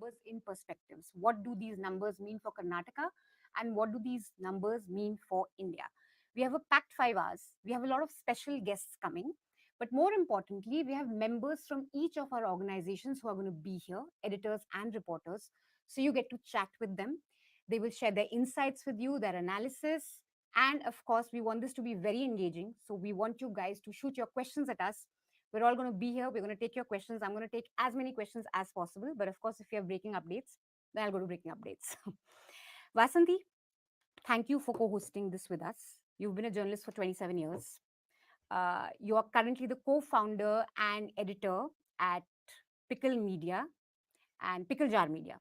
numbers in perspectives. What do these numbers mean for Karnataka? And what do these numbers mean for India? We have a packed 5 hours. We have a lot of special guests coming. But more importantly, we have members from each of our organizations who are going to be here, editors and reporters. So you get to chat with them. They will share their insights with you, their analysis. And of course, we want this to be very engaging. So we want you guys to shoot your questions at us. We're all going to be here. We're going to take your questions. I'm going to take as many questions as possible. But of course, if you have breaking updates, then I'll go to breaking updates. Vasanthi, thank you for co-hosting this with us. You've been a journalist for 27 years. You are currently the co-founder and editor at Pickle Media and Pickle Jar Media.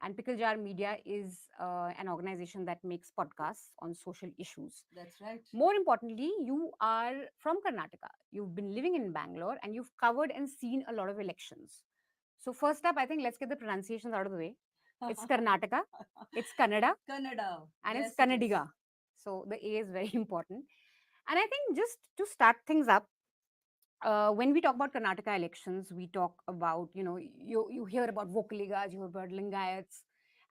And Pickle Jar Media is an organization that makes podcasts on social issues. That's right. More importantly, you are from Karnataka. You've been living in Bangalore and you've covered and seen a lot of elections. So first up, I think let's get the pronunciations out of the way. It's Karnataka, it's Kannada, Kannada, and yes, it's it is. Kannadiga. So the A is very important. And I think just to start things up, when we talk about Karnataka elections, we talk about, you hear about Vokaligas, you hear about Lingayats,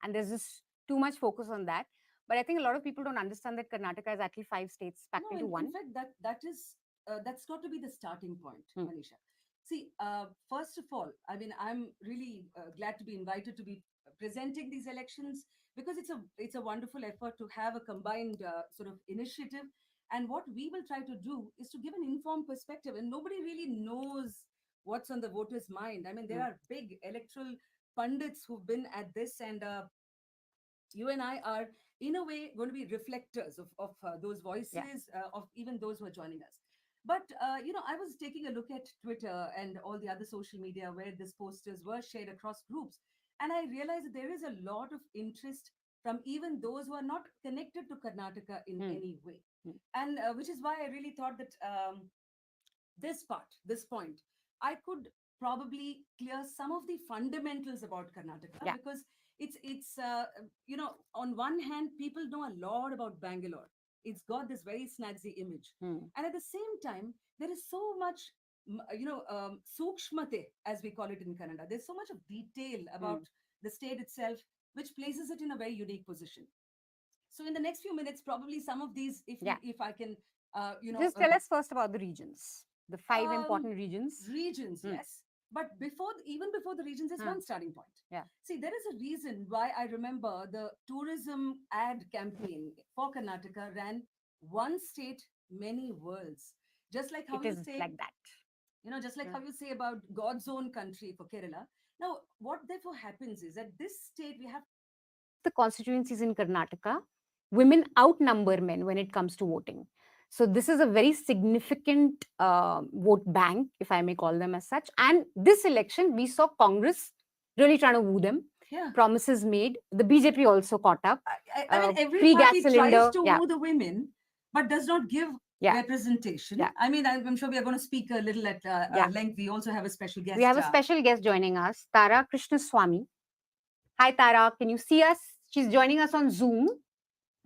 and there's just too much focus on that. But I think a lot of people don't understand that Karnataka is actually 5 states packed No, into one. in fact, that's got to be the starting point, Hmm. Manisha. See, first of all, I mean, I'm really glad to be invited to be presenting these elections because it's a wonderful effort to have a combined sort of initiative. And what we will try to do is to give an informed perspective, and nobody really knows what's on the voters' mind. I mean, there Hmm. are big electoral pundits who've been at this, and you and I are, in a way, going to be reflectors of those Yeah. voices, of even those who are joining us. But, I was taking a look at Twitter and all the other social media where these posters were shared across groups. And I realized that there is a lot of interest from even those who are not connected to Karnataka in Hmm. any way. Hmm. And which is why I really thought that this point, I could probably clear some of the fundamentals about Karnataka Yeah. because on one hand, people know a lot about Bangalore. It's got this very snazzy image, Hmm. and at the same time, there is so much, sukshmate, as we call it in Kannada. There's so much of detail Hmm. about the state itself, which places it in a very unique position. So, in the next few minutes, probably some of these, Yeah. if I can, Just tell us first about the regions, the five um, important regions. regions, Hmm. yes. But even before the regions, there's Huh. one starting point. Yeah. See, there is a reason why I remember the tourism ad campaign for Karnataka ran one state, many worlds. Just like how It you is say, like that. just like Yeah. how you say about God's own country for Kerala. Now, what therefore happens is that this state we have The constituencies in Karnataka, women outnumber men when it comes to voting. So this is a very significant vote bank, if I may call them as such. And this election, we saw Congress really trying to woo them. yeah. Promises made. The BJP also caught up. I mean, every Free gas party tries cylinder. to Yeah, woo the women, but does not give yeah, representation. yeah, I mean, I'm sure we are going to speak a little at yeah. length. We also have a special We guest. have a special guest joining us, Tara Krishnaswamy. Hi, Tara. Can you see us? She's joining us on Zoom.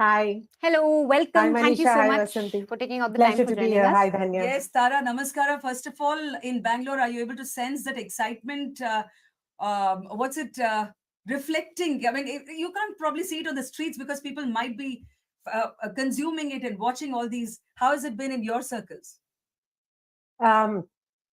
Hi. Hello, Hi, welcome. Thank you Manisha. so Hi, much Vasanthi. for taking out the time Pleasure for to be joining here. us. Hi, Dhanya. Yes, Tara, namaskara. First of all, in Bangalore, are you able to sense that excitement? What's it reflecting? I mean, you can't probably see it on the streets because people might be consuming it and watching all these. How has it been in your circles? Um,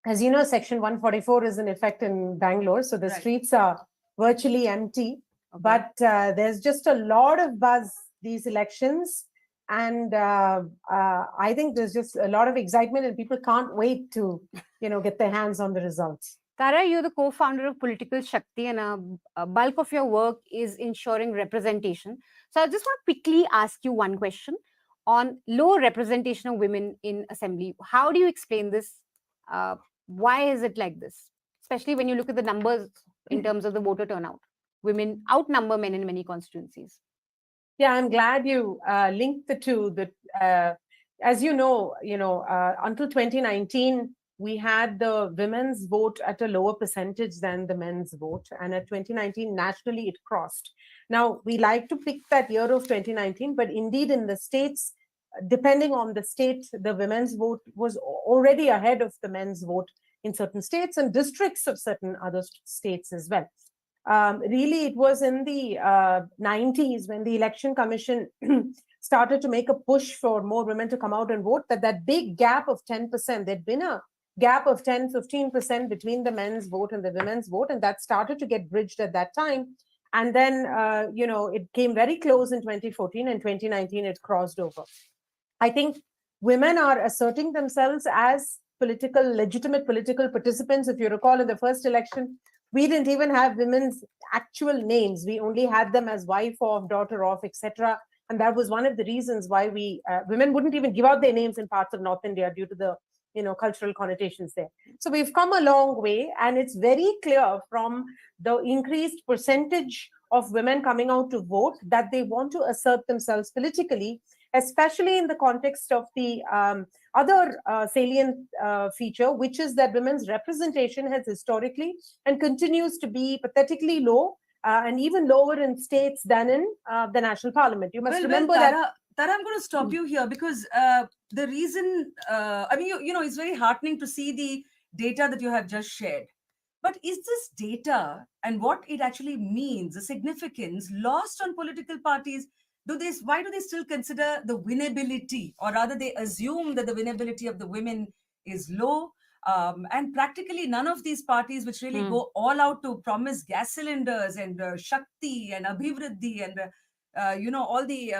as you know, Section 144 is in effect in Bangalore, so the Right. streets are virtually empty. Okay. But there's just a lot of buzz these elections, and I think there's just a lot of excitement, and people can't wait to, get their hands on the results. Tara, you're the co-founder of Political Shakti, and a bulk of your work is ensuring representation. So I just want to quickly ask you one question on low representation of women in assembly. How do you explain this? Why is it like this? Especially when you look at the numbers in terms of the voter turnout. Women outnumber men in many constituencies. Yeah, I'm glad you linked the two. That, as you know, until 2019, we had the women's vote at a lower percentage than the men's vote, and at 2019 nationally it crossed. Now we like to pick that year of 2019, but indeed in the states, depending on the state, the women's vote was already ahead of the men's vote in certain states and districts of certain other states as well. Really, it was in the 90s when the Election Commission started to make a push for more women to come out and vote, that big gap of 10%, there'd been a gap of 10-15% between the men's vote and the women's vote, and that started to get bridged at that time. And then, it came very close in 2014, and 2019, it crossed over. I think women are asserting themselves as legitimate political participants. If you recall, in the first election, we didn't even have women's actual names. We only had them as wife of, daughter of, etc. And that was one of the reasons why women wouldn't even give out their names in parts of North India due to the cultural connotations there. So we've come a long way, and it's very clear from the increased percentage of women coming out to vote that they want to assert themselves politically, especially in the context of the other salient feature, which is that women's representation has historically and continues to be pathetically low, and even lower in states than in the national parliament. You must remember that. Tara, I'm going to stop you here because the reason, it's very heartening to see the data that you have just shared. But is this data and what it actually means, the significance, lost on political parties? Why do they still consider the winnability, or rather they assume that the winnability of the women is low? And practically none of these parties which really go all out to promise gas cylinders and Shakti and Abhivriddhi and all the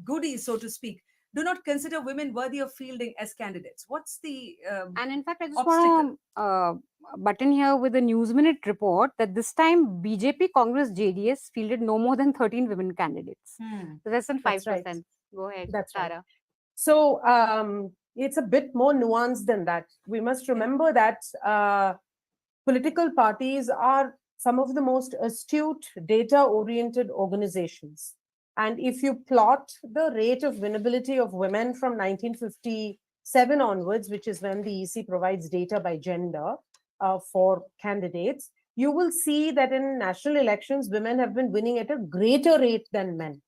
goodies, so to speak, do not consider women worthy of fielding as candidates. What's the and in fact, I just want to button here with a News Minute report that this time BJP, Congress, JDS fielded no more than 13 women candidates. So less than 5%. That's right. Go ahead, That's Tara. Right. So it's a bit more nuanced than that. We must remember that political parties are some of the most astute, data-oriented organizations. And if you plot the rate of winnability of women from 1957 onwards, which is when the EC provides data by gender for candidates, you will see that in national elections, women have been winning at a greater rate than men.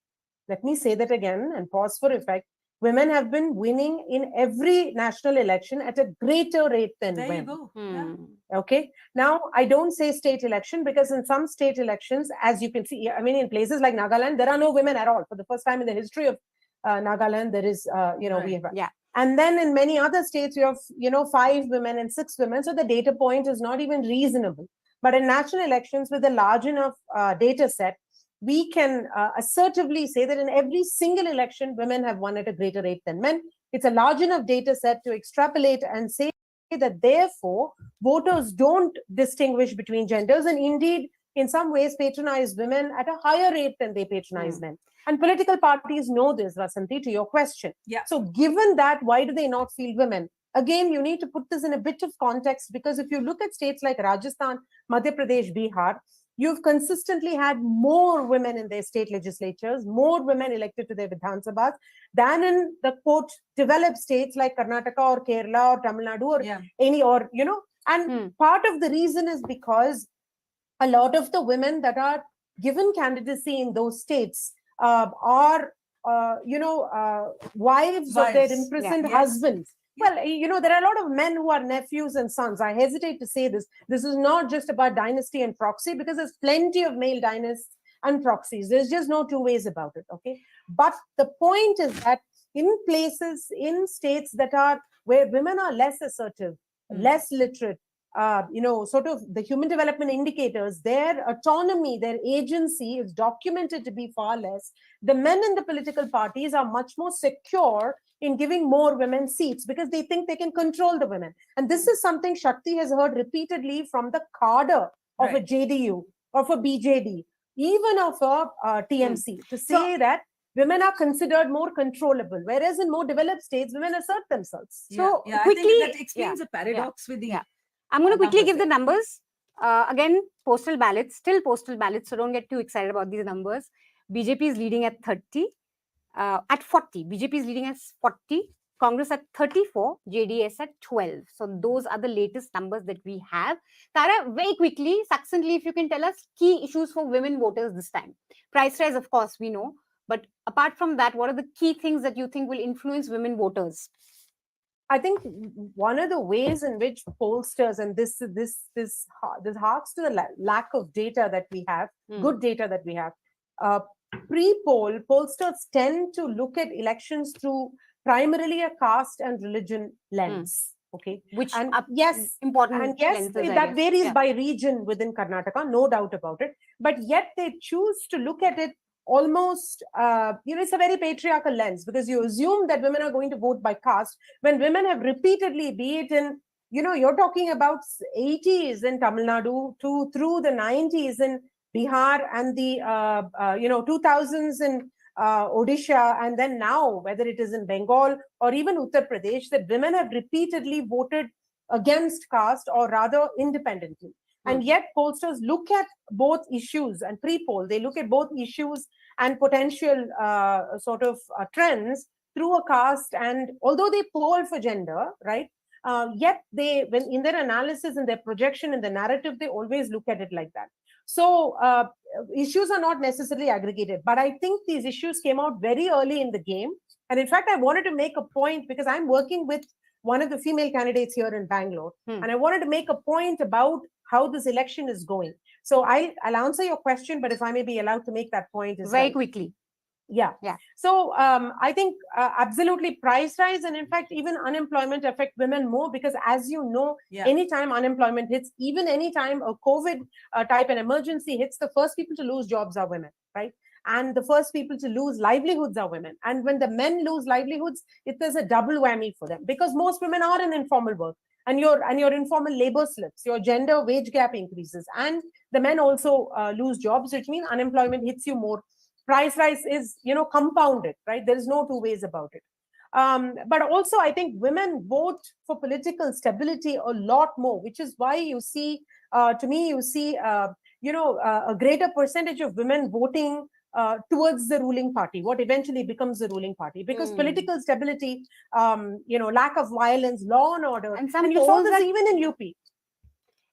Let me say that again and pause for effect. Women have been winning in every national election at a greater rate than men. There you go. Yeah. Okay. Now, I don't say state election because in some state elections, as you can see, in places like Nagaland, there are no women at all. For the first time in the history of Nagaland, there is, Right. we have. Yeah. And then in many other states, you have 5 women and 6 women. So the data point is not even reasonable. But in national elections with a large enough data set, we can assertively say that in every single election, women have won at a greater rate than men. It's a large enough data set to extrapolate and say that therefore voters don't distinguish between genders, and indeed in some ways patronize women at a higher rate than they patronize men. And political parties know this, Vasanti, to your question. Yeah. So given that, why do they not field women? Again, you need to put this in a bit of context, because if you look at states like Rajasthan, Madhya Pradesh, Bihar, you've consistently had more women in their state legislatures, more women elected to their Vidhan Sabhas than in the quote developed states like Karnataka or Kerala or Tamil Nadu or any, or, and part of the reason is because a lot of the women that are given candidacy in those states are, wives of their imprisoned husbands. Well, there are a lot of men who are nephews and sons. I hesitate to say this. This is not just about dynasty and proxy, because there's plenty of male dynasts and proxies. There's just no two ways about it, okay? But the point is that in places, in states that are where women are less assertive, less literate, sort of the human development indicators, their autonomy, their agency is documented to be far less. The men in the political parties are much more secure in giving more women seats because they think they can control the women. And this is something Shakti has heard repeatedly from the cadre of a JDU, of a BJD, even of a TMC, to say that women are considered more controllable, whereas in more developed states, women assert themselves. So quickly, I think that explains the paradox with the... I'm going to quickly give the numbers. Again, postal ballots, still postal ballots, so don't get too excited about these numbers. BJP is leading at 30. At 40, BJP is leading at 40, Congress at 34, JDS at 12. So those are the latest numbers that we have. Tara, very quickly, succinctly, if you can tell us key issues for women voters this time. Price rise, of course, we know. But apart from that, what are the key things that you think will influence women voters? I think one of the ways in which pollsters, and this harks to the lack of data that we have, good data that we have. Uh, Pre-poll, pollsters tend to look at elections through primarily a caste and religion lens. Okay, Which and are yes, important and yes, lenses, I that guess. varies Yeah. by region within Karnataka, no doubt about it. But yet they choose to look at it almost, it's a very patriarchal lens, because you assume that women are going to vote by caste when women have repeatedly, be it in, you're talking about 80s in Tamil Nadu to through the 90s in Bihar, and the 2000s in Odisha, and then now whether it is in Bengal or even Uttar Pradesh, that women have repeatedly voted against caste, or rather independently. And yet pollsters look at both issues, and pre-poll, they look at both issues and potential trends through a caste. And although they poll for gender, right, yet they, when in their analysis and their projection in the narrative, they always look at it like that. So issues are not necessarily aggregated, but I think these issues came out very early in the game. And in fact, I wanted to make a point, because I'm working with one of the female candidates here in Bangalore, and I wanted to make a point about how this election is going. So I'll answer your question, but if I may be allowed to make that point as Very well. quickly. Yeah. So I think absolutely price rise, and in fact even unemployment affect women more, because as you know, anytime unemployment hits, even anytime a COVID type an emergency hits, the first people to lose jobs are women, right? And the first people to lose livelihoods are women. And when the men lose livelihoods, there's a double whammy for them, because most women are in informal work, and your informal labor slips, your gender wage gap increases, and the men also lose jobs, which means unemployment hits you more. Price rise is, compounded, right? There is no two ways about it. But also, I think women vote for political stability a lot more, which is why you see, to me, you see, a greater percentage of women voting towards the ruling party, what eventually becomes the ruling party, because political stability, lack of violence, law and order, And some and you saw polls this that, even in UP.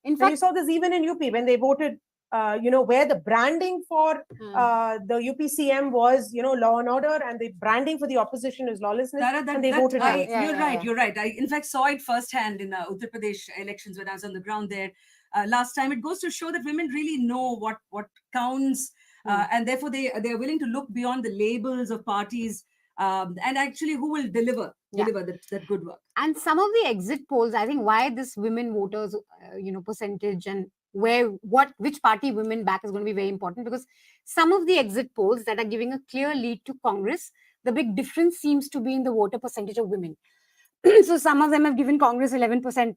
in fact, you saw this even in UP when they voted. Where the branding for the UPCM was, law and order, and the branding for the opposition is lawlessness, and they voted right. right. You're right. I, in fact, saw it firsthand in Uttar Pradesh elections when I was on the ground there last time. It goes to show that women really know what counts, and therefore they are willing to look beyond the labels of parties, and actually who will deliver that good work. And some of the exit polls, I think, why this women voters, percentage, and which party women back is going to be very important, because some of the exit polls that are giving a clear lead to Congress, the big difference seems to be in the voter percentage of women. So some of them have given Congress 11%,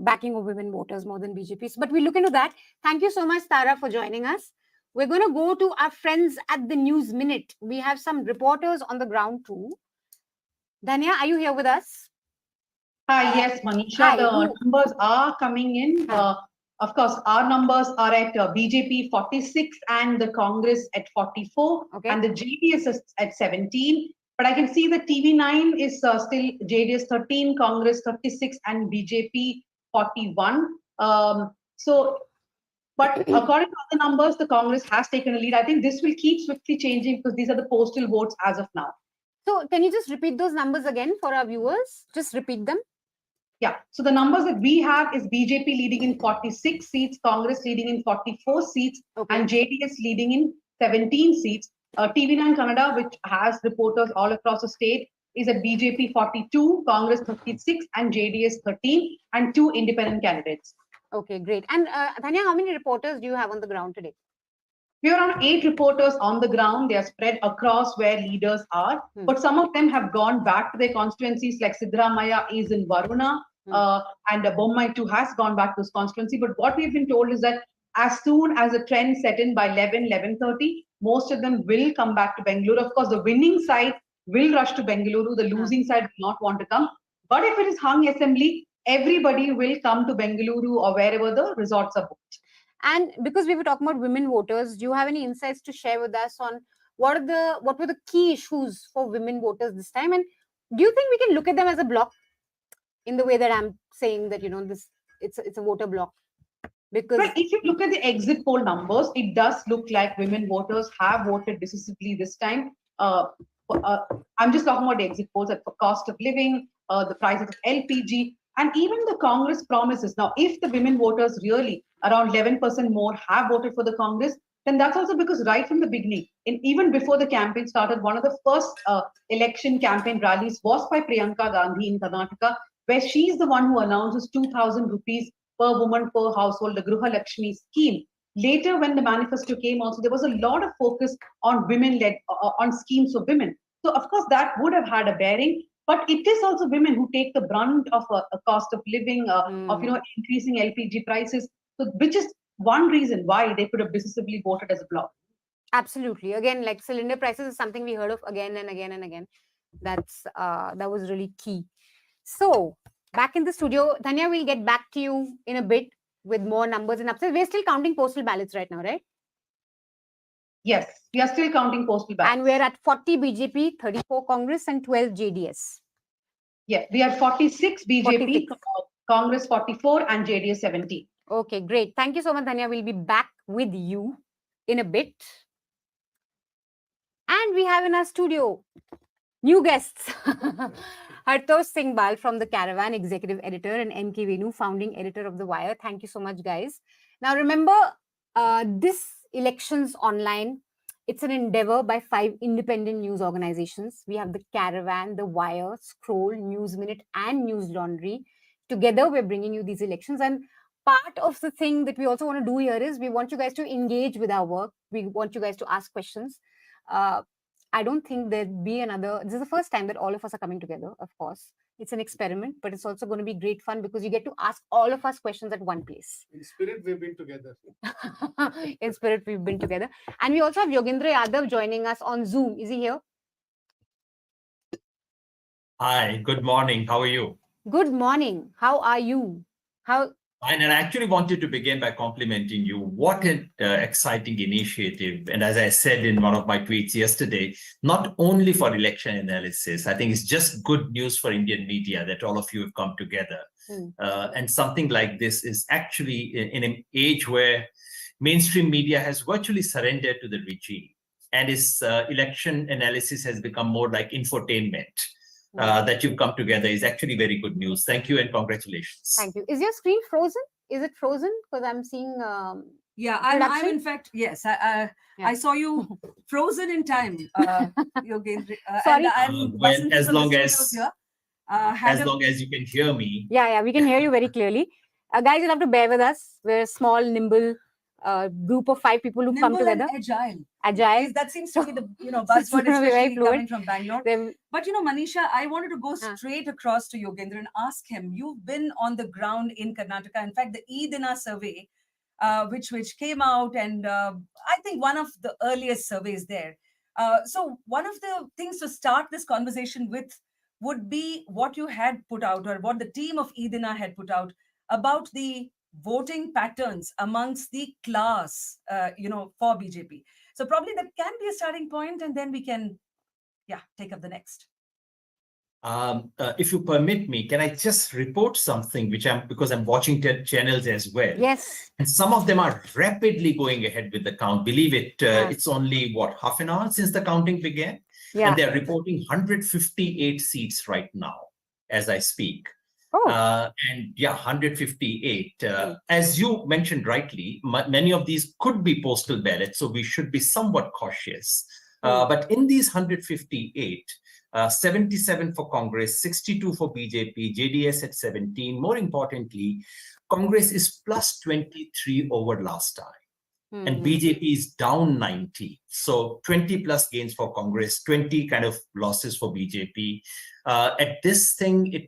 backing of women voters more than BJP. But we look into that. Thank you so much, Tara, for joining us. We're going to go to our friends at the News Minute. We have some reporters on the ground too. Dhanya, are you here with us? Hi, yes, Manisha, Hi, the numbers are coming in. Of course, our numbers are at BJP 46 and the Congress at 44, and the JDS is at 17. But I can see the TV9 is still JDS 13, Congress 36, and BJP 41. But according to the numbers, the Congress has taken a lead. I think this will keep swiftly changing, because these are the postal votes as of now. So can you just repeat those numbers again for our viewers? Just repeat them. Yeah, so the numbers that we have is BJP leading in 46 seats, Congress leading in 44 seats, and JDS leading in 17 seats. TV9 Kannada, which has reporters all across the state, is at BJP 42, Congress 36, and JDS 13, and 2 independent candidates. Okay, great. And Dhanya, how many reporters do you have on the ground today? We are on 8 reporters on the ground. They are spread across where leaders are, but some of them have gone back to their constituencies, like Siddaramaiah is in Varuna, and Bommai too has gone back to his constituency. But what we've been told is that as soon as the trend set in by 11:30, most of them will come back to Bengaluru. Of course, the winning side will rush to Bengaluru. The losing side will not want to come. But if it is hung assembly, everybody will come to Bengaluru or wherever the resorts are booked. And because we were talking about women voters, do you have any insights to share with us on what were the key issues for women voters this time? And do you think we can look at them as a block, in the way that I'm saying that, it's a voter block? Because if you look at the exit poll numbers, it does look like women voters have voted decisively this time. I'm just talking about the exit polls, for cost of living, the prices of LPG, and even the Congress promises. Now, if the women voters really around 11% more have voted for the Congress, then that's also because right from the beginning, even before the campaign started, one of the first election campaign rallies was by Priyanka Gandhi in Karnataka, where she's the one who announces 2,000 rupees per woman per household, the Gruha Lakshmi scheme. Later, when the manifesto came also, there was a lot of focus on women-led, on schemes for women. So, of course, that would have had a bearing. But it is also women who take the brunt of a cost of living, of increasing LPG prices. So, which is one reason why they could have decisively voted as a bloc. Absolutely. Again, like cylinder prices is something we heard of again and again and again. That was really key. So back in the studio, Dhanya, we'll get back to you in a bit with more numbers and updates. We're still counting postal ballots right now, right? Yes, we are still counting postal ballots. And we're at 40 BJP, 34 Congress, and 12 JDS. Yeah, we are 46 BJP, 46. Congress 44, and JDS 17. Okay, great. Thank you so much, Dhanya. We'll be back with you in a bit. And we have in our studio new guests. Hartosh Singh Bal from The Caravan, Executive Editor, and M.K. Venu, Founding Editor of The Wire. Thank you so much, guys. Now, remember, this Elections Online, it's an endeavor by 5 independent news organizations. We have The Caravan, The Wire, Scroll, News Minute, and Newslaundry. Together, we're bringing you these elections. And part of the thing that we also want to do here is we want you guys to engage with our work. We want you guys to ask questions. I don't think there'd be another. This is the first time that all of us are coming together, of course. It's an experiment, but it's also going to be great fun because you get to ask all of us questions at one place. In spirit, we've been together. In spirit, we've been together. And we also have Yogendra Yadav joining us on Zoom. Is he here? Hi, good morning. How are you? Good morning. How are you? And I actually wanted to begin by complimenting you. What an exciting initiative. And as I said in one of my tweets yesterday, not only for election analysis, I think it's just good news for Indian media that all of you have come together. And something like this is actually in an age where mainstream media has virtually surrendered to the regime. And its election analysis has become more like infotainment. That you've come together is actually very good news. Thank you and congratulations. Thank you. Is your screen frozen? Is it frozen? Because I'm seeing. Yeah, I'm in fact, yes. I saw you frozen in time, Yogendra. Sorry. Well, as long as you can hear me. Yeah, we can hear you very clearly. Guys, you'll have to bear with us. We're a small, nimble group of 5 people who come together. Agile. That seems to be the buzzword, especially coming from Bangalore. But Manisha, I wanted to go straight across to Yogendra and ask him. You've been on the ground in Karnataka. In fact, the E-Dina survey, which came out, and I think one of the earliest surveys there. So one of the things to start this conversation with would be what you had put out, or what the team of E-Dina had put out about the voting patterns amongst the class, for BJP. So probably that can be a starting point, and then we can, take up the next. If you permit me, can I just report something because I'm watching channels as well. Yes. And some of them are rapidly going ahead with the count. Believe it, it's only half an hour since the counting began. Yeah. And they're reporting 158 seats right now as I speak. Oh. 158. As you mentioned rightly, many of these could be postal ballots, so we should be somewhat cautious. But in these 158, 77 for Congress, 62 for BJP, JDS at 17. More importantly, Congress is plus 23 over last time. And BJP is down 90. So 20 plus gains for Congress, 20 kind of losses for BJP. At this thing,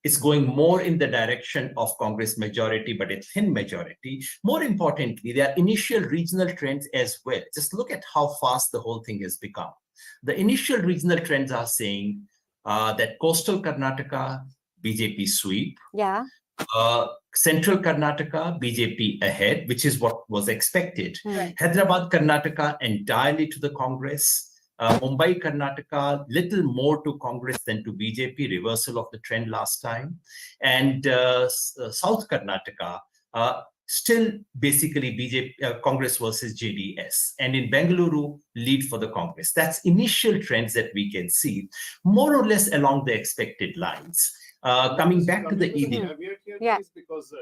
it's going more in the direction of Congress majority, but a thin majority. More importantly, there are initial regional trends as well. Just look at how fast the whole thing has become. The initial regional trends are saying that coastal Karnataka, BJP sweep. Yeah. Central Karnataka, BJP ahead, which is what was expected. Right. Hyderabad, Karnataka, entirely to the Congress. Mumbai, Karnataka, little more to Congress than to BJP, reversal of the trend last time. And South Karnataka, still basically BJP, Congress versus JDS. And in Bengaluru, lead for the Congress. That's initial trends that we can see, more or less along the expected lines. Coming back to the ED. Yeah. Because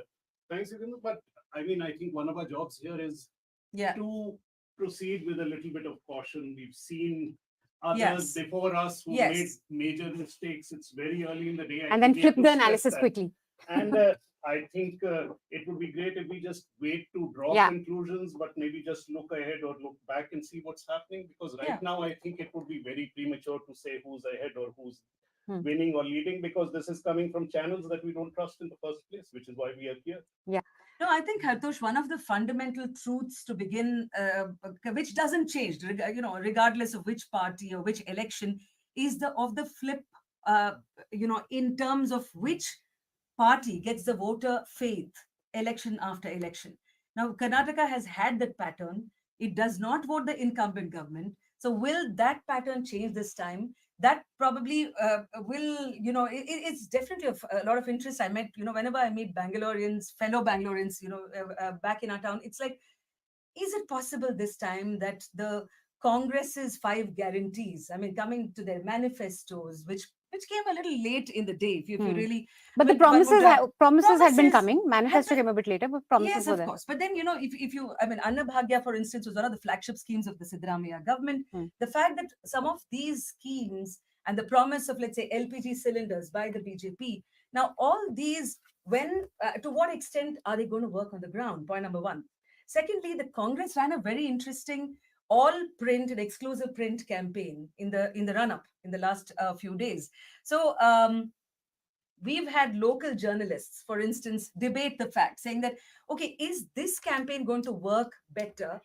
thanks, Yogendra, but I mean, I think one of our jobs here is to proceed with a little bit of caution. We've seen others before us who made major mistakes. It's very early in the day. And then flip the analysis quickly. And I think it would be great if we just wait to draw conclusions, but maybe just look ahead or look back and see what's happening. Because right now, I think it would be very premature to say who's ahead or who's winning or leading, because this is coming from channels that we don't trust in the first place, which is why we are here. Yeah. No, I think, Hartosh, one of the fundamental truths to begin, which doesn't change, regardless of which party or which election, is the flip, in terms of which party gets the voter faith election after election. Now, Karnataka has had that pattern. It does not vote the incumbent government. So will that pattern change this time? That probably will, it's definitely of a lot of interest. I met, whenever I meet Bangaloreans, fellow Bangaloreans, back in our town, it's like, is it possible this time that the Congress's 5 guarantees, I mean, coming to their manifestos, which came a little late in the day, if you really... But the promises had been coming. Manifesto came a bit later, but promises were there. Yes, of course. But then, if you, I mean, Annabhagya, for instance, was one of the flagship schemes of the Siddaramaiah government. The fact that some of these schemes and the promise of, let's say, LPG cylinders by the BJP, now all these, to what extent are they going to work on the ground? Point number one. Secondly, the Congress ran a very interesting all-print and exclusive print campaign in the run-up in the last few days. So we've had local journalists, for instance, debate the fact, saying that, okay, is this campaign going to work better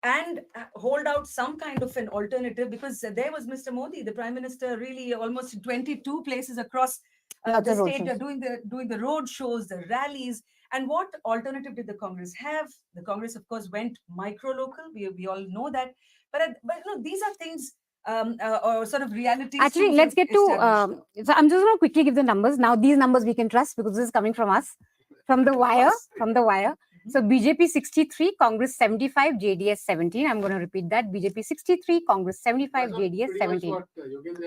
and hold out some kind of an alternative? Because there was Mr. Modi, the Prime Minister, really almost 22 places across the state, doing the road shows, the rallies. And what alternative did the Congress have? The Congress, of course, went micro-local. We all know that. But these are things or sort of realities. Actually, let's get to... so I'm just going to quickly give the numbers. Now, these numbers we can trust because this is coming from us, from the wire. So BJP 63, Congress 75, JDS 17. I'm going to repeat that. BJP 63, Congress 75, JDS 17.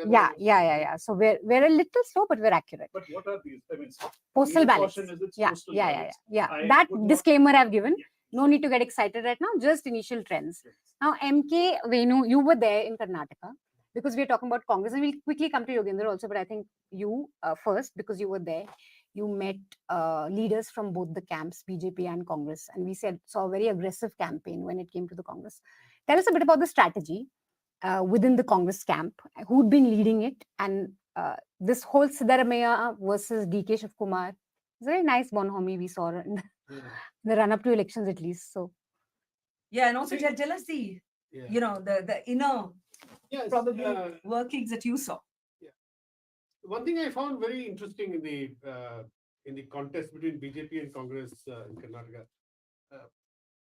Yeah. So we're a little slow, but we're accurate. But what are these? I mean, postal ballots. Yeah. That disclaimer I've given. No need to get excited right now. Just initial trends. Now, MK Venu, you were there in Karnataka because we're talking about Congress, and we'll quickly come to Yogendra also. But I think you first, because you were there. You met leaders from both the camps, BJP and Congress, and we saw a very aggressive campaign when it came to the Congress. Tell us a bit about the strategy within the Congress camp, who'd been leading it, and this whole Siddaramaiah versus DK Shivkumar. It's a very nice bonhomie we saw in the run-up to elections, at least. So, yeah, and also tell us the inner probably workings that you saw. One thing I found very interesting in the contest between BJP and Congress in Karnataka,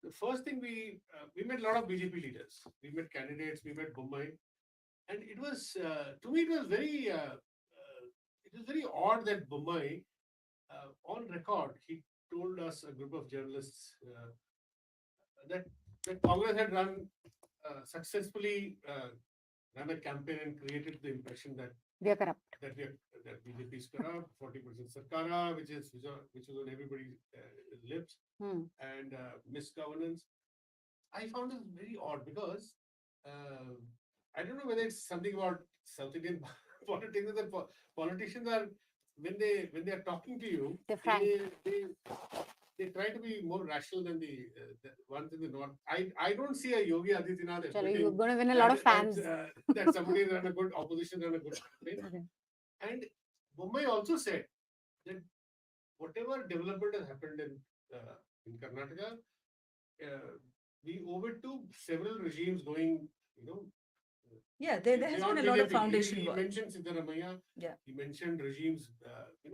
the first thing we met a lot of BJP leaders. We met candidates. We met Bommai, and it was to me it was very odd that Bommai, on record, he told us, a group of journalists, that Congress had run successfully ran a campaign and created the impression that we are corrupt. That BJP is corrupt, 40% Sarkara, which is on everybody's lips, and misgovernance. I found this very odd because I don't know whether it's something about South Indian politics. That politicians are when they are talking to you, they try to be more rational than the ones in the north. I don't see a Yogi Adityanath. You're going to win a lot of fans. That somebody ran a good opposition, ran a good campaign. Okay. And Bommai also said that whatever development has happened in Karnataka, we owe it to several regimes going, Yeah, there has been a lot of foundation work. He mentioned Siddaramaiah. Yeah. He mentioned regimes,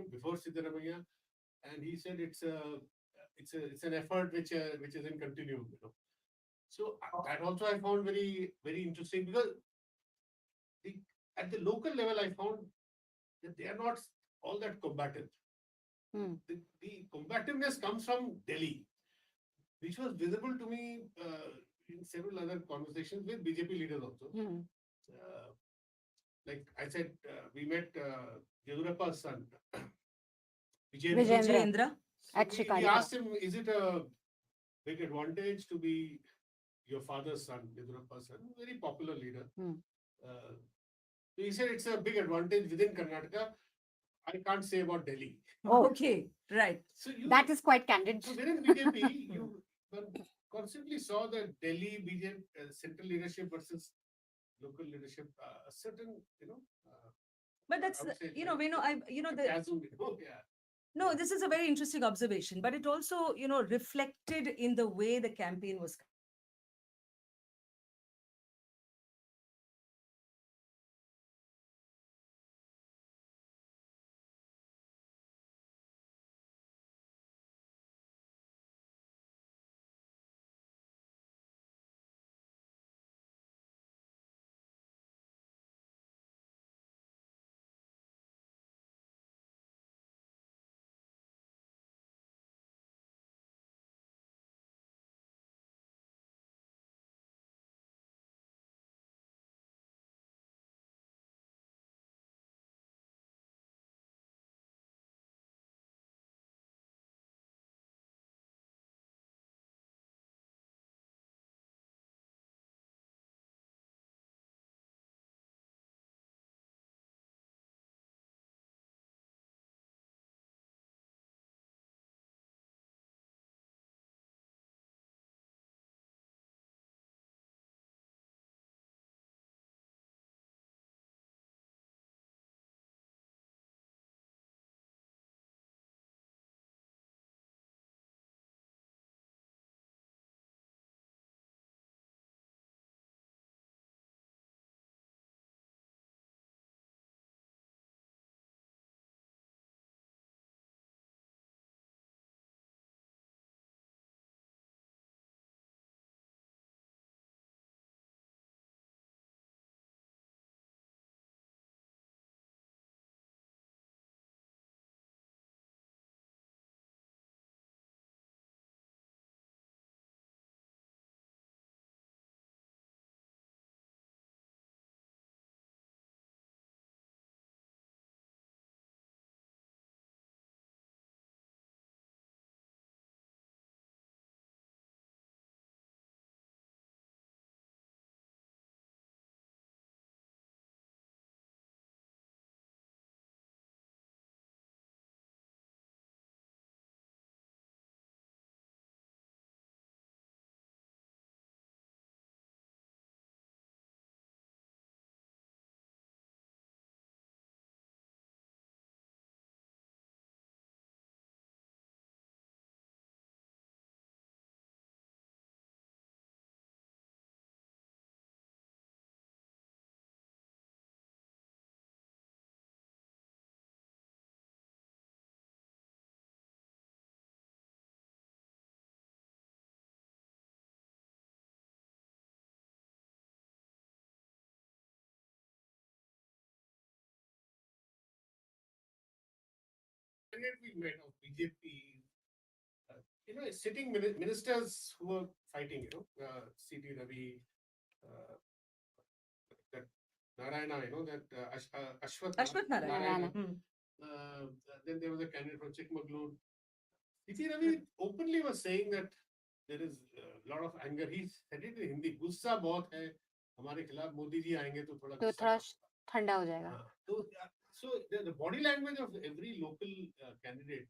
before Siddaramaiah, and he said it's an effort which is in continuum. So that also I found very, very interesting because at the local level I found that they are not all that combative. The combativeness comes from Delhi. which was visible to me in several other conversations with BJP leaders also. Like I said, we met Yedurappa's son, Vijayendra. Vijayendra. So At we Shikari. asked him, is it a big advantage to be your father's son, Yedurappa's son, very popular leader? Uh, so he said it's a big advantage within Karnataka. I can't say about Delhi. Oh, Okay, right. So you, that is quite candid. so within BJP, you constantly saw that Delhi BJP central leadership versus local leadership, a certain, But that's, I would say, Venu, the, chasm, yeah. no, this is a very interesting observation, but it also, reflected in the way the campaign was. We met of BJP, sitting ministers who were fighting, C.T. Ravi, that Narayana, that Ashwath Ashwath Narayana. Then there was a candidate from Chikmagalur. C.T. Ravi openly was saying that there is a lot of anger. He said it in Hindi. गुस्सा बहुत है हमारे खिलाफ मोदी जी आएंगे तो थोड़ा तो थोड़ा ठंडा हो जाएगा. So the body language of every local candidate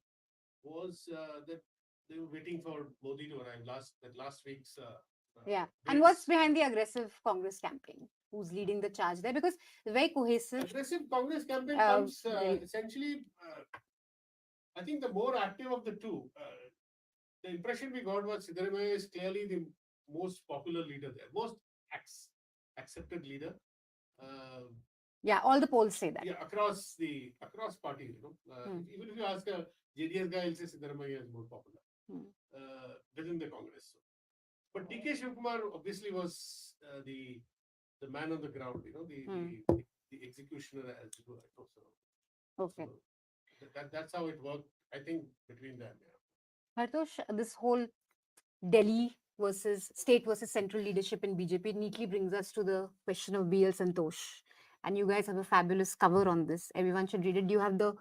was that they were waiting for Modi to arrive. Last week's yeah. And what's behind the aggressive Congress campaign? Who's leading the charge there? Because very cohesive. Aggressive Congress campaign comes essentially. I think the more active of the two. The impression we got was Siddaramaiah is clearly the most popular leader there, most accepted leader. Yeah, all the polls say that. Yeah, across parties, even if you ask a JDS guy, he'll say Siddaramaiah is more popular within the Congress. But D.K. Shivkumar obviously was the man on the ground, the executioner as you go. Okay. So that's how it worked, I think, between them. Yeah. Hartosh, this whole Delhi versus state versus central leadership in BJP neatly brings us to the question of BL Santosh. And you guys have a fabulous cover on this. Everyone should read it. Do you have the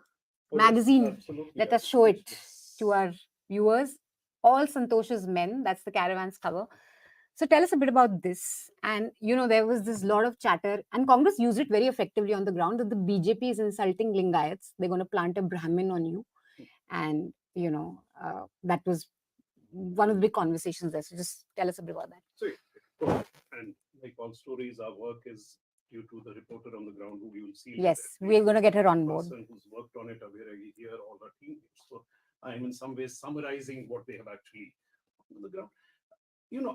magazine? Absolutely. Let us show it to our viewers. All Santosh's men. That's the caravan's cover. So tell us a bit about this. And there was this lot of chatter, and Congress used it very effectively on the ground that the BJP is insulting Lingayats. They're going to plant a Brahmin on you, and that was one of the big conversations there. So just tell us a bit about that. So, and like all stories, our work is due to the reporter on the ground who we will see. Yes, we're going to get her on board. Person who's worked on it, Avira here, all our team. So I'm in some ways summarizing what they have actually on the ground.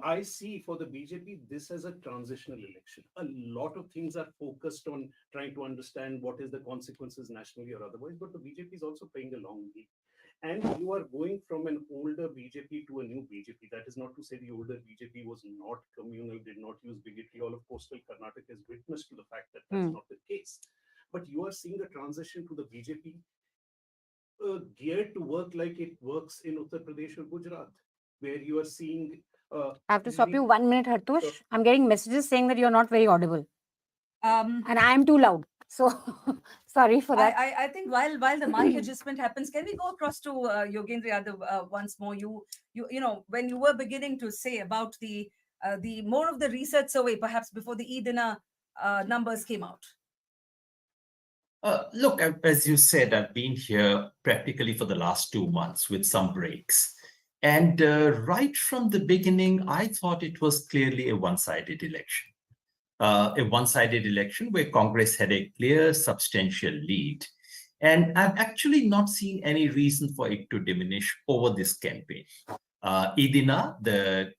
I see for the BJP, this as a transitional election. A lot of things are focused on trying to understand what is the consequences nationally or otherwise, but the BJP is also playing a long game. And you are going from an older BJP to a new BJP. That is not to say the older BJP was not communal, did not use bigotry. All of coastal Karnataka is witness to the fact that that's not the case. But you are seeing a transition to the BJP geared to work like it works in Uttar Pradesh or Gujarat, where you are seeing. I have to stop you 1 minute, Hartosh. Sure. I'm getting messages saying that you're not very audible. And I'm too loud. So sorry for that. I think while the mic adjustment happens, can we go across to Yogendra once more? You when you were beginning to say about the more of the research survey, perhaps before the E-Dina numbers came out. Look, as you said, I've been here practically for the last 2 months with some breaks. And right from the beginning, I thought it was clearly a one-sided election. A one-sided election where Congress had a clear, substantial lead. And I've actually not seen any reason for it to diminish over this campaign. E-Dina,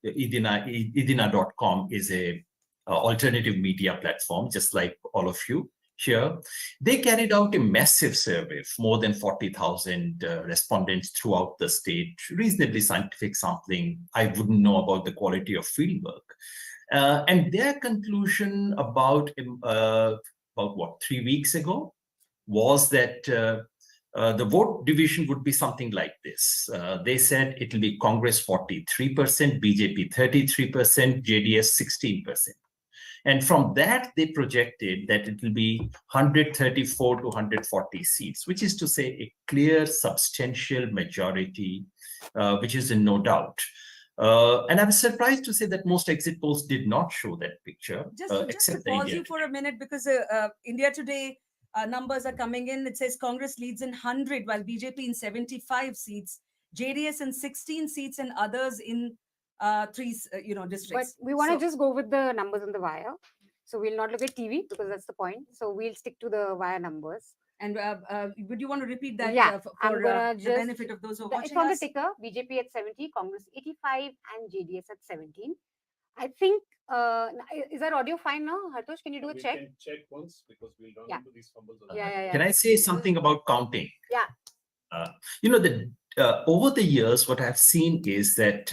E-Dina.com is a alternative media platform, just like all of you here. They carried out a massive survey of more than 40,000 respondents throughout the state, reasonably scientific sampling. I wouldn't know about the quality of fieldwork. And their conclusion about 3 weeks ago was that the vote division would be something like this. They said it will be Congress 43%, BJP 33%, JDS 16%. And from that, they projected that it will be 134 to 140 seats, which is to say a clear, substantial majority, which is in no doubt. And I was surprised to say that most exit polls did not show that picture. Just to pause you for a minute, because India Today numbers are coming in. It says Congress leads in 100, while BJP in 75 seats, JDS in 16 seats, and others in 3 districts. But we want to just go with the numbers on the wire. So we'll not look at TV because that's the point. So we'll stick to the wire numbers. And would you want to repeat that for the benefit of those who are watching It's on us? the ticker, BJP at 70, Congress 85, and JDS at 17. I think, is our audio fine now? Hartosh, can you do a check? We can check once because we'll run into these fumbles. Can I say something about counting? Yeah. Over the years, what I've seen is that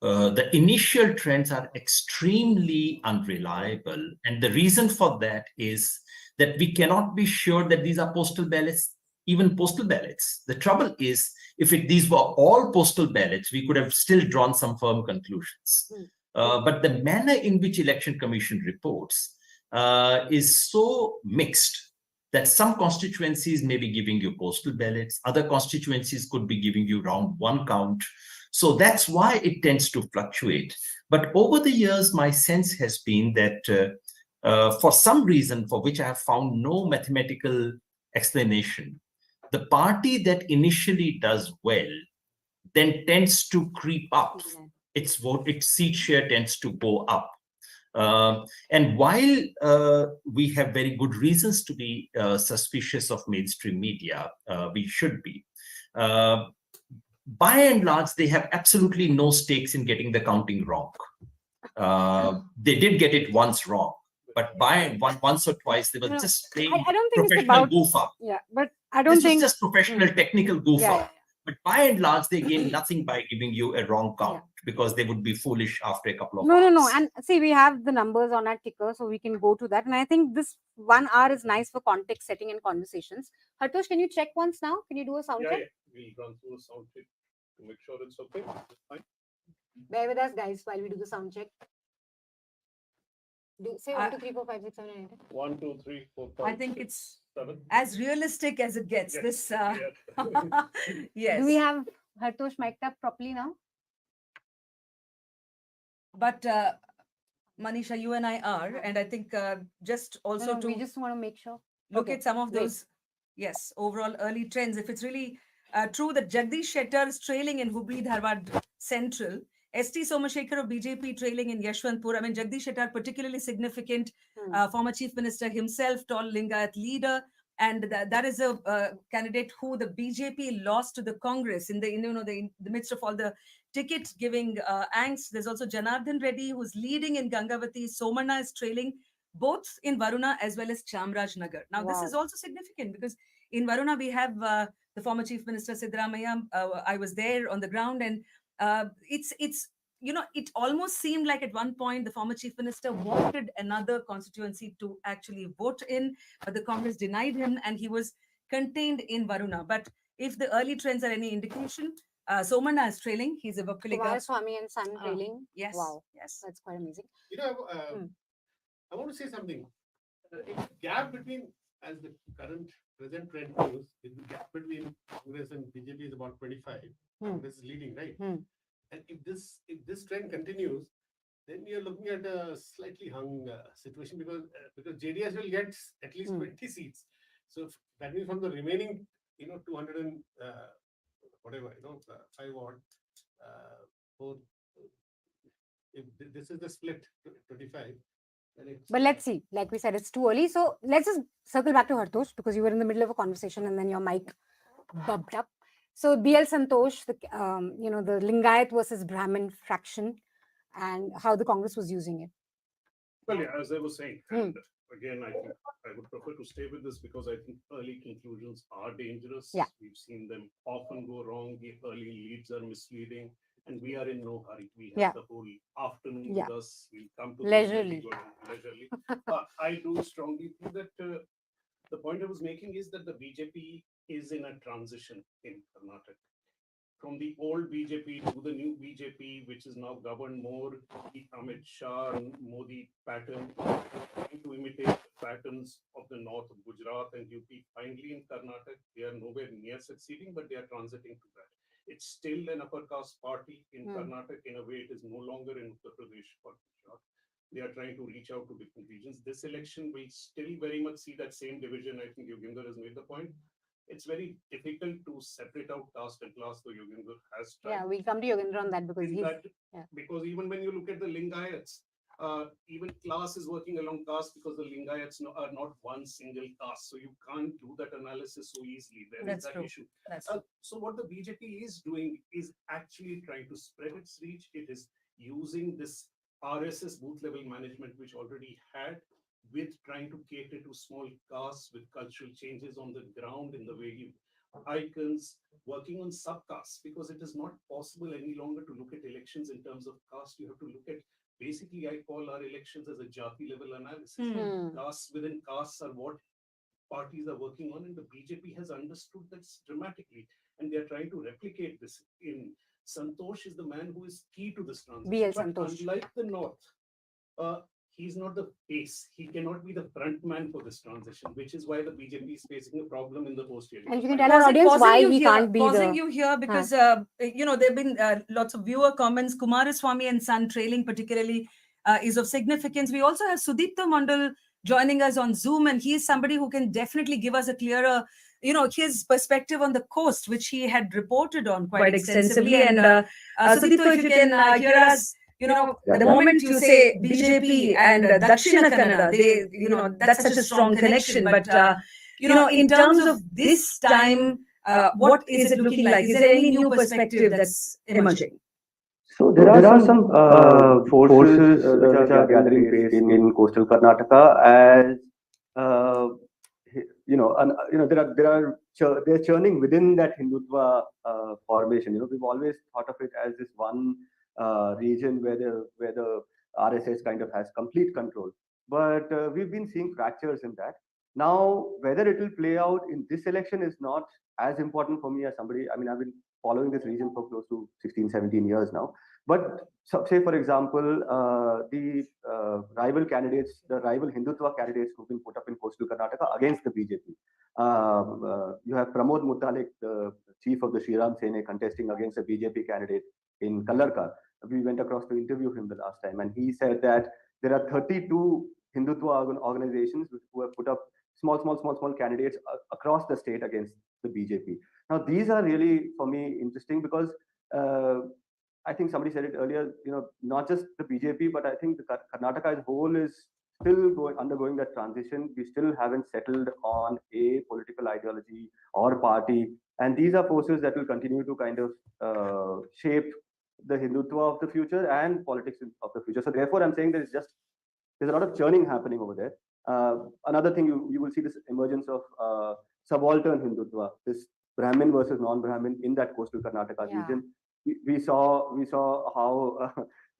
the initial trends are extremely unreliable. And the reason for that is that we cannot be sure that these are postal ballots, even postal ballots. The trouble is, if these were all postal ballots, we could have still drawn some firm conclusions. But the manner in which Election Commission reports is so mixed that some constituencies may be giving you postal ballots, other constituencies could be giving you round one count. So that's why it tends to fluctuate. But over the years, my sense has been that for some reason for which I have found no mathematical explanation, the party that initially does well then tends to creep up. Its seat share tends to go up. And while we have very good reasons to be suspicious of mainstream media, we should be. By and large, they have absolutely no stakes in getting the counting wrong. They did get it once wrong, but once or twice they were just playing professional goof up. Yeah, but I don't think this is just professional technical goof up. But by and large, they gain nothing by giving you a wrong count because they would be foolish after a couple of hours. No. And see, we have the numbers on our ticker, so we can go to that. And I think this 1 hour is nice for context setting and conversations. Hartosh, can you check once now? Can you do a sound check? Yeah. We'll run through a sound check to make sure it's okay. It's fine. Bear with us, guys, while we do the sound check. Say 1, 2, 3, 4, 5, 6, 7, 8. 1, 2, 3, 4, 5. I think it's 7. as realistic as it gets. Yes, This, yeah. yes. Do we have Hartosh mic'd up properly now? But Manisha, you and I are, and I think just also No, to we just want to make sure. look Okay, at some of great. those, yes, overall early trends. If it's really true that Jagdish Shettar is trailing in Hubli Dharwad Central, S.T. Somashekar of BJP trailing in Yashwantpur. I mean, Jagdish Shettar particularly significant, former Chief Minister himself, tall Lingayat leader, and that is a candidate who the BJP lost to the Congress in the midst of all the ticket giving angst. There's also Janardhan Reddy, who's leading in Gangavati. Somanna is trailing both in Varuna as well as Chamrajnagar. Now, this is also significant because in Varuna, we have the former Chief Minister Siddaramaiah. I was there on the ground, and it's it almost seemed like at one point the former Chief Minister wanted another constituency to actually vote in, but the Congress denied him, and he was contained in Varuna. But if the early trends are any indication, Somanna is trailing. He's a Vakkaliga. Swami and son trailing. Yes. Wow. Yes. That's quite amazing. I want to say something. If the gap between, as the present trend goes, if the gap between Congress and BJP is about 25, Congress is leading, right? And if this trend continues, then you're looking at a slightly hung situation because JDS will get at least 20 seats. So that means from the remaining, 200 and whatever, 5 odd, 4. If this is the split, 25. But let's see. Like we said, it's too early. So let's just circle back to Hartosh because you were in the middle of a conversation and then your mic bubbed up. So BL Santosh, the Lingayat versus Brahmin fraction, and how the Congress was using it. Well, yeah, as I was saying, and again, I think I would prefer to stay with this because I think early conclusions are dangerous. Yeah. We've seen them often go wrong. The early leads are misleading, and we are in no hurry. We have the whole afternoon with us. We'll come to leisurely. Leisurely. I do strongly think that the point I was making is that the BJP is in a transition in Karnataka. From the old BJP to the new BJP, which is now governed more the Amit Shah and Modi pattern, trying to imitate the patterns of the north of Gujarat and UP. Finally, in Karnataka, they are nowhere near succeeding, but they are transiting to that. It's still an upper caste party in Karnataka. In a way, it is no longer in Uttar Pradesh or Gujarat. They are trying to reach out to different regions. This election will still very much see that same division. I think Yogendra has made the point. It's very difficult to separate out caste and class, so Yogendra has tried. Yeah, we'll come to Yogendra on that because because even when you look at the Lingayats, even class is working along caste because the Lingayats are not one single caste. So you can't do that analysis so easily. There is that issue. So what the BJP is doing is actually trying to spread its reach. It is using this RSS booth level management, which already had, with trying to cater to small castes with cultural changes on the ground in the way you icons, working on subcastes, because it is not possible any longer to look at elections in terms of caste. You have to look at, basically, I call our elections as a jati level analysis. Castes within castes are what parties are working on, and the BJP has understood this dramatically, and they are trying to replicate this. In Santosh is the man who is key to this transition. But unlike the North, he's not the face. He cannot be the front man for this transition, which is why the BJP is facing a problem in the post-election. And you can tell our audience why he can't be pausing you here because there have been lots of viewer comments. Kumaraswamy and son trailing particularly is of significance. We also have Sudipta Mandal joining us on Zoom, and he is somebody who can definitely give us a clearer, his perspective on the coast, which he had reported on quite extensively. And Sudipta, if you can hear us, the moment you say BJP and Dakshina Kannada, that's such a strong connection. But, in terms of this time, what is it looking like? Is there any new perspective that's emerging? So there are some forces which are gathering pace in coastal Karnataka as they're churning within that Hindutva formation. We've always thought of it as this one region where the RSS kind of has complete control, but we've been seeing fractures in that. Now, whether it will play out in this election is not as important for me as somebody. I mean, I've been following this region for close to 16, 17 years now. But so, say, for example, the rival candidates, the rival Hindutva candidates who've been put up in coastal Karnataka against the BJP. You have Pramod Mutalik, the chief of the Shriram Sene, contesting against a BJP candidate in Kallarka. We went across to interview him the last time, and he said that there are 32 Hindutva organizations who have put up small candidates across the state against the BJP. Now, these are really, for me, interesting because I think somebody said it earlier, not just the BJP, but I think the Karnataka as a whole is still undergoing that transition. We still haven't settled on a political ideology or party. And these are forces that will continue to kind of shape the Hindutva of the future and politics of the future. So therefore, I'm saying there's a lot of churning happening over there. Another thing, you will see this emergence of subaltern Hindutva, this Brahmin versus non-Brahmin in that coastal Karnataka region. We saw how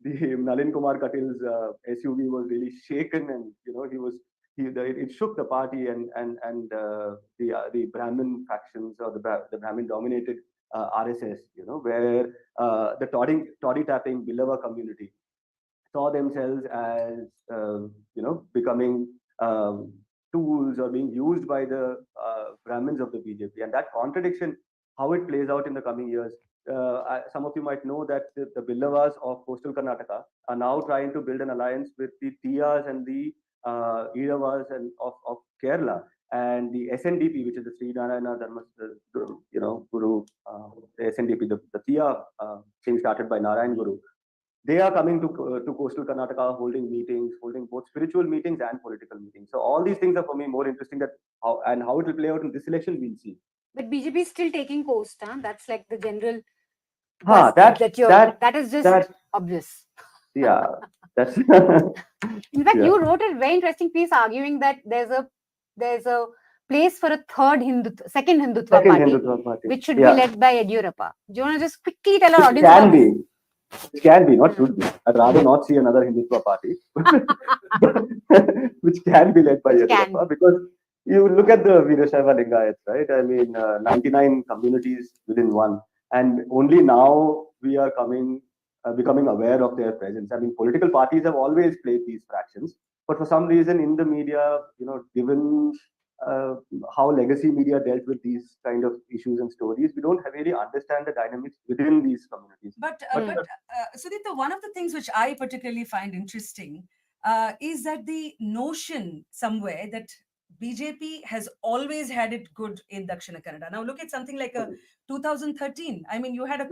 the Nalin Kumar Katil's SUV was really shaken, and it shook the party, and the Brahmin factions or the Brahmin dominated RSS, where the toddy tapping Billava community saw themselves as becoming tools or being used by the Brahmins of the BJP, and that contradiction, how it plays out in the coming years. Some of you might know that the Billavas of coastal Karnataka are now trying to build an alliance with the Tiyas and the Iravas of Kerala, and the SNDP, which is the Sri Narayana Dharma, Guru, the SNDP, the Tiya thing started by Narayan Guru. They are coming to coastal Karnataka, holding both spiritual meetings and political meetings. So all these things are for me more interesting. How it will play out in this election, we'll see. But BJP is still taking coast, huh? That's like the general. That is just obvious. Yeah, that's. In fact, you wrote a very interesting piece arguing that there's a place for a second Hindutva party, which should be led by Yediyurappa. Do you want to just quickly tell our audience? It can be, not should be. I'd rather not see another Hindutva party, which can be led by Yediyurappa, because you look at the Veerashaiva Lingayats, right? I mean, 99 communities within one, and only now we are becoming aware of their presence. I mean, political parties have always played these fractions, but for some reason in the media, given how legacy media dealt with these kind of issues and stories, we don't really understand the dynamics within these communities. But Sudipta, one of the things which I particularly find interesting is that the notion somewhere that BJP has always had it good in Dakshina Kannada. Now look at something like 2013. I mean, you had a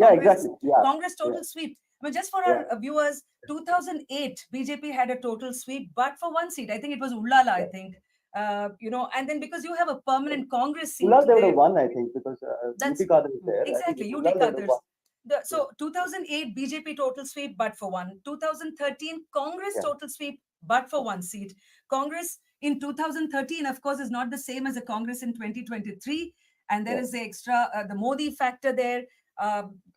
Congress total sweep. I mean, just for our viewers, 2008 BJP had a total sweep, but for one seat. I think it was Ullala. I think. And then because you have a permanent Congress seat, they would have won, I think, because UT Kadar is there. Exactly, UT Kadar. So 2008 BJP total sweep, but for one. 2013 Congress total sweep, but for one seat. Congress in 2013, of course, is not the same as a Congress in 2023, and there is the extra the Modi factor there.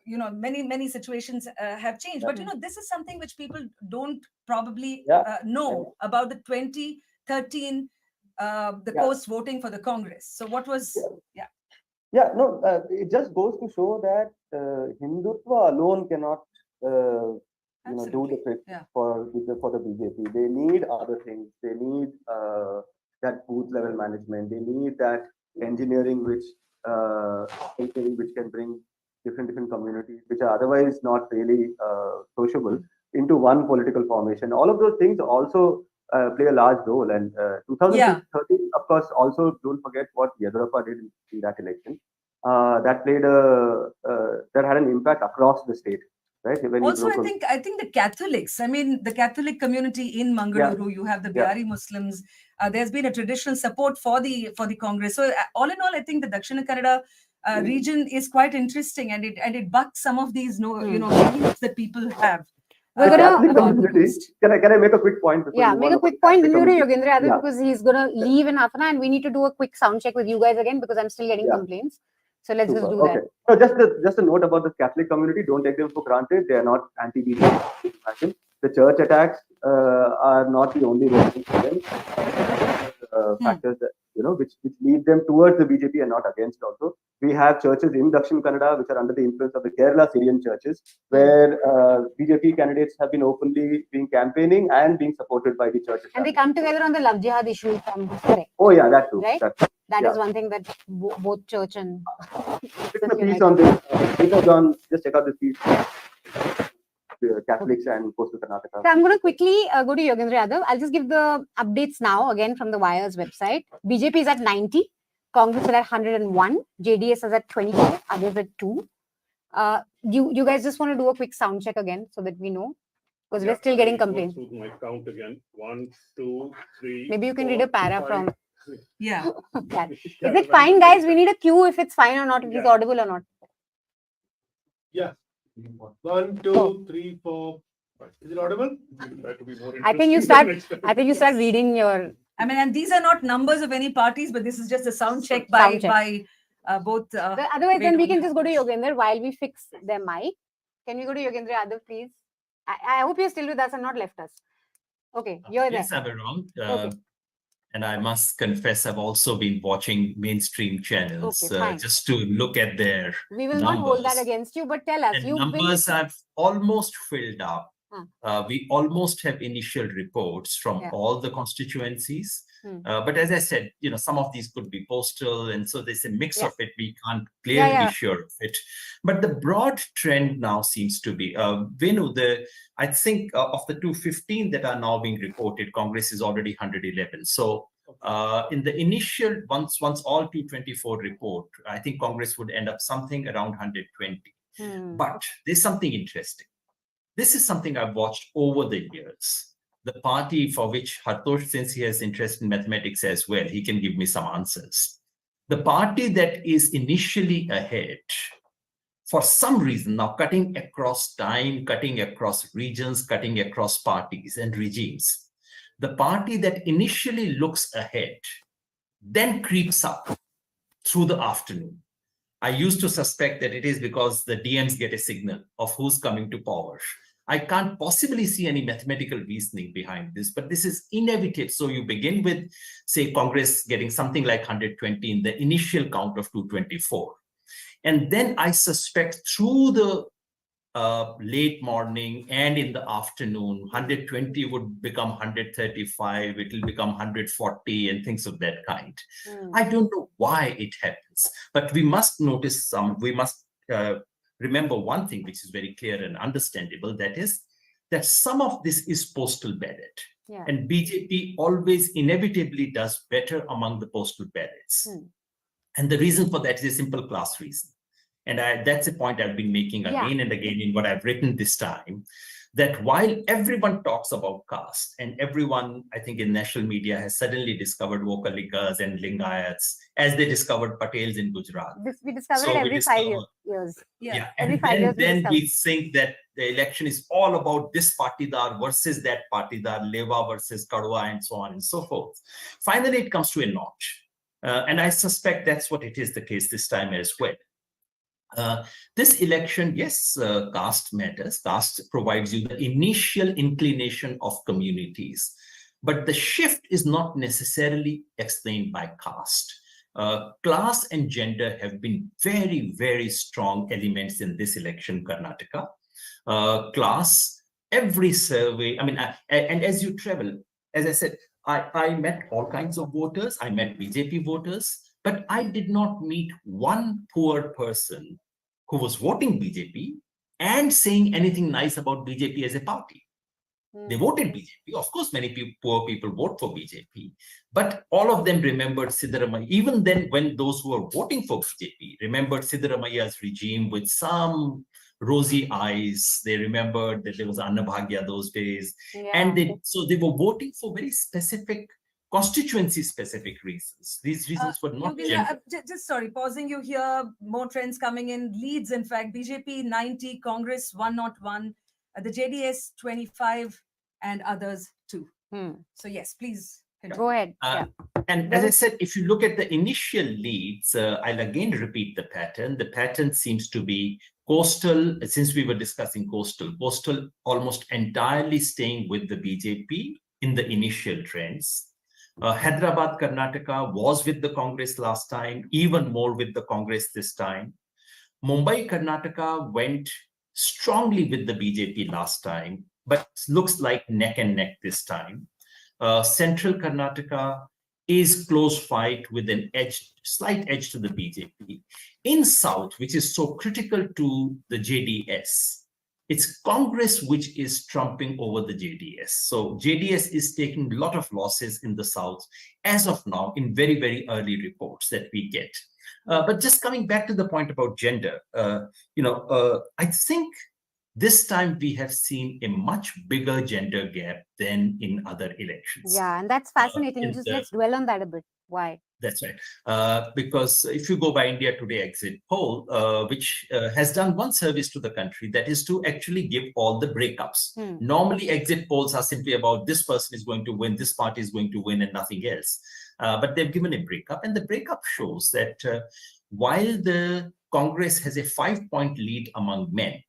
Many situations have changed, but this is something which people don't probably know about the 2013. The coast voting for the Congress. So what was? It just goes to show that Hindutva alone cannot do the trick for the BJP. They need other things. They need that booth level management. They need that engineering which can bring different communities which are otherwise not really sociable into one political formation. All of those things also play a large role, and 2013, of course, also don't forget what Yediyurappa did in that election. That had an impact across the state, right? Also, I think the Catholics. I mean, the Catholic community in Mangaluru. You have the Bihari Muslims. There's been a traditional support for the Congress. So all in all, I think the Dakshina Kannada region is quite interesting, and it bucks some of these beliefs that people have. Can I make a quick point? Make a quick point. Then we go to Yogendra because he's going to leave in half an hour, and we need to do a quick sound check with you guys again because I'm still getting complaints. So let's just do that. So just a note about the Catholic community. Don't take them for granted. They are not anti-BJP. The church attacks are not the only reason for them. Factors which lead them towards the BJP and not against also. We have churches in Dakshina Kannada which are under the influence of the Kerala Syrian churches, where BJP candidates have been openly being campaigning and being supported by the churches. And they come together on the love jihad issue, if I'm correct. Oh yeah, that too. Right? That yeah. is one thing that both church and written a piece on this. Just check out this piece. Catholics and Coastal Karnataka. So I'm going to quickly go to Yogendra Yadav. I'll just give the updates now again from the Wire's website. BJP is at 90, Congress is at 101, JDS is at 22, others at 2. You guys just want to do a quick sound check again so that we know, because we're still getting complaints. My count again. 1, 2, 3. Maybe you can 4, read a para 5, from. Yeah. Is it fine, guys? We need a cue if it's fine or not, if it's audible or not. Yeah. 1, 2, 3, 4, 5. Is it audible? I think you start. I think you start reading your. I mean, and these are not numbers of any parties, but this is just a sound check by both. Otherwise, then we can just go to Yogendra while we fix their mic. Can we go to Yogendra Yadav, please? I hope you're still with us and not left us. Okay, you're there. Yes, I'm wrong. And I must confess, I've also been watching mainstream channels just to look at their We will numbers. not hold that against you, but tell us. And numbers have almost filled up. Huh. We almost have initial reports from all the constituencies. But as I said, some of these could be postal, and so there's a mix of it. We can't clearly be sure of it. But the broad trend now seems to be, Venu, I think of the 215 that are now being reported, Congress is already 111. So in the initial, once all 224 report, I think Congress would end up something around 120. But there's something interesting. This is something I've watched over the years. The party for which Hartosh, since he has interest in mathematics as well, he can give me some answers. The party that is initially ahead, for some reason, now cutting across time, cutting across regions, cutting across parties and regimes, the party that initially looks ahead then creeps up through the afternoon. I used to suspect that it is because the DMs get a signal of who's coming to power. I can't possibly see any mathematical reasoning behind this, but this is inevitable. So you begin with, say, Congress getting something like 120 in the initial count of 224. And then I suspect through the late morning and in the afternoon, 120 would become 135, it will become 140 and things of that kind. I don't know why it happens, but we must notice we must remember one thing which is very clear and understandable, that is that some of this is postal ballot. And BJP always inevitably does better among the postal ballots. And the reason for that is a simple class reason. And that's a point I've been making again and again in what I've written this time, that while everyone talks about caste, and everyone, I think in national media, has suddenly discovered Vokalikas and Lingayats, as they discovered Patels in Gujarat. We discover it every 5 years. Every 5 years then we think that the election is all about this partidar versus that partidar, Leva versus Kadwa, and so on and so forth. Finally, it comes to a notch. And I suspect that's what it is the case this time as well. This election, yes, caste matters. Caste provides you the initial inclination of communities, but the shift is not necessarily explained by caste. Class and gender have been very, very strong elements in this election, Karnataka. Class, every survey, and as you travel, as I said, I met all kinds of voters. I met BJP voters, but I did not meet one poor person who was voting BJP and saying anything nice about BJP as a party. They voted BJP. Of course, many poor people vote for BJP, but all of them remembered Siddaramaiah. Even then, when those who were voting for BJP remembered Siddaramaiah's regime with some rosy eyes, they remembered that there was Annabhagya those days. And so they were voting for very specific constituency-specific reasons. These reasons were not just sorry, pausing you here, more trends coming in. Leads, in fact, BJP 90, Congress 101, the JDS 25, and others 2. So yes, please. Go ahead. And as I said, if you look at the initial leads, I'll again repeat the pattern. The pattern seems to be coastal, since we were discussing coastal almost entirely staying with the BJP in the initial trends. Hyderabad, Karnataka was with the Congress last time, even more with the Congress this time. Mumbai, Karnataka went strongly with the BJP last time, but looks like neck and neck this time. Central Karnataka is close fight with an slight edge to the BJP. In South, which is so critical to the JDS, it's Congress which is trumping over the JDS. So JDS is taking a lot of losses in the South as of now in very, very early reports that we get. But just coming back to the point about gender, I think this time we have seen a much bigger gender gap than in other elections. Yeah, and that's fascinating. Let's dwell on that a bit. Why? That's right. Because if you go by India Today exit poll, which has done one service to the country, that is to actually give all the breakups. Normally, exit polls are simply about this person is going to win, this party is going to win, and nothing else. But they've given a breakup, and the breakup shows that while the Congress has a 5-point lead among men,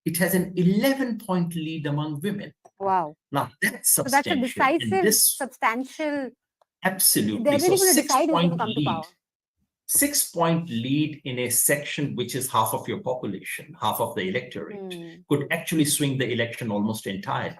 it has an 11-point lead among women. Wow. Now, that's substantial. So that's a decisive, substantial... Absolutely. They're really so going to decide who's going to come to power. 6-point lead in a section which is half of your population, half of the electorate, could actually swing the election almost entirely.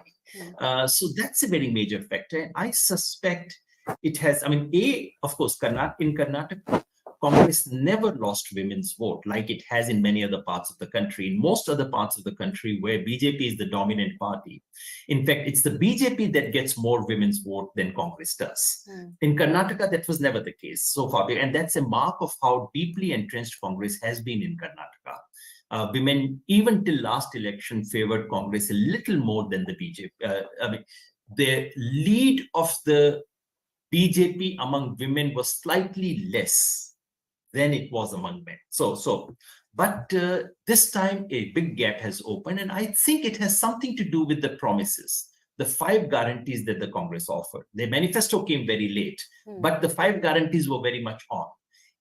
So that's a very major factor. I suspect it has, of course, in Karnataka, Congress never lost women's vote like it has in many other parts of the country. In most other parts of the country where BJP is the dominant party, in fact, it's the BJP that gets more women's vote than Congress does. In Karnataka, that was never the case so far. And that's a mark of how deeply entrenched Congress has been in Karnataka. Women, even till last election, favored Congress a little more than the BJP. The lead of the BJP among women was slightly less than it was among men. But this time a big gap has opened, and I think it has something to do with the promises, the 5 guarantees that the Congress offered. The manifesto came very late, but the 5 guarantees were very much on.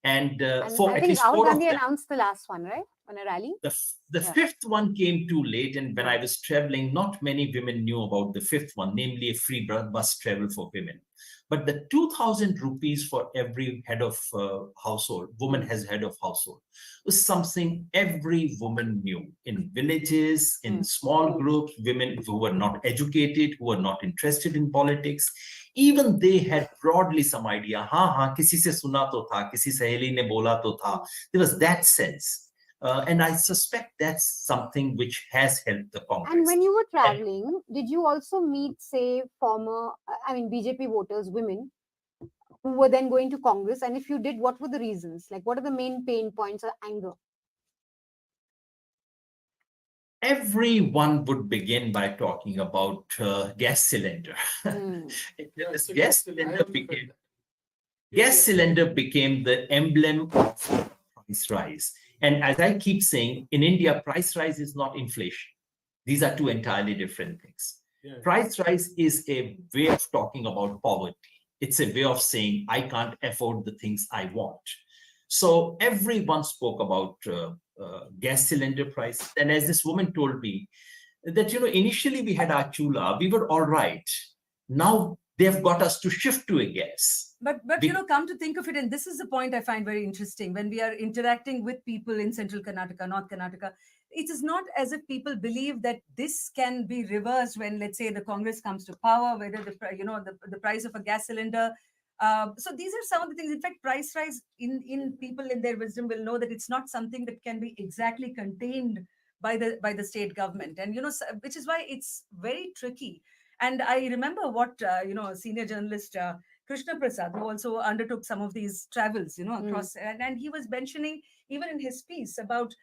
And for at least 4 of them, Gandhi announced the last one, right? On a rally? The 5th one came too late, and when I was traveling, not many women knew about the 5th one, namely a free bus travel for women. But the 2,000 rupees for every head of household, woman has head of household, was something every woman knew. In villages, in small groups, women who were not educated, who were not interested in politics, even they had broadly some idea. Kisi se suna to tha, kisi saheli ne bola to tha. There was that sense. And I suspect that's something which has helped the Congress. And when you were traveling, did you also meet, say, former, BJP voters, women, who were then going to Congress? And if you did, what were the reasons? Like, what are the main pain points or anger? Everyone would begin by talking about gas cylinder. Gas cylinder became the emblem of price rise. And as I keep saying, in India, price rise is not inflation. These are 2 entirely different things. Yeah. Price rise is a way of talking about poverty. It's a way of saying, I can't afford the things I want. So everyone spoke about gas cylinder price. And as this woman told me, that, initially we had our chula, we were all right. Now they've got us to shift to a gas. But come to think of it, and this is the point I find very interesting, when we are interacting with people in Central Karnataka, North Karnataka, it is not as if people believe that this can be reversed when, let's say, the Congress comes to power, whether the price of a gas cylinder. So these are some of the things. In fact, price rise in people in their wisdom will know that it's not something that can be exactly contained by the state government, and which is why it's very tricky. And I remember what senior journalist Krishna Prasad, who also undertook some of these travels, across, and he was mentioning even in his piece about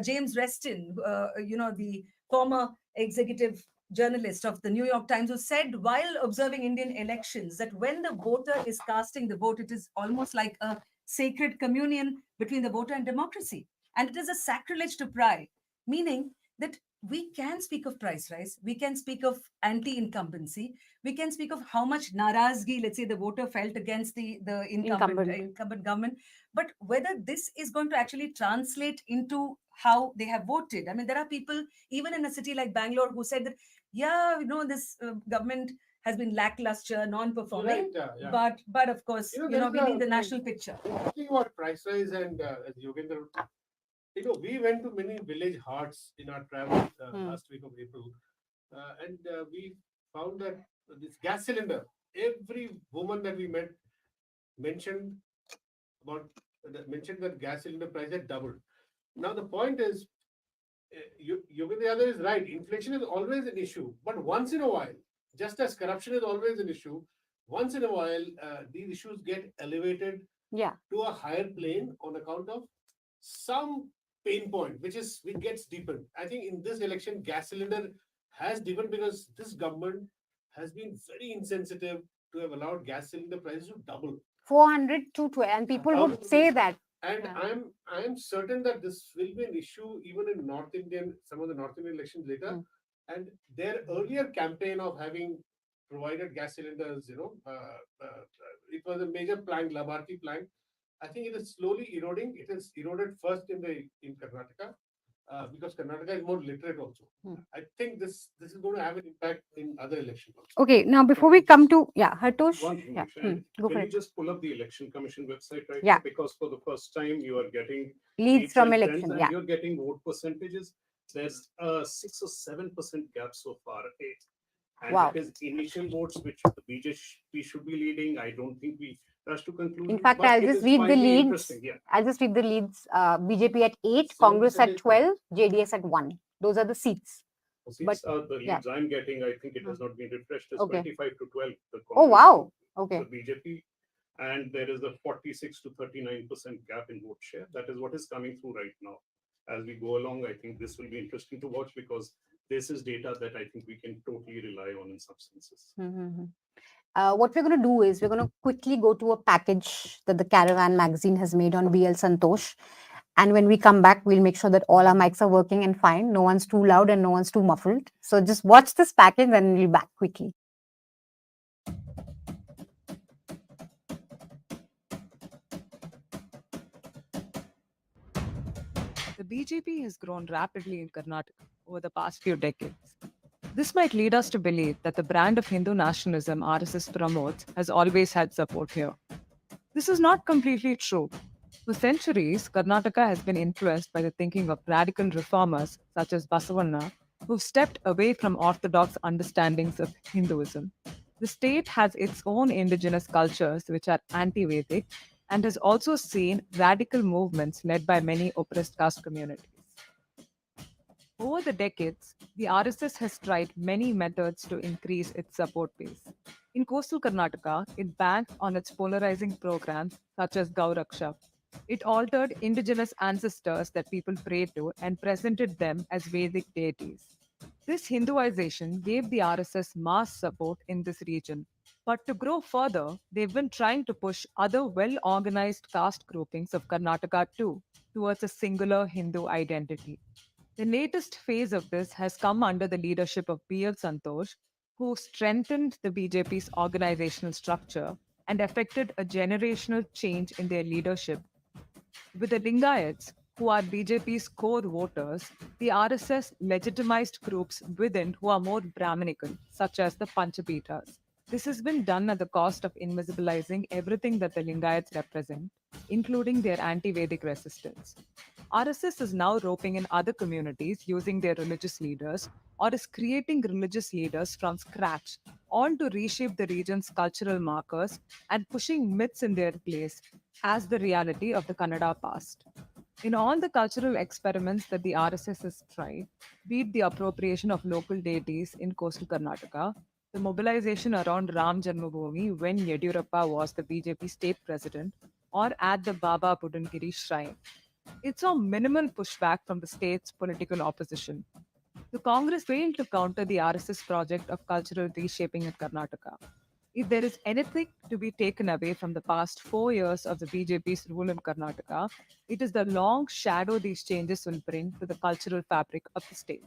James Reston, the former executive journalist of the New York Times, who said while observing Indian elections that when the voter is casting the vote, it is almost like a sacred communion between the voter and democracy. And it is a sacrilege to pry, meaning that we can speak of price rise, we can speak of anti-incumbency, we can speak of how much narazgi, let's say, the voter felt against the incumbent government, but whether this is going to actually translate into how they have voted. I mean, there are people, even in a city like Bangalore, who said that, this government has been lackluster, non-performing. Right, yeah. But of course, You know, we there is need the national picture. Talking about price rise and as Yogendra, we went to many village hearts in our travel last week of April, and we found that this gas cylinder, every woman that we met mentioned about mentioned that gas cylinder price had doubled. Now the point is, the other is right. Inflation is always an issue, but once in a while, just as corruption is always an issue, once in a while these issues get elevated to a higher plane on account of some pain point, which gets deepened. I think in this election, gas cylinder has deepened because this government has been very insensitive to have allowed gas cylinder prices to double. 400 to 12, and people would say that. And I am certain that this will be an issue even in some of the North Indian elections later. And their earlier campaign of having provided gas cylinders, it was a major plank, Labharti plank. I think it is slowly eroding. It is eroded first in Karnataka, because Karnataka is more literate also. I think this is going to have an impact in other elections also. Okay, now before we come to Hartosh, Can you just pull up the Election Commission website right now? Because for the first time you are getting leads from election, and you're getting vote percentages. There's a 6 or 7% gap so far. And because initial votes, which the BJP should be leading, I don't think we rush to conclude. In fact, I'll just read the leads. I'll just read the leads. BJP at 8, Congress at 12, JDS at 1. Those are the seats. But the leads I'm getting, I think it has not been refreshed. It's 25 to 12. Oh, wow. Okay. The BJP. And there is a 46 to 39% gap in vote share. That is what is coming through right now. As we go along, I think this will be interesting to watch because this is data that I think we can totally rely on in some senses. What we're going to do is we're going to quickly go to a package that the Caravan magazine has made on BL Santosh. And when we come back, we'll make sure that all our mics are working and fine. No one's too loud and no one's too muffled. So just watch this package and we'll be back quickly. The BJP has grown rapidly in Karnataka over the past few decades. This might lead us to believe that the brand of Hindu nationalism RSS promotes has always had support here. This is not completely true. For centuries, Karnataka has been influenced by the thinking of radical reformers such as Basavanna, who've stepped away from orthodox understandings of Hinduism. The state has its own indigenous cultures which are anti-Vedic and has also seen radical movements led by many oppressed caste communities. Over the decades, the RSS has tried many methods to increase its support base. In coastal Karnataka, it banked on its polarizing programs such as Gauraksha. It altered indigenous ancestors that people prayed to and presented them as Vedic deities. This Hinduization gave the RSS mass support in this region. But to grow further, they've been trying to push other well-organized caste groupings of Karnataka too, towards a singular Hindu identity. The latest phase of this has come under the leadership of BL Santosh, who strengthened the BJP's organizational structure and effected a generational change in their leadership. With the Lingayats, who are BJP's core voters, the RSS legitimized groups within who are more Brahminical, such as the Panchapitas. This has been done at the cost of invisibilizing everything that the Lingayats represent, including their anti-Vedic resistance. RSS is now roping in other communities using their religious leaders or is creating religious leaders from scratch, all to reshape the region's cultural markers and pushing myths in their place as the reality of the Kannada past. In all the cultural experiments that the RSS has tried, be it the appropriation of local deities in coastal Karnataka, the mobilization around Ram Janmabhoomi when Yediyurappa was the BJP state president, or at the Baba Budangiri shrine, it saw minimal pushback from the state's political opposition. The Congress failed to counter the RSS project of cultural reshaping in Karnataka. If there is anything to be taken away from the past 4 years of the BJP's rule in Karnataka, it is the long shadow these changes will bring to the cultural fabric of the state.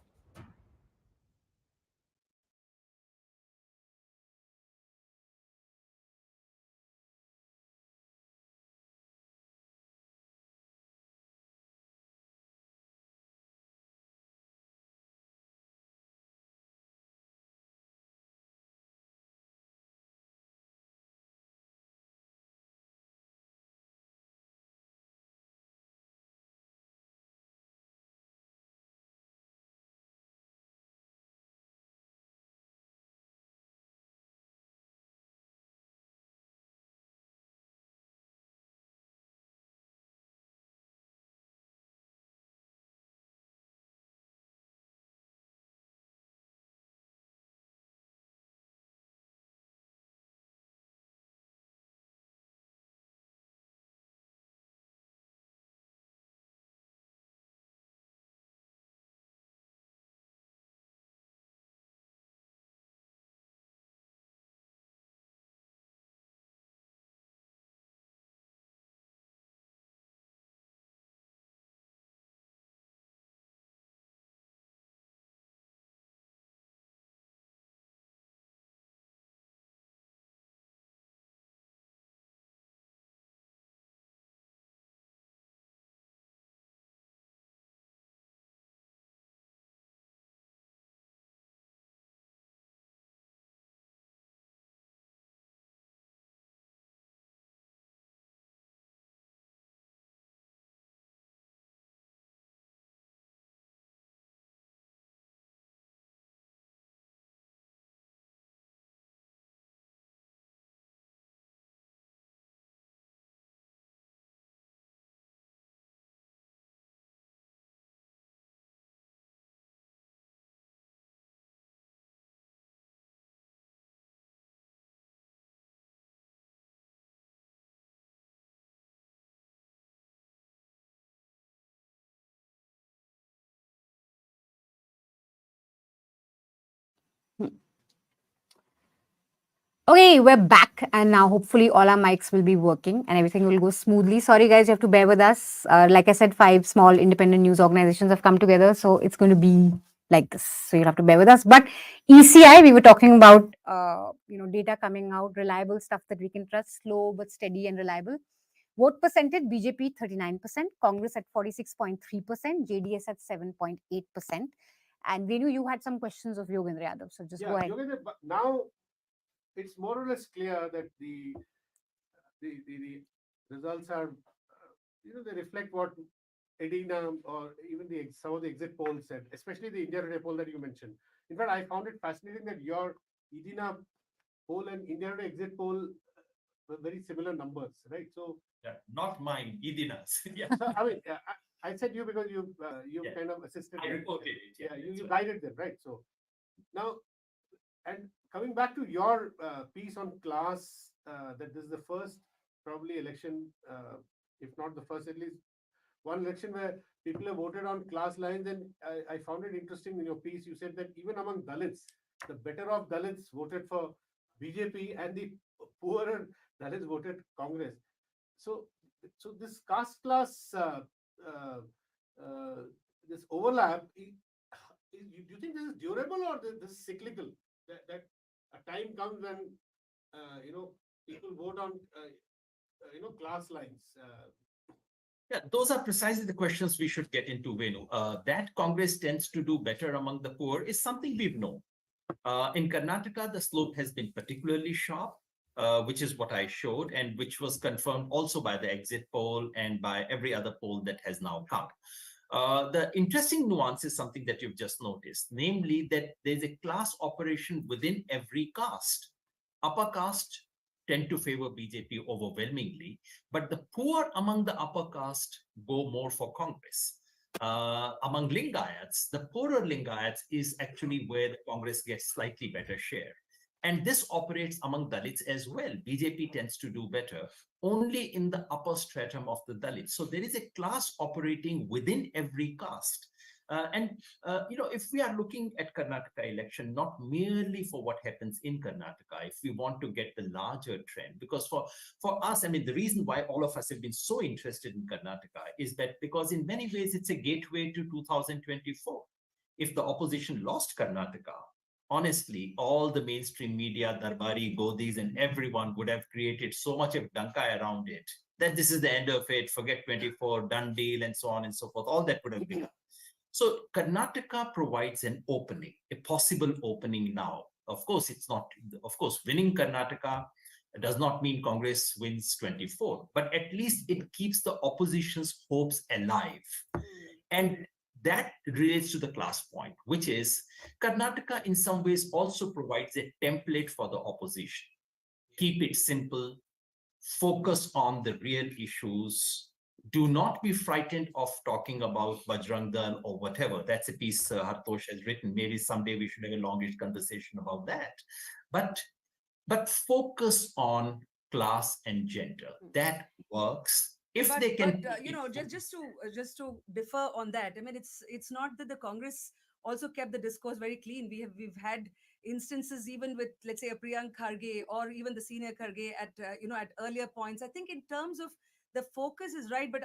Okay, we're back, and now hopefully all our mics will be working and everything will go smoothly. Sorry, guys, you have to bear with us. Like I said, 5 small independent news organizations have come together, so it's going to be like this. So you'll have to bear with us. But ECI, we were talking about, data coming out, reliable stuff that we can trust, slow but steady and reliable. Vote percentage: BJP 39%, Congress at 46.3%, JDS at 7.8%. And Venu, you had some questions of Yogendra Yadav, so just go ahead. Yogendra, but now it's more or less clear that the results are, they reflect what Edina or even some of the exit polls said, especially the India Today poll that you mentioned. In fact, I found it fascinating that your Edina poll and India Today exit poll were very similar numbers, right? So not mine, Edina's. Yeah. So I mean, I said you because you kind of assisted. I reported it. Yeah, you guided them, right? So now, and coming back to your piece on class, that this is the first probably election, if not the first, at least one election where people have voted on class lines. And I found it interesting in your piece. You said that even among Dalits, the better off Dalits voted for BJP and the poorer Dalits voted Congress. So this caste class, this overlap, do you think this is durable or this is cyclical? That a time comes when people vote on class lines. Yeah, those are precisely the questions we should get into, Venu. That Congress tends to do better among the poor is something we've known. In Karnataka, the slope has been particularly sharp, which is what I showed, and which was confirmed also by the exit poll and by every other poll that has now come. The interesting nuance is something that you've just noticed, namely that there's a class operation within every caste. Upper caste tend to favor BJP overwhelmingly, but the poor among the upper caste go more for Congress. Among Lingayats, the poorer Lingayats is actually where the Congress gets slightly better share. And this operates among Dalits as well. BJP tends to do better only in the upper stratum of the Dalits. So there is a class operating within every caste. If we are looking at Karnataka election, not merely for what happens in Karnataka, if we want to get the larger trend, because for us, I mean, the reason why all of us have been so interested in Karnataka is that because in many ways, it's a gateway to 2024. If the opposition lost Karnataka, honestly, all the mainstream media, Darbari, Godis, and everyone would have created so much of dankai around it that this is the end of it, forget 24, done deal, and so on and so forth. All that would have been. So Karnataka provides an opening, a possible opening now. Of course, it's not, of course, winning Karnataka does not mean Congress wins 24, but at least it keeps the opposition's hopes alive. And that relates to the class point, which is Karnataka in some ways also provides a template for the opposition. Keep it simple, focus on the real issues. Do not be frightened of talking about Bajrang Dal or whatever. That's a piece Hartosh has written. Maybe someday we should have a longish conversation about that. But focus on class and gender. That works. If they can, just to differ on that. I mean, it's not that the Congress also kept the discourse very clean. We've had instances even with, let's say, a Priyank Kharge or even the senior Kharge at earlier points. I think in terms of the focus is right, but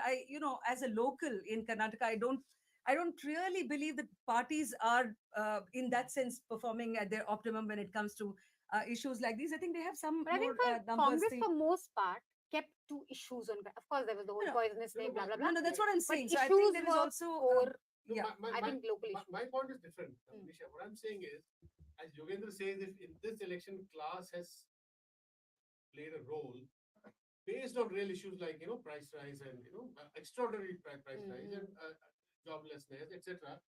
as a local in Karnataka, I don't really believe that parties are in that sense performing at their optimum when it comes to issues like these. I think they have some. But I think Congress, for most part, kept two issues on. Of course, there was the whole poisonous snake, blah blah blah. No, that's what I'm saying. But so I think there is also. I think local issues. My point is different, Nisha. What I'm saying is, as Yogendra says, if in this election class has played a role based on real issues like price rise and extraordinary price rise and joblessness, etc.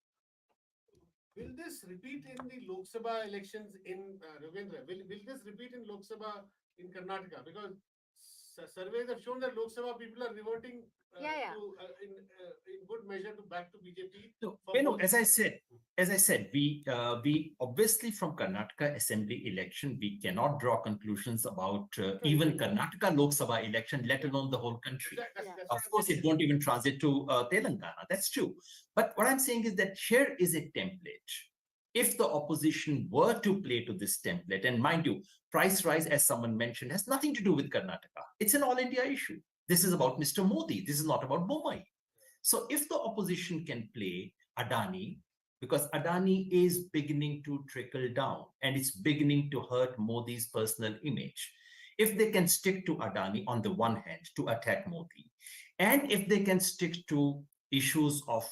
Will this repeat in the Lok Sabha elections in Yogendra? Will this repeat in Lok Sabha in Karnataka? Because surveys have shown that Lok Sabha people are reverting to, in good measure back to BJP. So, as I said, we obviously from Karnataka Assembly election, we cannot draw conclusions about even Karnataka Lok Sabha election, let alone the whole country. Of course, it won't even transit to Telangana. That's true. But what I'm saying is that here is a template. If the opposition were to play to this template, and mind you, price rise, as someone mentioned, has nothing to do with Karnataka. It's an all India issue. This is about Mr. Modi. This is not about Bommai. So if the opposition can play Adani, because Adani is beginning to trickle down and it's beginning to hurt Modi's personal image. If they can stick to Adani on the one hand to attack Modi, and if they can stick to issues of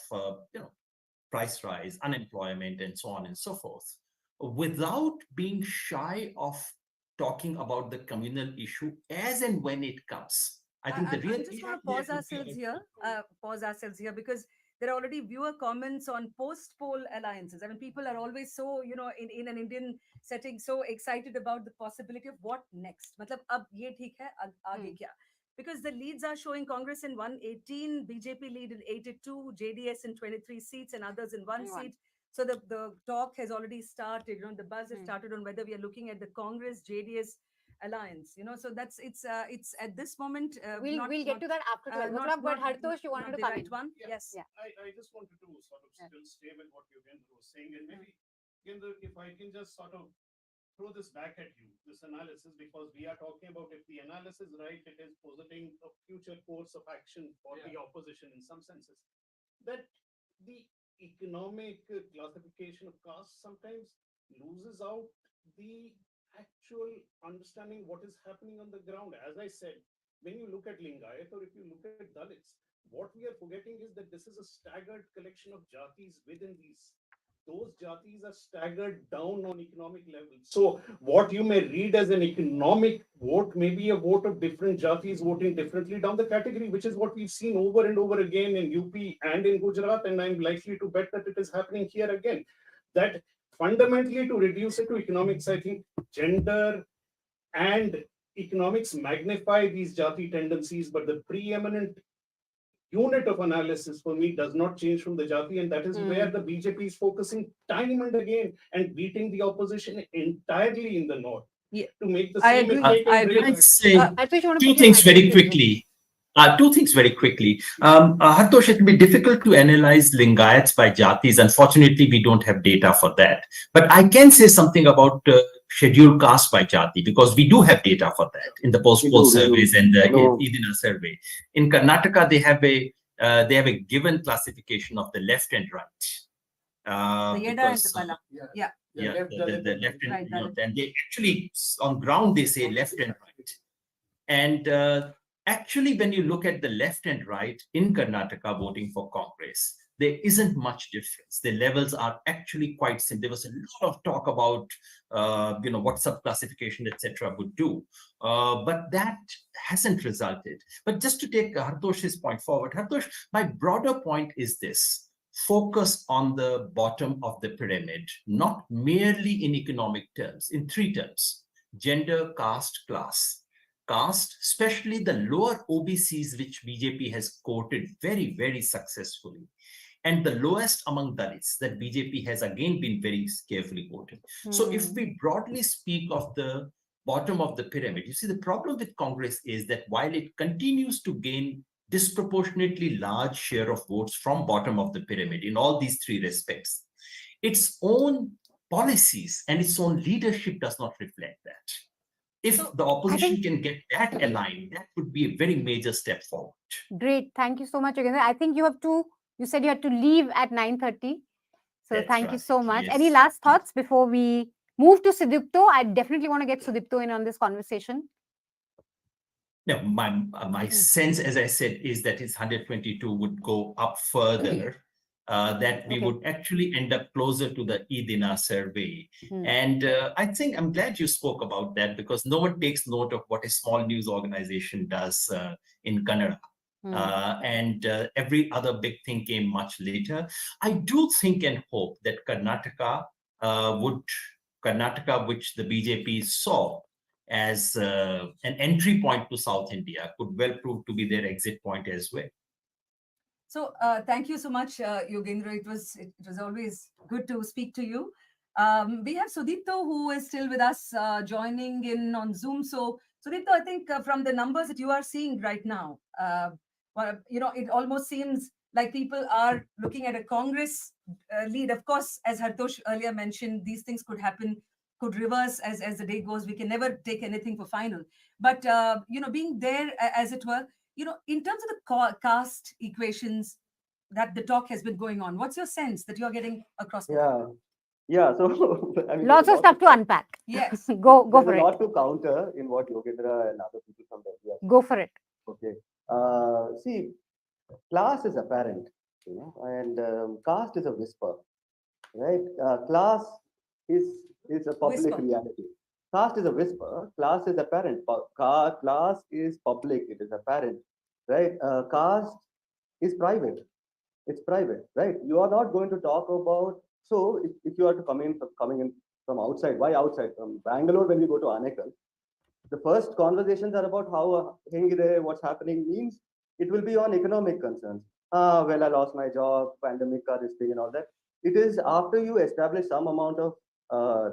price rise, unemployment, and so on and so forth, without being shy of talking about the communal issue as and when it comes. I think the real. I just want to pause ourselves here, because there are already viewer comments on post-poll alliances. I mean, people are always so, in an Indian setting, so excited about the possibility of what next. Matlab, ab ye theek hai, aage kya? Because the leads are showing Congress in 118, BJP lead in 82, JDS in 23 seats, and others in one seat. So the talk has already started. The buzz has started on whether we are looking at the Congress JDS alliance. So it's at this moment. We'll get to that after 12. But Hartosh, you wanted to come in. One? Yeah. Yes. Yeah. I just wanted to sort of still stay with what Yogendra was saying, and maybe Yogendra, if I can just sort of throw this back at you, this analysis, because we are talking about, if the analysis is right, it is positing a future course of action for the opposition in some senses. That the economic classification of castes sometimes loses out the actual understanding what is happening on the ground. As I said, when you look at Lingayat or if you look at Dalits, what we are forgetting is that this is a staggered collection of jatis within these. Those jatis are staggered down on economic levels. So what you may read as an economic vote may be a vote of different jatis voting differently down the category, which is what we've seen over and over again in UP and in Gujarat, and I'm likely to bet that it is happening here again. That fundamentally, to reduce it to economics, I think gender and economics magnify these jati tendencies, but the preeminent unit of analysis for me does not change from the jati, and that is where the BJP is focusing time and again and beating the opposition entirely in the north to make the same mistake. I'd say two things very quickly. Two things very quickly. Hartosh, it will be difficult to analyze Lingayats by jatis. Unfortunately, we don't have data for that. But I can say something about scheduled caste by jati, because we do have data for that in the post-poll surveys and the Idina survey. In Karnataka, they have a given classification of the left and right. The Yeda and the Pala. Yeah, the left and right. And they actually, on ground, they say left and right. And actually, when you look at the left and right in Karnataka voting for Congress, there isn't much difference. The levels are actually quite similar. There was a lot of talk about, what subclassification, etc., would do, but that hasn't resulted. But just to take Hartosh's point forward, Hartosh, my broader point is this: focus on the bottom of the pyramid, not merely in economic terms, in three terms: gender, caste, class. Caste, especially the lower OBCs, which BJP has quoted very, very successfully, and the lowest among Dalits that BJP has again been very carefully quoted. So if we broadly speak of the bottom of the pyramid, you see, the problem with Congress is that while it continues to gain disproportionately large share of votes from bottom of the pyramid in all these three respects, its own policies and its own leadership does not reflect that. If the opposition can get that aligned, that would be a very major step forward. Great. Thank you so much, Yogendra. I think you said you had to leave at 9:30. So thank you so much. Yes. Any last thoughts before we move to Sudipto? I definitely want to get Sudipto in on this conversation. No, my sense, as I said, is that its 122 would go up further. That we would actually end up closer to the Idina survey. And I think I'm glad you spoke about that, because no one takes note of what a small news organization does in Kannada. And every other big thing came much later. I do think and hope that Karnataka, which the BJP saw as an entry point to South India, could well prove to be their exit point as well. So thank you so much, Yogendra. It was always good to speak to you. We have Sudipto, who is still with us, joining in on Zoom. So Sudipto, I think from the numbers that you are seeing right now, it almost seems like people are looking at a Congress lead. Of course, as Hartosh earlier mentioned, these things could happen, could reverse as the day goes. We can never take anything for final. But, being there, as it were, in terms of the caste equations that the talk has been going on, what's your sense that you're getting across? Yeah. So, I mean, Lots of stuff to unpack. Yes. Go there's for a it. lot to counter in what Yogendra and other people from Delhi are Go for it. Okay. See, class is apparent, and caste is a whisper, right? Class is a public Whisper. reality. Caste is a whisper. Class is apparent. Class is public. It is apparent, right? Caste is private. It's private, right? You are not going to talk about. So, if you are to coming in from outside, why outside? From Bangalore, when you go to Anekal, the first conversations are about how hengide, what's happening means it will be on economic concerns. Well, I lost my job, pandemic, this thing, and all that. It is after you establish some amount of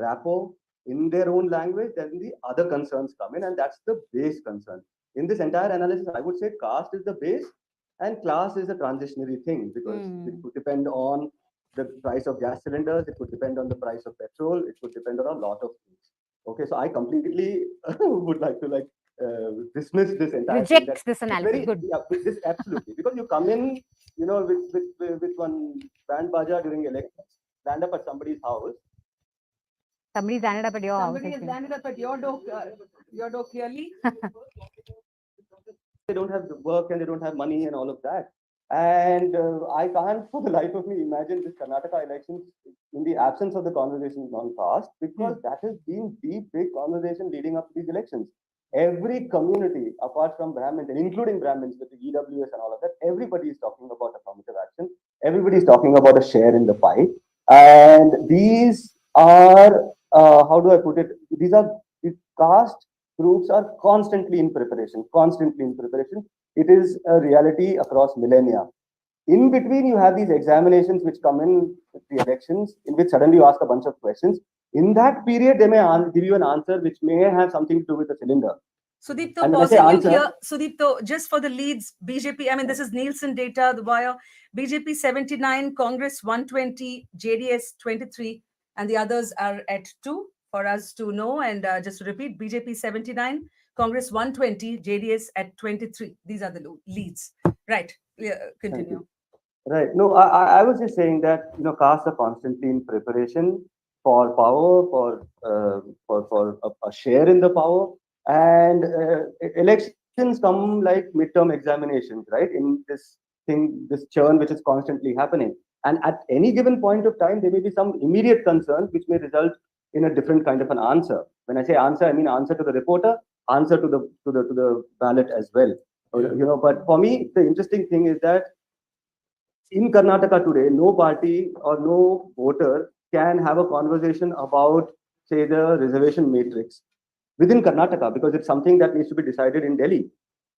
rapport in their own language, then the other concerns come in, and that's the base concern. In this entire analysis, I would say caste is the base, and class is a transitionary thing because it could depend on the price of gas cylinders, it could depend on the price of petrol, it could depend on a lot of things. Okay, so I completely would like to dismiss this entire Reject this analysis. Good. Yeah, this absolutely, because you come in, with one band baja during elections, stand up at somebody's house. Somebody's landed up at your house. Somebody has landed up at your door clearly. They don't have work and they don't have money and all of that. And I can't for the life of me imagine this Karnataka elections in the absence of the conversations on caste, because that has been the big conversation leading up to these elections. Every community, apart from Brahmins, and including Brahmins with the EWS and all of that, everybody is talking about affirmative action. Everybody is talking about a share in the pie. And these are, how do I put it? These caste groups are constantly in preparation, It is a reality across millennia. In between, you have these examinations which come in with the elections, in which suddenly you ask a bunch of questions. In that period, they may give you an answer which may have something to do with the cylinder. Sudipto, pausing you here. Sudipto, just for the leads, BJP, I mean, this is Nielsen data, the wire. BJP 79, Congress 120, JDS 23, and the others are at 2 for us to know. And just to repeat, BJP 79, Congress 120, JDS at 23. These are the leads. Right. Continue. Right. No, I was just saying that, castes are constantly in preparation for power, for a share in the power. And elections come like midterm examinations, right? In this thing, this churn which is constantly happening. And at any given point of time, there may be some immediate concerns which may result in a different kind of an answer. When I say answer, I mean answer to the reporter, answer to the ballot as well. But for me, the interesting thing is that in Karnataka today, no party or no voter can have a conversation about, say, the reservation matrix within Karnataka, because it's something that needs to be decided in Delhi,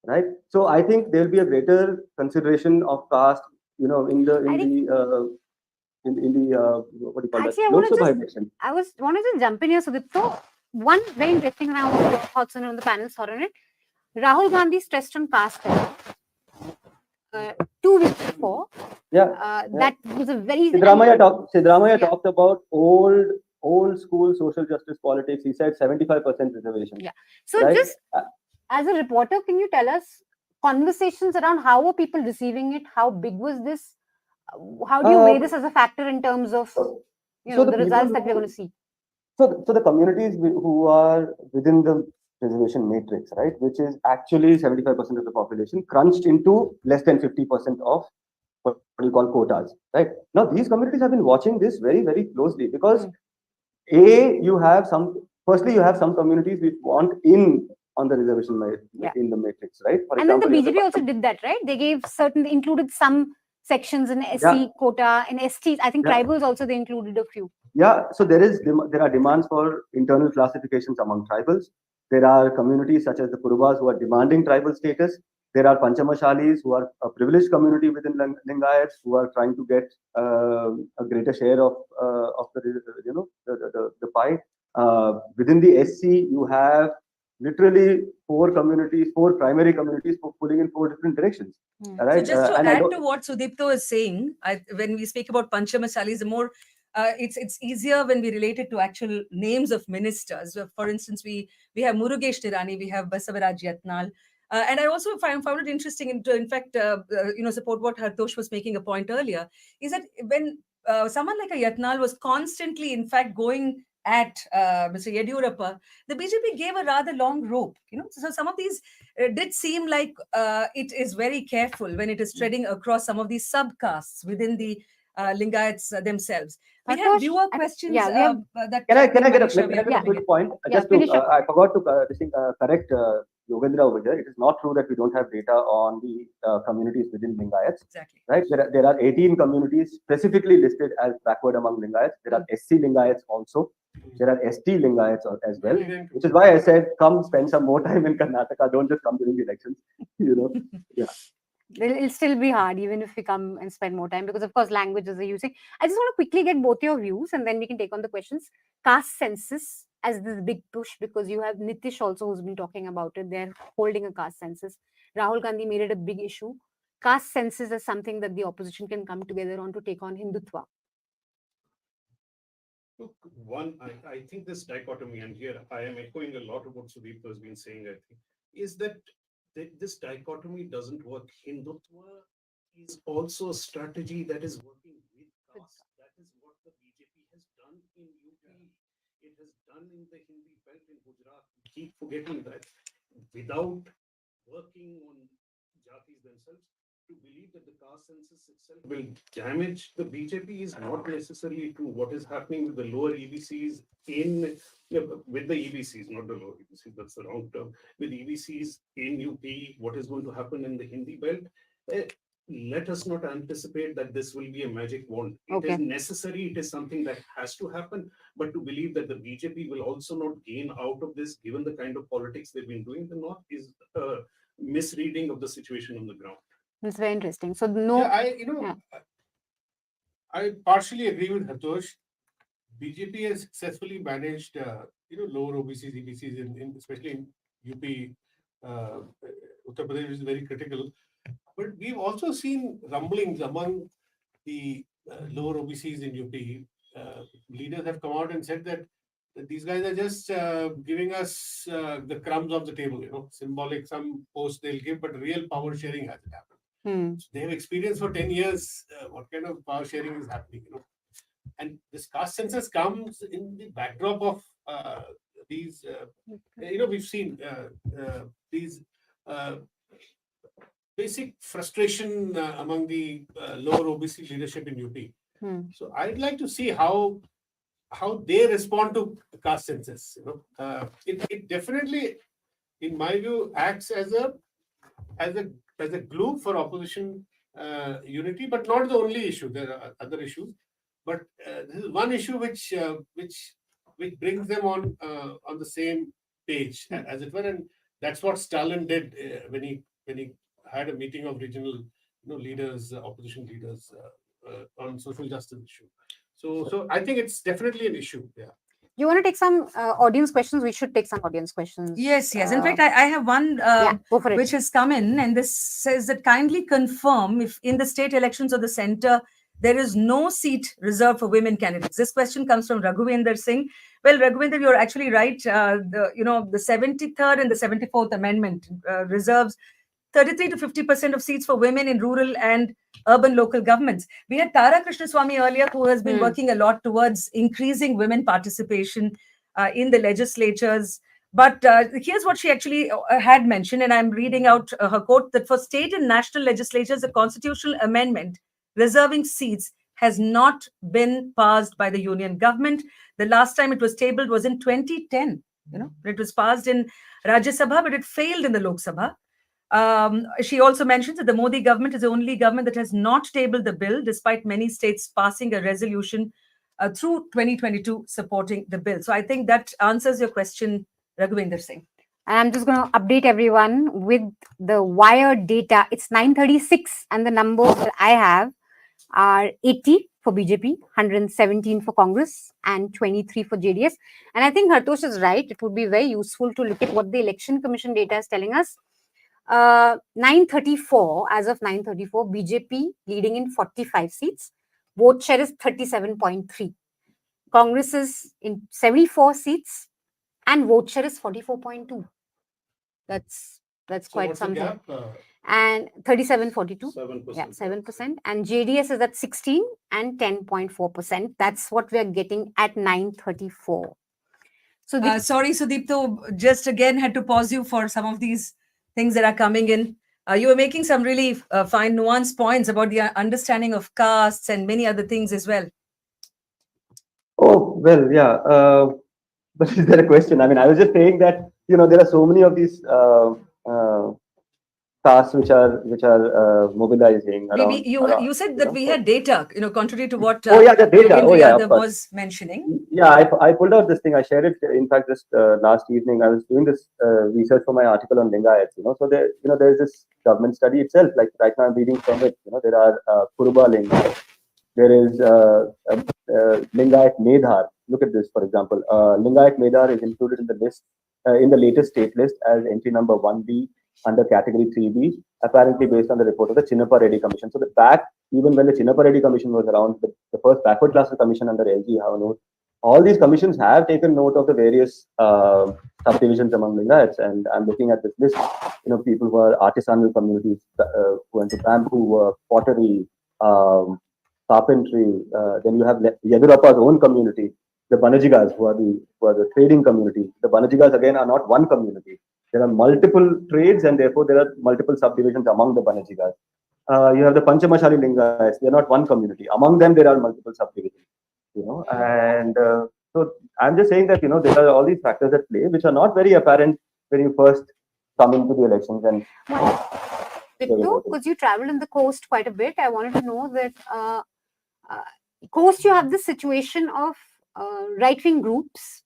right? So I think there will be a greater consideration of caste, in the what do you call that? Lok Sabha election. I wanted to jump in here, Sudipto. One very interesting, and I want your thoughts on the panel's thought on it. Rahul Gandhi stressed on caste 2 weeks before. That was a very. Sidramaya talked about old school social justice politics. He said 75% reservation. Yeah. So right? just as a reporter, can you tell us conversations around how were people receiving it? How big was this? How do you weigh this as a factor in terms of the results that we're going to see? So the communities who are within the reservation matrix, right, which is actually 75% of the population, crunched into less than 50% of what you call quotas, right? Now, these communities have been watching this very, very closely because you have some communities which want in on the reservation in the matrix, right? For and example, then the BJP also did that, right? They included some sections in SC quota, in STs. I think tribals also, they included a few. Yeah, so there are demands for internal classifications among tribals. There are communities such as the Kurubas who are demanding tribal status. There are Panchamashalis who are a privileged community within Lingayats who are trying to get a greater share of the pie. Within the SC, you have literally four primary communities pulling in four different directions. Right? So just to and add to what Sudipto is saying, when we speak about Panchamasalis, the more it's easier when we relate it to actual names of ministers. For instance, we have Murugesh Tirani, we have Basavaraj Yatnal. And I also found it interesting, in fact, support what Hartosh was making a point earlier, is that when someone like a Yatnal was constantly, in fact, going at Mr. Yediyurappa, the BJP gave a rather long rope. So some of these did seem like it is very careful when it is treading across some of these subcastes within the Lingayats themselves. We have viewer questions. Yeah, we have, can I get a quick point? Just to, I forgot to correct Yogendra over here. It is not true that we don't have data on the communities within Lingayats. Exactly. Right? There are 18 communities specifically listed as backward among Lingayats. There are SC Lingayats also. There are ST Lingayats as well, which is why I said, come spend some more time in Karnataka. Don't just come during the elections. Yeah. It'll still be hard even if we come and spend more time, because of course language is a huge thing. I just want to quickly get both your views and then we can take on the questions. Caste census as this big push, because you have Nitish also who's been talking about it. They're holding a caste census. Rahul Gandhi made it a big issue. Caste census is something that the opposition can come together on to take on Hindutva. Look, one, I think this dichotomy, and here I am echoing a lot of what Sudipto has been saying, I think, is that this dichotomy doesn't work. Hindutva is also a strategy that is working with caste. That is what the BJP has done in UP. It has done in the Hindi belt in Gujarat. We keep forgetting that. Without working on jatis themselves, to believe that the caste census itself will damage the BJP is not necessarily true. What is happening with the lower EBCs with the EBCs, not the lower EBCs, that's the wrong term, with EBCs in UP, what is going to happen in the Hindi belt? Let us not anticipate that this will be a magic wand. It is necessary, it is something that has to happen, but to believe that the BJP will also not gain out of this, given the kind of politics they've been doing in the North, is a misreading of the situation on the ground. It's very interesting. So no, I partially agree with Hartosh. BJP has successfully managed, lower OBCs, EBCs, especially in UP, Uttar Pradesh is very critical. But we've also seen rumblings among the lower OBCs in UP. Leaders have come out and said that these guys are just giving us the crumbs of the table, symbolic, some post they'll give, but real power sharing hasn't happened. So they have experienced for 10 years what kind of power sharing is happening, And this caste census comes in the backdrop of these, we've seen these basic frustration among the lower OBC leadership in UP. So I'd like to see how they respond to the caste census. It definitely, in my view, acts as a glue for opposition unity, but not the only issue. There are other issues, but this is one issue which brings them on the same page, as it were, and that's what Stalin did when he had a meeting of regional leaders, opposition leaders on social justice issue. So I think it's definitely an issue. Yeah. You want to take some audience questions? We should take some audience questions. Yes. In fact, I have one which has come in, and this says that kindly confirm if in the state elections of the center, there is no seat reserved for women candidates. This question comes from Raghuvendra Singh. Well, Raghuvendra, you're actually right. The 73rd and the 74th Amendment reserves 33 to 50% of seats for women in rural and urban local governments. We had Tara Krishnaswamy earlier, who has been working a lot towards increasing women participation in the legislatures. But here's what she actually had mentioned, and I'm reading out her quote, that for state and national legislatures, a constitutional amendment reserving seats has not been passed by the union government. The last time it was tabled was in 2010. It was passed in Rajya Sabha, but it failed in the Lok Sabha. She also mentions that the Modi government is the only government that has not tabled the bill, despite many states passing a resolution through 2022 supporting the bill. So I think that answers your question, Raghuvendra Singh. And I'm just going to update everyone with the wire data. It's 9:36 and the numbers that I have are 80 for BJP, 117 for Congress, and 23 for JDS. And I think Hartosh is right. It would be very useful to look at what the Election Commission data is telling us. 934, as of 934, BJP leading in 45 seats. Vote share is 37.3. Congress is in 74 seats and vote share is 44.2. That's So quite what's the something. gap? And 37.42. 7%. Yeah, 7%. And JDS is at 16 and 10.4%. That's what we are getting at 934. So sorry, Sudipto, just again had to pause you for some of these things that are coming in. You were making some really fine nuanced points about the understanding of castes and many other things as well. Oh, well, yeah. But is there a question? I mean, I was just saying that, there are so many of these tasks which are mobilizing around. You said that we had data, contrary to what oh, yeah, the data. Oh, yeah, of course. was mentioning. Yeah, I pulled out this thing. I shared it, in fact, just last evening. I was doing this research for my article on Lingayats, So there, there's this government study itself. Like right now, I'm reading from it. There are Kuruba Lingayats. There is Lingayat Medhar. Look at this, for example. Lingayat Medhar is included in the list, in the latest state list as entry number 1B under category 3B, apparently based on the report of the Chinnappa Reddy Commission. So even when the Chinnappa Reddy Commission was around, the first backward classes commission under LG Havanur, all these commissions have taken note of the various subdivisions among Lingayats. And I'm looking at this list, people who are artisanal communities, who went to bamboo work, pottery, carpentry. Then you have Yadurappa's own community, the Banajigas, who are the trading community. The Banajigas again are not one community. There are multiple trades, and therefore there are multiple subdivisions among the Banajigas. You have the Panchamashali Lingayats. They are not one community. Among them, there are multiple subdivisions. And so I'm just saying that there are all these factors at play which are not very apparent when you first come into the elections. And because you traveled in the coast quite a bit, I wanted to know that coast you have this situation of right-wing groups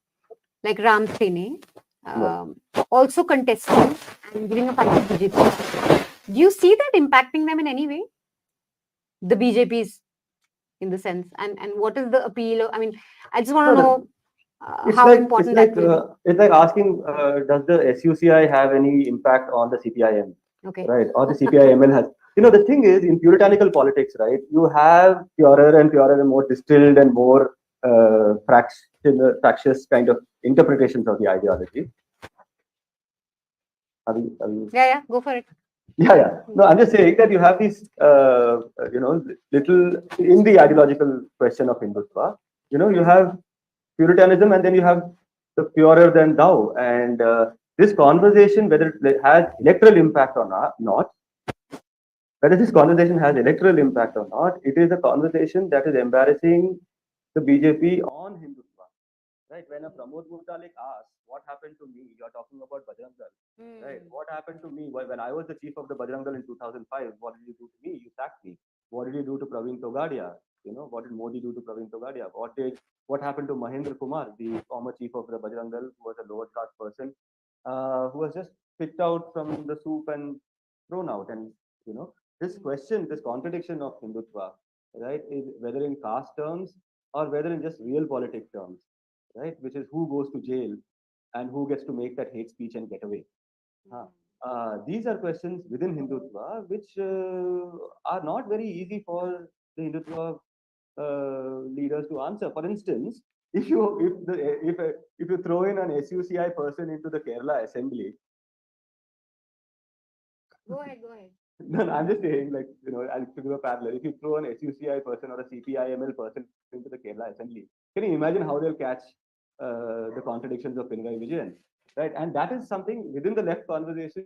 like Ram Sene also contesting and giving a fight to BJP. Do you see that impacting them in any way? The BJPs, in the sense, and what is the appeal? I mean, I just want to know how important that will be. It's like asking, does the SUCI have any impact on the CPIM? Okay. Right, or the CPIML has. The thing is, in puritanical politics, right, you have purer and more distilled and more fractious kind of interpretations of the ideology. Yeah, go for it. Yeah. No, I'm just saying that you have these, little, in the ideological question of Hindutva, you have Puritanism and then you have the purer than thou. And this conversation, whether it has electoral impact or not, whether this conversation has electoral impact or not, it is a conversation that is embarrassing the BJP on Hindutva. Right? When a Pramod Murtalik asks, what happened to me? You're talking about Bajrang Dal. Right? What happened to me? When I was the chief of the Bajrang Dal in 2005, what did you do to me? You sacked me. What did you do to Praveen Togadia? What did Modi do to Praveen Togadia? What happened to Mahendra Kumar, the former chief of the Bajrang Dal, who was a lower caste person, who was just picked out from the soup and thrown out? And, this question, this contradiction of Hindutva, right, is whether in caste terms or whether in just real politic terms, right, which is who goes to jail and who gets to make that hate speech and get away. These are questions within Hindutva which are not very easy for the Hindutva leaders to answer. For instance, if you throw in an SUCI person into the Kerala Assembly. Go ahead. No, I'm just saying, I'll give a parallel. If you throw an SUCI person or a CPIML person into the Kerala Assembly, can you imagine how they'll catch the contradictions of Pinarayi Vijayan, right? And that is something within the left conversation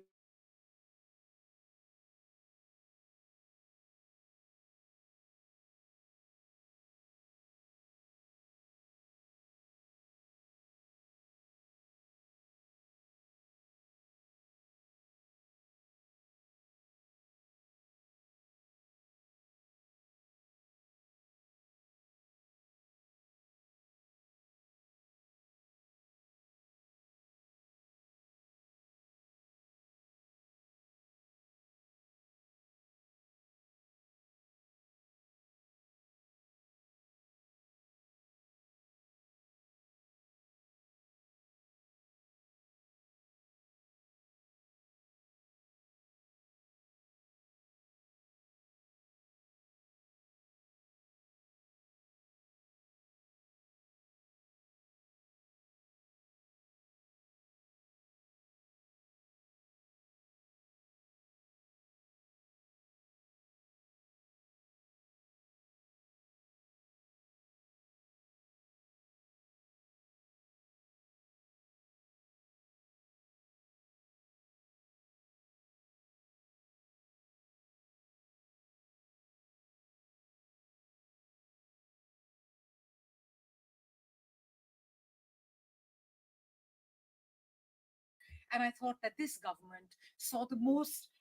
And I thought that this government saw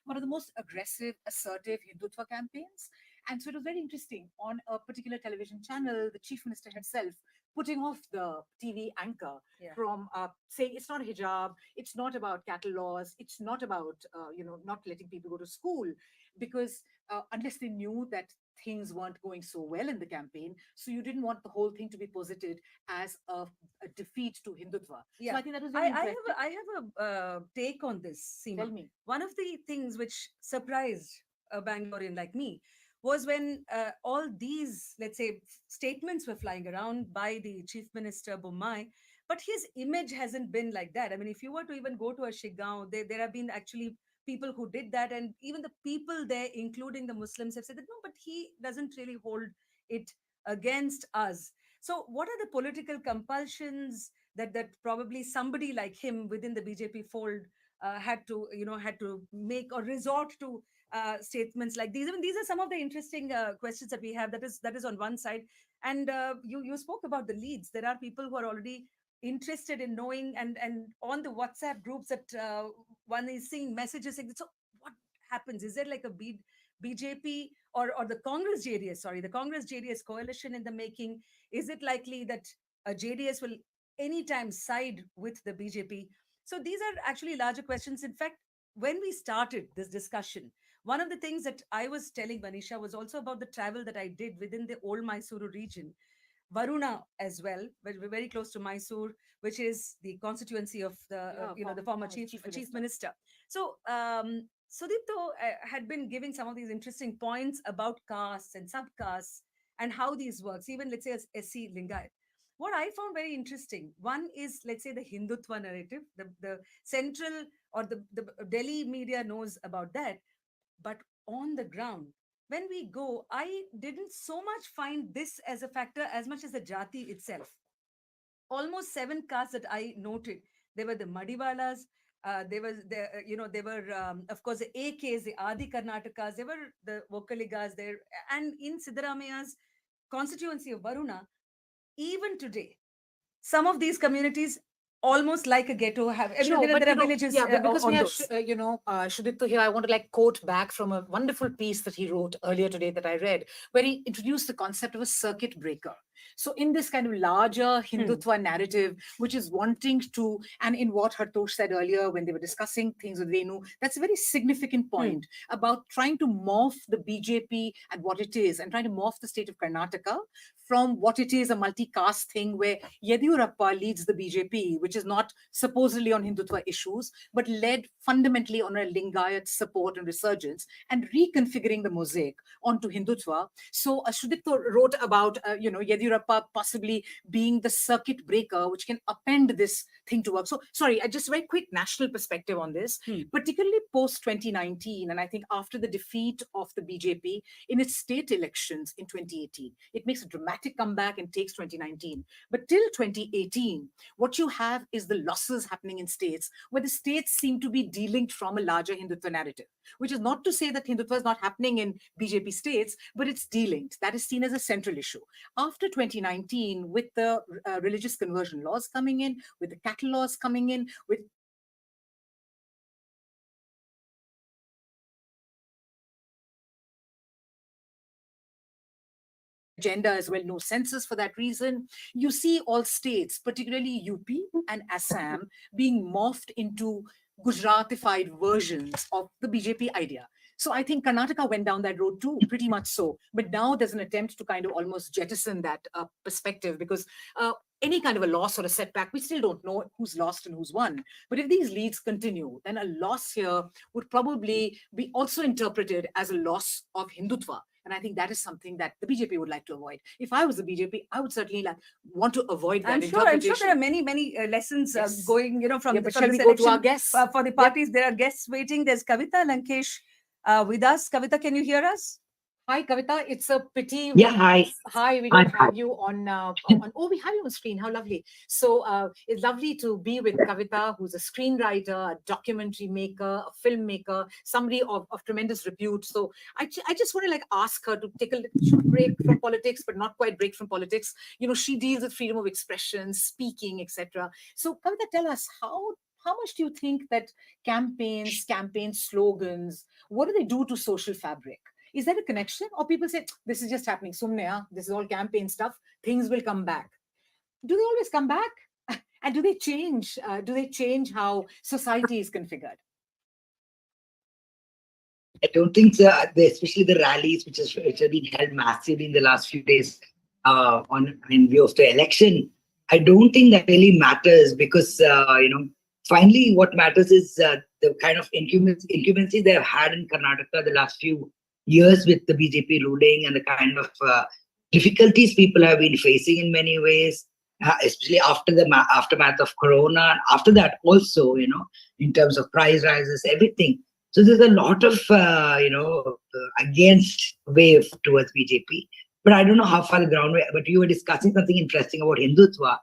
one of the most aggressive, assertive Hindutva campaigns. And so it was very interesting. On a particular television channel, the chief minister herself putting off the TV anchor from saying it's not hijab, it's not about cattle laws, it's not about not letting people go to school, because unless they knew that things weren't going so well in the campaign, so you didn't want the whole thing to be posited as a defeat to Hindutva. Yeah. So I think that was very interesting. I have a take on this, Seema. Tell me. One of the things which surprised a Bangalorean like me was when all these, let's say, statements were flying around by the Chief Minister Bommai, but his image hasn't been like that. I mean, if you were to even go to a Shiggaon, there have been actually people who did that, and even the people there, including the Muslims, have said that no, but he doesn't really hold it against us. So what are the political compulsions that probably somebody like him within the BJP fold had to make or resort to statements like these? I mean, these are some of the interesting questions that we have. That is on one side. And you spoke about the leads. There are people who are already interested in knowing, and on the WhatsApp groups that one is seeing messages saying, so what happens? Is there like a BJP or the Congress JDS, the Congress JDS coalition in the making? Is it likely that JDS will anytime side with the BJP? So these are actually larger questions. In fact, when we started this discussion, one of the things that I was telling Manisha was also about the travel that I did within the old Mysuru region, Varuna as well. We're very close to Mysore, which is the constituency of the former chief minister. So Sudipto had been giving some of these interesting points about castes and subcastes and how these works, even let's say as SC Lingayat. What I found very interesting, one is, let's say, the Hindutva narrative. The central or the Delhi media knows about that. But on the ground, when we go, I didn't so much find this as a factor as much as the Jati itself. Almost 7 castes that I noted. There were the Madiwalas, there were of course the AKs, the Adi Karnatakas, there were the Vokaligas there. And in Siddaramaia's constituency of Varuna, even today, some of these communities, almost like a ghetto, have there are villages. Yeah, but because we have those. Sudipto here, I want to quote back from a wonderful piece that he wrote earlier today that I read, where he introduced the concept of a circuit breaker. So in this kind of larger Hindutva narrative, which is wanting to, and in what Hartosh said earlier when they were discussing things with Renu, that's a very significant point about trying to morph the BJP and what it is, and trying to morph the state of Karnataka from what it is, a multi-caste thing where Yediyurappa leads the BJP, which is not supposedly on Hindutva issues, but led fundamentally on a Lingayat support and resurgence, and reconfiguring the mosaic onto Hindutva. So Sudipto wrote about, Yediyurappa possibly being the circuit breaker, which can append this thing to work. So, sorry, just a very quick national perspective on this, particularly post-2019, and I think after the defeat of the BJP in its state elections in 2018. It makes a dramatic comeback and takes 2019. But till 2018, what you have is the losses happening in states where the states seem to be delinked from a larger Hindutva narrative, which is not to say that Hindutva is not happening in BJP states, but it's delinked. That is seen as a central issue. After 2019, with the religious conversion laws coming in, with the cattle laws coming in, with agenda as well, no census for that reason. You see all states, particularly UP and Assam, being morphed into Gujaratified versions of the BJP idea. So I think Karnataka went down that road too, pretty much so. But now there's an attempt to kind of almost jettison that perspective, because any kind of a loss or a setback, we still don't know who's lost and who's won. But if these leads continue, then a loss here would probably be also interpreted as a loss of Hindutva. And I think that is something that the BJP would like to avoid. If I was the BJP, I would certainly want to avoid that I'm sure there are many lessons going, from the selection. Go to our guests? For the parties, there are guests waiting. There's Kavita Lankesh with us. Kavita, can you hear us? Hi, Kavita. It's a pity. Yeah, hi. Hi, we don't have you on, oh, we have you on screen. How lovely. So it's lovely to be with Kavita, who's a screenwriter, a documentary maker, a filmmaker, somebody of tremendous repute. So I just want to ask her to take a little break from politics, but not quite break from politics. She deals with freedom of expression, speaking, etc. So Kavita, tell us, how much do you think that campaign slogans, what do they do to social fabric? Is there a connection? Or people say, this is just happening, sumne, this is all campaign stuff, things will come back. Do they always come back? And do they change? Do they change how society is configured? I don't think so. Especially the rallies, which have been held massively in the last few days in view of the election. I don't think that really matters because finally what matters is the kind of incumbency they have had in Karnataka the last few years with the BJP ruling and the kind of difficulties people have been facing in many ways, especially after the aftermath of Corona. And after that also, in terms of price rises, everything. So there's a lot of, against wave towards BJP. But I don't know how far the ground, but you were discussing something interesting about Hindutva.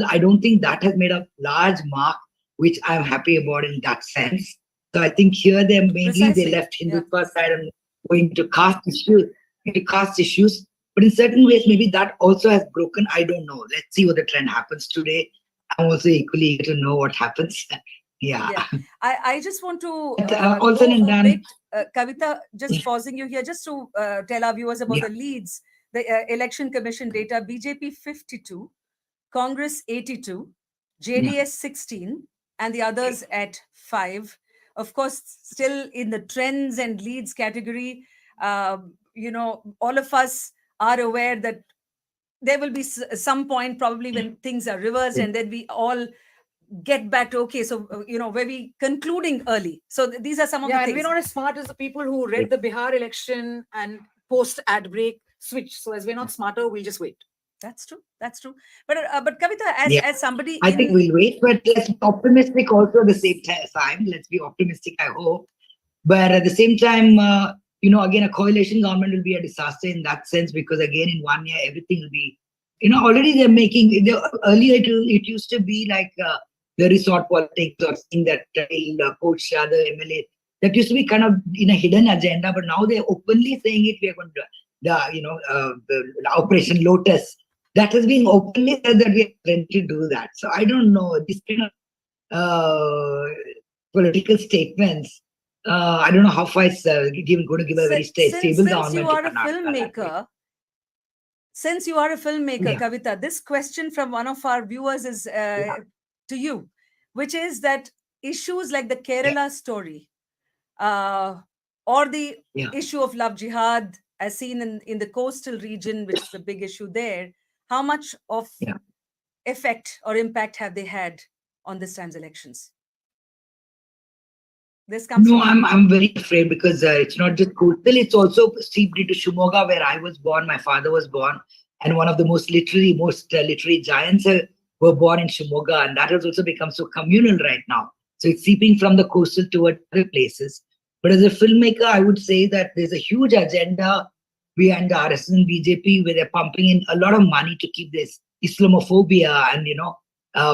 I don't think that has made a large mark, which I'm happy about in that sense. So I think here they left Hindutva side and going to caste issues. But in certain ways, maybe that also has broken. I don't know. Let's see what the trend happens today. I'm also equally eager to know what happens. Yeah. I just want to also Kavita, just pausing you here, just to tell our viewers about the leads. The Election Commission data: BJP 52, Congress 82, JDS 16, and the others at 5. Of course, still in the trends and leads category, all of us are aware that there will be some point probably when things are reversed and then we all get back to, okay, so, where we concluding early. So these are some of the things. And we're not as smart as the people who read the Bihar election and post ad break switch. So as we're not smarter, we'll just wait. That's true. But Kavita, as somebody, I think we'll wait, but let's be optimistic also at the same time. Let's be optimistic, I hope. But at the same time, again, a coalition government will be a disaster in that sense, because again, in 1 year, everything will be, already they're making, earlier it used to be like the resort politics or seeing that coach the MLA. That used to be kind of in a hidden agenda, but now they're openly saying it. We are going to the Operation Lotus. That has been openly said that we are ready to do that. So I don't know, these kind of political statements. I don't know how far it's going to give a very stable government. Since you are a filmmaker, Kavita, this question from one of our viewers is to you, which is that issues like the Kerala story or the issue of love jihad as seen in the coastal region, which is the big issue there, how much of effect or impact have they had on this time's elections? This comes I'm very afraid because it's not just coastal, it's also seeped into Shimoga, where I was born, my father was born, and one of the most literary giants were born in Shimoga, and that has also become so communal right now. So it's seeping from the coastal toward other places. But as a filmmaker, I would say that there's a huge agenda behind the RSS and BJP, where they're pumping in a lot of money to keep this Islamophobia and,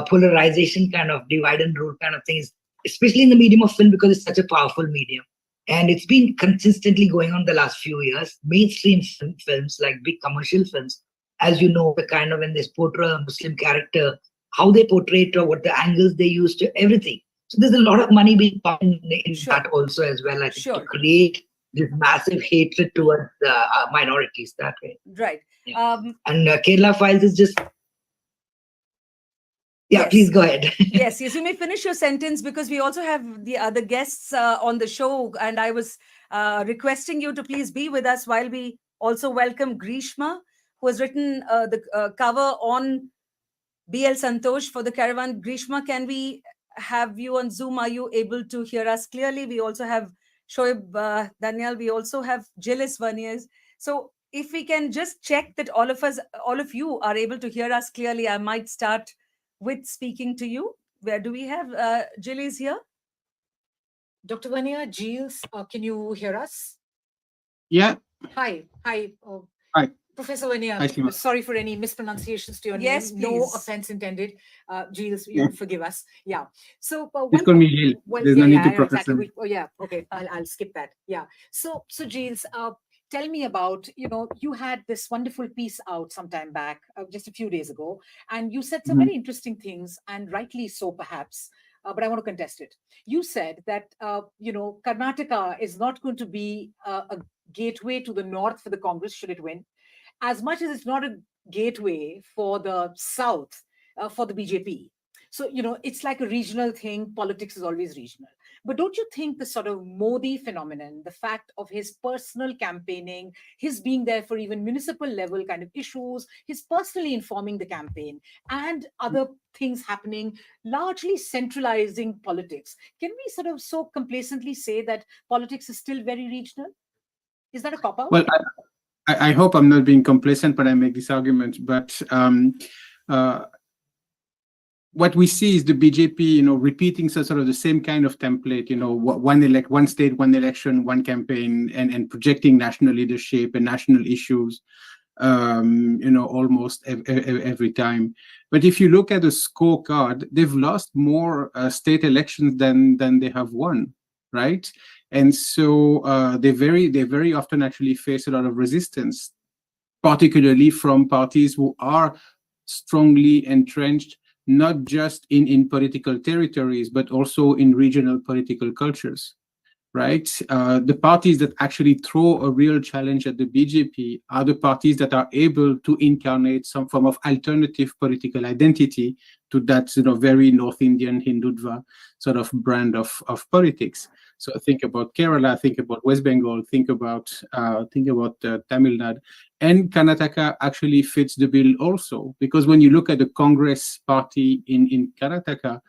polarization kind of divide and rule kind of things, especially in the medium of film, because it's such a powerful medium. And it's been consistently going on the last few years. Mainstream films, like big commercial films, as you know, the kind of when they portray a Muslim character, how they portray it or what the angles they use to everything. So there's a lot of money being pumped in that also as well, I think, to create this massive hatred towards minorities that way. Right. And Kerala Files is just... Yeah, please go ahead. Yes, you may finish your sentence, because we also have the other guests on the show, and I was requesting you to please be with us while we also welcome Grishma, who has written the cover on BL Santosh for the Caravan. Grishma, can we have you on Zoom? Are you able to hear us clearly? We also have Shoaib Daniel. We also have Gilles Verniers. So if we can just check that all of you are able to hear us clearly, I might start with speaking to you. Where do we have Gilles here? Dr. Vernier, Gilles, can you hear us? Yeah. Hi. Hi. Professor Vernier, sorry for any mispronunciations to your name. Yes, please. No offense intended. Gilles, you forgive us. Yeah. So just call me Gilles. There's no need to professor. Exactly. Okay. I'll skip that. Yeah. So Gilles, tell me about, you had this wonderful piece out sometime back, just a few days ago, and you said some very interesting things, and rightly so, perhaps, but I want to contest it. You said that, Karnataka is not going to be a gateway to the north for the Congress should it win, as much as it's not a gateway for the south for the BJP. So, it's like a regional thing. Politics is always regional. But don't you think the sort of Modi phenomenon, the fact of his personal campaigning, his being there for even municipal level kind of issues, his personally informing the campaign, and other things happening, largely centralizing politics, can we sort of so complacently say that politics is still very regional? Is that a cop-out? Well, I hope I'm not being complacent when I make this argument, but what we see is the BJP, repeating sort of the same kind of template, one state, one election, one campaign, and projecting national leadership and national issues, almost every time. But if you look at the scorecard, they've lost more state elections than they have won, right? And so they very often actually face a lot of resistance, particularly from parties who are strongly entrenched, not just in political territories, but also in regional political cultures, right? The parties that actually throw a real challenge at the BJP are the parties that are able to incarnate some form of alternative political identity to that very North Indian Hindutva sort of brand of politics. So think about Kerala, think about West Bengal, think about Tamil Nadu, and Karnataka actually fits the bill also, because when you look at the Congress party in Karnataka,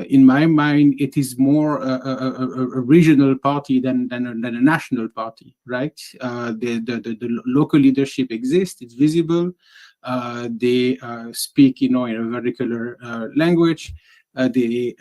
in my mind, it is more a regional party than a national party, right? The local leadership exists; it's visible. They speak, in a vernacular language. The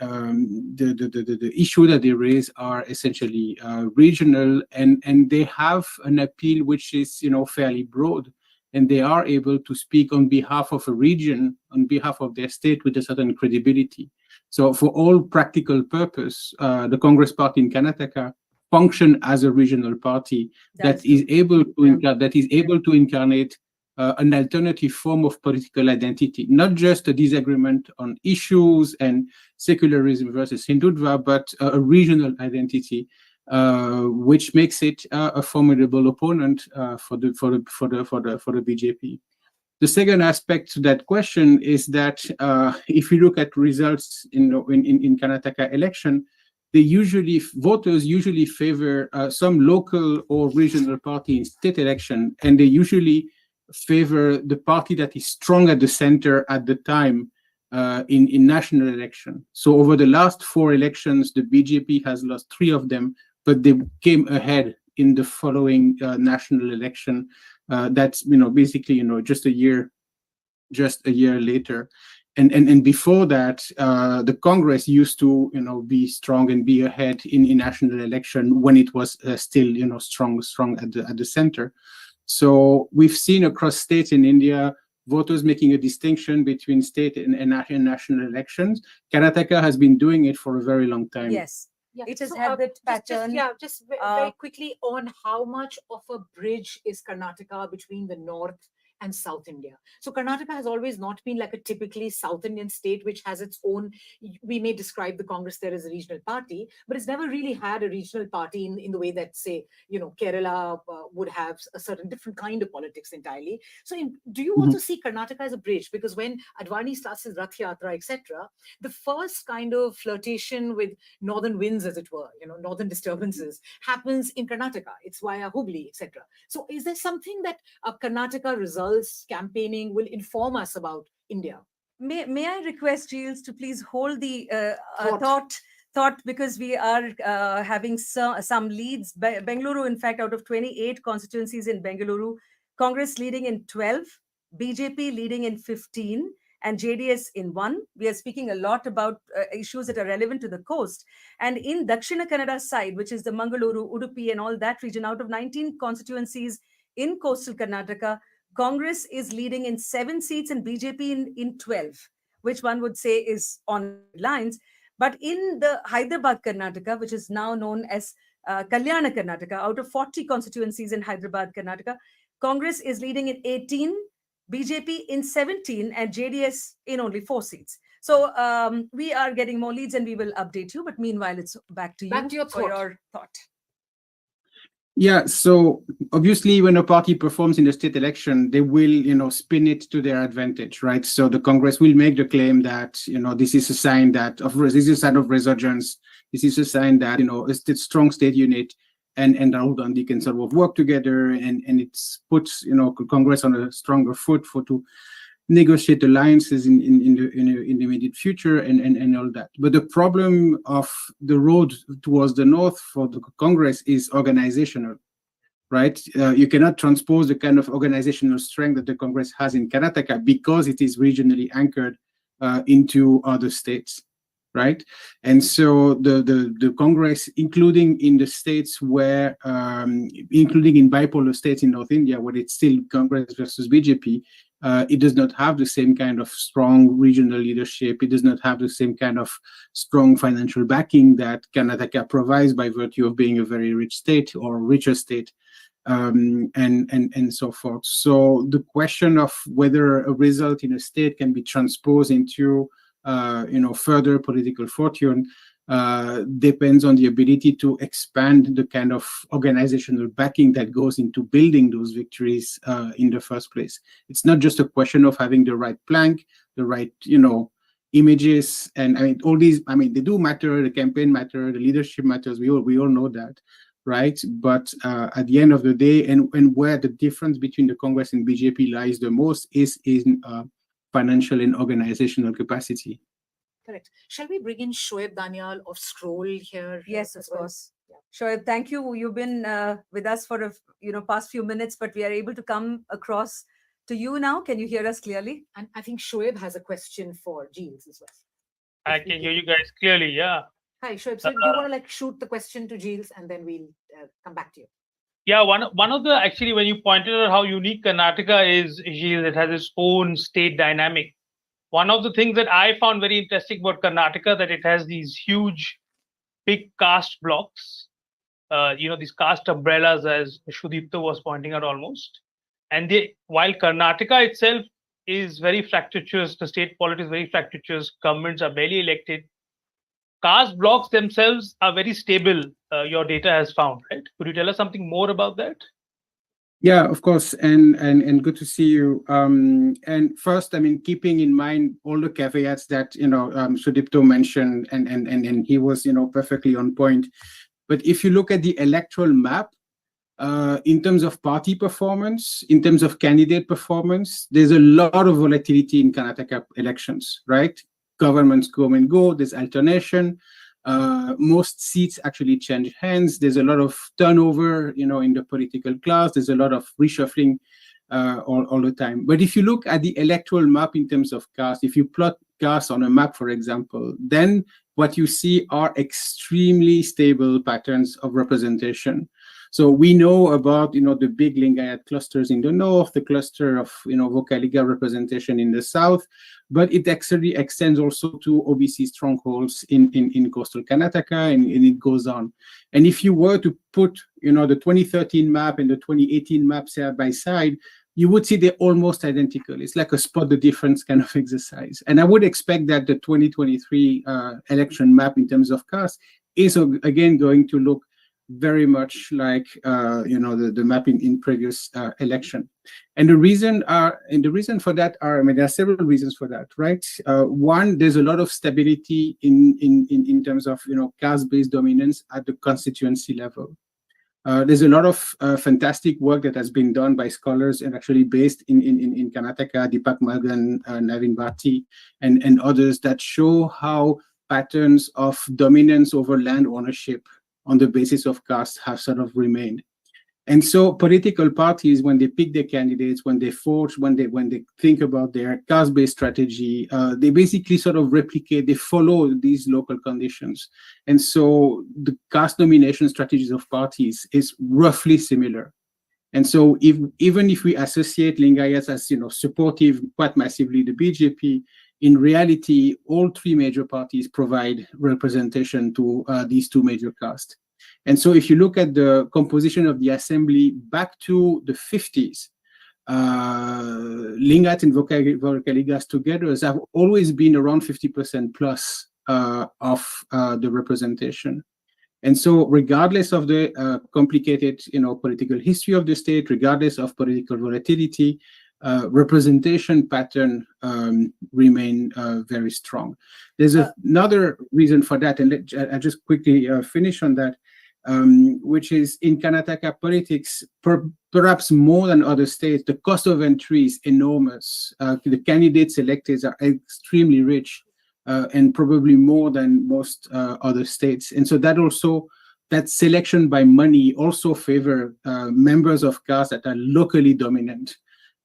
issue that they raise are essentially regional, and they have an appeal which is fairly broad, and they are able to speak on behalf of a region, on behalf of their state, with a certain credibility. So, for all practical purpose, the Congress Party in Karnataka function as a regional party that is able to incarnate an alternative form of political identity, not just a disagreement on issues and secularism versus Hindutva, but a regional identity, which makes it a formidable opponent for the BJP. The second aspect to that question is that if you look at results in Karnataka election, voters usually favor some local or regional party in state election, and they usually favor the party that is strong at the center at the time in national election. So over the last 4 elections, the BJP has lost 3 of them, but they came ahead in the following national election. That's basically just a year later. And before that, the Congress used to be strong and be ahead in national election when it was still strong at the center. So we've seen across states in India voters making a distinction between state and national elections. Karnataka has been doing it for a very long time. Yes. Yeah. It has had that pattern. Just very quickly on how much of a bridge is Karnataka between the north and South India. So Karnataka has always not been like a typically South Indian state, which has its own, we may describe the Congress there as a regional party, but it's never really had a regional party in the way that, say, Kerala would have a certain different kind of politics entirely. So do you also see Karnataka as a bridge? Because when Advani starts his Rath Yatra, etc., the first kind of flirtation with northern winds, as it were, northern disturbances, happens in Karnataka. It's via Hubli, etc. So is there something that Karnataka results campaigning will inform us about India? May I request Giles to please hold the thought, because we are having some leads. Bengaluru, in fact, out of 28 constituencies in Bengaluru, Congress leading in 12, BJP leading in 15, and JDS in 1. We are speaking a lot about issues that are relevant to the coast. And in Dakshina Kannada side, which is the Mangaluru, Udupi, and all that region, out of 19 constituencies in coastal Karnataka, Congress is leading in 7 seats and BJP in 12, which one would say is on lines. But in the Hyderabad, Karnataka, which is now known as Kalyana, Karnataka, out of 40 constituencies in Hyderabad, Karnataka, Congress is leading in 18, BJP in 17, and JDS in only 4 seats. So we are getting more leads and we will update you. But meanwhile, it's back to you Back to your for thought. your thought. Yeah, so obviously when a party performs in a state election, they will, spin it to their advantage, right? So the Congress will make the claim that, this is a sign this is a sign of resurgence. This is a sign that, it's a strong state unit and Rahul Gandhi can sort of work together and it puts, Congress on a stronger foot to negotiate alliances in the immediate future and all that. But the problem of the road towards the north for the Congress is organizational, right? You cannot transpose the kind of organizational strength that the Congress has in Karnataka because it is regionally anchored into other states, right? And so the Congress, including in the states where, including in bipolar states in North India, where it's still Congress versus BJP, it does not have the same kind of strong regional leadership. It does not have the same kind of strong financial backing that Karnataka provides by virtue of being a very rich state or richer state, and so forth. So the question of whether a result in a state can be transposed into further political fortune depends on the ability to expand the kind of organizational backing that goes into building those victories in the first place. It's not just a question of having the right plank, the right, images, and all these. They do matter. The campaign matter. The leadership matters. We all know that, right? But at the end of the day, and where the difference between the Congress and BJP lies the most is in financial and organizational capacity. Correct. Shall we bring in Shoaib Danial of Scroll here? Yes, of course. Shoaib, thank you. You've been with us for past few minutes, but we are able to come across to you now. Can you hear us clearly? And I think Shoaib has a question for Giles as well. I can hear you guys clearly, yeah. Hi, Shoaib. So do you want to shoot the question to Giles and then we'll come back to you? Yeah, one of the, actually, when you pointed out how unique Karnataka is, Giles, it has its own state dynamic. One of the things that I found very interesting about Karnataka, that it has these huge, big caste blocks, these caste umbrellas, as Shudipta was pointing out almost. And while Karnataka itself is very fractious, the state polity is very fractious, governments are barely elected, caste blocks themselves are very stable, your data has found, right? Could you tell us something more about that? Yeah, of course, and good to see you. And first, keeping in mind all the caveats that Sudipto mentioned, and he was perfectly on point. But if you look at the electoral map, in terms of party performance, in terms of candidate performance, there's a lot of volatility in Karnataka elections, right? Governments come and go. There's alternation. Most seats actually change hands. There's a lot of turnover, in the political class. There's a lot of reshuffling all the time. But if you look at the electoral map in terms of caste, if you plot caste on a map, for example, then what you see are extremely stable patterns of representation. So we know about, the big Lingayat clusters in the north, the cluster of, Vocaliga representation in the south, but it actually extends also to OBC strongholds in coastal Karnataka, and it goes on. And if you were to put, the 2013 map and the 2018 map side by side, you would see they're almost identical. It's like a spot the difference kind of exercise. And I would expect that the 2023 election map in terms of caste is again going to look very much like the map in previous election. And the reason for that there are several reasons for that, right? One, there's a lot of stability in terms of caste-based dominance at the constituency level. There's a lot of fantastic work that has been done by scholars and actually based in Karnataka, Deepak Magan, Navin Bharti, and others that show how patterns of dominance over land ownership on the basis of caste have sort of remained. And so political parties, when they pick their candidates, when they forge, when they think about their caste-based strategy, they basically sort of replicate, they follow these local conditions. And so the caste nomination strategies of parties is roughly similar. And so even if we associate Lingayats as supportive quite massively the BJP, in reality, all three major parties provide representation to these two major castes. And so if you look at the composition of the assembly back to the 50s, Lingat and Vocaligas together have always been around 50% plus of the representation. And so, regardless of the complicated, political history of the state, regardless of political volatility, representation pattern remain very strong. There's another reason for that, and I'll just quickly finish on that, which is in Karnataka politics, perhaps more than other states, the cost of entry is enormous. The candidates elected are extremely rich. And probably more than most other states. And so that selection by money also favor members of castes that are locally dominant.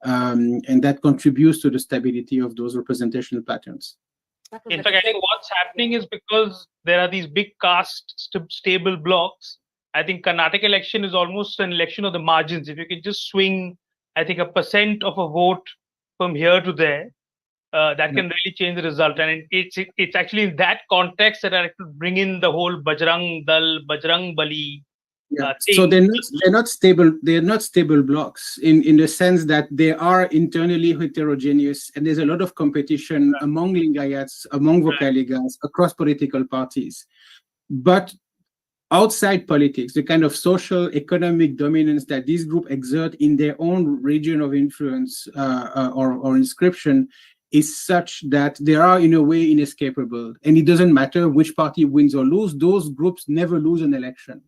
And that contributes to the stability of those representational patterns. In fact, I think what's happening is because there are these big caste stable blocks, I think Karnataka election is almost an election of the margins. If you can just swing, I think, 1% of a vote from here to there, that can really change the result. And it's actually in that context that I could bring in the whole Bajrang Dal, Bajrang Bali thing. So they're not stable. They're not stable blocks in the sense that they are internally heterogeneous, and there's a lot of competition among Lingayats, among Vocaligas, across political parties. But outside politics, the kind of social economic dominance that this group exert in their own region of influence or inscription is such that they are in a way inescapable, and it doesn't matter which party wins or loses, those groups never lose an election.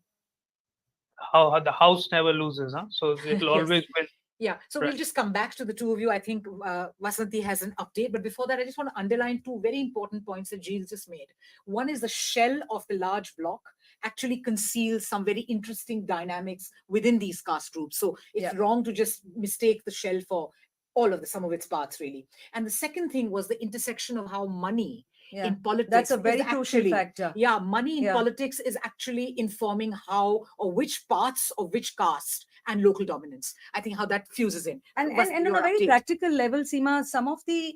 How the house never loses, huh? So it'll always win. Yeah, so we'll just come back to the two of you. I think Vasanthi has an update, but before that, I just want to underline two very important points that Gilles just made. One is the shell of the large block actually conceals some very interesting dynamics within these caste groups. So it's wrong to just mistake the shell for all of the sum of its parts, really. And the second thing was the intersection of how money in politics. That's a very crucial factor. Yeah, money in politics is actually informing how or which parts of which caste and local dominance. I think how that fuses in. And on a very practical level, Seema, some of the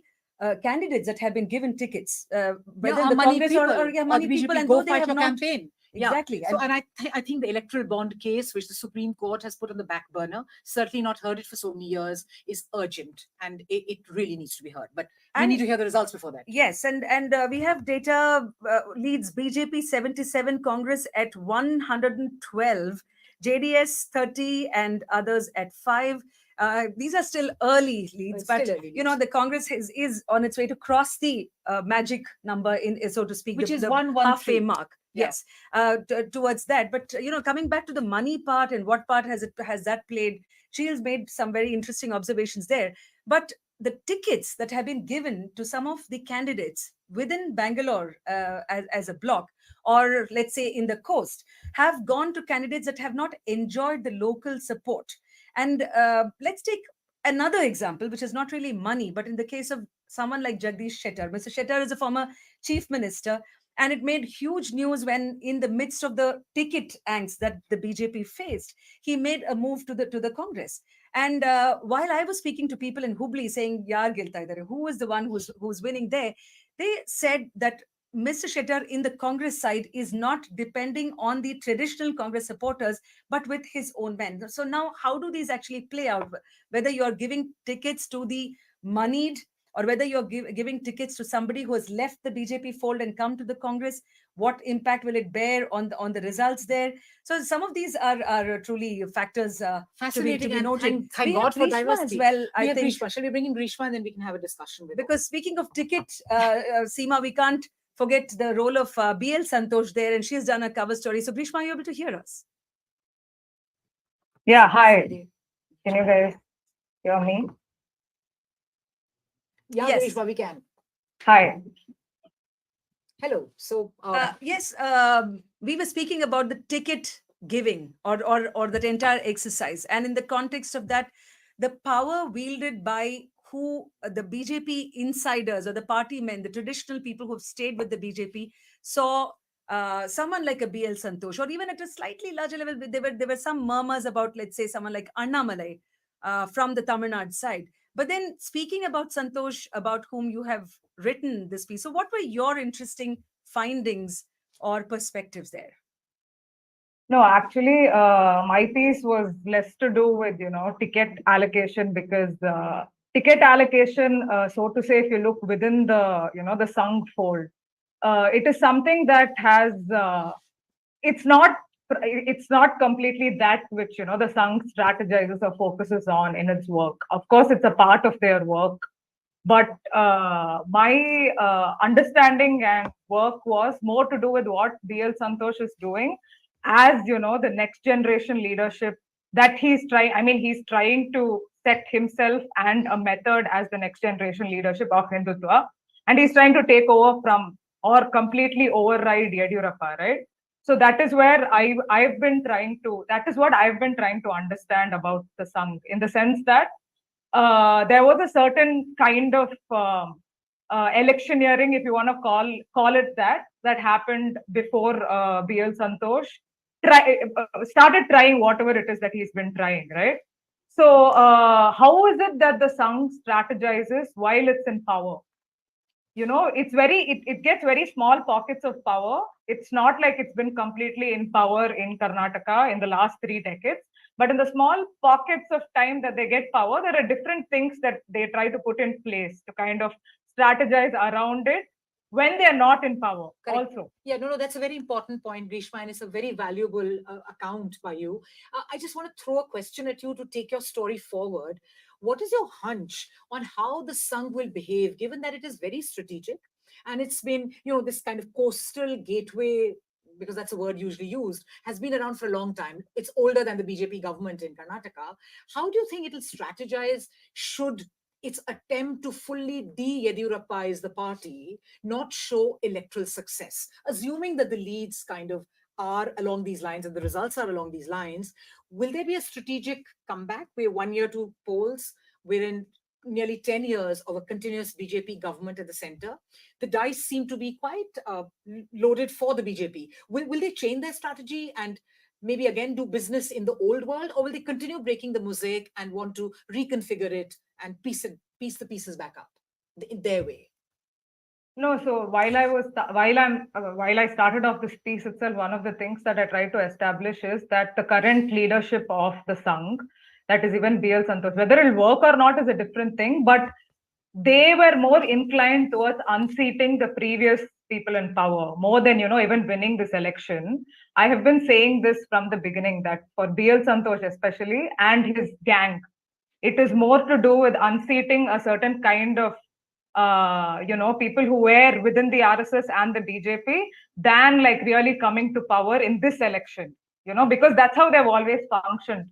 candidates that have been given tickets, whether the money Congress people, or money people, and go though they fight have your not campaign. Exactly. So, and I think the electoral bond case, which the Supreme Court has put on the back burner, certainly not heard it for so many years, is urgent, and it really needs to be heard. But we need to hear the results before that. Yes, and we have data leads BJP 77, Congress at 112, JDS 30, and others at 5. These are still early leads, but the Congress is on its way to cross the magic number, so to speak, which is the 113 halfway mark. Yes, towards that. But coming back to the money part and what part has that played, Shields made some very interesting observations there. But the tickets that have been given to some of the candidates within Bangalore as a bloc, or let's say in the coast, have gone to candidates that have not enjoyed the local support. And let's take another example, which is not really money, but in the case of someone like Jagdish Shettar. Mr. Shettar is a former chief minister, and it made huge news when, in the midst of the ticket angst that the BJP faced, he made a move to the Congress. And while I was speaking to people in Hubli saying, "Yaar gilta idhar hai, who is the one who's winning there?" they said that Mr. Shettar in the Congress side is not depending on the traditional Congress supporters, but with his own men. So now, how do these actually play out? Whether you're giving tickets to the moneyed, or whether you're giving tickets to somebody who has left the BJP fold and come to the Congress, what impact will it bear on the results there? So some of these are truly factors fascinating to be noted. Thank God for diversity. As well, I think. Grishma. Shall we bring in Grishma and then we can have a discussion with because speaking of ticket, Seema, we can't forget the role of BL Santosh there, and she's done a cover story. So Grishma, are you able to hear us? Yeah, hi. Can you guys hear me? Yeah, yes, Grishma, we can. Hi. Hello. So yes, we were speaking about the ticket giving or that entire exercise, and in the context of that, the power wielded by who the BJP insiders or the party men, the traditional people who have stayed with the BJP, saw someone like a BL Santosh, or even at a slightly larger level, there were some murmurs about, let's say, someone like Annamalai from the Tamil Nadu side. But then speaking about Santosh, about whom you have written this piece, so what were your interesting findings or perspectives there? No, actually, my piece was less to do with, ticket allocation because ticket allocation, so to say, if you look within the Sangh fold, it is something that has, it's not completely that which, the Sangh strategizes or focuses on in its work. Of course, it's a part of their work. But my understanding and work was more to do with what B.L. Santosh is doing as, the next generation leadership that he's trying. I mean, he's trying to set himself and a method as the next generation leadership of Hindutva. And he's trying to take over from or completely override Yediyurappa, right? So that is where I've been trying to, that is what I've been trying to understand about the Sangh, in the sense that there was a certain kind of electioneering, if you want to call it that happened before B.L. Santosh started trying whatever it is that he's been trying, right? So how is it that the Sangh strategizes while it's in power? It gets very small pockets of power. It's not like it's been completely in power in Karnataka in the last 3 decades. But in the small pockets of time that they get power, there are different things that they try to put in place to kind of strategize around it when they are not in power. Correct. Also. Yeah, no, that's a very important point, Grishma, and it's a very valuable account by you. I just want to throw a question at you to take your story forward. What is your hunch on how the Sangh will behave, given that it is very strategic and it's been, this kind of coastal gateway, because that's a word usually used, has been around for a long time. It's older than the BJP government in Karnataka. How do you think it'll strategize should its attempt to fully de-Yediyurappa the party not show electoral success? Assuming that the leads kind of are along these lines and the results are along these lines, will there be a strategic comeback? We're 1 year to polls. We're in nearly 10 years of a continuous BJP government at the center. The dice seem to be quite loaded for the BJP. Will they change their strategy and maybe again do business in the old world, or will they continue breaking the mosaic and want to reconfigure it and piece the pieces back up in their way? No, so while I started off this piece itself, one of the things that I tried to establish is that the current leadership of the Sangh, that is even B.L. Santosh, whether it'll work or not is a different thing, but they were more inclined towards unseating the previous people in power more than, even winning this election. I have been saying this from the beginning that for B.L. Santosh especially and his gang, it is more to do with unseating a certain kind of people who were within the RSS and the BJP than like really coming to power in this election, because that's how they've always functioned.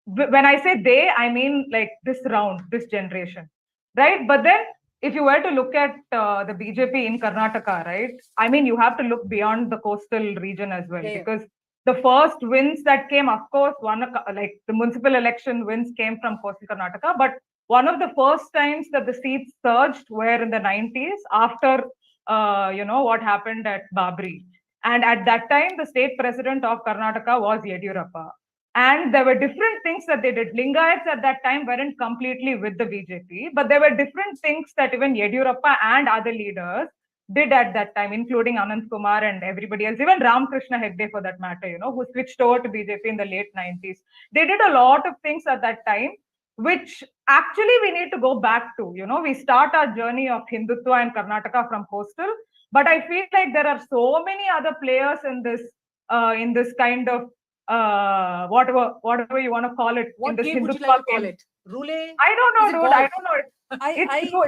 When I say they, I mean like this round, this generation, right? But then if you were to look at the BJP in Karnataka, right? I mean, you have to look beyond the coastal region as well, because the first wins that came, of course, like the municipal election wins came from coastal Karnataka, but one of the first times that the seats surged were in the 90s after, what happened at Babri. And at that time, the state president of Karnataka was Yediyurappa. And there were different things that they did. Lingayats at that time weren't completely with the BJP, but there were different things that even Yediyurappa and other leaders did at that time, including Anand Kumar and everybody else, even Ramakrishna Hegde for that matter, who switched over to BJP in the late 90s. They did a lot of things at that time, which actually we need to go back to. We start our journey of Hindutva and Karnataka from coastal, but I feel like there are so many other players in this kind of whatever you want to call it. What in this game would you Hindutva like to call game. it? Roulette? I don't know, dude. I don't know.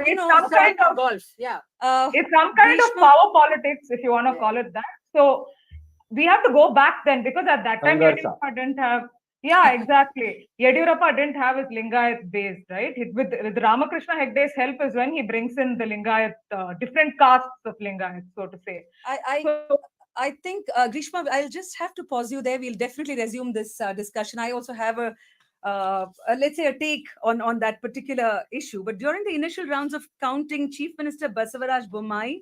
It's some kind of golf. Yeah. It's some kind of power politics, if you want to call it that. So we have to go back then, because at that time Yediyurappa didn't have. Yeah, exactly. Yediyurappa didn't have his Lingayat base, right? With Ramakrishna Hegde's help is when he brings in the Lingayat, different castes of Lingayat, so to say. I think, Grishma, I'll just have to pause you there. We'll definitely resume this discussion. I also have let's say, a take on that particular issue. But during the initial rounds of counting, Chief Minister Basavaraj Bommai,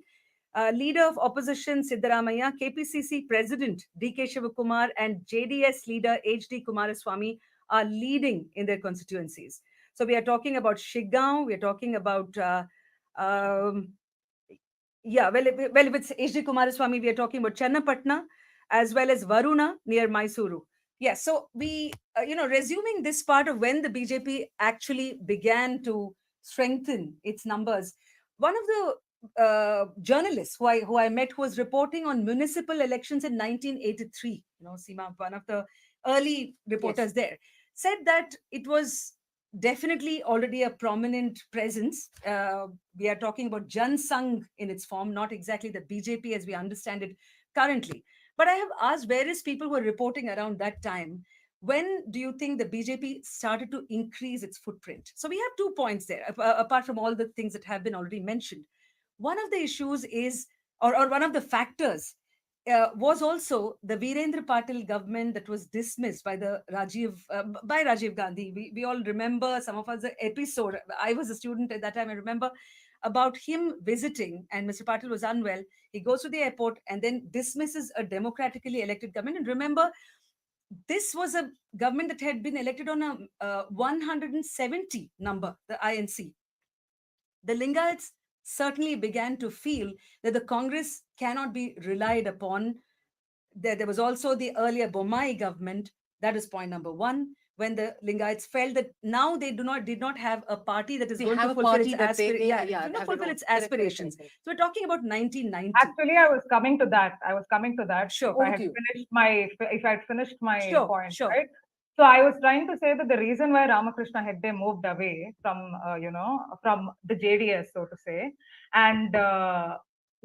Leader of Opposition Siddaramaiah, KPCC President D.K. Shivakumar, and JDS Leader H.D. Kumaraswamy are leading in their constituencies. So we are talking about Shiggaon, we are talking about if it's H.D. Kumaraswamy, we are talking about Channapatna. as well as Varuna near Mysuru. Yes, so we, resuming this part of when the BJP actually began to strengthen its numbers, one of the journalists who I met, who was reporting on municipal elections in 1983, Seema, one of the early reporters there, said that it was definitely already a prominent presence. We are talking about Jan Sangh in its form, not exactly the BJP as we understand it currently. But I have asked various people who were reporting around that time, when do you think the BJP started to increase its footprint? So we have 2 points there, apart from all the things that have been already mentioned. One of the issues is, or one of the factors, was also the Virendra Patil government that was dismissed by the Rajiv Gandhi. We all remember, some of us, the episode. I was a student at that time. I remember about him visiting, and Mr. Patil was unwell. He goes to the airport and then dismisses a democratically elected government. And remember, this was a government that had been elected on a 170 number, the INC. The Lingayats certainly began to feel that the Congress cannot be relied upon. There was also the earlier Bommai government. That is point number one, when the Lingayats felt that now they did not have a party that is going to fulfill its aspirations. So we're talking about 1990. Actually, I was coming to that. Sure. If I had finished my point, right? So I was trying to say that the reason why Ramakrishna Hegde moved away from, from the JDS, so to say, and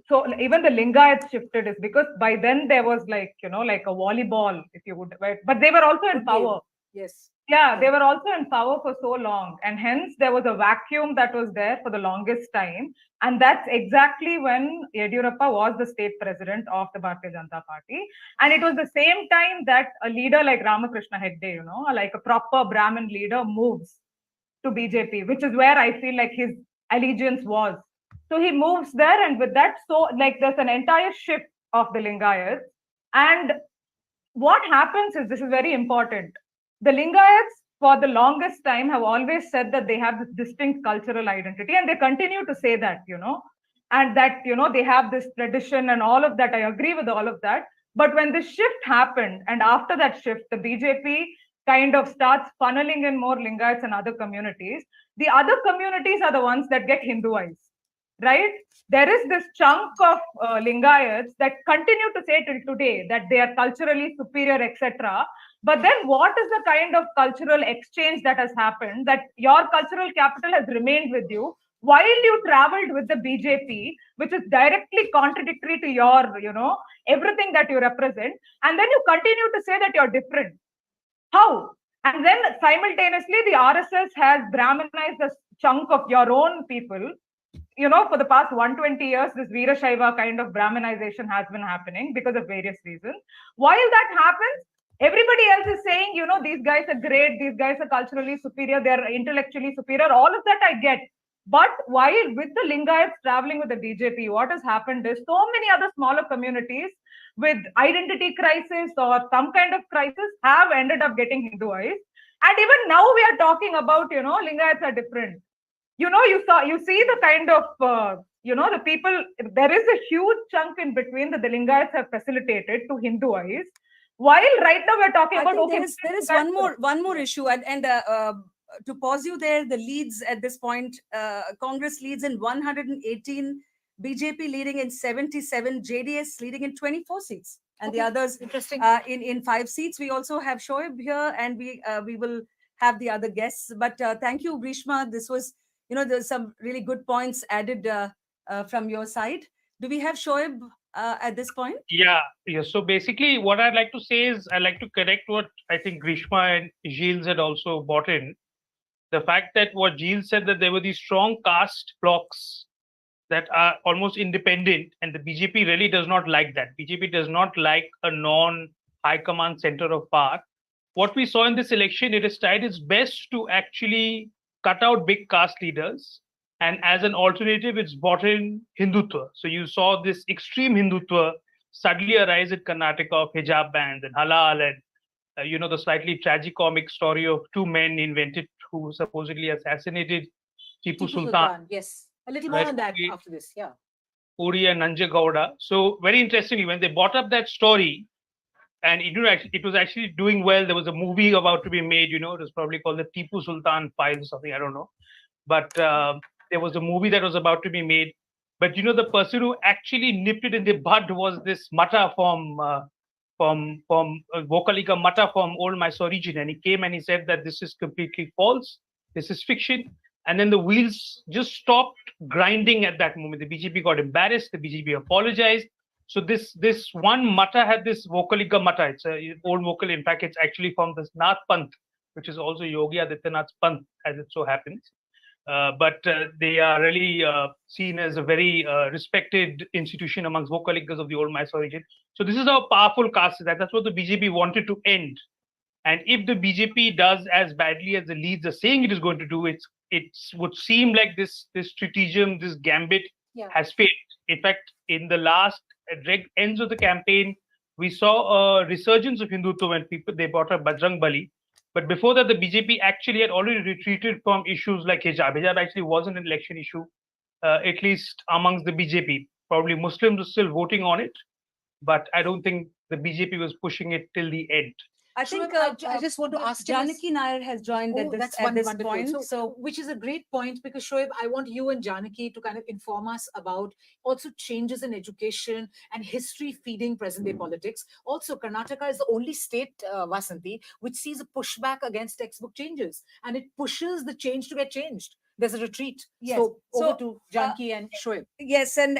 so even the Lingayats shifted is because by then there was like a volleyball, if you would, right? But they were also in power. Yes. Yeah, they were also in power for so long, and hence there was a vacuum that was there for the longest time. And that's exactly when Yediyurappa was the state president of the Bharatiya Janata Party. And it was the same time that a leader like Ramakrishna Hegde, like a proper Brahmin leader, moves to BJP, which is where I feel like his allegiance was. So he moves there, and with that, so like there's an entire shift of the Lingayats. And what happens is, this is very important. The Lingayats, for the longest time, have always said that they have this distinct cultural identity, and they continue to say that, and that, they have this tradition and all of that. I agree with all of that. But when the shift happened, and after that shift, the BJP kind of starts funneling in more Lingayats and other communities, the other communities are the ones that get Hinduized, right? There is this chunk of Lingayats that continue to say till today that they are culturally superior, etc. But then what is the kind of cultural exchange that has happened, that your cultural capital has remained with you while you traveled with the BJP, which is directly contradictory to your, everything that you represent. And then you continue to say that you're different. How? And then simultaneously, the RSS has Brahminized a chunk of your own people. For the past 120 years, this Veerashaiva kind of Brahminization has been happening because of various reasons. While that happens, everybody else is saying, these guys are great, these guys are culturally superior, they're intellectually superior, all of that I get. But while with the Lingayats traveling with the BJP, what has happened is so many other smaller communities with identity crisis or some kind of crisis have ended up getting Hinduized. And even now we are talking about, Lingayats are different. You see the kind of, the people, there is a huge chunk in between that the Lingayats have facilitated to Hinduize. While right now we're talking about, there is one more issue, and to pause you there, the leads at this point, Congress leads in 118, BJP leading in 77, JDS leading in 24 seats, and the others in 5 seats. We also have Shoaib here, and we will have the other guests. But thank you, Grishma. This was, there's some really good points added from your side. Do we have Shoaib at this point? Yeah. So basically, what I'd like to say is, I'd like to correct what I think Grishma and Gilles had also brought in. The fact that what Gilles said, that there were these strong caste blocks that are almost independent, and the BJP really does not like that. BJP does not like a non-high command center of power. What we saw in this election, it has tried its best to actually cut out big caste leaders. And as an alternative, it's brought in Hindutva. So you saw this extreme Hindutva suddenly arise in Karnataka of hijab bans and halal, and the slightly tragicomic story of 2 men invented who supposedly assassinated Tipu Sultan. Yes, a little more on that after this. Yeah. Puri and Nanjegowda. So very interestingly, when they brought up that story, and it was actually doing well. There was a movie about to be made, it was probably called the Tipu Sultan Files or something, I don't know. But there was a movie that was about to be made. But the person who actually nipped it in the bud was this Mata from Vokalika Mata from Old Mysore region. And he came and he said that this is completely false. This is fiction. And then the wheels just stopped grinding at that moment. The BJP got embarrassed. The BJP apologized. So this one Mata had this Vokalika Mata. It's an old vocal. In fact, it's actually from this Nath Panth, which is also Yogi Adityanath's Panth, as it so happens. But they are really seen as a very respected institution amongst Vokalikas of the old Mysore region. So this is how powerful caste is. That's what the BJP wanted to end. And if the BJP does as badly as the leads are saying it is going to do, it would seem like this stratagem, this gambit has failed. In fact, in the last ends of the campaign, we saw a resurgence of Hindutva when they brought up Bajrang Bali. But before that, the BJP actually had already retreated from issues like hijab. Hijab actually wasn't an election issue, at least amongst the BJP. Probably Muslims are still voting on it, but I don't think the BJP was pushing it till the end. I think I just want to ask Janaki Nair has joined at this point. So, which is a great point, because Shoaib, I want you and Janaki to kind of inform us about also changes in education and history feeding present-day politics. Also, Karnataka is the only state, Vasanti, which sees a pushback against textbook changes, and it pushes the change to get changed. There's a retreat. Yes. So over to Janaki and Shoaib. Yes, and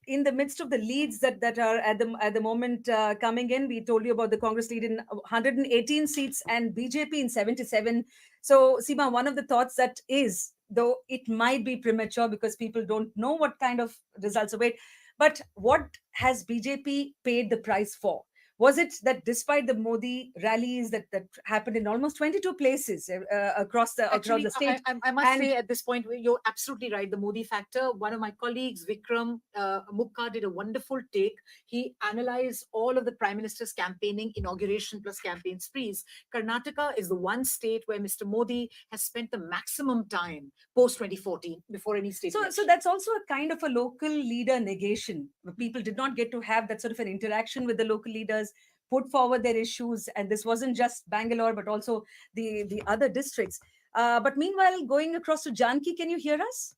in the midst of the leads that are at the moment coming in, we told you about the Congress lead in 118 seats and BJP in 77. So Seema, one of the thoughts that is, though it might be premature because people don't know what kind of results await, but what has BJP paid the price for? Was it that despite the Modi rallies that happened in almost 22 places across the state? I must say at this point, you're absolutely right. The Modi factor. One of my colleagues, Vikram Mukka, did a wonderful take. He analyzed all of the Prime Minister's campaigning, inauguration plus campaign sprees. Karnataka is the one state where Mr. Modi has spent the maximum time post 2014 before any state. So that's also a kind of a local leader negation. People did not get to have that sort of an interaction with the local leaders, put forward their issues, and this wasn't just Bangalore but also the other districts. But meanwhile, going across to Janaki, can you hear us?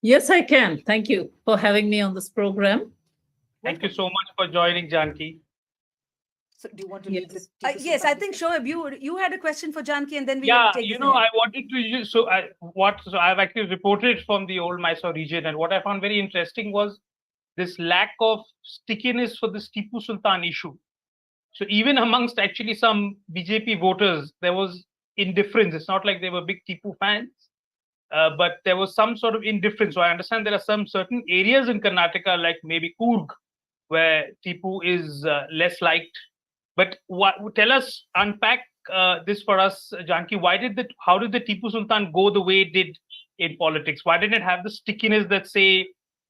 Yes, I can. Thank you for having me on this program. Thank you so much for joining, Janaki. So do you want to Yes, yes, I think Shoaib, you had a question for Janaki, and then we I take wanted to use so I've actually reported from the old Mysore region, and what I found very interesting was this lack of stickiness for this Tipu Sultan issue. So even amongst actually some BJP voters, there was indifference. It's not like they were big Tipu fans, but there was some sort of indifference. So I understand there are some certain areas in Karnataka, like maybe Coorg, where Tipu is less liked. But unpack this for us, Janaki. How did the Tipu Sultan go the way it did in politics? Why didn't it have the stickiness that, say,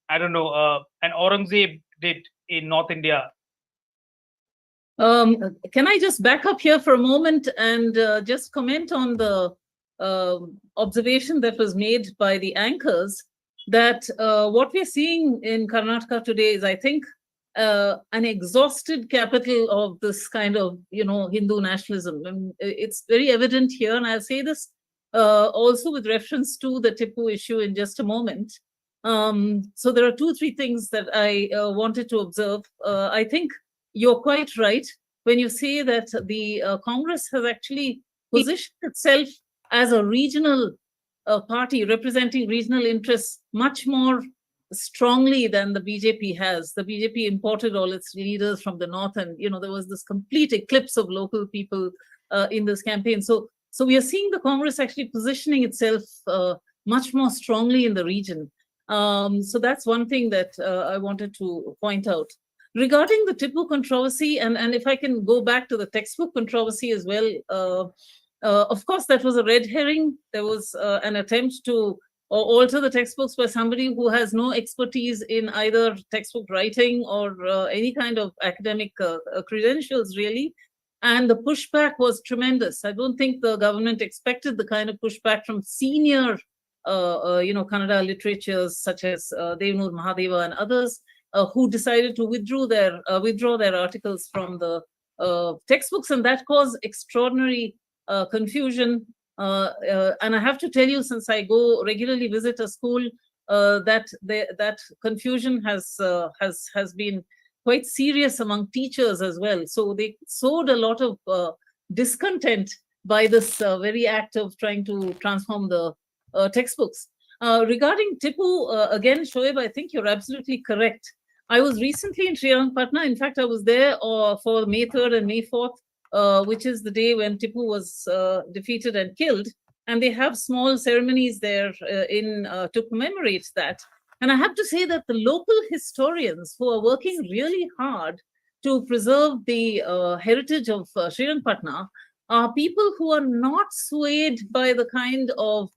I don't know, an Aurangzeb did in North India? Can I just back up here for a moment and just comment on the observation that was made by the anchors, that what we're seeing in Karnataka today is, I think, an exhausted capital of this kind of, Hindu nationalism. And it's very evident here, and I'll say this also with reference to the Tipu issue in just a moment. So there are 2-3 things that I wanted to observe. I think you're quite right when you say that the Congress has actually positioned itself as a regional party representing regional interests much more strongly than the BJP has. The BJP imported all its leaders from the north, and there was this complete eclipse of local people in this campaign. So we are seeing the Congress actually positioning itself much more strongly in the region. So that's one thing that I wanted to point out. Regarding the Tipu controversy, and if I can go back to the textbook controversy as well, of course, that was a red herring. There was an attempt to alter the textbooks by somebody who has no expertise in either textbook writing or any kind of academic credentials, really. And the pushback was tremendous. I don't think the government expected the kind of pushback from senior Kannada literatures such as Devanur Mahadeva and others. who decided to withdraw their articles from the textbooks, and that caused extraordinary confusion. And I have to tell you, since I go regularly visit a school, that confusion has been quite serious among teachers as well. So they sowed a lot of discontent by this very act of trying to transform the textbooks. Regarding Tipu, again, Shoaib, I think you're absolutely correct. I was recently in Srirangapatna. In fact, I was there for May 3rd and May 4th, which is the day when Tipu was defeated and killed. And they have small ceremonies there to commemorate that. And I have to say that the local historians who are working really hard to preserve the heritage of Srirangapatna are people who are not swayed by the kind of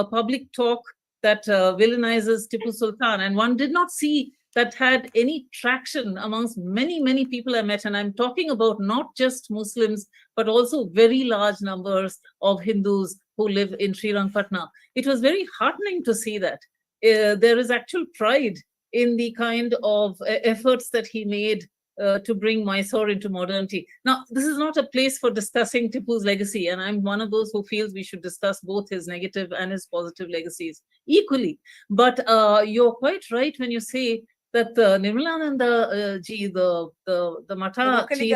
public talk that villainizes Tipu Sultan. And one did not see that had any traction amongst many, many people I met. And I'm talking about not just Muslims, but also very large numbers of Hindus who live in Srirangapatna. It was very heartening to see that. There is actual pride in the kind of efforts that he made to bring Mysore into modernity. Now, this is not a place for discussing Tipu's legacy, and I'm one of those who feels we should discuss both his negative and his positive legacies equally. But you're quite right when you say that the Nirmalananda ji, the Matha chief,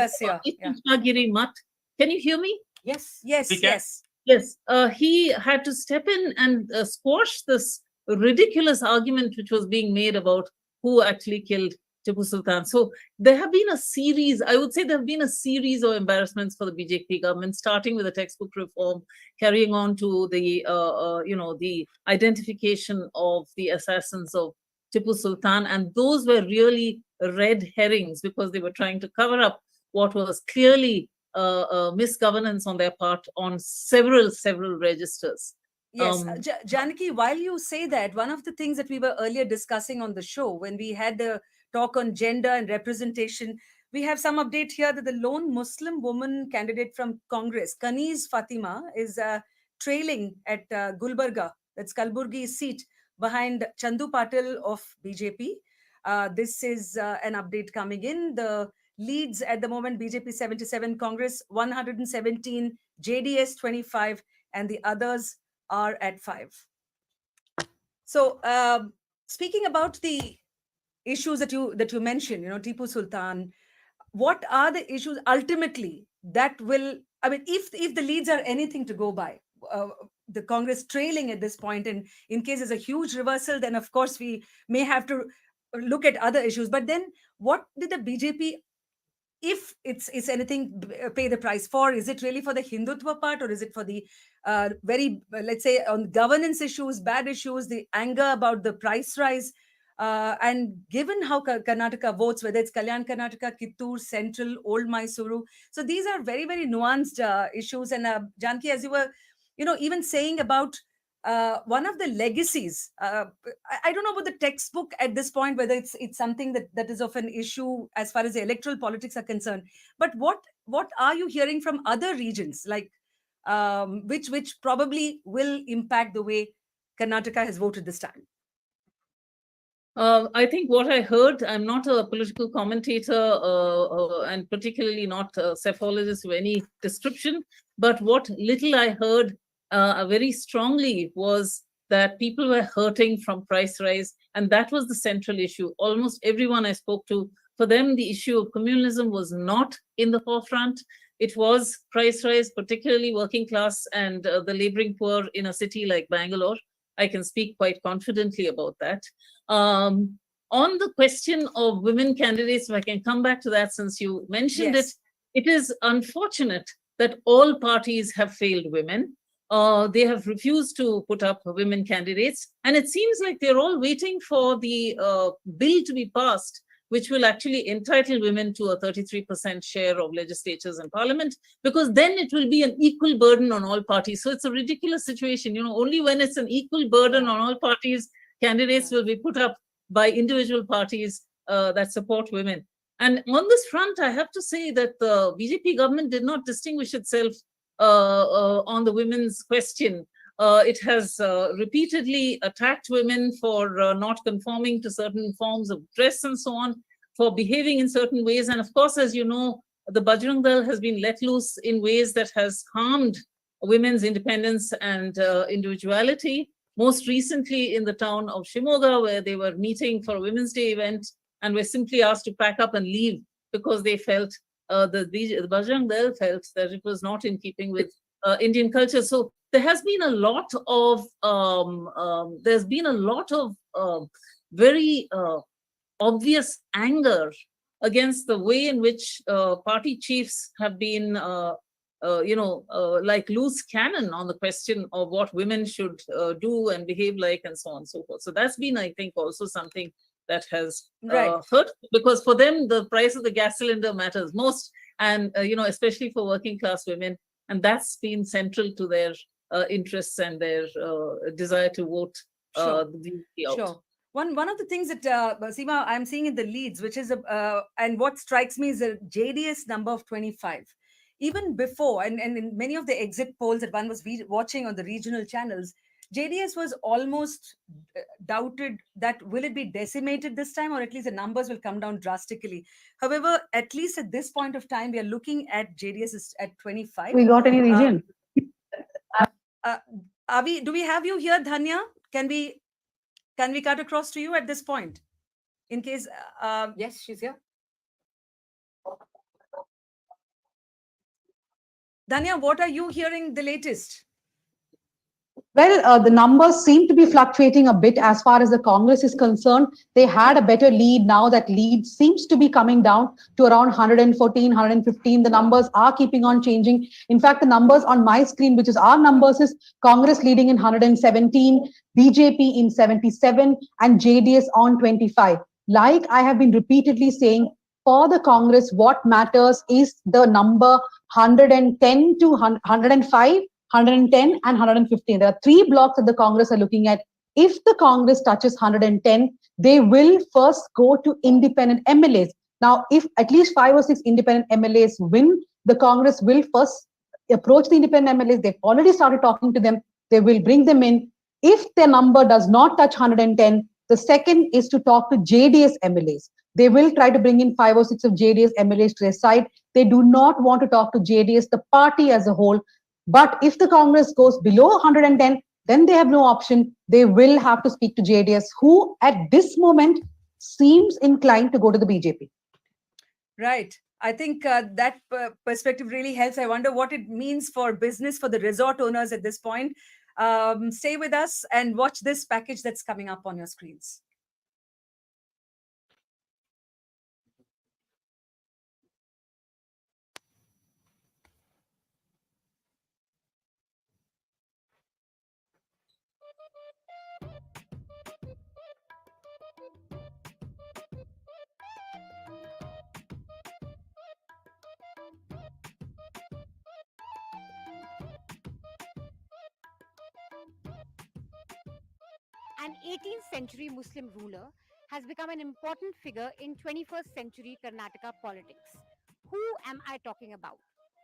Giri Math. Can you hear me? Yes, yes, yes. Yes, he had to step in and squash this ridiculous argument which was being made about who actually killed Tipu Sultan. So there have been a series, I would say there have been a series of embarrassments for the BJP government, starting with the textbook reform, carrying on to the, the identification of the assassins of Tipu Sultan. And those were really red herrings because they were trying to cover up what was clearly misgovernance on their part on several registers. Yes, Janaki, while you say that, one of the things that we were earlier discussing on the show, when we had the talk on gender and representation, we have some update here that the lone Muslim woman candidate from Congress, Kaniz Fatima, is trailing at Gulbarga, that's Kalburgi's seat, behind Chandu Patil of BJP. This is an update coming in. The leads at the moment, BJP 77, Congress 117, JDS 25, and the others are at 5. So speaking about the issues that you mentioned, Tipu Sultan, what are the issues ultimately that will, I mean, if the leads are anything to go by, the Congress trailing at this point, and in case there's a huge reversal, then of course we may have to look at other issues. But then what did the BJP, if it's anything, pay the price for? Is it really for the Hindutva part, or is it for the very, let's say, on governance issues, bad issues, the anger about the price rise? And given how Karnataka votes, whether it's Kalyan Karnataka, Kittur, Central, Old Mysuru, so these are very, very nuanced issues. And Janki, as you were, even saying about one of the legacies, I don't know about the textbook at this point, whether it's something that is of an issue as far as the electoral politics are concerned. But what are you hearing from other regions, like which probably will impact the way Karnataka has voted this time? I think what I heard, I'm not a political commentator and particularly not a psephologist of any description, but what little I heard very strongly was that people were hurting from price rise, and that was the central issue. Almost everyone I spoke to, for them, the issue of communalism was not in the forefront. It was price rise, particularly working class and the laboring poor in a city like Bangalore. I can speak quite confidently about that. On the question of women candidates, if I can come back to that since you mentioned it, it is unfortunate that all parties have failed women. They have refused to put up women candidates. And it seems like they're all waiting for the bill to be passed, which will actually entitle women to a 33% share of legislatures and parliament, because then it will be an equal burden on all parties. So it's a ridiculous situation. Only when it's an equal burden on all parties, candidates will be put up by individual parties that support women. And on this front, I have to say that the BJP government did not distinguish itself on the women's question. It has repeatedly attacked women for not conforming to certain forms of dress and so on, for behaving in certain ways. And of course, as you know, the Bajrang Dal has been let loose in ways that has harmed women's independence and individuality. Most recently in the town of Shimoga, where they were meeting for a Women's Day event and were simply asked to pack up and leave because they felt, the Bajrang Dal felt that it was not in keeping with Indian culture. So there has been a lot of very obvious anger against the way in which party chiefs have been, like loose cannon on the question of what women should do and behave like, and so on and so forth. So that's been, I think, also something that has hurt, because for them, the price of the gas cylinder matters most, and especially for working class women. And that's been central to their interests and their desire to vote the BJP out. Sure. One of the things that Seema, I'm seeing in the leads, which is and what strikes me is a JDS number of 25. Even before, and in many of the exit polls that one was watching on the regional channels, JDS was almost doubted that will it be decimated this time, or at least the numbers will come down drastically. However, at least at this point of time, we are looking at JDS is at 25. We got any region? Do we have you here, Dhanya? Can we cut across to you at this point? In case, yes, she's here. Dhanya, what are you hearing the latest? Well, the numbers seem to be fluctuating a bit as far as the Congress is concerned. They had a better lead. Now that lead seems to be coming down to around 114, 115. The numbers are keeping on changing. In fact, the numbers on my screen, which is our numbers, is Congress leading in 117, BJP in 77, and JDS on 25. Like I have been repeatedly saying, for the Congress, what matters is the number 110 to 105. 110 and 115. There are three blocks that the Congress are looking at. If the Congress touches 110, they will first go to independent MLAs. Now, if at least 5 or 6 independent MLAs win, the Congress will first approach the independent MLAs. They've already started talking to them. They will bring them in. If their number does not touch 110, the second is to talk to JDS MLAs. They will try to bring in 5 or 6 of JDS MLAs to their side. They do not want to talk to JDS, the party as a whole. But if the Congress goes below 110, then they have no option. They will have to speak to JDS, who at this moment seems inclined to go to the BJP. Right. I think that perspective really helps. I wonder what it means for business, for the resort owners at this point. Stay with us and watch this package that's coming up on your screens. An 18th century Muslim ruler has become an important figure in 21st century Karnataka politics. Who am I talking about?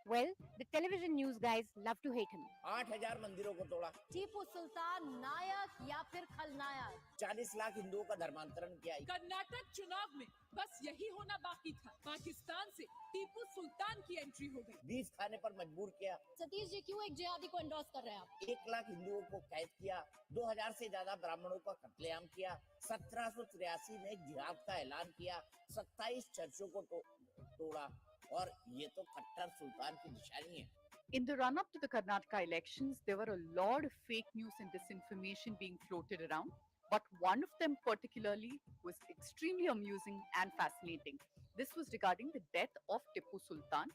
Well, the television news guys love to hate him. 8,000 मंदिरों को तोड़ा। टीपू सुल्तान नायक या फिर खलनायक? 40 लाख हिंदुओं का धर्मांतरण किया। कर्नाटक चुनाव में बस यही होना बाकी था। पाकिस्तान से टीपू सुल्तान की एंट्री हो गई। 20 खाने पर मजबूर किया। सतीश जी क्यों एक जिहादी को एंडोर्स कर रहे हैं आप? 1 लाख हिंदुओं को कैद किया। 2000 से ज्यादा ब्राह्मणों का कत्लेआम किया। 1783 में जिहाद का ऐलान किया। 27 चर्चों को तोड़ा। और ये तो कट्टर सुल्तान की निशानी है। In the run-up to the Karnataka elections, there were a lot of fake news and disinformation being floated around, but one of them particularly was extremely amusing and fascinating. This was regarding the death of Tipu Sultan,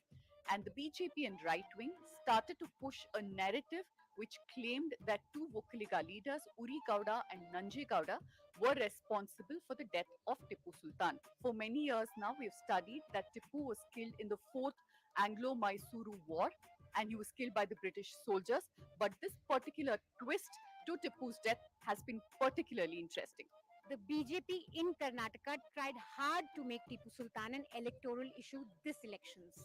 and the BJP and right-wing started to push a narrative which claimed that two Vokkaliga leaders, Uri Gowda and Nanje Gowda, were responsible for the death of Tipu Sultan. For many years now, we have studied that Tipu was killed in the 4th Anglo-Mysuru War, and he was killed by the British soldiers. But this particular twist to Tipu's death has been particularly interesting. The BJP in Karnataka tried hard to make Tipu Sultan an electoral issue this elections.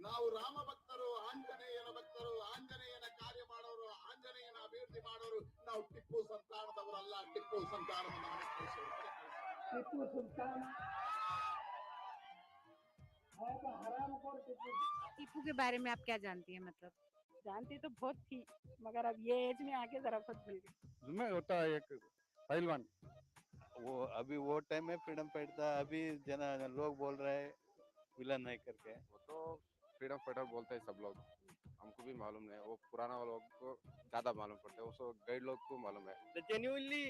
ನಾವು ರಾಮ ಭಕ್ತರು ಆಂಜನೇಯನ ಭಕ್ತರು ಆಂಜನೇಯನ ಕಾರ್ಯ ಮಾಡೋರು ಆಂಜನೇಯನ टीपू के बारे में आप क्या जानती हैं? मतलब जानती तो बहुत थी, मगर अब ये एज में आके जराफत मिल गई। मैं होता है एक पहलवान, वो अभी वो टाइम में फ्रीडम फाइट था, अभी लोग बोल रहे हैं विलन नहीं करके। वो तो फ्रीडम फाइटर बोलते हैं सब लोग, हमको भी मालूम नहीं, वो पुराना लोग को ज्यादा मालूम पड़ता है, वो गाइड लोग को मालूम है। The genuinely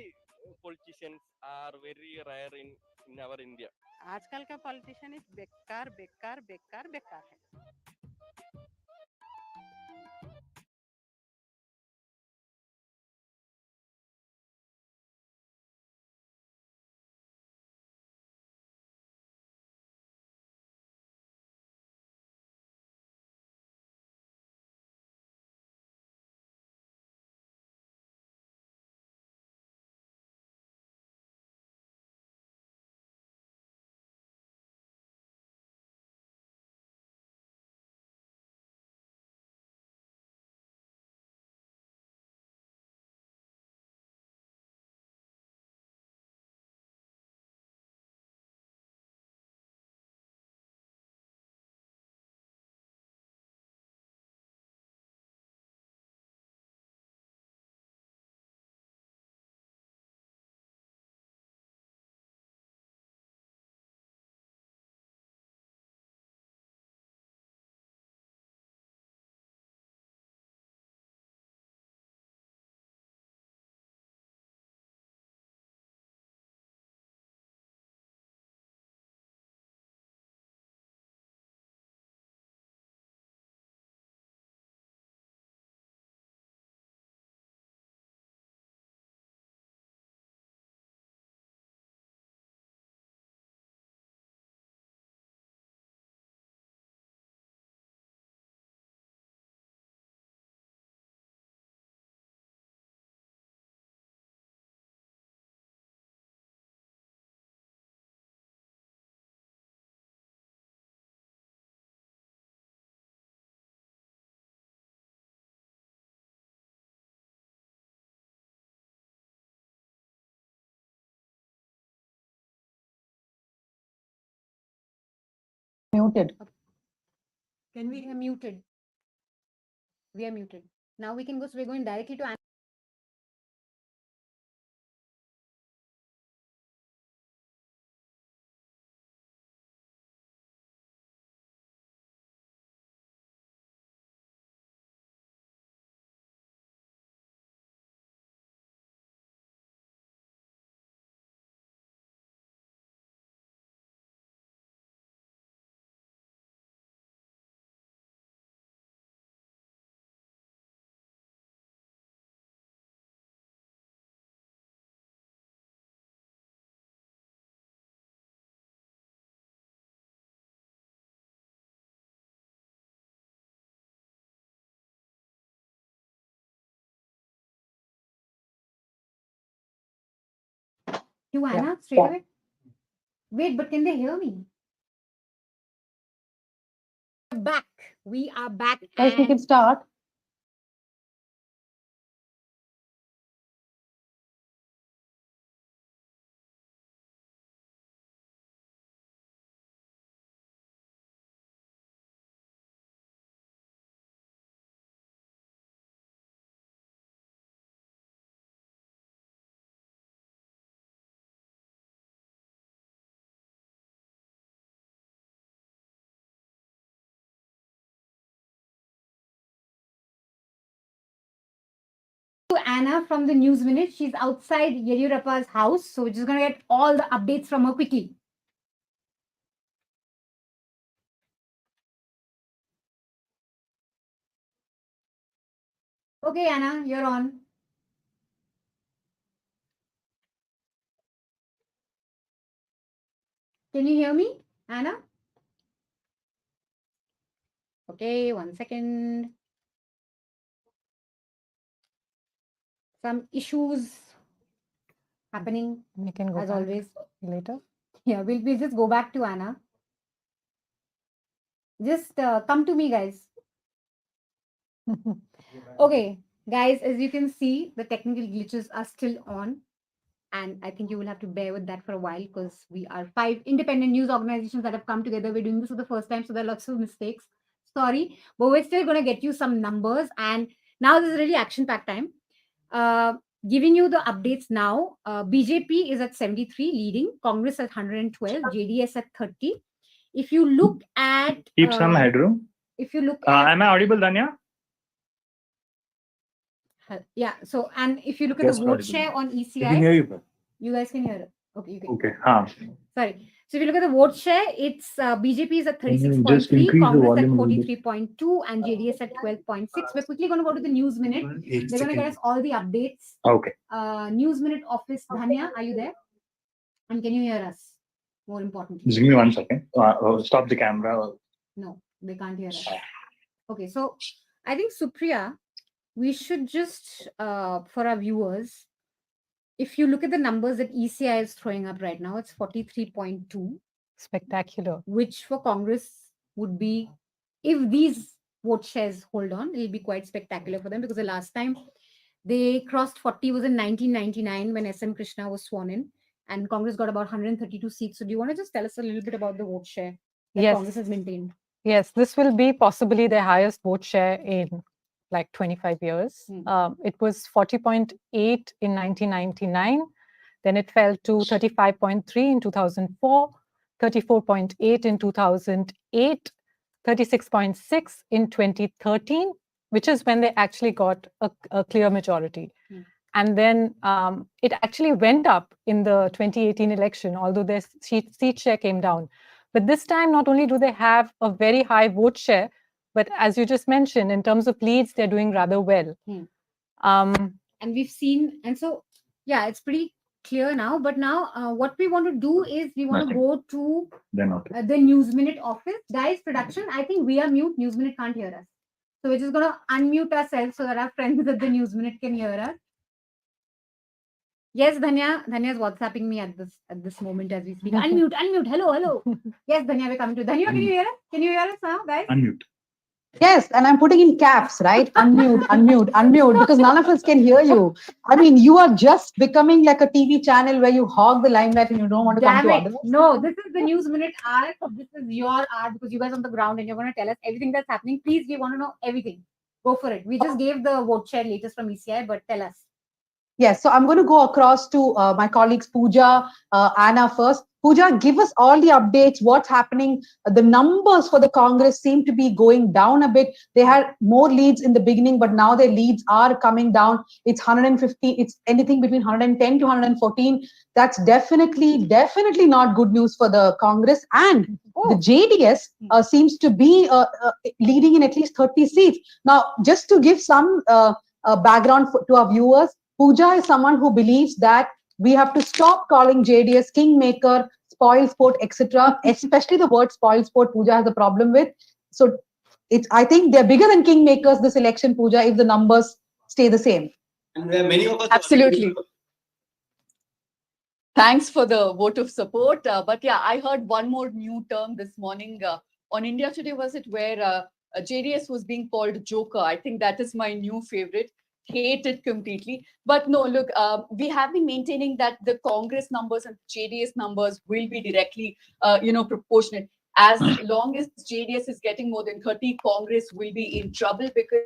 politicians are very rare in our India. आजकल का पॉलिटिशियन इस बेकार बेकार बेकार बेकार है। Muted. Can we? We are muted. We are muted. Now we can go. So we're going directly to. To Anna straight away. Wait, but can they hear me? Back. We are back. Guys, we can start. To Anna from the News Minute. She's outside Yediyurappa's house, so we're just gonna get all the updates from her quickly. Okay, Anna, you're on. Can you hear me, Anna? Okay, 1 second. Some issues happening. We can go as back always later. Yeah, we'll just go back to Anna. Just come to me, guys. Okay, Guys, as you can see, the technical glitches are still on. And I think you will have to bear with that for a while because we are 5 independent news organizations that have come together. We're doing this for the first time, so there are lots of mistakes. Sorry, but we're still going to get you some numbers. And now this is really action-packed time. Giving you the updates now. BJP is at 73, leading. Congress at 112, JDS at 30. If you look at... Keep some headroom. If you look at... Am I audible, Danya? Yeah, so, and if you look at Yes, the vote audible. share on ECI... I can hear you, bro. You guys can hear it. Okay, you can. Okay. Sorry. So if you look at the vote share, it's BJP is at Can you 36.3, just increase the Congress at volume a little bit? 43.2, and JDS at 12.6. We're quickly going to go to the News Minute. They're going to get us all the updates. Okay. News Minute office, Dhanya, are you there? And can you hear us? More importantly. Just give me 1 second. Stop the camera. No, they can't hear us. Okay, so I think Supriya, we should just, for our viewers, if you look at the numbers that ECI is throwing up right now, it's 43.2. Spectacular. Which for Congress would be, if these vote shares hold on, it'll be quite spectacular for them because the last time they crossed 40 was in 1999 when SM Krishna was sworn in and Congress got about 132 seats. So do you want to just tell us a little bit about the vote share that Yes. Congress has maintained? Yes, this will be possibly their highest vote share in like 25 years. It was 40.8 in 1999. Then it fell to 35.3 in 2004, 34.8 in 2008, 36.6 in 2013, which is when they actually got a clear majority. And then it actually went up in the 2018 election, although their seat share came down. But this time, not only do they have a very high vote share, but as you just mentioned, in terms of leads, they're doing rather well. And we've seen, and so, yeah, it's pretty clear now. But now what we want to do is we want to go to the News Minute office. Guys, production, I think we are mute. News Minute can't hear us. So we're just going to unmute ourselves so that our friends at the News Minute can hear us. Yes, Dhanya. Dhanya is WhatsApping me at this moment as we speak. Unmute. Hello. Yes, Dhanya, we're coming to Dhanya. Can you hear us? Can you hear us now, guys? Unmute. Yes, and I'm putting in caps, right? Unmute, because none of us can hear you. I mean, you are just becoming like a TV channel where you hog the limelight and you don't want to come to others. No, this is the News Minute hour. This is your hour because you guys on the ground and you're going to tell us everything that's happening. Please, we want to know everything. Go for it. We just gave the vote share latest from ECI, but tell us. Yes, so I'm going to go across to my colleagues Pooja, Anna first. Pooja, give us all the updates. What's happening? The numbers for the Congress seem to be going down a bit. They had more leads in the beginning, but now their leads are coming down. It's 150. It's anything between 110 to 114. That's definitely not good news for the Congress. And the JDS seems to be leading in at least 30 seats. Now, just to give some background to our viewers, Pooja is someone who believes that we have to stop calling JDS kingmaker, spoil sport, etc. Especially the word spoil sport, Pooja has a problem with. So I think they're bigger than kingmakers this election, Pooja, if the numbers stay the same. And there are many of us. Absolutely. Thanks for the vote of support. But yeah, I heard one more new term this morning on India Today, was it, where JDS was being called Joker. I think that is my new favorite. Hate it completely. But no, look, we have been maintaining that the Congress numbers and JDS numbers will be directly, proportionate. As long as JDS is getting more than 30, Congress will be in trouble because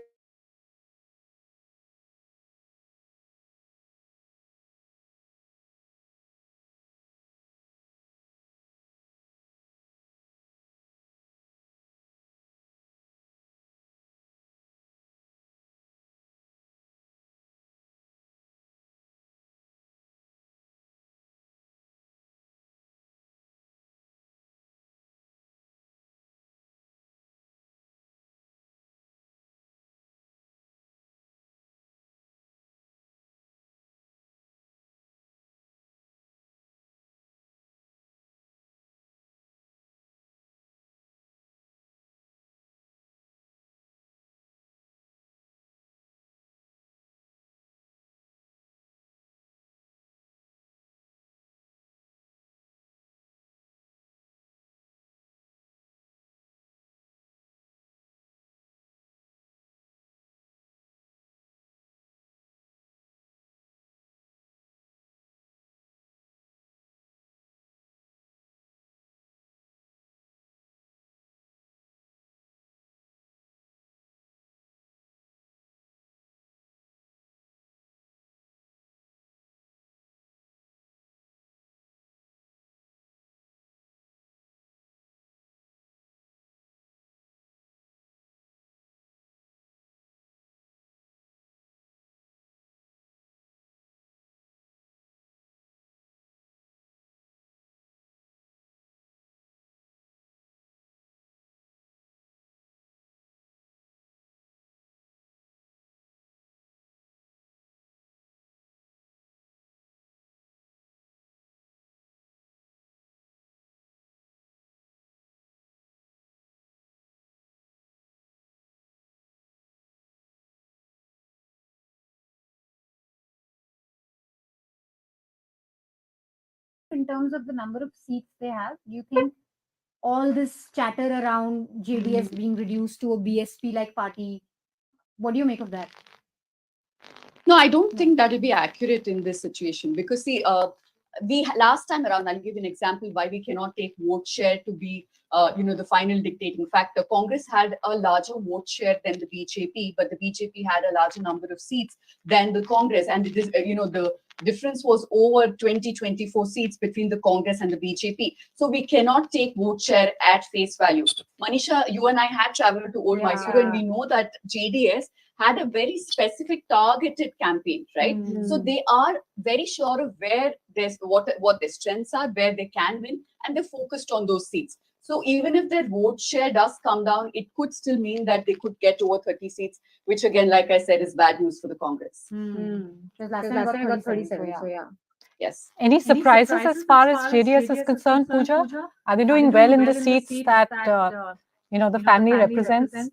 in terms of the number of seats they have? Do you think all this chatter around JDS being reduced to a BSP-like party, what do you make of that? No, I don't think that will be accurate in this situation because see, last time around, I'll give you an example why we cannot take vote share to be, the final dictating factor. Congress had a larger vote share than the BJP, but the BJP had a larger number of seats than the Congress, and it is, the difference was over 24 seats between the Congress and the BJP. So we cannot take vote share at face value. Manisha, you and I had traveled to Old Mysore, and we know that JDS had a very specific targeted campaign, right? So they are very sure of where there's what their strengths are, where they can win, and they're focused on those seats. So even if their vote share does come down, it could still mean that they could get over 30 seats, which again, like I said, is bad news for the Congress. Because last time I got 37, so yeah. Yes. Any surprises as far as JDS is concerned, Pooja? Are they doing well in the seats that the family represents?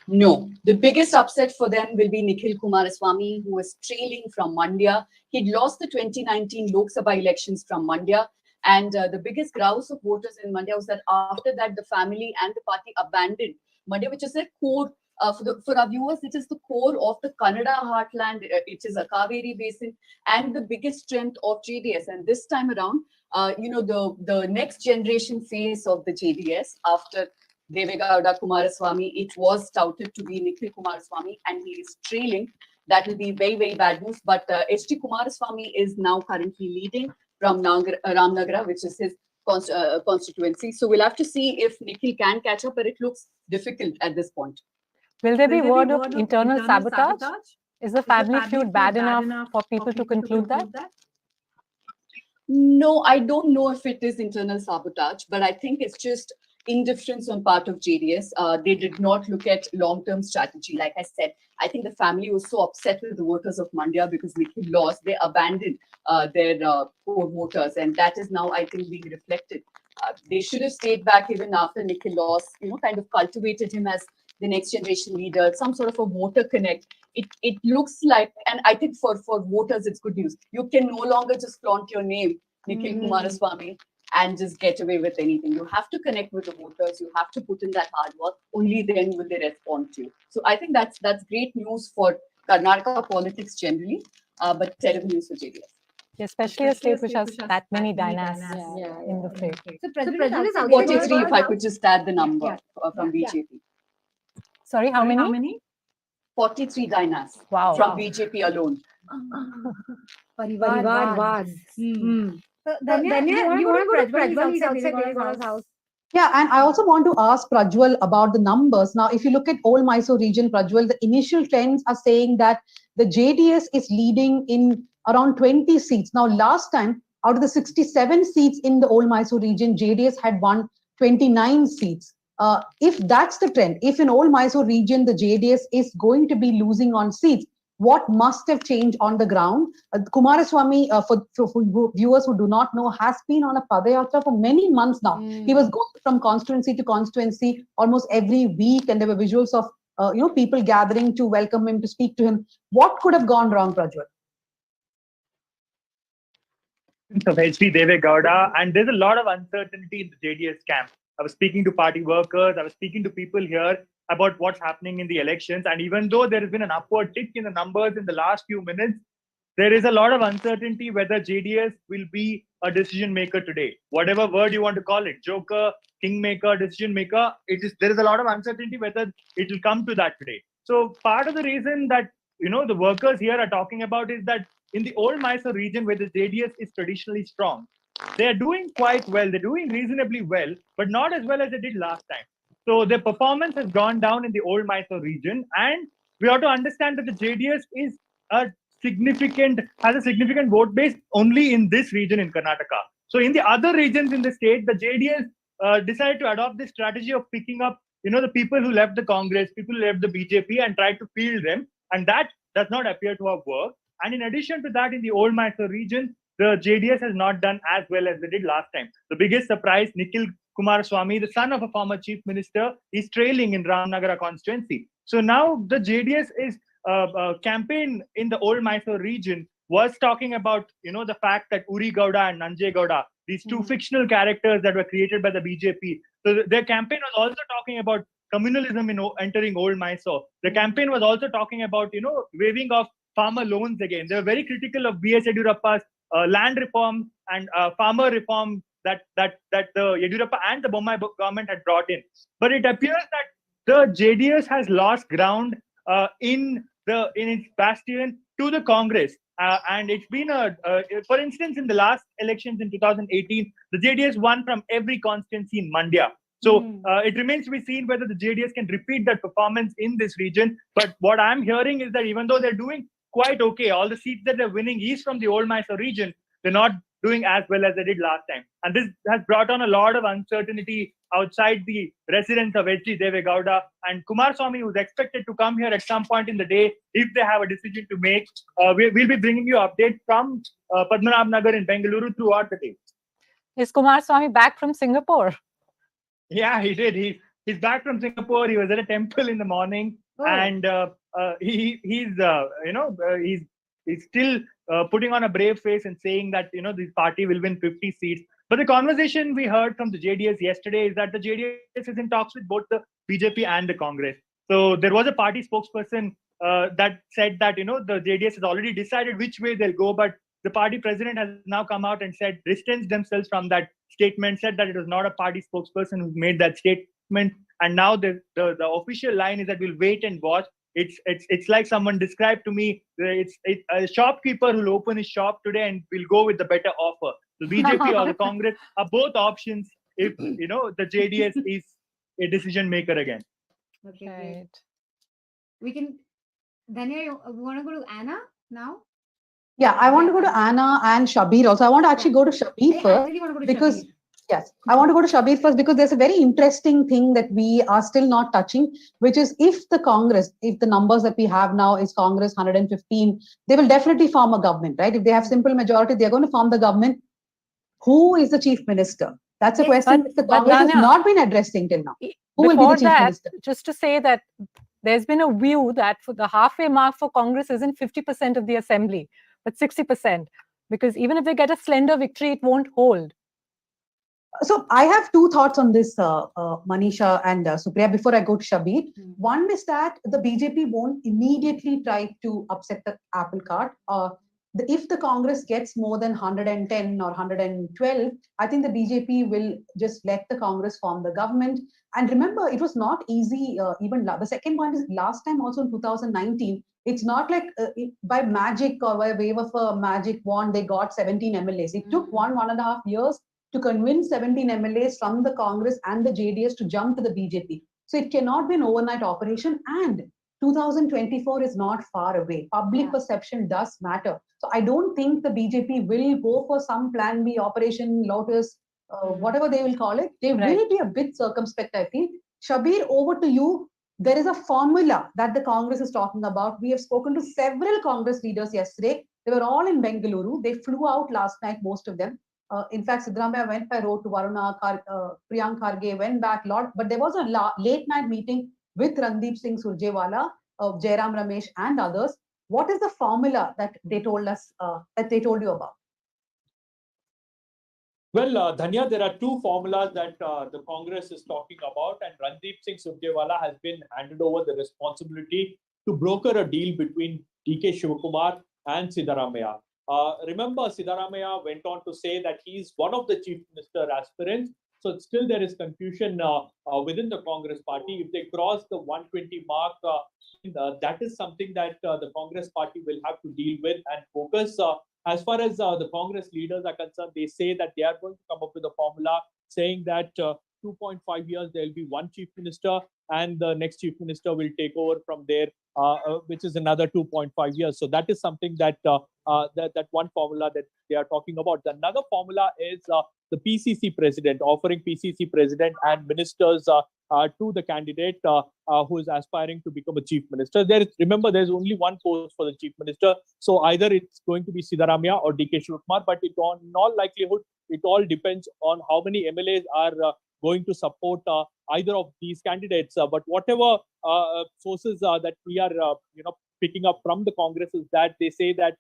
No, the biggest upset for them will be Nikhil Kumaraswamy, who was trailing from Mandya. He'd lost the 2019 Lok Sabha elections from Mandya. And the biggest grouse of voters in Mandya was that after that, the family and the party abandoned Mandya, which is their core. For our viewers, it is the core of the Kannada heartland. It is a Kaveri basin and the biggest strength of JDS. And this time around, the next generation face of the JDS after Devegowda Kumaraswamy, it was touted to be Nikhil Kumaraswamy, and he is trailing. That will be very, very bad news. But H.D. Kumaraswamy is now currently leading from Ramnagara, which is his constituency. So we'll have to see if Nikhil can catch up, but it looks difficult at this point. Will there be word of internal sabotage? Is the family feud bad enough for people to conclude that? No, I don't know if it is internal sabotage, but I think it's just indifference on part of JDS. They did not look at long-term strategy. Like I said, I think the family was so upset with the voters of Mandya because Nikhil lost. They abandoned their core voters, and that is now, I think, being reflected. They should have stayed back even after Nikhil lost, kind of cultivated him as the next generation leader, some sort of a voter connect. It looks like, and I think for voters, it's good news. You can no longer just flaunt your name, Nikhil Kumaraswamy, and just get away with anything. You have to connect with the voters. You have to put in that hard work. Only then will they respond to you. So I think that's great news for Karnataka politics generally, but terrible news for JDS. Especially a state which has that many dynasts in the fray. So President is 43, if I could just add the number from BJP. Sorry, how many? 43 dynasts from BJP alone. Parivarvad. So, Danya, you want to go to Prajwal? He's outside Deve's house. Yeah, and I also want to ask Prajwal about the numbers. Now, if you look at Old Mysore region, Prajwal, the initial trends are saying that the JDS is leading in around 20 seats. Now, last time, out of the 67 seats in the Old Mysore region, JDS had won 29 seats. If that's the trend, if in Old Mysore region, the JDS is going to be losing on seats, what must have changed on the ground? Kumaraswamy, for viewers who do not know, has been on a Padayatra for many months now. He was going from constituency to constituency almost every week, and there were visuals of people gathering to welcome him, to speak to him. What could have gone wrong, Prajwal? Of H.D. Devegowda, and there's a lot of uncertainty in the JDS camp. I was speaking to party workers, I was speaking to people here about what's happening in the elections, and even though there has been an upward tick in the numbers in the last few minutes, there is a lot of uncertainty whether JDS will be a decision maker today. Whatever word you want to call it, joker, kingmaker, decision maker, there is a lot of uncertainty whether it will come to that today. So part of the reason that the workers here are talking about is that in the Old Mysore region, where the JDS is traditionally strong, they are doing quite well. They're doing reasonably well, but not as well as they did last time. So their performance has gone down in the Old Mysore region, and we ought to understand that the JDS is has a significant vote base only in this region in Karnataka. So in the other regions in the state, the JDS decided to adopt this strategy of picking up, the people who left the Congress, people who left the BJP, and try to field them, and that does not appear to have worked. And in addition to that, in the Old Mysore region, the JDS has not done as well as they did last time. The biggest surprise, Nikhil Kumaraswamy, the son of a former chief minister, is trailing in Ramnagara constituency. So now the JDS is campaign in the Old Mysore region was talking about, the fact that Uri Gowda and Nanjay Gowda, these two fictional characters that were created by the BJP. So their campaign was also talking about communalism entering old Mysore. The campaign was also talking about, waiving of farmer loans again. They were very critical of B.S. Yediyurappa's land reform and farmer reform that the Yediyurappa and the Bommai government had brought in. But it appears that the JDS has lost ground in its bastion to the Congress. And it's been for instance, in the last elections in 2018, the JDS won from every constituency in Mandya. So it remains to be seen whether the JDS can repeat that performance in this region. But what I'm hearing is that even though they're doing quite okay, all the seats that they're winning is from the old Mysore region, they're not doing as well as they did last time. And this has brought on a lot of uncertainty outside the residence of H.D. Deve Gowda and Kumaraswamy, who's expected to come here at some point in the day if they have a decision to make. We'll be bringing you updates from Padmanabh Nagar in Bengaluru throughout the day. Is Kumaraswamy back from Singapore? Yeah, he did. He's back from Singapore. He was at a temple in the morning, and he's still putting on a brave face and saying that this party will win 50 seats. But the conversation we heard from the JDS yesterday is that the JDS is in talks with both the BJP and the Congress. So there was a party spokesperson that said that the JDS has already decided which way they'll go, but the party president has now come out and said, distanced themselves from that statement, said that it was not a party spokesperson who made that statement. And now the official line is that we'll wait and watch. It's like someone described to me, it's a shopkeeper who'll open his shop today and will go with the better offer. The BJP or the Congress are both options if the JDS is a decision maker again. Okay, great. We can, Dhanya, you want to go to Anna now? Yeah, I want to go to Anna and Shabir also. I want to actually go to Shabir first because I want to go to Shabir first because there's a very interesting thing that we are still not touching, which is if the numbers that we have now is Congress 115, they will definitely form a government, right? If they have simple majority, they're going to form the government. Who is the chief minister? That's a question that the Congress has not been addressing till now. Who will be the chief minister? Just to say that there's been a view that for the halfway mark for Congress isn't 50% of the assembly, but 60%, because even if they get a slender victory, it won't hold. So I have two thoughts on this, Manisha and Supriya, before I go to Shabir. One is that the BJP won't immediately try to upset the apple cart. If the Congress gets more than 110 or 112, I think the BJP will just let the Congress form the government. And remember, it was not easy. The second point is last time also in 2019, it's not like by magic or by wave of a magic wand, they got 17 MLAs. It took 1.5 years to convince 17 MLAs from the Congress and the JDS to jump to the BJP. So it cannot be an overnight operation. And 2024 is not far away. Public perception does matter. So I don't think the BJP will go for some plan B, Operation Lotus, whatever they will call it. They will be a bit circumspect, I feel. Shabir, over to you. There is a formula that the Congress is talking about. We have spoken to several Congress leaders yesterday. They were all in Bengaluru. They flew out last night, most of them. In fact, Siddaramaiah went by road to Varuna, Priyank Kharge went back a lot. But there was a late night meeting with Randeep Singh Surjewala, Jairam Ramesh and others. What is the formula that they told us, that they told you about? Well, Dhanya, there are two formulas that the Congress is talking about, and Randeep Singh Surjewala has been handed over the responsibility to broker a deal between DK Shivakumar and Siddaramaiah. Remember, Siddaramaiah went on to say that he is one of the chief minister aspirants. So still there is confusion within the Congress party. If they cross the 120 mark, that is something that the Congress party will have to deal with and focus. As far as the Congress leaders are concerned, they say that they are going to come up with a formula saying that 2.5 years there will be one chief minister and the next chief minister will take over from there, which is another 2.5 years. So that is something that that one formula that they are talking about. Another formula is the PCC president, offering PCC president and ministers to the candidate who is aspiring to become a chief minister. Remember, there's only one post for the chief minister. So either it's going to be Siddaramaiah or DK Shivakumar, but in all likelihood, it all depends on how many MLAs are going to support either of these candidates. But whatever sources that we are, picking up from the Congress is that they say that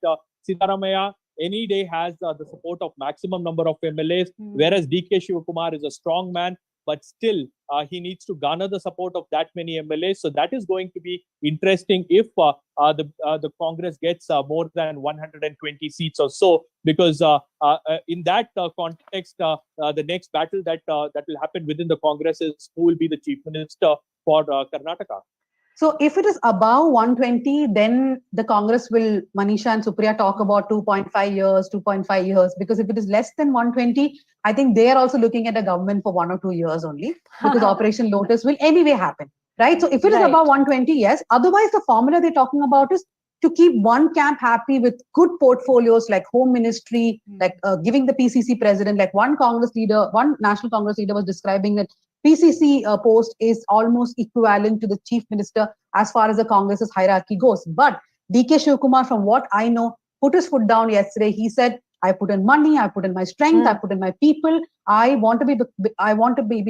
Siddaramaiah any day has the support of maximum number of MLAs, whereas DK Shivakumar is a strong man, but still he needs to garner the support of that many MLAs. So that is going to be interesting if the Congress gets more than 120 seats or so, because in that context, the next battle that will happen within the Congress is who will be the chief minister for Karnataka. So if it is above 120, then the Congress will, Manisha and Supriya, talk about 2.5 years, 2.5 years. Because if it is less than 120, I think they are also looking at a government for 1 or 2 years only. Because Operation Lotus will anyway happen. Right? So if it is above 120, yes. Otherwise, the formula they're talking about is to keep one camp happy with good portfolios like Home Ministry, like giving the PCC president, like one National Congress leader was describing that PCC post is almost equivalent to the chief minister as far as the Congress's hierarchy goes. But DK Shivakumar, from what I know, put his foot down yesterday. He said, I put in money, I put in my strength, I put in my people. I want to be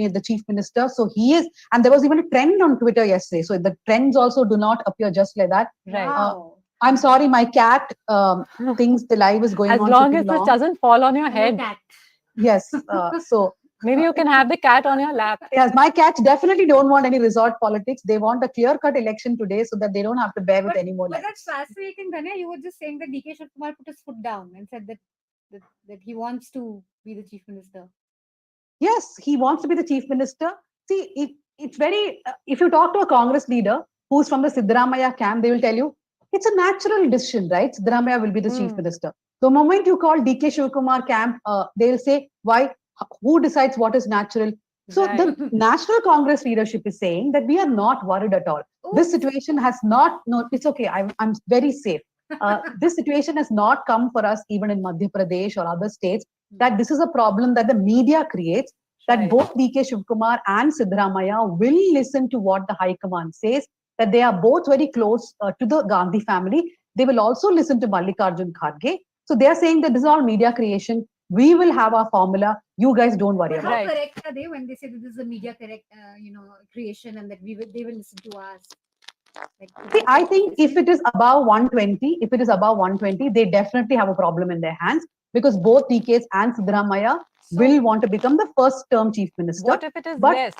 the chief minister. So he is, and there was even a trend on Twitter yesterday. So the trends also do not appear just like that. Right. I'm sorry, my cat thinks the live is going on. As long as this doesn't fall on your head. Yes. So maybe you can have the cat on your lap. Yes, my cats definitely don't want any resort politics. They want a clear-cut election today so that they don't have to bear with any more. But that's fascinating, Dhanya. You were just saying that DK Shivakumar put his foot down and said that he wants to be the chief minister. Yes, he wants to be the chief minister. See, it's very. If you talk to a Congress leader who's from the Siddaramaiah camp, they will tell you it's a natural decision, right? Siddaramaiah will be the chief minister. The moment you call DK Shivakumar camp, they'll say, why? Who decides what is natural? So the National Congress leadership is saying that we are not worried at all. This situation has not, no, it's okay. I'm very safe. This situation has not come for us even in Madhya Pradesh or other states, that this is a problem that the media creates, that both DK Shivakumar and Siddaramaiah will listen to what the High Command says, that they are both very close to the Gandhi family. They will also listen to Mallikarjun Kharge. So they are saying that this is all media creation. We will have our formula. You guys don't worry about it. How correct are they when they say that this is a media creation and that they will listen to us? See, I think if it is above 120, they definitely have a problem in their hands, because both DKs and Siddaramaiah will want to become the first term chief minister. What if it is less?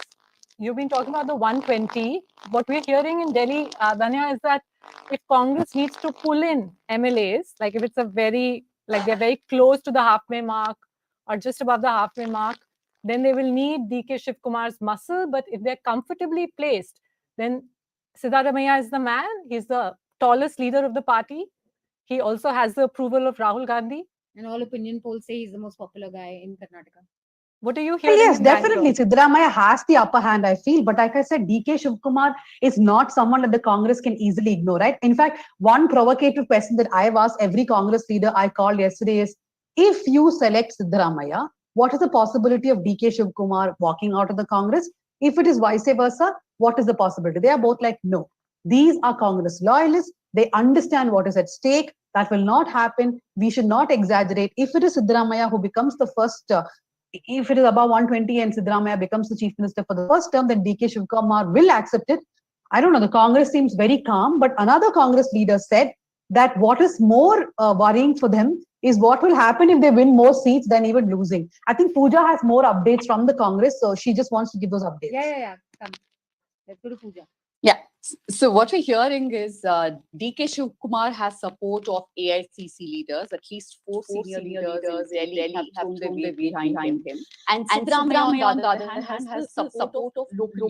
You've been talking about the 120. What we're hearing in Delhi, Dhanya, is that if Congress needs to pull in MLAs, like if it's they're very close to the halfway mark or just above the halfway mark, then they will need DK Shivakumar's muscle. But if they're comfortably placed, then Siddaramaiah is the man. He's the tallest leader of the party. He also has the approval of Rahul Gandhi. And all opinion polls say he's the most popular guy in Karnataka. What are you hearing? Yes, definitely. Siddaramaiah has the upper hand, I feel. But like I said, DK Shivakumar is not someone that the Congress can easily ignore, right? In fact, one provocative question that I've asked every Congress leader I called yesterday is, if you select Siddaramaiah, what is the possibility of DK Shivakumar walking out of the Congress? If it is vice versa, what is the possibility? They are both like, no. These are Congress loyalists. They understand what is at stake. That will not happen. We should not exaggerate. If it is Siddaramaiah who becomes the first, if it is above 120 and Siddaramaiah becomes the chief minister for the first term, then DK Shivakumar will accept it. I don't know. The Congress seems very calm. But another Congress leader said that what is more worrying for them is what will happen if they win more seats than even losing. I think Pooja has more updates from the Congress, so she just wants to give those updates. Yeah. Come. Let's go to Pooja. Yeah. So what we're hearing is DK Shivakumar has support of AICC leaders, at least four senior leaders in Delhi have thrown their weight behind him. And Siddaramaiah, on the other hand, has the support of local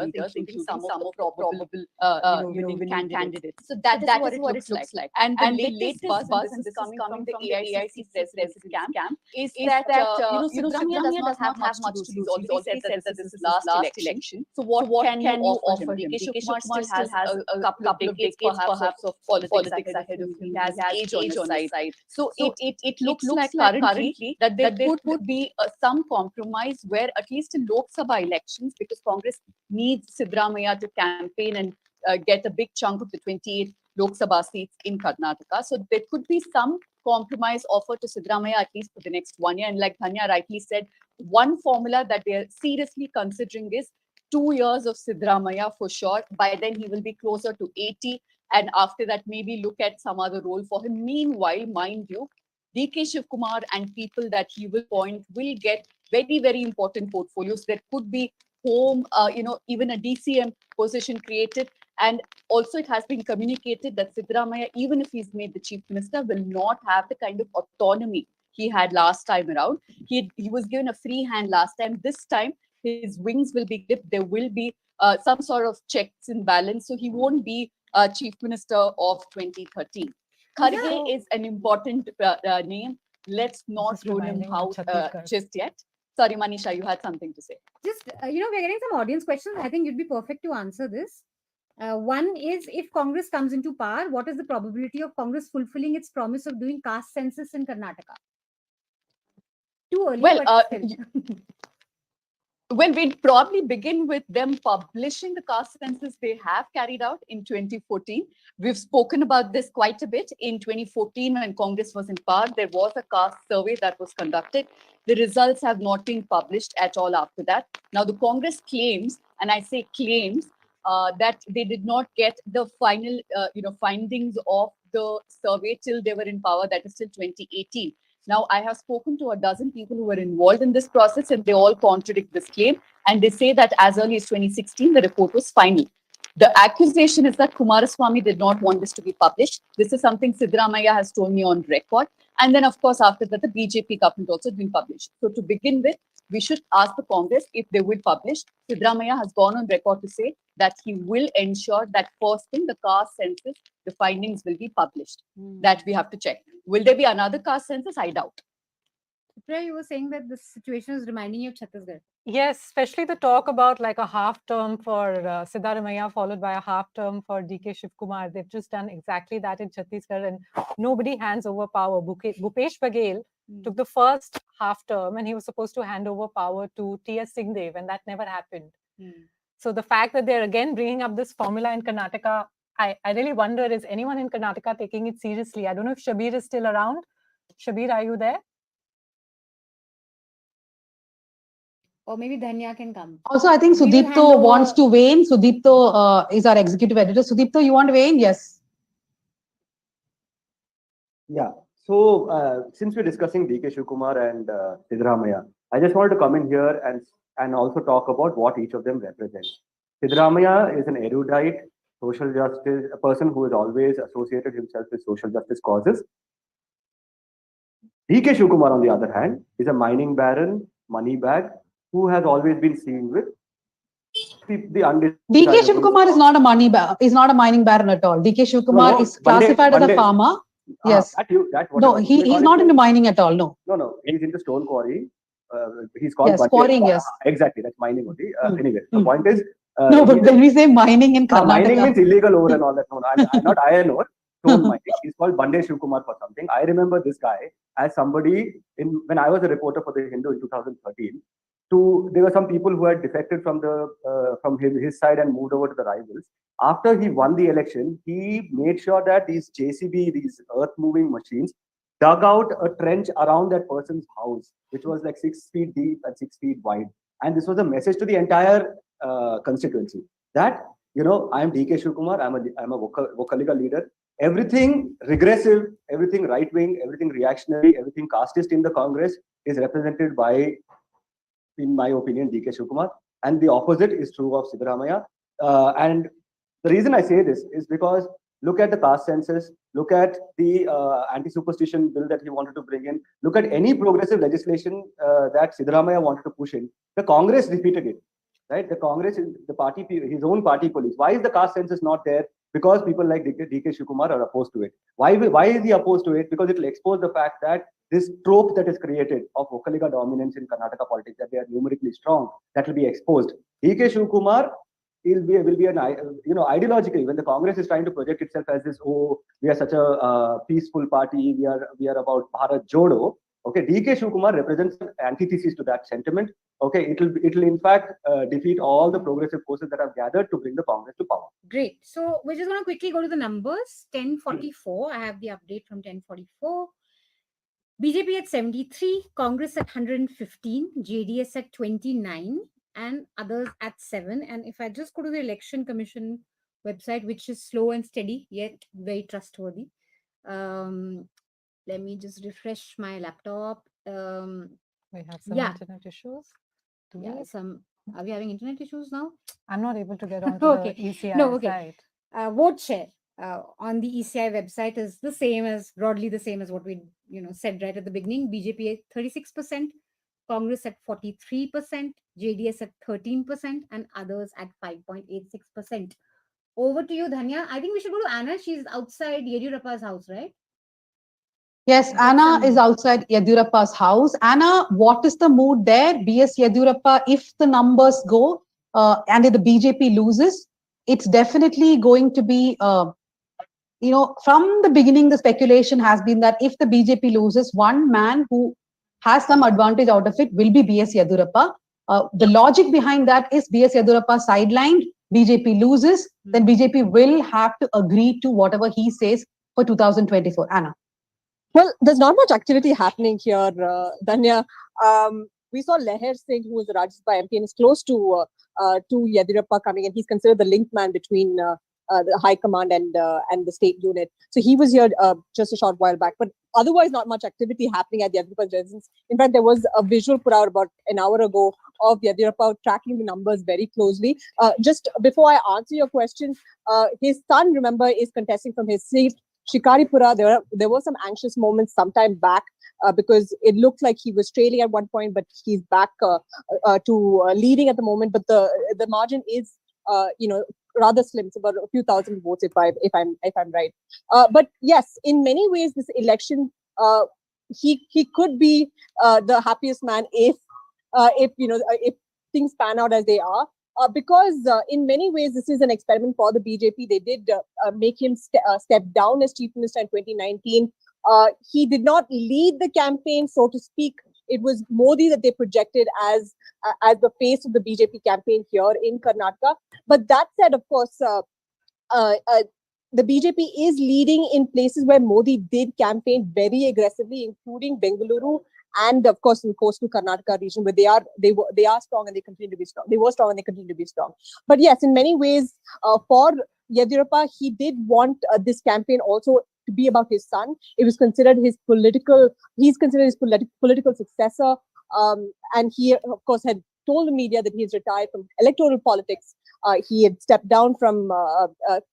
leaders, including some of the probable winning candidates. So that is what it looks like. And the latest buzz, and this is coming from the AICC president's camp, is that Siddaramaiah does not have much to lose. He already said that this is last election. So what can you offer him? DK Shivakumar still has a couple of decades perhaps of politics ahead of him. He has age on his side. So it looks like currently that there could be some compromise where, at least in Lok Sabha elections, because Congress needs Siddaramaiah to campaign and get a big chunk of the 28 Lok Sabha seats in Karnataka. So there could be some compromise offer to Siddaramaiah at least for the next 1 year. And like Dhanya rightly said, one formula that they are seriously considering is 2 years of Siddaramaiah for sure. By then he will be closer to 80. And after that, maybe look at some other role for him. Meanwhile, mind you, DK Shivkumar and people that he will appoint will get very, very important portfolios. There could be home, even a DCM position created. And also it has been communicated that Siddaramaiah, even if he's made the chief minister, will not have the kind of autonomy he had last time around. He was given a free hand last time. This time, his wings will be clipped. There will be some sort of checks and balance. So he won't be chief minister of 2013. Kharge is an important name. Let's not rule him out just yet. Sorry, Manisha, you had something to say. Just, we're getting some audience questions. I think you'd be perfect to answer this. One is, if Congress comes into power, what is the probability of Congress fulfilling its promise of doing caste census in Karnataka? Too early, but still. Well, we'd probably begin with them publishing the caste census they have carried out in 2014. We've spoken about this quite a bit. In 2014, when Congress was in power, there was a caste survey that was conducted. The results have not been published at all after that. Now, the Congress claims, and I say claims, that they did not get the final, findings of the survey till they were in power, that is till 2018. Now, I have spoken to a dozen people who were involved in this process, and they all contradict this claim. And they say that as early as 2016, the report was final. The accusation is that Kumaraswamy did not want this to be published. This is something Siddaramaiah has told me on record. And then, of course, after that, the BJP government also didn't publish. So to begin with, we should ask the Congress if they will publish. Siddaramaiah has gone on record to say that he will ensure that first thing, the caste census, the findings will be published. That we have to check. Will there be another caste census? I doubt. Priya, you were saying that this situation is reminding you of Chhattisgarh. Yes, especially the talk about like a half term for Siddaramaiah followed by a half term for DK Shivkumar. They've just done exactly that in Chhattisgarh, and nobody hands over power. Bhupesh Baghel took the first half term and he was supposed to hand over power to T.S. Singdev, and that never happened. So the fact that they're again bringing up this formula in Karnataka, I really wonder, is anyone in Karnataka taking it seriously? I don't know if Shabir is still around. Shabir, are you there? Or maybe Dhanya can come. Also, I think Sudipto wants to weigh in. Sudipto is our executive editor. Sudipto, you want to weigh in? Yes. Yeah. So since we're discussing DK Shivkumar and Siddaramaiah, I just wanted to come in here and also talk about what each of them represents. Siddaramaiah is an erudite, social justice, a person who has always associated himself with social justice causes. DK Shivkumar, on the other hand, is a mining baron, money bag, who has always been seen with the undesirable. DK Shivkumar is not a mining baron at all. DK Shivkumar is classified as a farmer. Yes. He's not into mining at all. No. He's into stone quarry. He's called quarrying. Yes. Exactly. That's mining only. Anyway, the point is. But when we say mining in Karnataka, mining means illegal ore and all that. No, I'm not iron ore. Stone mining. He's called Bande Shivkumar for something. I remember this guy as somebody when I was a reporter for the Hindu in 2013. There were some people who had defected from his side and moved over to the rivals. After he won the election, he made sure that these JCB, these earth-moving machines, dug out a trench around that person's house, which was like 6 feet deep and 6 feet wide. And this was a message to the entire constituency that, I am DK Shivkumar, I'm a Vocaliga leader. Everything regressive, everything right-wing, everything reactionary, everything casteist in the Congress is represented by, in my opinion, DK Shivkumar, and the opposite is true of Siddaramaiah. And the reason I say this is because look at the caste census, look at the anti-superstition bill that he wanted to bring in, look at any progressive legislation that Siddaramaiah wanted to push in. The Congress defeated it, right? The Congress, the party, his own party colleagues. Why is the caste census not there? Because people like DK Shivkumar are opposed to it. Why is he opposed to it? Because it will expose the fact that this trope that is created of Vocaliga dominance in Karnataka politics, that they are numerically strong, that will be exposed. DK Shivkumar will be an, ideologically, when the Congress is trying to project itself as this, we are such a peaceful party, we are about Bharat Jodo. Okay, DK Shivkumar represents an antithesis to that sentiment. Okay, it will in fact defeat all the progressive forces that have gathered to bring the Congress to power. Great. So we're just going to quickly go to the numbers. 10:44. I have the update from 10:44. BJP at 73, Congress at 115, JDS at 29, and others at 7. And if I just go to the Election Commission website, which is slow and steady, yet very trustworthy. Let me just refresh my laptop. We have some internet issues. Are we having internet issues now? I'm not able to get onto Okay. the ECI No, okay. site. Vote share on the ECI website is the same as, broadly the same as what we said right at the beginning. BJP at 36%, Congress at 43%, JDS at 13%, and others at 5.86%. Over to you, Dhanya. I think we should go to Anna. She's outside Yediyurappa's house, right? Yes, Anna is outside Yediyurappa's house. Anna, what is the mood there? BS Yediyurappa, if the numbers go and if the BJP loses, it's definitely going to be, from the beginning, the speculation has been that if the BJP loses, one man who has some advantage out of it will be BS Yediyurappa. The logic behind that is BS Yediyurappa sidelined, BJP loses, then BJP will have to agree to whatever he says for 2024. Anna. Well, there's not much activity happening here, Danya. We saw Leher Singh, who is the Rajya Sabha MP and is close to Yediyurappa coming in. He's considered the link man between the High Command and the state unit. So he was here just a short while back. But otherwise, not much activity happening at Yediyurappa's residence. In fact, there was a visual put out about an hour ago of Yediyurappa tracking the numbers very closely. Just before I answer your question, his son, remember, is contesting from his seat. Shikaripura, there were some anxious moments sometime back because it looked like he was trailing at one point, but he's back to leading at the moment. But the margin is, rather slim. It's about a few thousand votes, if I'm right. But yes, in many ways, this election, he could be the happiest man if things pan out as they are. Because in many ways, this is an experiment for the BJP. They did make him step down as chief minister in 2019. He did not lead the campaign, so to speak. It was Modi that they projected as the face of the BJP campaign here in Karnataka. But that said, of course, the BJP is leading in places where Modi did campaign very aggressively, including Bengaluru and of course in coastal Karnataka region, where they are strong and they continue to be strong. They were strong and they continue to be strong. But yes, in many ways, for Yediyurappa, he did want this campaign also to be about his son. It was considered he's considered his political successor. And he, of course, had told the media that he has retired from electoral politics. He had stepped down from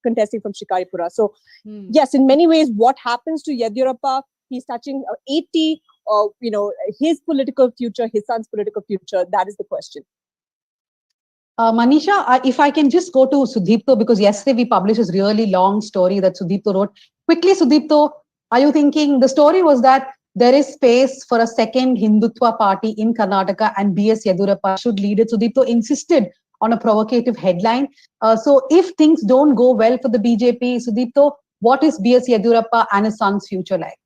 contesting from Shikaripura. So yes, in many ways, what happens to Yediyurappa, he's touching 80, his political future, his son's political future, that is the question. Manisha, if I can just go to Sudipto, because yesterday we published this really long story that Sudipto wrote. Quickly, Sudipto, are you thinking, the story was that there is space for a second Hindutva party in Karnataka and BS Yediyurappa should lead it. Sudipto insisted on a provocative headline. So if things don't go well for the BJP, Sudipto, what is BS Yediyurappa and his son's future like?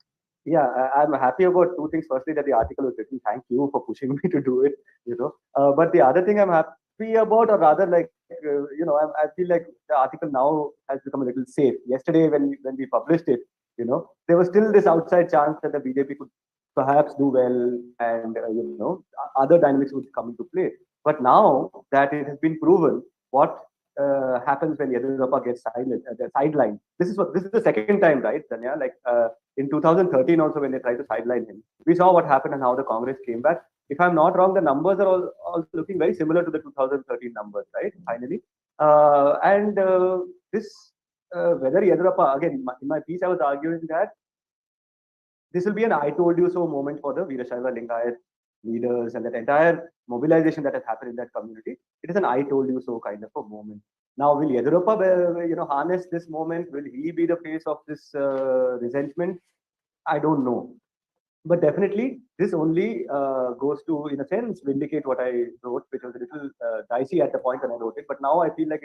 Yeah, I'm happy about two things. Firstly, that the article was written. Thank you for pushing me to do it. But the other thing I'm happy about, or rather, I feel like the article now has become a little safe. Yesterday, when we published it, there was still this outside chance that the BJP could perhaps do well, and other dynamics would come into play. But now that it has been proven what happens when Yediyurappa gets sidelined. This is the second time, right, Danya? In 2013 also, when they tried to sideline him, we saw what happened and how the Congress came back. If I'm not wrong, the numbers are also looking very similar to the 2013 numbers, right? Finally, whether Yediyurappa, again, in my piece, I was arguing that this will be an "I told you so" moment for the Veerashaiva Lingayat leaders and that entire mobilization that has happened in that community. It is an "I told you so" kind of a moment. Now, will Yediyurappa, harness this moment? Will he be the face of this resentment? I don't know. But definitely, this only goes to, in a sense, vindicate what I wrote, which was a little dicey at the point when I wrote it. But now I feel like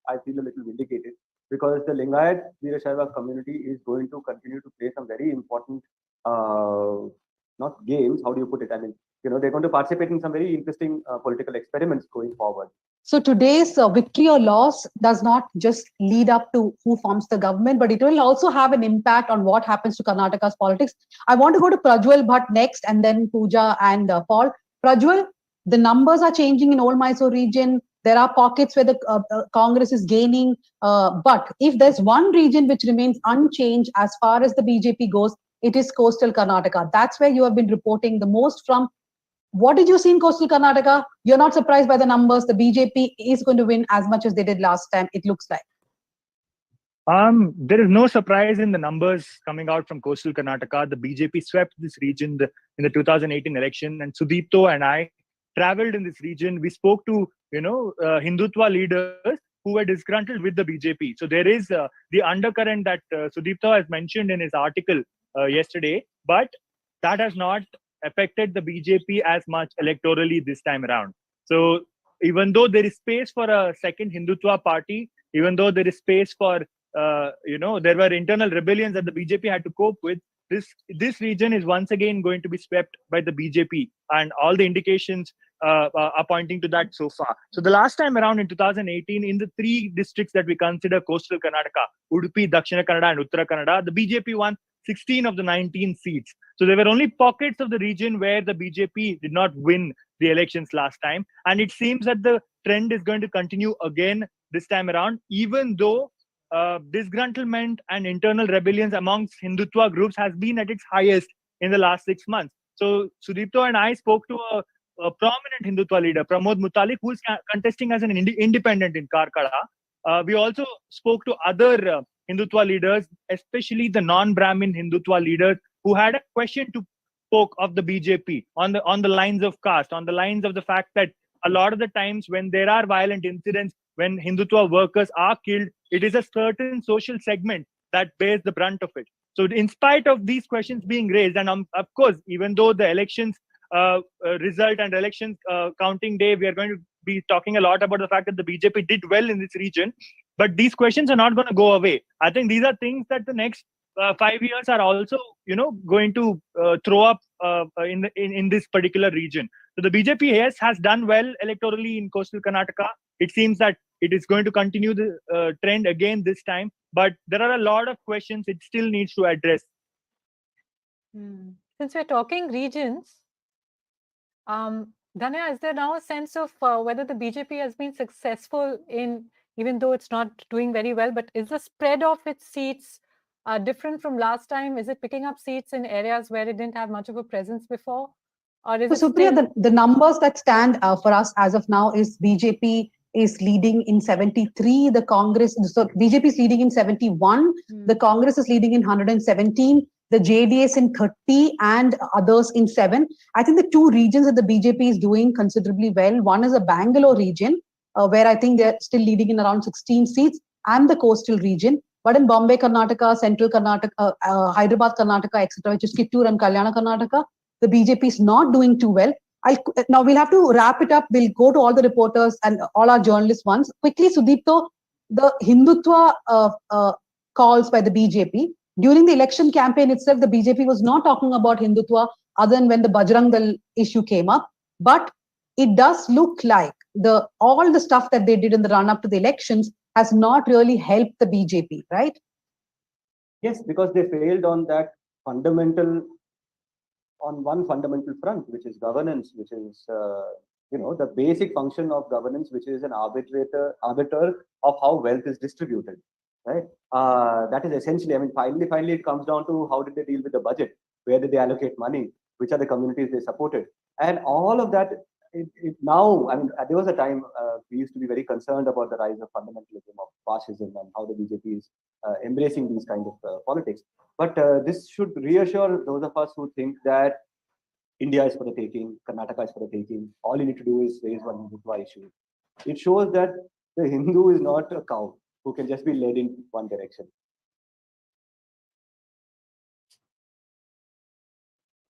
I feel a little vindicated because the Lingayat Veerashaiva community is going to continue to play some very important, not games. How do you put it? I mean, they're going to participate in some very interesting political experiments going forward. So today's victory or loss does not just lead up to who forms the government, but it will also have an impact on what happens to Karnataka's politics. I want to go to Prajwal Bhatt next, and then Pooja and Paul. Prajwal, the numbers are changing in Old Mysore region. There are pockets where the Congress is gaining. But if there's one region which remains unchanged as far as the BJP goes, it is coastal Karnataka. That's where you have been reporting the most from. What did you see in coastal Karnataka? You're not surprised by the numbers. The BJP is going to win as much as they did last time, it looks like. There is no surprise in the numbers coming out from coastal Karnataka. The BJP swept this region in the 2018 election, and Sudipto and I traveled in this region. We spoke to Hindutva leaders who were disgruntled with the BJP. So there is the undercurrent that Sudipto has mentioned in his article yesterday, but that has not affected the BJP as much electorally this time around. So even though there is space for a second Hindutva party, even though there is space for there were internal rebellions that the BJP had to cope with, this region is once again going to be swept by the BJP, and all the indications are pointing to that so far. So the last time around in 2018, in the 3 districts that we consider coastal Karnataka, Udupi, Dakshina Kannada and Uttara Kannada, the BJP won 16 of the 19 seats. So there were only pockets of the region where the BJP did not win the elections last time. And it seems that the trend is going to continue again this time around, even though disgruntlement and internal rebellions amongst Hindutva groups has been at its highest in the last 6 months. So Sudipto and I spoke to a prominent Hindutva leader, Pramod Mutalik, who is contesting as an independent in Karkala. We also spoke to other Hindutva leaders, especially the non-Brahmin Hindutva leaders, who had a question to poke of the BJP on the lines of caste, on the lines of the fact that a lot of the times when there are violent incidents, when Hindutva workers are killed, it is a certain social segment that bears the brunt of it. So in spite of these questions being raised, and of course, even though the elections result and elections counting day, we are going to be talking a lot about the fact that the BJP did well in this region, but these questions are not going to go away. I think these are things that the next 5 years are also, going to throw up in this particular region. So the BJP, yes, has done well electorally in coastal Karnataka. It seems that it is going to continue the trend again this time, but there are a lot of questions it still needs to address. Since we're talking regions, Dhanya, is there now a sense of whether the BJP has been successful in, even though it's not doing very well, but is the spread of its seats different from last time? Is it picking up seats in areas where it didn't have much of a presence before? Or is so Supriya, the numbers that stand for us as of now is BJP is leading in 73, the Congress, so BJP is leading in 71, the Congress is leading in 117, the JDS in 30 and others in 7. I think the 2 regions that the BJP is doing considerably well. One is the Bangalore region, where I think they're still leading in around 16 seats, and the coastal region. But in Bombay, Karnataka, Central Karnataka, Hyderabad, Karnataka, etc., which is Kittur and Kalyana, Karnataka, the BJP is not doing too well. Now we'll have to wrap it up. We'll go to all the reporters and all our journalists once. Quickly, Sudipto, the Hindutva calls by the BJP. During the election campaign itself, the BJP was not talking about Hindutva other than when the Bajrang Dal issue came up. But it does look like all the stuff that they did in the run-up to the elections has not really helped the BJP, right? Yes, because they failed on one fundamental front, which is governance, which is the basic function of governance, which is an arbiter of how wealth is distributed, right? That is essentially, I mean, finally it comes down to how did they deal with the budget, where did they allocate money, which are the communities they supported, and all of that. Now, I mean, there was a time we used to be very concerned about the rise of fundamentalism, of fascism, and how the BJP is embracing these kind of politics. But this should reassure those of us who think that India is for the taking, Karnataka is for the taking. All you need to do is raise one Hindutva issue. It shows that the Hindu is not a cow who can just be led in one direction.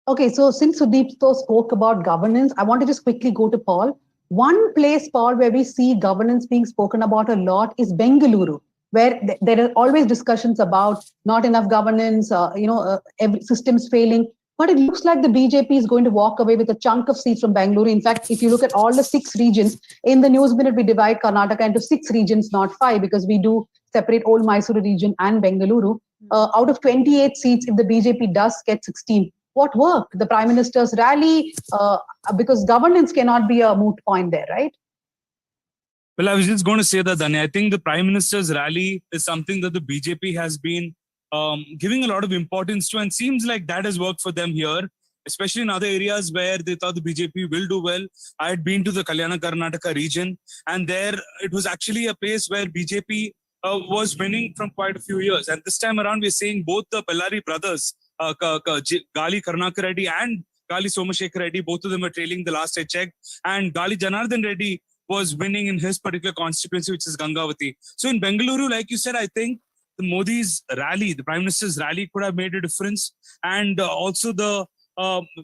Okay, so since Sudipto spoke about governance, I want to just quickly go to Paul. One place, Paul, where we see governance being spoken about a lot is Bengaluru, where there are always discussions about not enough governance, every system's failing. But it looks like the BJP is going to walk away with a chunk of seats from Bangalore. In fact, if you look at all the 6 regions, in the news minute, we divide Karnataka into 6 regions, not 5, because we do separate Old Mysore region and Bengaluru. Out of 28 seats, if the BJP does get 16, what work? The Prime Minister's rally, because governance cannot be a moot point there, right? Well, I was just going to say that, Dani. I think the Prime Minister's rally is something that the BJP has been giving a lot of importance to, and seems like that has worked for them here, especially in other areas where they thought the BJP will do well. I had been to the Karnataka region, and there it was actually a place where BJP was winning from quite a few years. And this time around, we're seeing both the Bellari brothers, Gali Karnaka Reddy and Gali Somashekar Reddy, both of them are trailing the last I checked, and Gali Janardhan Reddy was winning in his particular constituency, which is Gangavati. So in Bengaluru, like you said, I think the Modi's rally, the Prime Minister's rally could have made a difference. And also the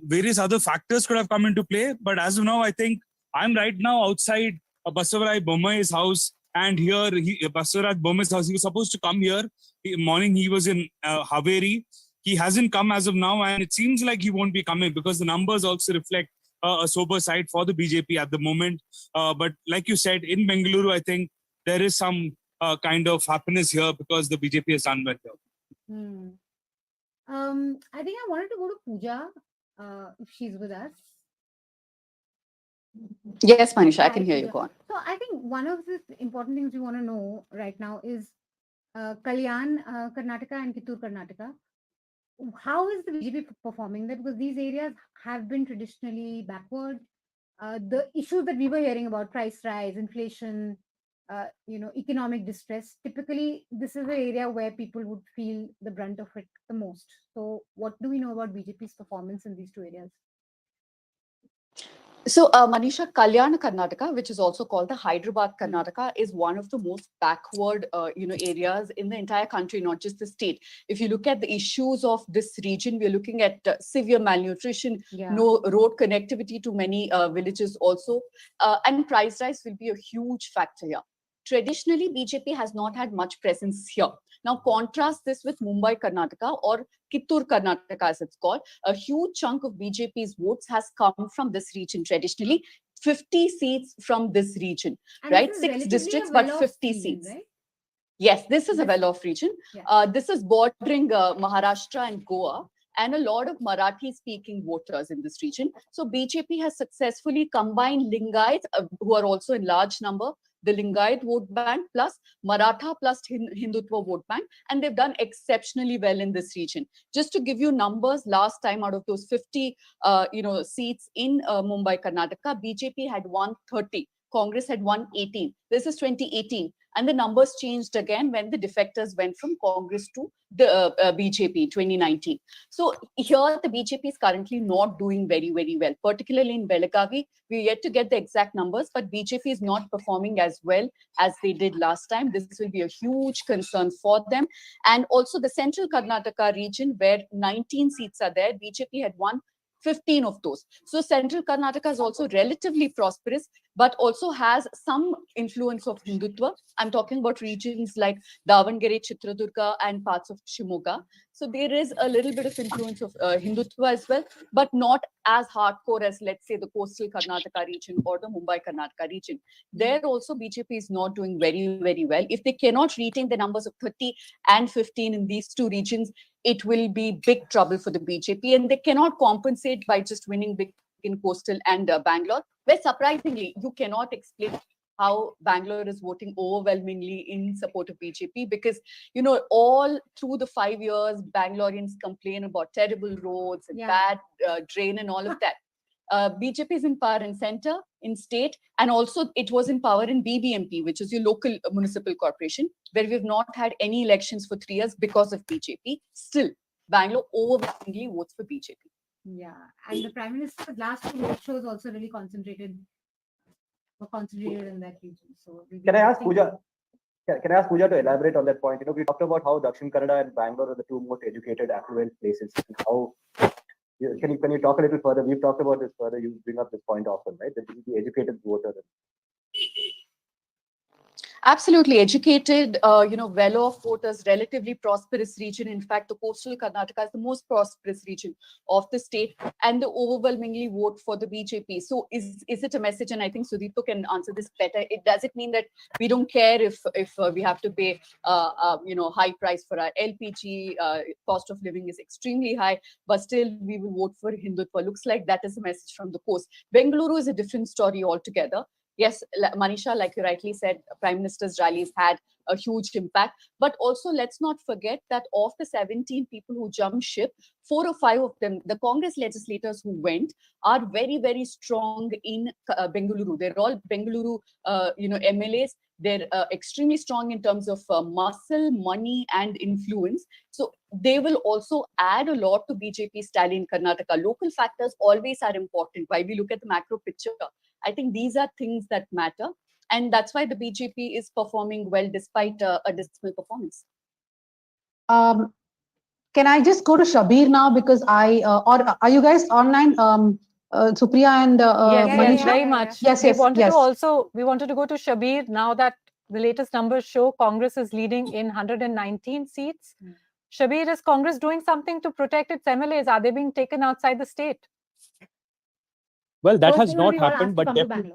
various other factors could have come into play. But as of now, I think I'm right now outside Basavaraj Bommai's house. And here, Basavaraj Bommai's house, he was supposed to come here. Morning, he was in Haveri. He hasn't come as of now. And it seems like he won't be coming because the numbers also reflect a sober side for the BJP at the moment. But like you said, in Bengaluru, I think there is some kind of happiness here because the BJP has done well here. I think I wanted to go to Pooja, if she's with us. Yes, Manisha, I can hear you. Go on. So I think one of the important things we want to know right now is Kalyan, Karnataka and Kittur, Karnataka. How is the BJP performing there? Because these areas have been traditionally backward. The issues that we were hearing about, price rise, inflation, economic distress, typically this is an area where people would feel the brunt of it the most. So what do we know about BJP's performance in these two areas? So, Manisha, Kalyan, Karnataka, which is also called the Hyderabad, Karnataka, is one of the most backward, areas in the entire country, not just the state. If you look at the issues of this region, we're looking at severe malnutrition, no road connectivity to many villages also, and price rise will be a huge factor here. Traditionally, BJP has not had much presence here. Now, contrast this with Mumbai, Karnataka, or Kittur, Karnataka, as it's called. A huge chunk of BJP's votes has come from this region traditionally. 50 seats from this region, and right? 6 districts, but 50 seats. Right? Yes, this is a well-off region. Yeah. This is bordering Maharashtra and Goa, and a lot of Marathi-speaking voters in this region. So BJP has successfully combined Lingaites, who are also in large number, the Lingayat vote bank plus Maratha plus Hindutva vote bank, and they've done exceptionally well in this region. Just to give you numbers, last time out of those 50 seats in Mumbai, Karnataka, BJP had won 30. Congress had won 18. This is 2018. And the numbers changed again when the defectors went from Congress to the BJP 2019. So here the BJP is currently not doing very, very well, particularly in Belagavi. We're yet to get the exact numbers, but BJP is not performing as well as they did last time. This will be a huge concern for them. And also the central Karnataka region, where 19 seats are there, BJP had won 15 of those. So central Karnataka is also relatively prosperous, but also has some influence of Hindutva. I'm talking about regions like Davangere, Chitradurga, and parts of Shimoga. So there is a little bit of influence of Hindutva as well, but not as hardcore as, let's say, the coastal Karnataka region or the Mumbai Karnataka region. There also BJP is not doing very, very well. If they cannot retain the numbers of 30 and 15 in these two regions, it will be big trouble for the BJP, and they cannot compensate by just winning big in coastal and Bangalore, where surprisingly you cannot explain how Bangalore is voting overwhelmingly in support of BJP, because all through the 5 years Bangaloreans complain about terrible roads and bad drain and all of that. BJP is in power in center, in state, and also it was in power in BBMP, which is your local municipal corporation, where we've not had any elections for 3 years because of BJP. Still, Bangalore overwhelmingly votes for BJP. Yeah, and the Prime Minister's last two roadshows also really concentrated in that region. So can I ask Pooja? Can I ask Pooja to elaborate on that point? We talked about how Dakshina Kannada and Bangalore are the two most educated, affluent places, and how. Can you talk a little further? We've talked about this further. You bring up this point often, right? That the educated voter. Absolutely educated, well-off voters, relatively prosperous region. In fact, the coastal Karnataka is the most prosperous region of the state, and they overwhelmingly vote for the BJP. So, is it a message? And I think Sudipto can answer this better. Does it mean that we don't care if we have to pay, high price for our LPG? Cost of living is extremely high, but still we will vote for Hindutva. Looks like that is a message from the coast. Bengaluru is a different story altogether. Yes, Manisha, like you rightly said, Prime Minister's rallies had a huge impact. But also, let's not forget that of the 17 people who jumped ship, 4 or 5 of them, the Congress legislators who went, are very, very strong in Bengaluru. They're all Bengaluru, MLAs. They're extremely strong in terms of muscle, money, and influence. So they will also add a lot to BJP's tally in Karnataka. Local factors always are important. While we look at the macro picture, I think these are things that matter. And that's why the BJP is performing well despite a dismal performance. Can I just go to Shabir now, because or are you guys online? Supriya and Manisha? Yes, very much. Yes, we yes, wanted yes. we wanted to go to Shabir now that the latest numbers show Congress is leading in 119 seats. Shabir, is Congress doing something to protect its MLAs? Are they being taken outside the state? Well, that has not happened, but definitely,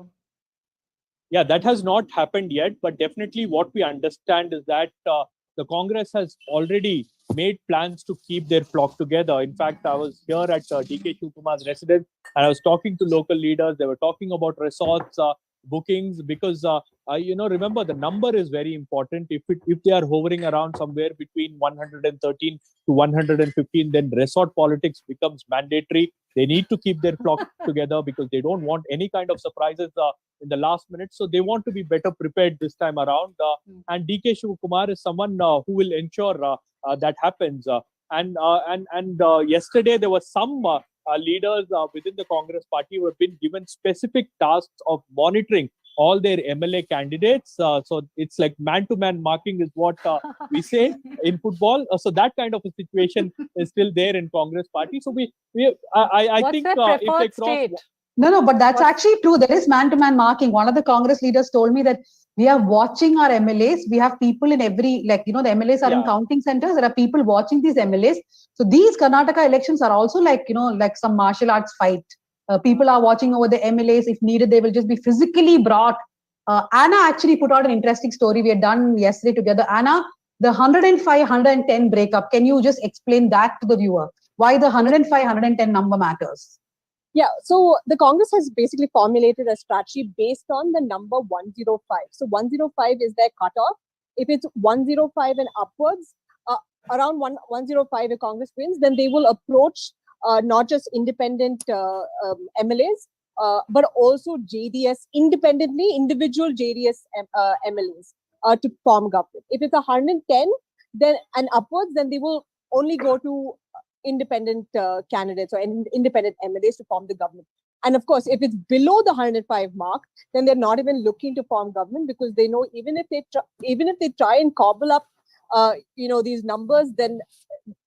yeah, that has not happened yet. But definitely, what we understand is that the Congress has already made plans to keep their flock together. In fact, I was here at DK Shivkumar's residence, and I was talking to local leaders. They were talking about resorts bookings, because remember, the number is very important. If they are hovering around somewhere between 113 to 115, then resort politics becomes mandatory. They need to keep their flock together because they don't want any kind of surprises in the last minute. So they want to be better prepared this time around. And DK Shivkumar is someone who will ensure that happens. And yesterday there were some leaders within the Congress party who have been given specific tasks of monitoring all their MLA candidates. So it's like man-to-man marking is what we say in football. So that kind of a situation is still there in Congress party. So I think if they cross. No, but that's actually true. There is man-to-man marking. One of the Congress leaders told me that we are watching our MLAs. We have people in every, the MLAs are in counting centers. There are people watching these MLAs. So these Karnataka elections are also like some martial arts fight. People are watching over the MLAs. If needed, they will just be physically brought. Anna actually put out an interesting story we had done yesterday together. Anna, the 105-110 breakup, can you just explain that to the viewer? Why the 105-110 number matters? Yeah, so the Congress has basically formulated a strategy based on the number 105. So 105 is their cutoff. If it's 105 and upwards, around 105 if Congress wins, then they will approach not just independent MLAs, but also JDS independently, individual JDS MLAs to form government. If it's 110 then and upwards, then they will only go to independent candidates or independent MLAs to form the government. And of course, if it's below the 105 mark, then they're not even looking to form government, because they know even if they try and cobble up these numbers, then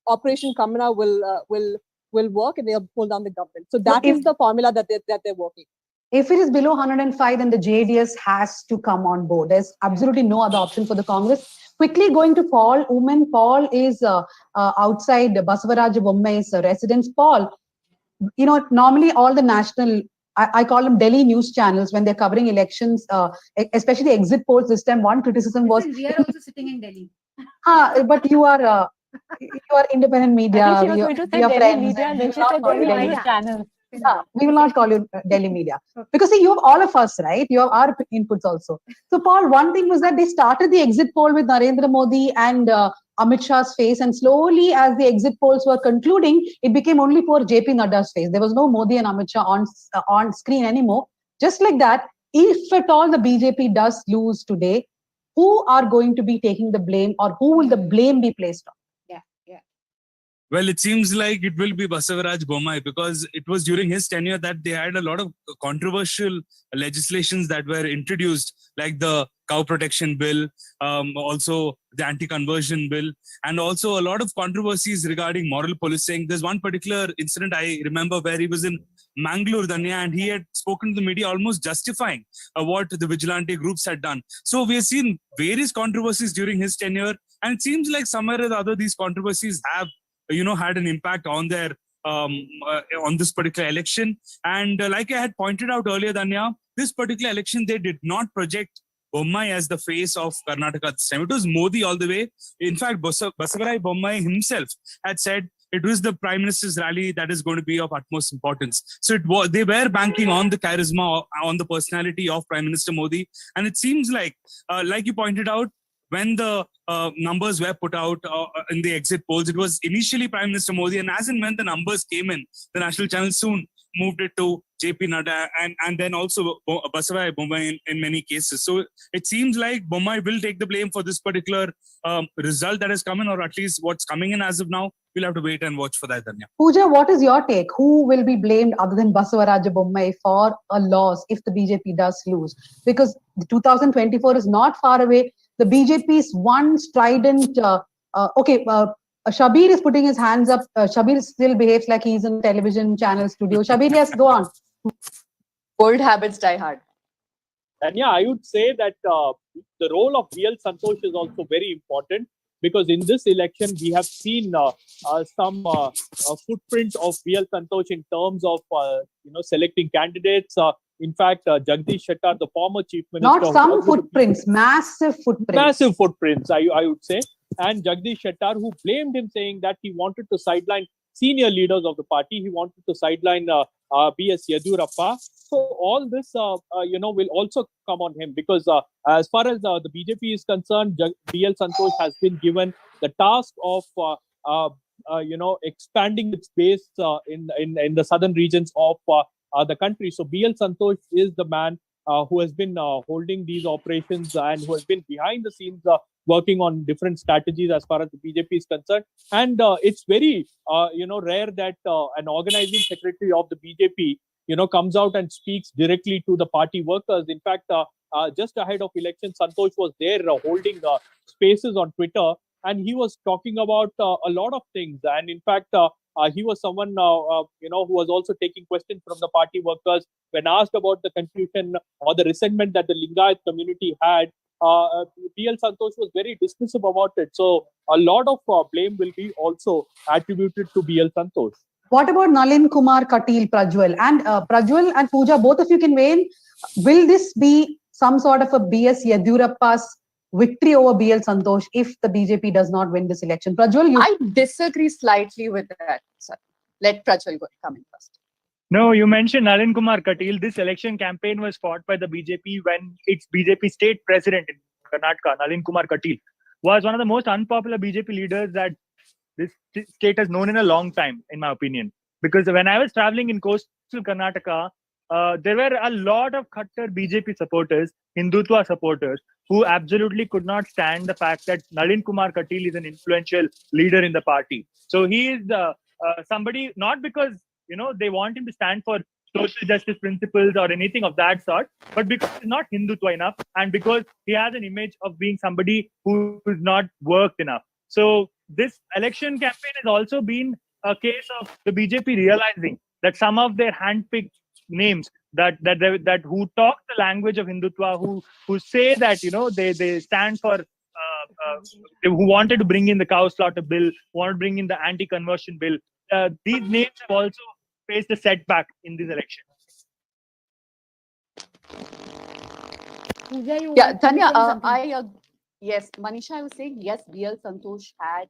Operation Kamana will work and they'll pull down the government. So that is the formula that they're working. If it is below 105, then the JDS has to come on board. There's absolutely no other option for the Congress. Quickly going to Paul Uman. Paul is outside Basavaraja Bommai's residence. Paul, normally all the national, I call them Delhi news channels, when they're covering elections, especially the exit polls this time, one criticism was... We are also sitting in Delhi. But you are independent media. I think she was going to say Delhi media, and then she said Delhi news channels. We will not call you Delhi media, because see, you have all of us, right? You have our inputs also. So Paul, one thing was that they started the exit poll with Narendra Modi and Amit Shah's face, and slowly as the exit polls were concluding, it became only for JP Nadda's face. There was no Modi and Amit Shah on screen anymore. Just like that, if at all the BJP does lose today, who are going to be taking the blame, or who will the blame be placed on? Well, it seems like it will be Basavaraj Bommai, because it was during his tenure that they had a lot of controversial legislations that were introduced like the cow protection bill, also the anti-conversion bill, and also a lot of controversies regarding moral policing. There's one particular incident I remember where he was in Mangalore, Danya, and he had spoken to the media almost justifying what the vigilante groups had done. So we have seen various controversies during his tenure, and it seems like somewhere or other these controversies have, had an impact on their on this particular election. And like I had pointed out earlier, Danya, this particular election, they did not project Bommai as the face of Karnataka this time. It was Modi all the way. In fact, Basavaraj Bommai himself had said it was the Prime Minister's rally that is going to be of utmost importance. So they were banking on the charisma, on the personality of Prime Minister Modi. And it seems like you pointed out, when the numbers were put out in the exit polls, it was initially Prime Minister Modi, and as and when the numbers came in, the national channel soon moved it to JP Nadda and then also Basavaraj Bommai in many cases. So it seems like Bommai will take the blame for this particular result that has come in, or at least what's coming in as of now. We'll have to wait and watch for that, Danya. Pooja, what is your take? Who will be blamed other than Basavaraj Bommai for a loss if the BJP does lose? Because 2024 is not far away. The BJP's one strident, Shabir is putting his hands up. Shabir still behaves like he's in a television channel studio. Shabir, yes, go on. Old habits die hard. And yeah, I would say that the role of VL Santosh is also very important, because in this election, we have seen some footprint of VL Santosh in terms of, selecting candidates. In fact, Jagdish Shettar, the former chief minister... Not some footprints, massive footprints. Massive footprints, I would say. And Jagdish Shettar, who blamed him, saying that he wanted to sideline senior leaders of the party. He wanted to sideline B.S. Yediyurappa. So all this, will also come on him, because as far as the BJP is concerned, VL Santosh has been given the task of, expanding its base in the southern regions of the country. So BL Santosh is the man who has been holding these operations and who has been behind the scenes working on different strategies as far as the BJP is concerned. And it's very, rare that an organizing secretary of the BJP, comes out and speaks directly to the party workers. In fact, just ahead of election, Santosh was there holding spaces on Twitter, and he was talking about a lot of things. And in fact, he was someone, who was also taking questions from the party workers. When asked about the confusion or the resentment that the Lingayat community had, PL Santosh was very dismissive about it. So a lot of blame will be also attributed to BL Santosh. What about Nalin Kumar Katil Prajwal? And Prajwal and Pooja, both of you can weigh in. Will this be some sort of a B.S. Yediyurappa's victory over BL Santosh if the BJP does not win this election? Prajwal, I disagree slightly with that. Sorry. Let Prajwal come in first. No, you mentioned Nalin Kumar Katil. This election campaign was fought by the BJP when its BJP state president in Karnataka, Nalin Kumar Katil, was one of the most unpopular BJP leaders that this state has known in a long time, in my opinion. Because when I was traveling in coastal Karnataka, there were a lot of Khattar BJP supporters, Hindutva supporters, who absolutely could not stand the fact that Nalin Kumar Katil is an influential leader in the party. So he is somebody, not because they want him to stand for social justice principles or anything of that sort, but because he's not Hindutva enough, and because he has an image of being somebody who is not worked enough. So this election campaign has also been a case of the BJP realizing that some of their handpicked names that who talk the language of Hindutva, who say that they stand for who wanted to bring in the cow slaughter bill, wanted to bring in the anti-conversion bill. These names have also faced a setback in this election. Yeah, Tanya, yes, Manisha, I was saying, yes, BL Santosh had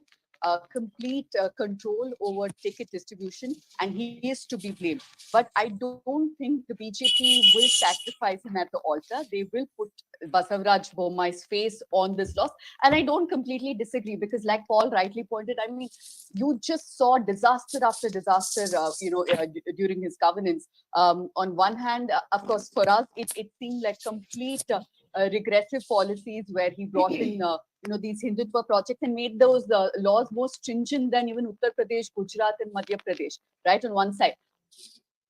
complete control over ticket distribution, and he is to be blamed. But I don't think the BJP will sacrifice him at the altar. They will put Basavaraj Bommai's face on this loss. And I don't completely disagree, because like Paul rightly pointed, I mean, you just saw disaster after disaster, during his governance. On one hand, of course, for us, it seemed like complete regressive policies where he brought in these Hindutva projects and made those laws more stringent than even Uttar Pradesh, Gujarat and Madhya Pradesh, right, on one side.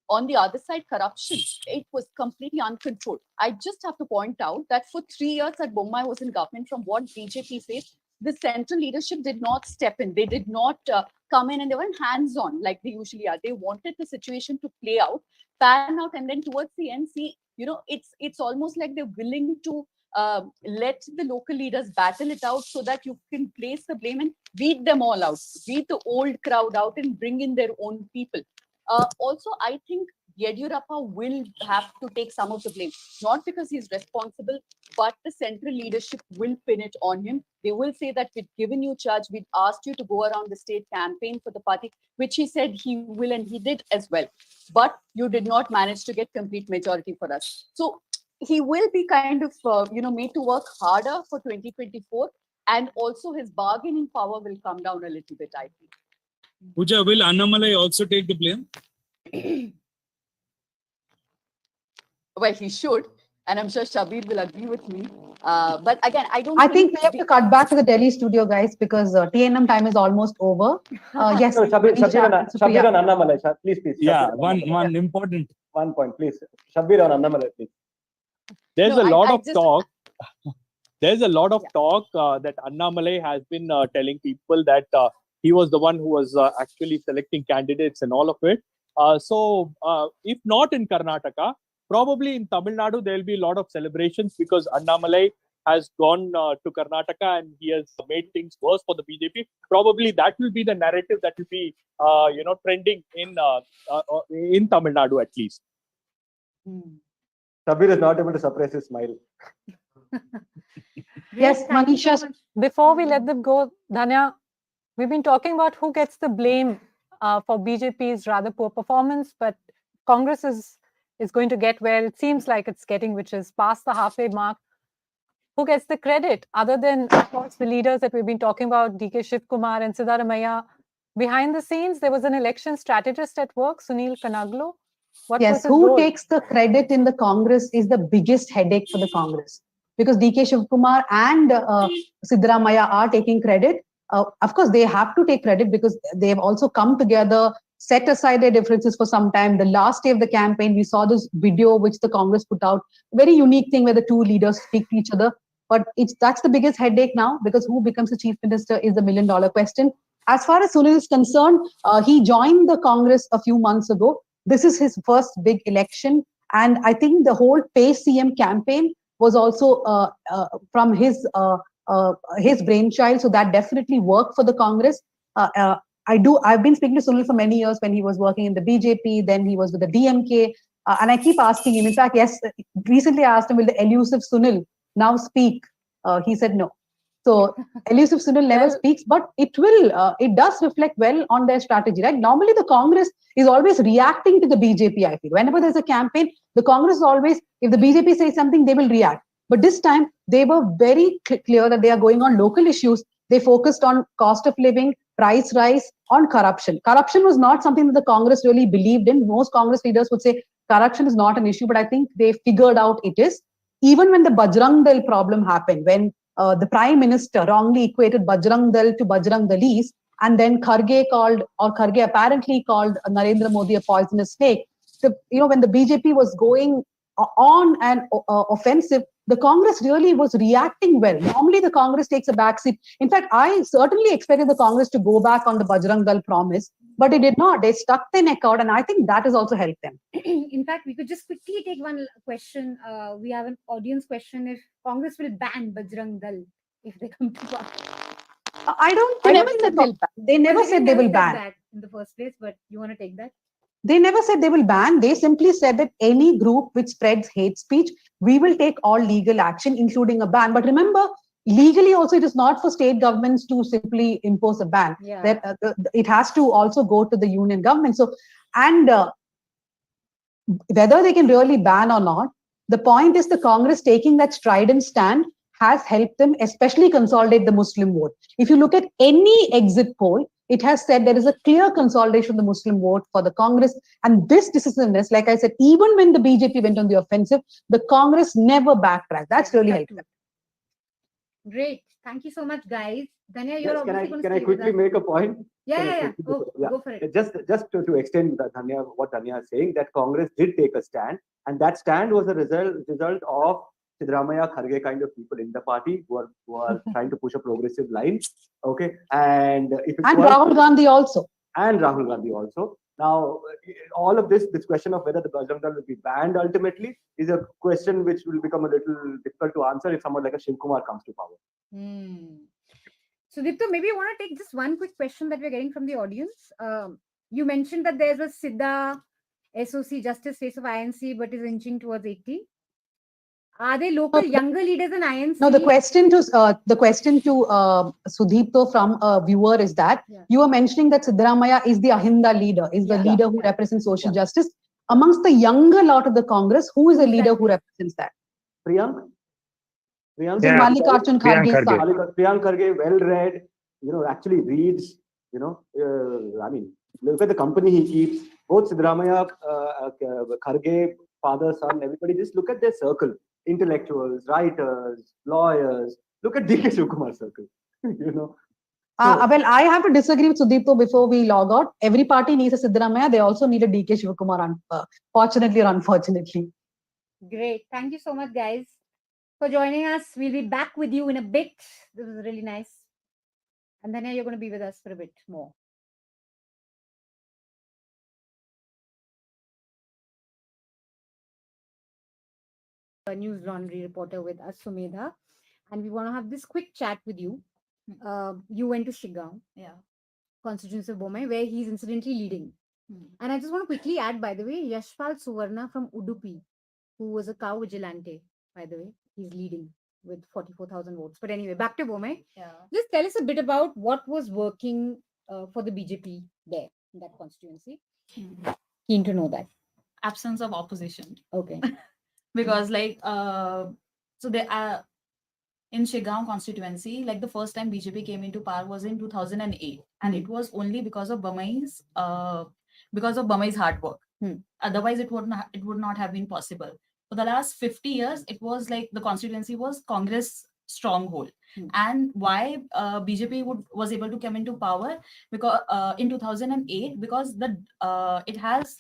On the other side, corruption, it was completely uncontrolled. I just have to point out that for 3 years that Bommai was in government, from what BJP says, the central leadership did not step in. They did not come in, and they weren't hands-on like they usually are. They wanted the situation to play out, pan out, and then towards the end, see, it's almost like they're willing to let the local leaders battle it out so that you can place the blame and weed them all out, weed the old crowd out and bring in their own people. Also, I think Yediyurappa will have to take some of the blame, not because he's responsible, but the central leadership will pin it on him. They will say that we've given you charge, we've asked you to go around the state, campaign for the party, which he said he will, and he did as well. But you did not manage to get complete majority for us. So he will be kind of, made to work harder for 2024, and also his bargaining power will come down a little bit, I think. Pooja, will Annamalai also take the blame? Well, he should, and I'm sure Shabir will agree with me. But again, I think we have to cut back to the Delhi studio, guys, because TNM time is almost over. Yes, no, Shabir and Annamalai, please. Yeah, Shabir one important. 1 point, please. Shabir and Annamalai, please. There's a lot of talk. There's a lot of talk that Annamalai has been telling people that he was the one who was actually selecting candidates and all of it. So if not in Karnataka, probably in Tamil Nadu, there will be a lot of celebrations because Annamalai has gone to Karnataka and he has made things worse for the BJP. Probably that will be the narrative that will be, trending in Tamil Nadu at least. Shabir is not able to suppress his smile. Yes, Manisha. Before we let them go, Dhanya, we've been talking about who gets the blame for BJP's rather poor performance, but Congress is going to get where it seems like it's getting, which is past the halfway mark. Who gets the credit other than, of course, the leaders that we've been talking about, DK Shivkumar and Siddaramaiah? Behind the scenes, there was an election strategist at work, Sunil Kanaglo. Yes, who takes the credit in the Congress is the biggest headache for the Congress, because DK Shivkumar and Siddaramaiah are taking credit. Of course, they have to take credit because they have also come together, set aside their differences for some time. The last day of the campaign, we saw this video which the Congress put out, very unique thing where the two leaders speak to each other. But that's the biggest headache now, because who becomes the chief minister is the million-dollar question. As far as Sunil is concerned, he joined the Congress a few months ago. This is his first big election. And I think the whole Pay CM campaign was also from his brainchild. So that definitely worked for the Congress. I've been speaking to Sunil for many years when he was working in the BJP, then he was with the DMK. And I keep asking him, in fact, yes, recently I asked him, will the elusive Sunil now speak? He said no. So elusive Sunil never speaks, but it does reflect well on their strategy, right? Normally the Congress is always reacting to the BJP, I feel. Whenever there's a campaign, the Congress is always, if the BJP says something, they will react. But this time, they were very clear that they are going on local issues. They focused on cost of living, price rise, on corruption. Corruption was not something that the Congress really believed in. Most Congress leaders would say corruption is not an issue, but I think they figured out it is. Even when the Bajrang Dal problem happened, when the Prime Minister wrongly equated Bajrang Dal to Bajrang Dalis, and then Kharge apparently called Narendra Modi a poisonous snake. So, when the BJP was going on an offensive, the Congress really was reacting well. Normally, the Congress takes a backseat. In fact, I certainly expected the Congress to go back on the Bajrang Dal promise, but it did not. They stuck their neck out, and I think that has also helped them. In fact, we could just quickly take one question. We have an audience question: if Congress will ban Bajrang Dal if they come to power. I don't. They never said they'll ban. They never said they will ban that in the first place. But you want to take that? They never said they will ban. They simply said that any group which spreads hate speech, we will take all legal action, including a ban. But remember, legally also, it is not for state governments to simply impose a ban. Yeah. It has to also go to the union government. So, and whether they can really ban or not, the point is the Congress taking that strident stand has helped them, especially consolidate the Muslim vote. If you look at any exit poll, it has said there is a clear consolidation of the Muslim vote for the Congress. And this decisiveness, like I said, even when the BJP went on the offensive, the Congress never backtracked. That's really helped them. Great. Thank you so much, guys. Dhanya, you're Yes, obviously going to can I quickly make a point? Yeah. Go for it. Just to extend what Dhanya is saying, that Congress did take a stand, and that stand was a result of Siddaramaiah, Kharge kind of people in the party who are trying to push a progressive line. Okay, and if it And was, Rahul Gandhi also. And Rahul Gandhi also. Now, all of this question of whether the Bajrang Dal will be banned ultimately is a question which will become a little difficult to answer if someone like a Shiv Kumar comes to power. So, Dipto, maybe you want to take just one quick question that we're getting from the audience. You mentioned that there's a Siddha SOC Justice face of INC, but is inching towards 80. Are they local younger leaders in INC? No, the question to Sudipto from a viewer is that you were mentioning that Siddaramaiah is the Ahinda leader, is the leader who represents social justice. Amongst the younger lot of the Congress, who is the leader who represents that? Priyank? Mallikarjun Kharge's son. Priyank Kharge, well-read, actually reads, I mean, look at the company he keeps. Both Siddaramaiah, Kharge, father, son, everybody, just look at their circle. Intellectuals, writers, lawyers. Look at DK Shivkumar's circle. Well, I have to disagree with Sudipto before we log out. Every party needs a Siddaramaiah. They also need a DK Shivkumar, fortunately or unfortunately. Great. Thank you so much, guys, for joining us. We'll be back with you in a bit. This was really nice. And then you're going to be with us for a bit more. A Newslaundry reporter with us, Sumedha, and we want to have this quick chat with you. You went to Shigaon, constituency of Bomai, where he's incidentally leading. And I just want to quickly add, by the way, Yashpal Suvarna from Udupi, who was a cow vigilante, by the way, he's leading with 44,000 votes. But anyway, back to Bomai. Just tell us a bit about what was working for the BJP there in that constituency. Keen to know that. Absence of opposition. Okay. Because so they are in Shigaon constituency, like the first time BJP came into power was in 2008, and it was only because of Bamai's hard work. Otherwise, it would not have been possible. For the last 50 years, it was like the constituency was Congress stronghold. And why BJP was able to come into power because in 2008, because it has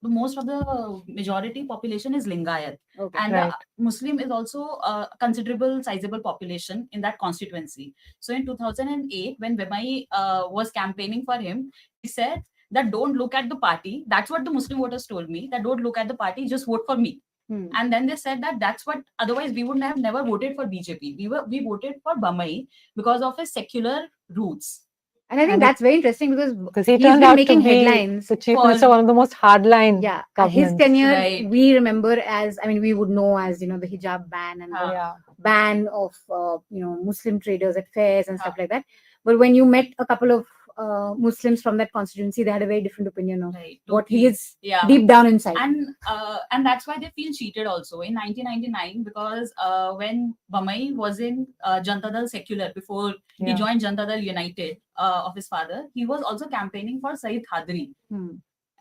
most of the majority population is Lingayat, and the Muslim is also a considerable sizable population in that constituency. So in 2008, when Bemai was campaigning for him, he said that don't look at the party. That's what the Muslim voters told me, that don't look at the party, just vote for me. And then they said that that's what, otherwise we would have never voted for BJP. We voted for Bamai because of his secular roots. And I think that's very interesting because he turned out to be headlines. The chief minister, one of the most hardline his tenure, we remember as, I mean, we would know as, the hijab ban and the ban of, Muslim traders at fairs and stuff like that. But when you met a couple of Muslims from that constituency, they had a very different opinion of what he is deep down inside. And that's why they feel cheated also in 1999, because when Bamai was in Janata Dal Secular, before he joined Janata Dal United of his father, he was also campaigning for Saeed Khadri.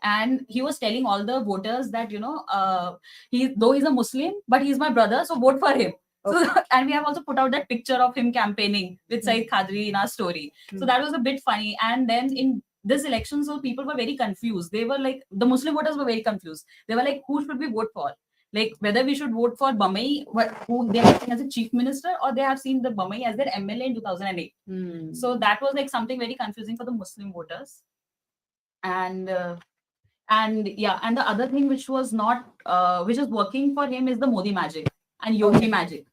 And he was telling all the voters that, though he's a Muslim, but he's my brother, so vote for him. So, and we have also put out that picture of him campaigning with Saeed Khadri in our story. So that was a bit funny. And then in this election, so people were very confused. They were like, the Muslim voters were very confused. They were like, who should we vote for? Like whether we should vote for Bamai, who they have seen as a chief minister, or they have seen the Bamai as their MLA in 2008. So that was like something very confusing for the Muslim voters. And the other thing which was not, which is working for him is the Modi magic and Yogi magic.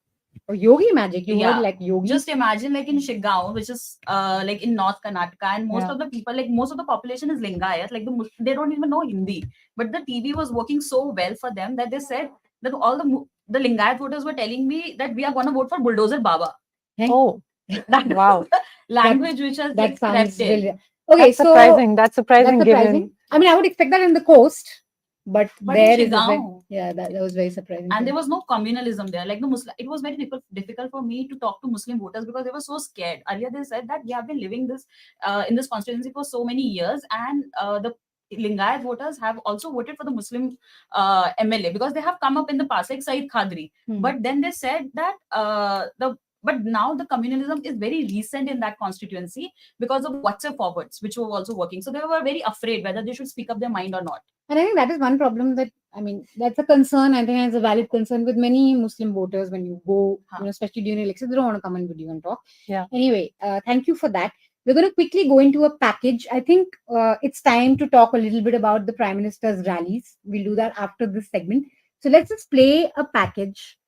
Oh, Yogi magic, you heard like Yogi. Just imagine like in Shigaon, which is like in North Karnataka, and most of the people, like most of the population is Lingayat, like they don't even know Hindi. But the TV was working so well for them that they said that all the Lingayat voters were telling me that we are going to vote for Bulldozer Baba. Oh, wow. Language which has like crept in. Okay, that's surprising. That's surprising. Given, I mean, I would expect that in the coast. But there is that was very surprising. And there was no communalism there. Like the Muslim, it was very difficult for me to talk to Muslim voters because they were so scared. Earlier they said that we have been living this in this constituency for so many years, and the Lingayat voters have also voted for the Muslim MLA because they have come up in the past, like Saeed Khadri. But then they said that But now the communalism is very recent in that constituency because of WhatsApp forwards, which were also working. So they were very afraid whether they should speak up their mind or not. And I think that is one problem that, I mean, that's a concern. I think it's a valid concern with many Muslim voters when you go, especially during elections, they don't want to come and video and talk. Yeah. Anyway, thank you for that. We're going to quickly go into a package. I think it's time to talk a little bit about the Prime Minister's rallies. We'll do that after this segment. So let's just play a package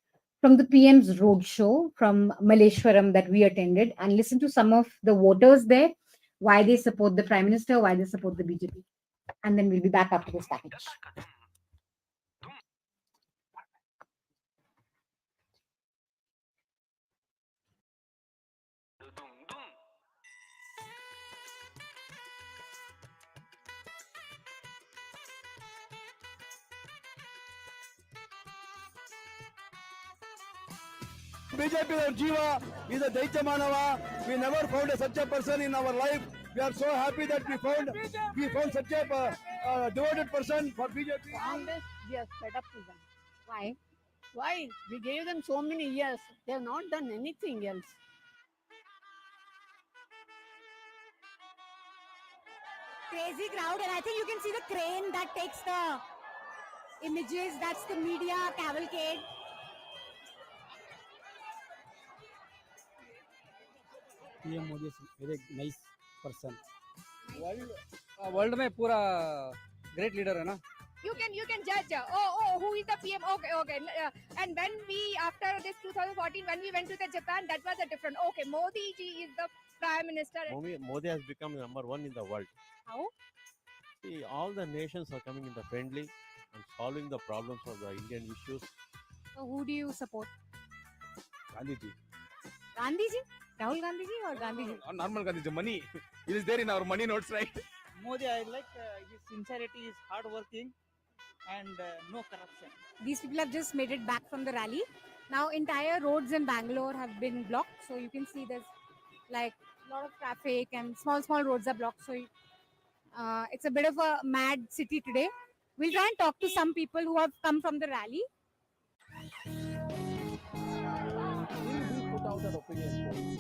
from the PM's roadshow from Malleshwaram that we attended and listen to some of the voters there, why they support the Prime Minister, why they support the BJP. And then we'll be back after this package. BJP our Jiva is a Daitya Manava. We never found such a person in our life. We are so happy that we found such a devoted person for BJP. Congress, we are fed up with them. Why? Why? We gave them so many years. They have not done anything else. Crazy crowd, and I think you can see the crane that takes the images. That's the media cavalcade. PM Modi is very nice person. World में पूरा great leader है ना. You can judge. Oh, who is the PM? Okay. And when we after this 2014, when we went to the Japan, that was a different. Okay, Modi ji is the Prime Minister. Modi has become #1 in the world. How? See, all the nations are coming in the friendly and solving the problems of the Indian issues. So who do you support? Gandhi ji. Gandhi ji? Rahul Gandhi ji or Gandhi ji? Normal Gandhi ji. Money. It is there in our money notes, right? Modi, I like his sincerity, is hardworking, and no corruption. These people have just made it back from the rally. Now entire roads in Bangalore have been blocked, so you can see there's like a lot of traffic and small roads are blocked. So it's a bit of a mad city today. We'll try and talk to some people who have come from the rally. We put out an opinion.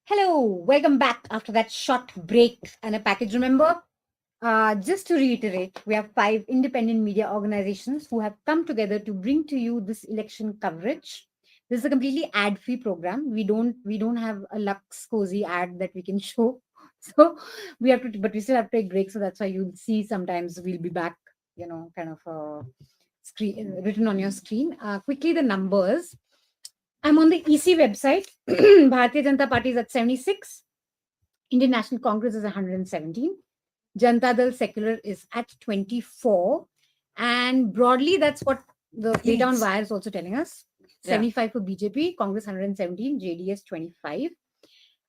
Hello, welcome back after that short break and a package. Remember, just to reiterate, we have 5 independent media organizations who have come together to bring to you this election coverage. This is a completely ad-free program. We don't have a Lux cozy ad that we can show. So we have to, but we still have to take breaks. So that's why you'll see sometimes we'll be back, kind of screen written on your screen. Quickly, the numbers. I'm on the EC website. Bharatiya Janata Party is at 76. Indian National Congress is 117. Janata Dal Secular is at 24. And broadly, that's what the data on wire is also telling us. 75 for BJP, Congress 117, JDS 25.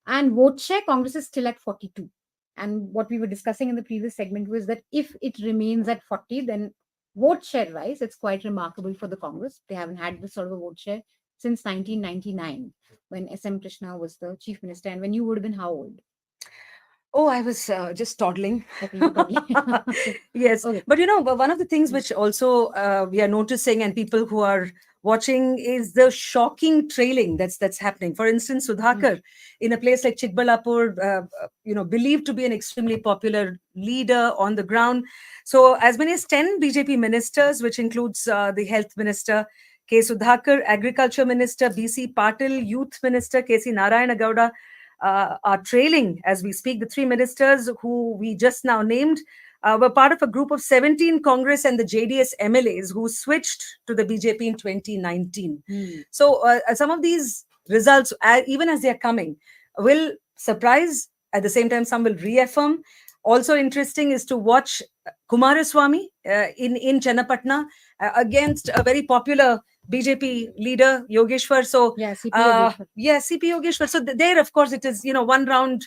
And vote share, Congress is still at 42. And what we were discussing in the previous segment was that if it remains at 40, then vote share wise, it's quite remarkable for the Congress. They haven't had this sort of a vote share since 1999, when SM Krishna was the chief minister. And when you would have been how old? Oh, I was just toddling. Okay, you were toddling. Yes. Okay. But one of the things which also we are noticing, and people who are watching, is the shocking trailing that's happening. For instance, Sudhakar, in a place like Chikbalapur, believed to be an extremely popular leader on the ground. So as many as 10 BJP ministers, which includes the health minister, K. Sudhakar, agriculture minister, BC Patil, youth minister, KC Narayana Gowda, are trailing as we speak. The 3 ministers who we just now named were part of a group of 17 Congress and the JDS MLAs who switched to the BJP in 2019. So some of these results, even as they are coming, will surprise. At the same time, some will reaffirm. Also interesting is to watch Kumaraswamy in Chennapatna against a very popular BJP leader, Yogeshwar. So, CP Yogeshwar. CP Yogeshwar. So there, of course, it is, one round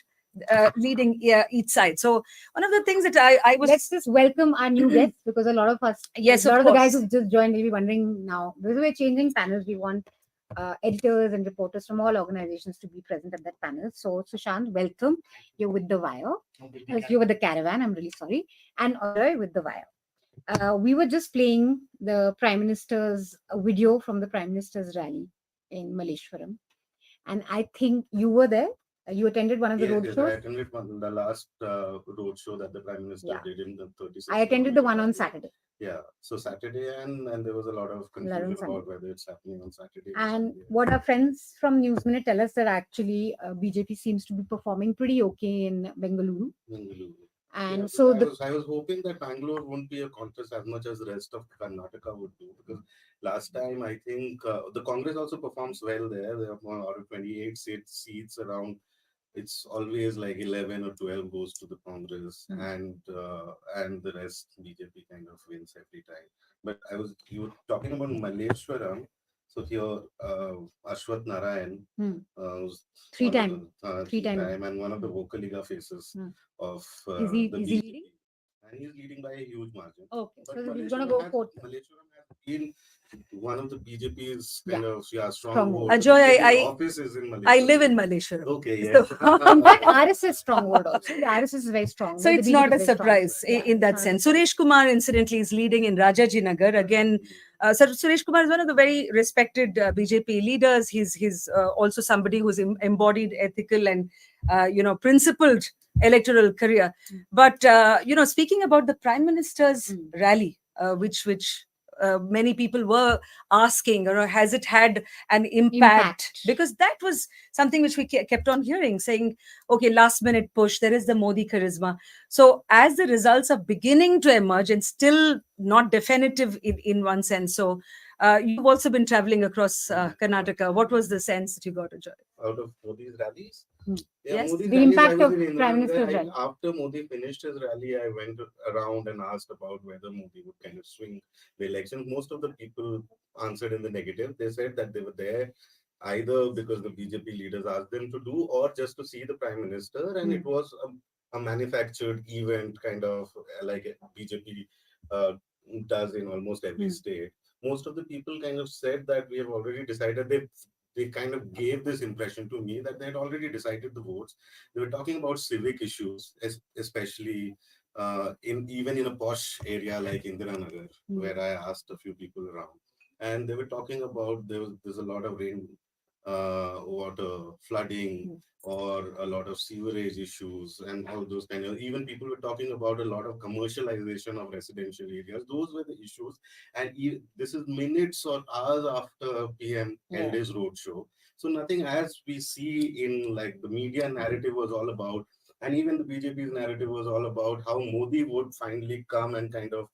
leading each side. So one of the things that I was... Let's just welcome our new guests, because a lot of us, Yes, a lot of of the guys course. who've just joined will be wondering now, because we're changing panels, we want editors and reporters from all organizations to be present at that panel. So Sushant, welcome. You're with The Wire. You're with The Caravan, I'm really sorry. And Ajoy with The Wire. We were just playing the Prime Minister's video from the Prime Minister's rally in Malleshwaram. And I think you were there. You attended one of the road Yes, shows. I attended the last road show that the Prime Minister did in the 36th. I attended the one on Saturday. Yeah, so Saturday, and there was a lot of confusion about whether it's happening on Saturday. And what our friends from News Minute tell us, that actually BJP seems to be performing pretty okay in Bengaluru. And Yeah, so I was hoping that Bangalore wouldn't be a contest as much as the rest of Karnataka would do, because last time I think the Congress also performs well there. They have won out of 28 seats around. It's always like 11 or 12 goes to the Congress, and the rest BJP kind of wins every time. But you were talking about Malleshwaram. So here, Ashwath Narayan, who's three-time and one of the vocal Liga faces of is he the BJP. leading? And he's leading by a huge margin. Okay, But so he's going to go fourth. Malleshwaram has been one of the BJP's kind of stronghold. Ajoy, office is in Malleshwaram. I live in Malleshwaram. Okay, yes. In fact, RSS stronghold also. The RSS is very strong. So The it's BJP not is a very surprise strong. in that sense. Suresh Kumar, incidentally, is leading in Rajaji Nagar. Again, Suresh Kumar is one of the very respected BJP leaders. He's also somebody who's embodied ethical and, principled electoral career. But, speaking about the Prime Minister's rally, which many people were asking, has it had an impact? Because that was something which we kept on hearing, saying, okay, last minute push, there is the Modi charisma. So as the results are beginning to emerge and still not definitive in one sense. So you've also been traveling across Karnataka. What was the sense that you got, Ajoy? Out of Modi's rallies? Yes, Modi's the rallies, impact I was of in Prime Indira Minister's Gandhi. rally. After Modi finished his rally, I went around and asked about whether Modi would kind of swing the election. Most of the people answered in the negative. They said that they were there either because the BJP leaders asked them to do, or just to see the Prime Minister, and it was a manufactured event, kind of like BJP does in almost every state. Most of the people kind of said that we have already decided. They kind of gave this impression to me that they had already decided the votes. They were talking about civic issues, especially even in a posh area like Indira Nagar, where I asked a few people around, and they were talking about there's a lot of rain water, flooding, or a lot of sewerage issues, and all those kind of. Even people were talking about a lot of commercialization of residential areas. Those were the issues, and this is minutes or hours after PM held his roadshow. So nothing, as we see in like the media narrative was all about, and even the BJP's narrative was all about how Modi would finally come and kind of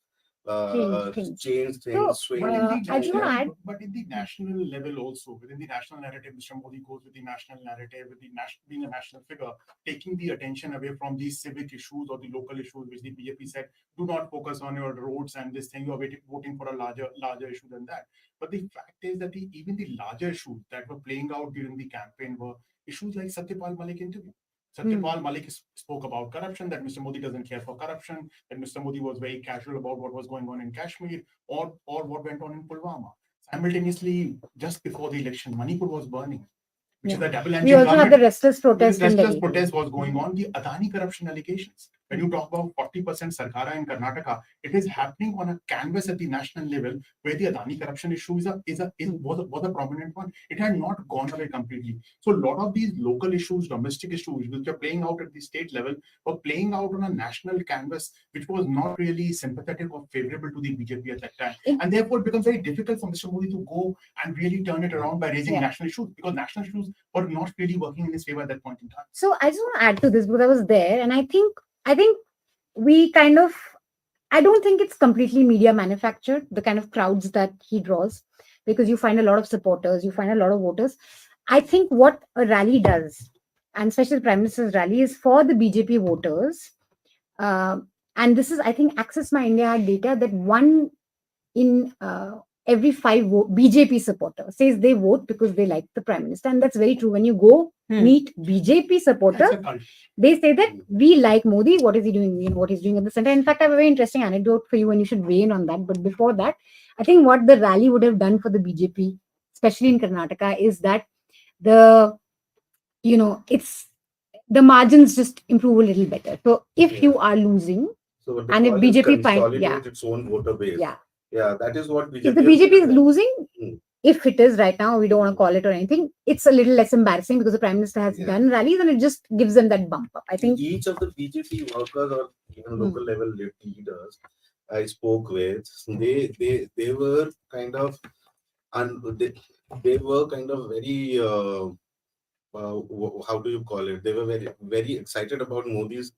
change things, swing. I just want to add. But in the national level also, within the national narrative, Mr. Modi goes with the national narrative, with the being a national figure, taking the attention away from these civic issues or the local issues, which the BJP said, do not focus on your roads and this thing, you are voting for a larger issue than that. But the fact is that even the larger issues that were playing out during the campaign were issues like Satyapal Malik interview. Satyapal Malik spoke about corruption, that Mr. Modi doesn't care for corruption, that Mr. Modi was very casual about what was going on in Kashmir or what went on in Pulwama. Simultaneously, just before the election, Manipur was burning, which is a double engine. We also had the restless protest. The restless protest was going on. The Adani corruption allegations. When you talk about 40% Sarkara in Karnataka, it is happening on a canvas at the national level where the Adani corruption issue was a prominent one. It had not gone away completely. So a lot of these local issues, domestic issues, which are playing out at the state level, were playing out on a national canvas, which was not really sympathetic or favorable to the BJP at that time. And therefore, it becomes very difficult for Mr. Modi to go and really turn it around by raising national issues, because national issues were not really working in his favor at that point in time. So I just want to add to this because I was there, and I think we kind of, I don't think it's completely media manufactured, the kind of crowds that he draws, because you find a lot of supporters, you find a lot of voters. I think what a rally does, and especially the Prime Minister's rally, is for the BJP voters. And this is, I think, Access My India had data that 1 in every 5 BJP supporters says they vote because they like the Prime Minister. And that's very true. When you go meet BJP supporters, they say that we like Modi. What is he doing? You know, what he's doing at the center. In fact, I have a very interesting anecdote for you, and you should weigh in on that. But before that, I think what the rally would have done for the BJP, especially in Karnataka, is that it's the margins just improve a little better. So if you are losing, and if BJP consolidate its own voter base. Yeah, that is what BJP. If the BJP is losing, if it is right now, we don't want to call it or anything, it's a little less embarrassing because the Prime Minister has done rallies and it just gives them that bump up. I think each of the BJP workers or even local level leaders I spoke with, they were kind of they were kind of very how do you call it? They were very, very excited about Modi's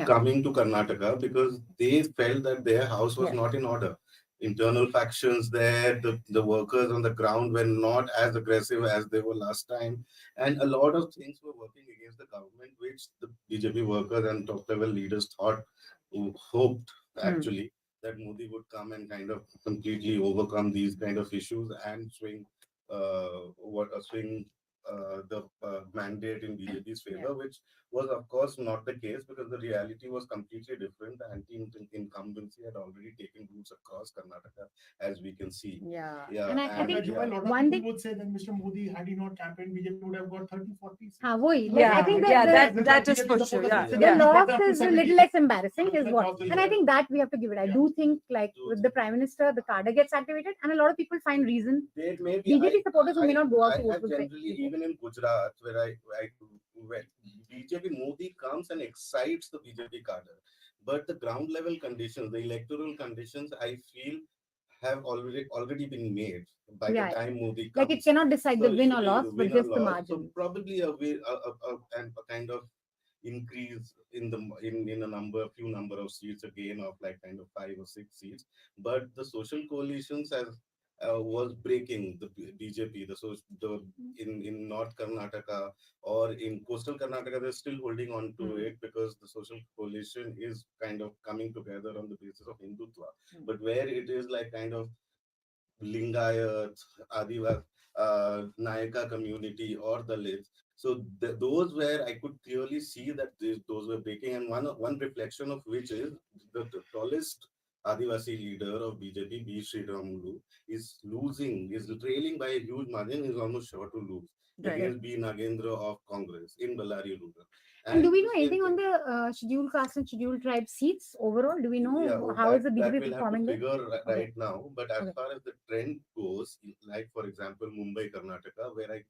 coming to Karnataka because they felt that their house was not in order. Internal factions there, the workers on the ground were not as aggressive as they were last time. And a lot of things were working against the government, which the BJP workers and top level leaders hoped actually that Modi would come and kind of completely overcome these kind of issues and swing the mandate in BJP's favor, which was of course not the case because the reality was completely different. The anti-incumbency had already taken roots across Karnataka, as we can see. And I think one thing would say that Mr. Modi, had he not campaigned, BJP would have got 30-40 seats. I think that is for sure. The loss is a little less embarrassing, is what, and I think that we have to give it. I do think, like with the Prime Minister, the cadre gets activated, and a lot of people find reason. BJP supporters who may not go out to vote will say. Even in Gujarat, where I went, BJP Modi comes and excites the BJP cadre, but the ground level conditions, the electoral conditions, I feel have already been made by the time Modi comes. Like it cannot decide the win or loss, but just the margin. So probably a kind of increase in a few number of seats again of like kind of 5 or 6 seats, but the social coalitions was breaking the BJP. In North Karnataka or in coastal Karnataka, they're still holding on to it because the social coalition is kind of coming together on the basis of Hindutva. But where it is like kind of Lingayat, Adivasi, Nayaka community or Dalits. So those where I could clearly see that those were breaking, and one reflection of which is the tallest Adivasi leader of BJP, B. Sriramulu, is trailing by a huge margin, is almost sure to lose against B. Nagendra of Congress in Bellary rural. And do we know anything on the scheduled caste and scheduled tribe seats overall? Do we know how is the BJP performing? That will have to figure right now. But as far as the trend goes, like for example, Mumbai, Karnataka, where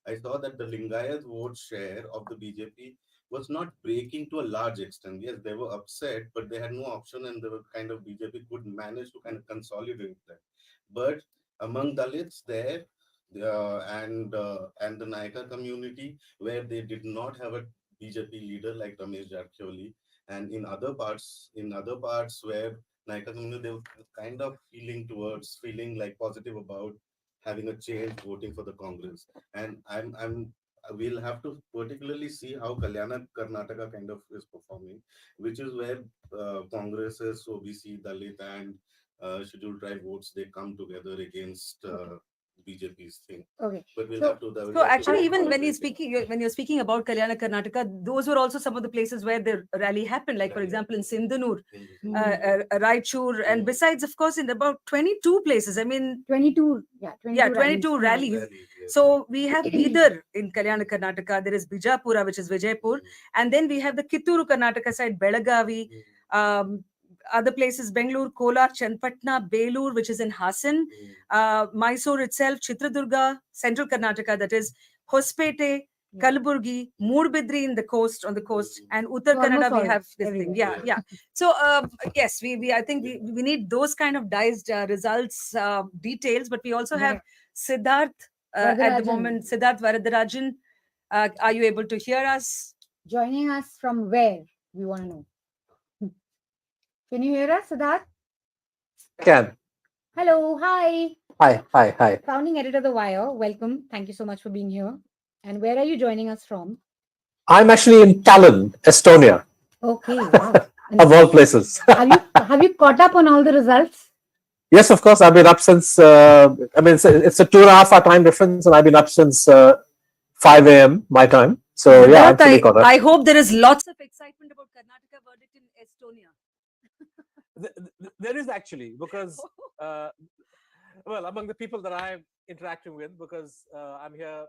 I saw that the Lingayat vote share of the BJP was not breaking to a large extent. Yes, they were upset, but they had no option, and the kind of BJP could manage to kind of consolidate that. But among Dalits there, and the Naika community, where they did not have a BJP leader like Ramesh Jarkhioli, and in other parts where Naika community, they were kind of feeling like positive about having a change, voting for the Congress. And we'll have to particularly see how Karnataka kind of is performing, which is where Congresses, OBC, Dalit, and scheduled tribe votes, they come together against BJP's thing. Okay. But we'll So, have to. so actually, even when you're speaking about Kalyana Karnataka, those were also some of the places where the rally happened. Like, for example, in Sindhanur, Raichur, and besides, of course, in about 22 places. I mean, 22 rallies. So we have Bidar in Kalyana Karnataka. There is Bijapura, which is Vijaypur, and then we have the Kitturu Karnataka side, Belagavi. Other places, Bengaluru, Kolar, Chenpatna, Belur, which is in Hassan, Mysore itself, Chitradurga, Central Karnataka, that is Hospete, Kalaburgi, Moorbidri on the coast, and Uttar Kannada, we have this thing. Yeah. So yes, I think we need those kind of diced results, details, but we also have Siddharth at the moment. Siddharth Varadarajan, are you able to hear us? Joining us from where? We want to know. Can you hear us, Siddharth? Can. Hello, hi. Hi. Founding editor of The Wire, welcome. Thank you so much for being here. And where are you joining us from? I'm actually in Tallinn, Estonia. Okay, wow. Of all places. have you caught up on all the results? Yes, of course. I've been up since, it's a 2.5 hour time difference, and I've been up since 5 a.m. my time. So yeah, I'm fully caught up. I hope there is lots of excitement about Karnataka verdict in Estonia. There is actually, because among the people that I'm interacting with, because I'm here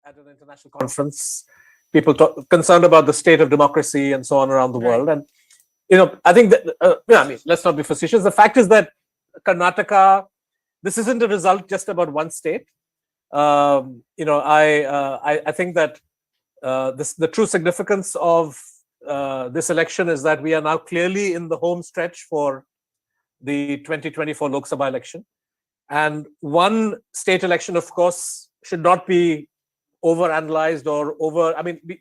at an international conference, people concerned about the state of democracy and so on around the world. And I think that let's not be facetious. The fact is that Karnataka, this isn't a result just about one state. I think that the true significance of this election is that we are now clearly in the home stretch for the 2024 Lok Sabha election. And one state election, of course, should not be over-analyzed or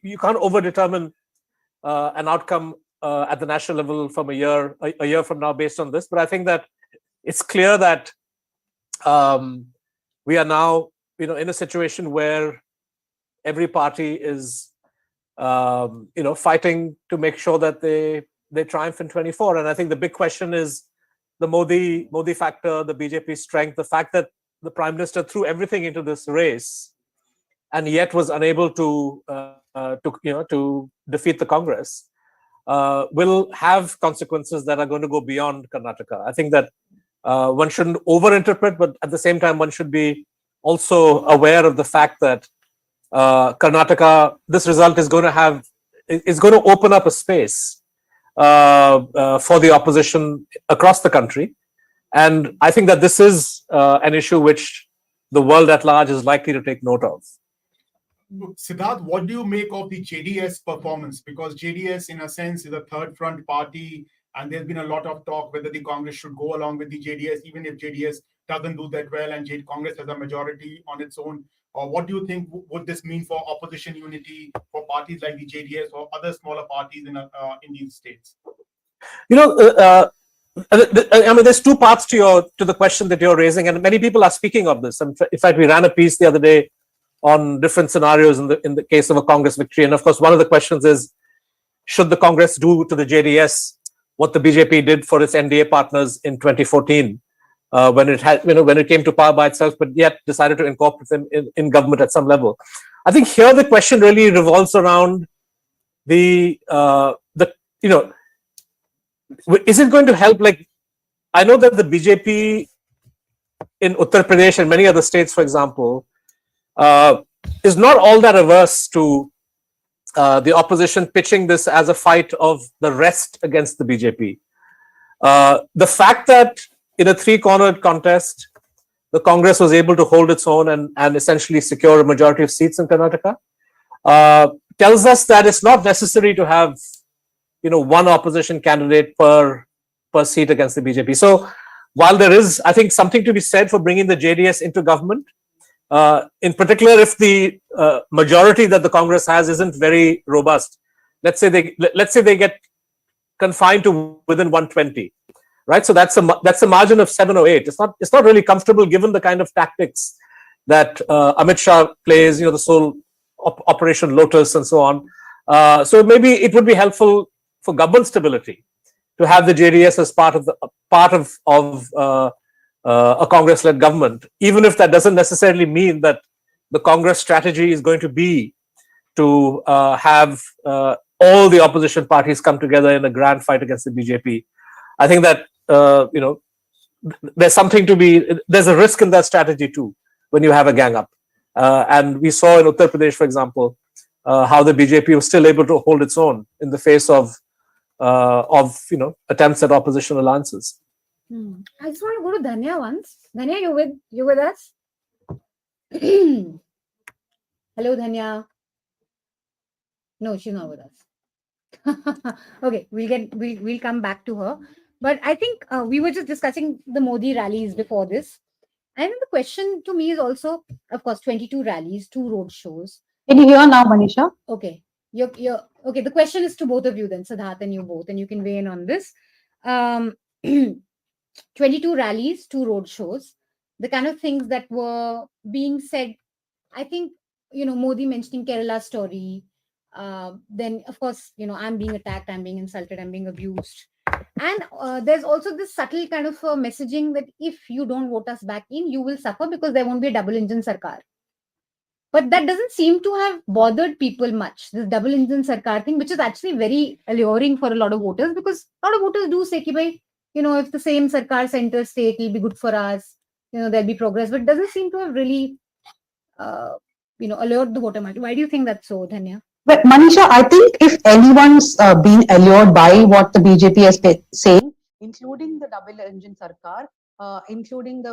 you can't over-determine an outcome at the national level from a year from now based on this. But I think that it's clear that we are now, in a situation where every party is fighting to make sure that they triumph in 24. And I think the big question is the Modi factor, the BJP strength, the fact that the Prime Minister threw everything into this race and yet was unable to defeat the Congress, will have consequences that are going to go beyond Karnataka. I think that one shouldn't overinterpret, but at the same time, one should be also aware of the fact that Karnataka, this result is going to open up a space for the opposition across the country. And I think that this is an issue which the world at large is likely to take note of. Siddharth, what do you make of the JDS performance? Because JDS, in a sense, is a third front party, and there's been a lot of talk whether the Congress should go along with the JDS, even if JDS doesn't do that well and Congress has a majority on its own. Or what do you think would this mean for opposition unity for parties like the JDS or other smaller parties in these states? There's two parts to the question that you're raising, and many people are speaking of this. In fact, we ran a piece the other day on different scenarios in the case of a Congress victory. And of course, one of the questions is, should the Congress do to the JDS what the BJP did for its NDA partners in 2014, when it came to power by itself, but yet decided to incorporate them in government at some level? I think here the question really revolves around is it going to help? Like, I know that the BJP in Uttar Pradesh and many other states, for example, is not all that averse to the opposition pitching this as a fight of the rest against the BJP. The fact that in a three-cornered contest, the Congress was able to hold its own and essentially secure a majority of seats in Karnataka, tells us that it's not necessary to have, one opposition candidate per seat against the BJP. So while there is, I think, something to be said for bringing the JDS into government, in particular, if the majority that the Congress has isn't very robust, let's say they get confined to within 120, right? So that's a margin of 7 or 8. It's not really comfortable given the kind of tactics that Amit Shah plays, the sole Operation Lotus and so on. So maybe it would be helpful for government stability to have the JDS as part of a Congress-led government, even if that doesn't necessarily mean that the Congress strategy is going to be to have all the opposition parties come together in a grand fight against the BJP. I think that there's a risk in that strategy too when you have a gang up, and we saw in Uttar Pradesh, for example, how the BJP was still able to hold its own in the face of attempts at opposition alliances. I just want to go to Dhanya once. Dhanya, you with us? Hello, Dhanya. No, she's not with us. Okay, we'll come back to her. But I think we were just discussing the Modi rallies before this. I think the question to me is also, of course, 22 rallies, 2 road shows. Can you hear now, Manisha? Okay. You're okay. The question is to both of you then, Siddharth and you both, and you can weigh in on this. 22 rallies, 2 road shows, the kind of things that were being said. I think, Modi mentioning Kerala story. Then, of course, I'm being attacked, I'm being insulted, I'm being abused. And there's also this subtle kind of messaging that if you don't vote us back in, you will suffer because there won't be a double engine sarkar. But that doesn't seem to have bothered people much, this double engine sarkar thing, which is actually very alluring for a lot of voters, because a lot of voters do say, if the same sarkar center state, it'll be good for us, there'll be progress. But it doesn't seem to have really, allured the voter much. Why do you think that's so, Dhanya? But Manisha, I think if anyone's been allured by what the BJP is saying, including the double engine sarkar, including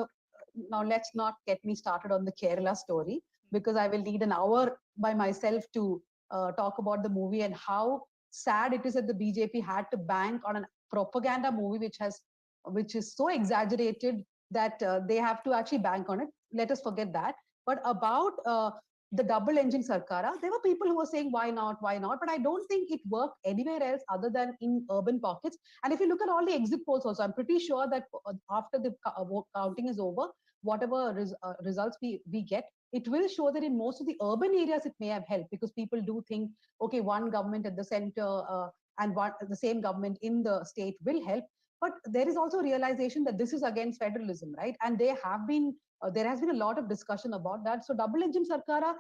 now let's not get me started on the Kerala story, because I will need an hour by myself to talk about the movie and how sad it is that the BJP had to bank on a propaganda movie which is so exaggerated that they have to actually bank on it. Let us forget that. But about the double engine sarkara, there were people who were saying why not, but I don't think it worked anywhere else other than in urban pockets. And if you look at all the exit polls also, I'm pretty sure that after the counting is over, whatever results we get, it will show that in most of the urban areas it may have helped, because people do think, okay, one government at the center and the same government in the state will help. But there is also realization that this is against federalism, right? And there has been a lot of discussion about that. So double engine sarkara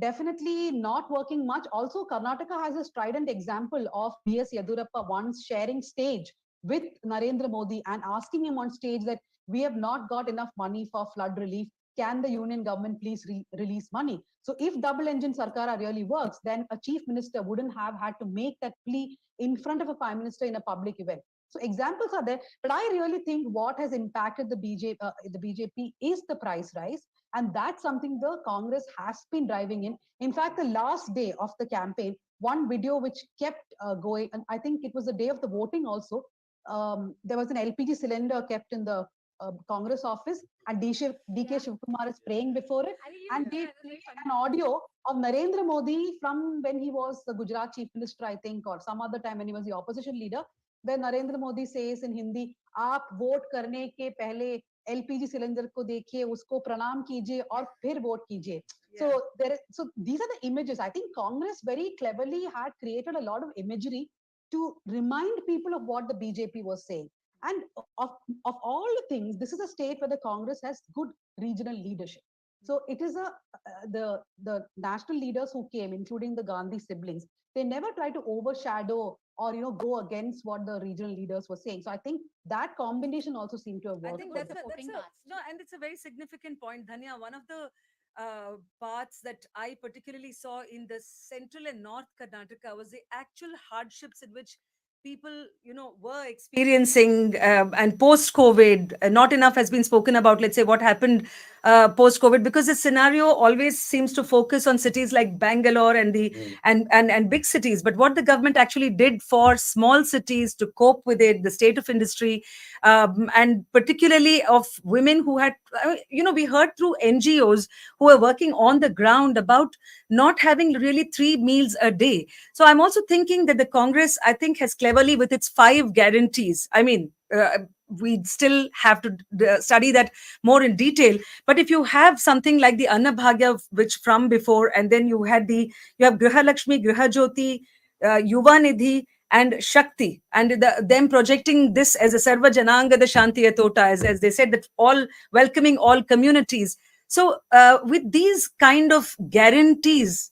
definitely not working much. Also, Karnataka has a strident example of B.S. Yedurappa once sharing stage with Narendra Modi and asking him on stage that we have not got enough money for flood relief. Can the union government please release money? So if double engine sarkara really works, then a chief minister wouldn't have had to make that plea in front of a prime minister in a public event. So examples are there, but I really think what has impacted the BJP is the price rise, and that's something the Congress has been driving in. In fact, the last day of the campaign, one video which kept going, and I think it was the day of the voting also, there was an LPG cylinder kept in the Congress office, and DK Shivkumar is praying before it, and they played an audio of Narendra Modi from when he was the Gujarat chief minister, I think, or some other time when he was the opposition leader, where Narendra Modi says in Hindi, "आप vote करने के पहले LPG cylinder को देखिए, उसको प्रणाम कीजिए और फिर वोट कीजिए." So these are the images. I think Congress very cleverly had created a lot of imagery to remind people of what the BJP was saying. And of all the things, this is a state where the Congress has good regional leadership. So it is the national leaders who came, including the Gandhi siblings, they never try to overshadow or go against what the regional leaders were saying. So I think that combination also seemed to have worked. I think and it's a very significant point, Dhanya. One of the parts that I particularly saw in the central and north Karnataka was the actual hardships in which people, were experiencing, and post-COVID, not enough has been spoken about, let's say, what happened post-COVID, because the scenario always seems to focus on cities like Bangalore and and big cities. But what the government actually did for small cities to cope with it, the state of industry, and particularly of women who had, we heard through NGOs who were working on the ground about not having really 3 meals a day. So I'm also thinking that the Congress, I think, has cleverly, with its 5 guarantees, I mean, we still have to study that more in detail. But if you have something like the Annabhagya, which from before, and then you have Griha Lakshmi, Griha Jyoti, Yuva Nidhi, and Shakti, and them projecting this as a Sarva Jananga the Shanti Atota, as they said, that all welcoming all communities. So with these kind of guarantees,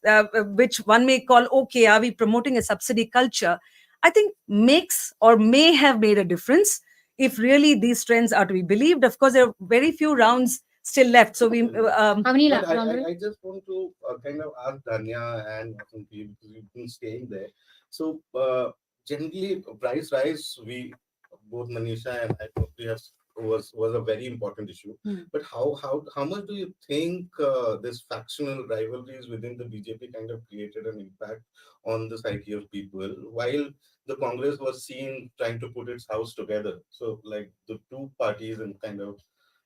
which one may call, okay, are we promoting a subsidy culture? I think makes or may have made a difference if really these trends are to be believed. Of course, there are very few rounds still left. So we How many But rounds? I just want to kind of ask Dhanya and Vasanthi, because you've been staying there. So generally, price rise, we both Manisha and I probably have was a very important issue. But how much do you think this factional rivalries within the BJP kind of created an impact on the psyche of people, while the Congress was seen trying to put its house together? So like the two parties and kind of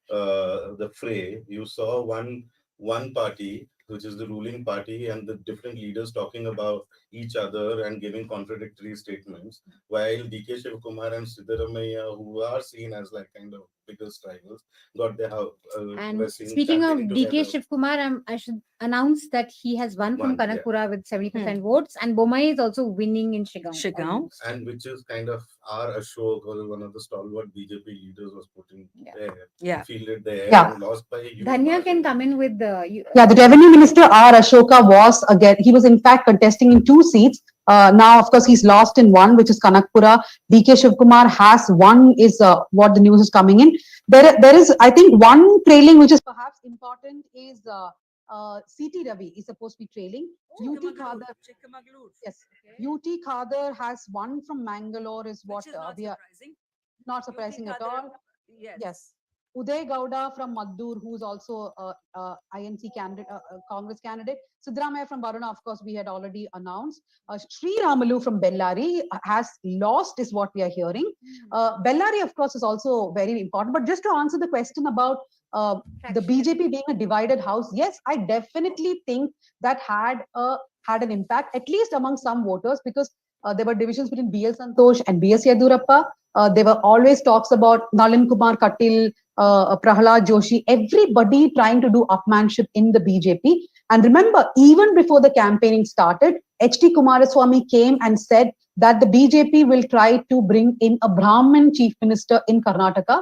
the fray, you saw one party, which is the ruling party, and the different leaders talking about each other and giving contradictory statements, while DK Shivakumar and Siddaramaiah, who are seen as like kind of biggest rivals, got their house. And speaking of DK Shivkumar, I should announce that he has won from Kanakpura with 70% votes, and Bomai is also winning in Shigaon. And which is kind of our Ashok, or one of the stalwart BJP leaders, was putting there, fielded there, and lost by you. Dhanya can come in with the... The Revenue Minister R. Ashoka was again, he was in fact contesting in 2 seats. Now, of course, he's lost in 1, which is Kanakpura. DK Shivkumar has 1, is what the news is coming in. There is, I think, one trailing which is perhaps important is CT Ravi is supposed to be trailing. UT Khadar, yes, UT Khadar has 1 from Mangalore, is what we are. Not surprising at all. Yes. Uday Gowda from Maddur, who's also INC candidate, Congress candidate. Siddaramaiah from Varuna, of course, we had already announced. Sri Ramalu from Bellary has lost, is what we are hearing. Bellary, of course, is also very important. But just to answer the question about the BJP being a divided house, yes, I definitely think that had an impact, at least among some voters, because there were divisions between BL Santosh and BS Yedurappa. There were always talks about Nalin Kumar Katil, Prahalad Joshi, everybody trying to do upmanship in the BJP. And remember, even before the campaigning started, H.D. Kumaraswamy came and said that the BJP will try to bring in a Brahmin chief minister in Karnataka.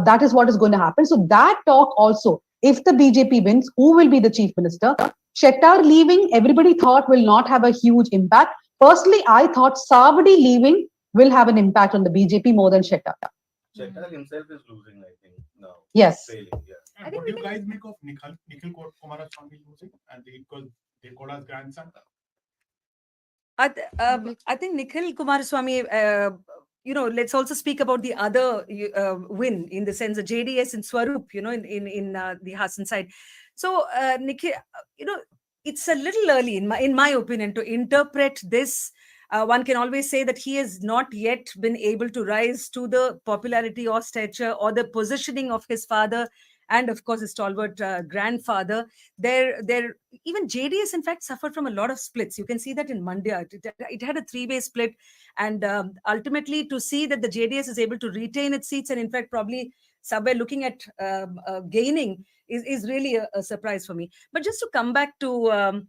That is what is going to happen. So that talk also, if the BJP wins, who will be the chief minister? Shettar leaving, everybody thought will not have a huge impact. Personally, I thought Savadi leaving will have an impact on the BJP more than Shettar. Shettar himself is losing, I think, now. Yes. Failing, And what do you guys make of Nikhil Kumaraswamy losing and because Decoda's grandson? I think Nikhil Kumaraswamy, let's also speak about the other win, in the sense of JDS in Swarup, in the Hassan side. So Nikhil, it's a little early, in my opinion, to interpret this. One can always say that he has not yet been able to rise to the popularity or stature or the positioning of his father, and of course his stalwart grandfather. Even JDS in fact suffered from a lot of splits. You can see that in Mandya. It had a 3-way split, and ultimately to see that the JDS is able to retain its seats and in fact probably somewhere looking at gaining is really a surprise for me. But just to come back to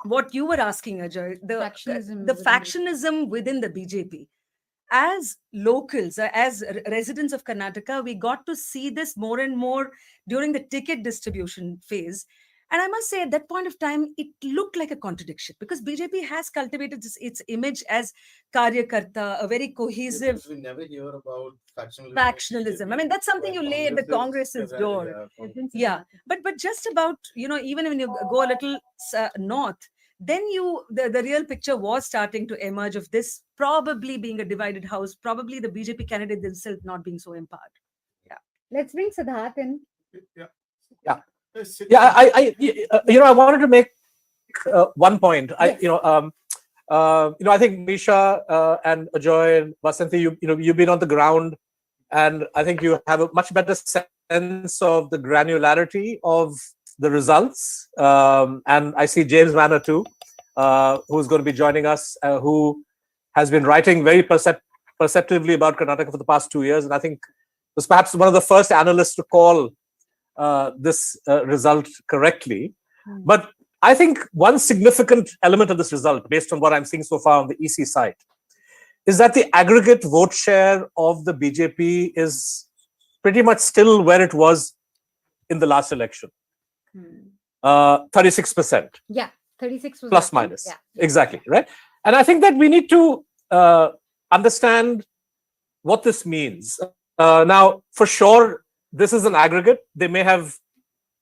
what you were asking, Ajay, the factionism within the BJP. As locals, as residents of Karnataka, we got to see this more and more during the ticket distribution phase. And I must say, at that point of time, it looked like a contradiction, because BJP has cultivated its image as Karyakarta, a very cohesive... We never hear about factionalism. I mean, that's something you lay at the Congress's door. Yeah. But just about, even when you go a little north, then the real picture was starting to emerge of this probably being a divided house, probably the BJP candidate themselves not being so empowered. Yeah. Let's bring Siddharth in. I wanted to make one point. I think Misha and Ajoy and Vasanthi, you've been on the ground, and I think you have a much better sense of the granularity of the results. And I see James Manner too, who's going to be joining us, who has been writing very perceptively about Karnataka for the past 2 years, and I think was perhaps one of the first analysts to call this result correctly. But I think one significant element of this result, based on what I'm seeing so far on the EC side, is that the aggregate vote share of the BJP is pretty much still where it was in the last election. 36%. Yeah, 36 was plus minus. Yeah. Exactly, right? And I think that we need to understand what this means. Now, for sure, this is an aggregate. They may have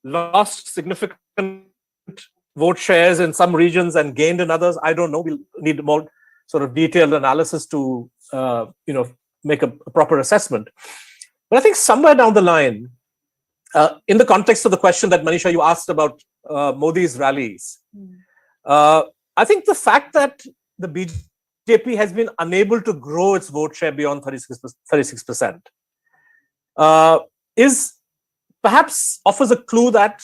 lost significant vote shares in some regions and gained in others. I don't know. We'll need more sort of detailed analysis to make a proper assessment. But I think somewhere down the line, in the context of the question that Manisha, you asked about Modi's rallies, I think the fact that the BJP has been unable to grow its vote share beyond 36% is perhaps offers a clue that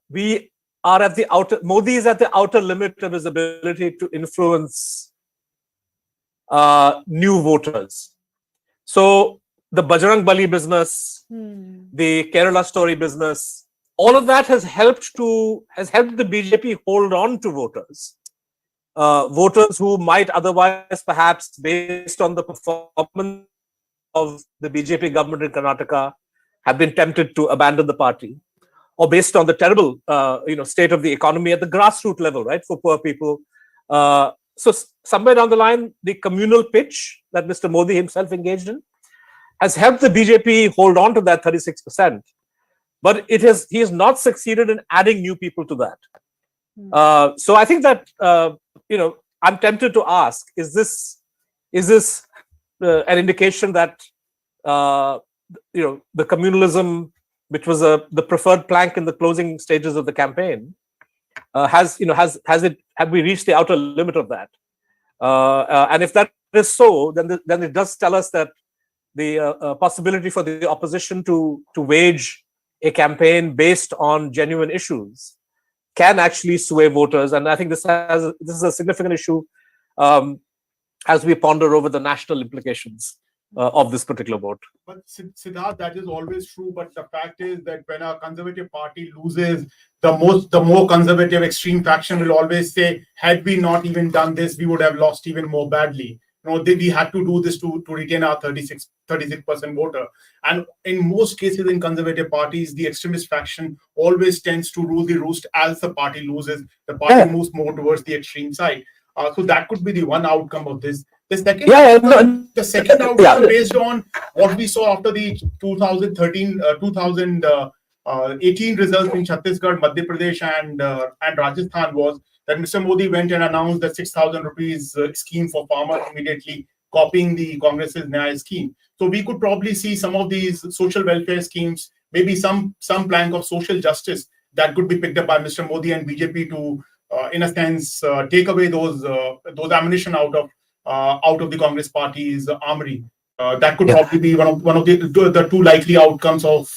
we are at the outer, Modi is at the outer limit of his ability to influence new voters. So the Bajrang Bali business, the Kerala story business, all of that has helped the BJP hold on to voters. Voters who might otherwise, perhaps based on the performance of the BJP government in Karnataka, have been tempted to abandon the party, or based on the terrible state of the economy at the grassroots level, right, for poor people. So somewhere down the line, the communal pitch that Mr. Modi himself engaged in has helped the BJP hold on to that 36%. But he has not succeeded in adding new people to that. So I think that I'm tempted to ask: is this an indication that the communalism, which was the preferred plank in the closing stages of the campaign, have we reached the outer limit of that? And if that is so, then it does tell us that the possibility for the opposition to wage a campaign based on genuine issues can actually sway voters. And I think this is a significant issue as we ponder over the national implications of this particular vote. But Siddharth, that is always true. But the fact is that when a conservative party loses, the more conservative extreme faction will always say, had we not even done this, we would have lost even more badly. We had to do this to retain our 36% voter. And in most cases in conservative parties, the extremist faction always tends to rule the roost as the party loses. The party moves more towards the extreme side. So that could be the one outcome of this. The second, the second outcome based on what we saw after the 2018 results in Chhattisgarh, Madhya Pradesh, and Rajasthan was that Mr. Modi went and announced the 6,000 rupees scheme for farmers, immediately copying the Congress's Nyaya scheme. So we could probably see some of these social welfare schemes, maybe some plank of social justice that could be picked up by Mr. Modi and BJP to, in a sense, take away those ammunition out of the Congress party's armory. That could probably be one of the two likely outcomes of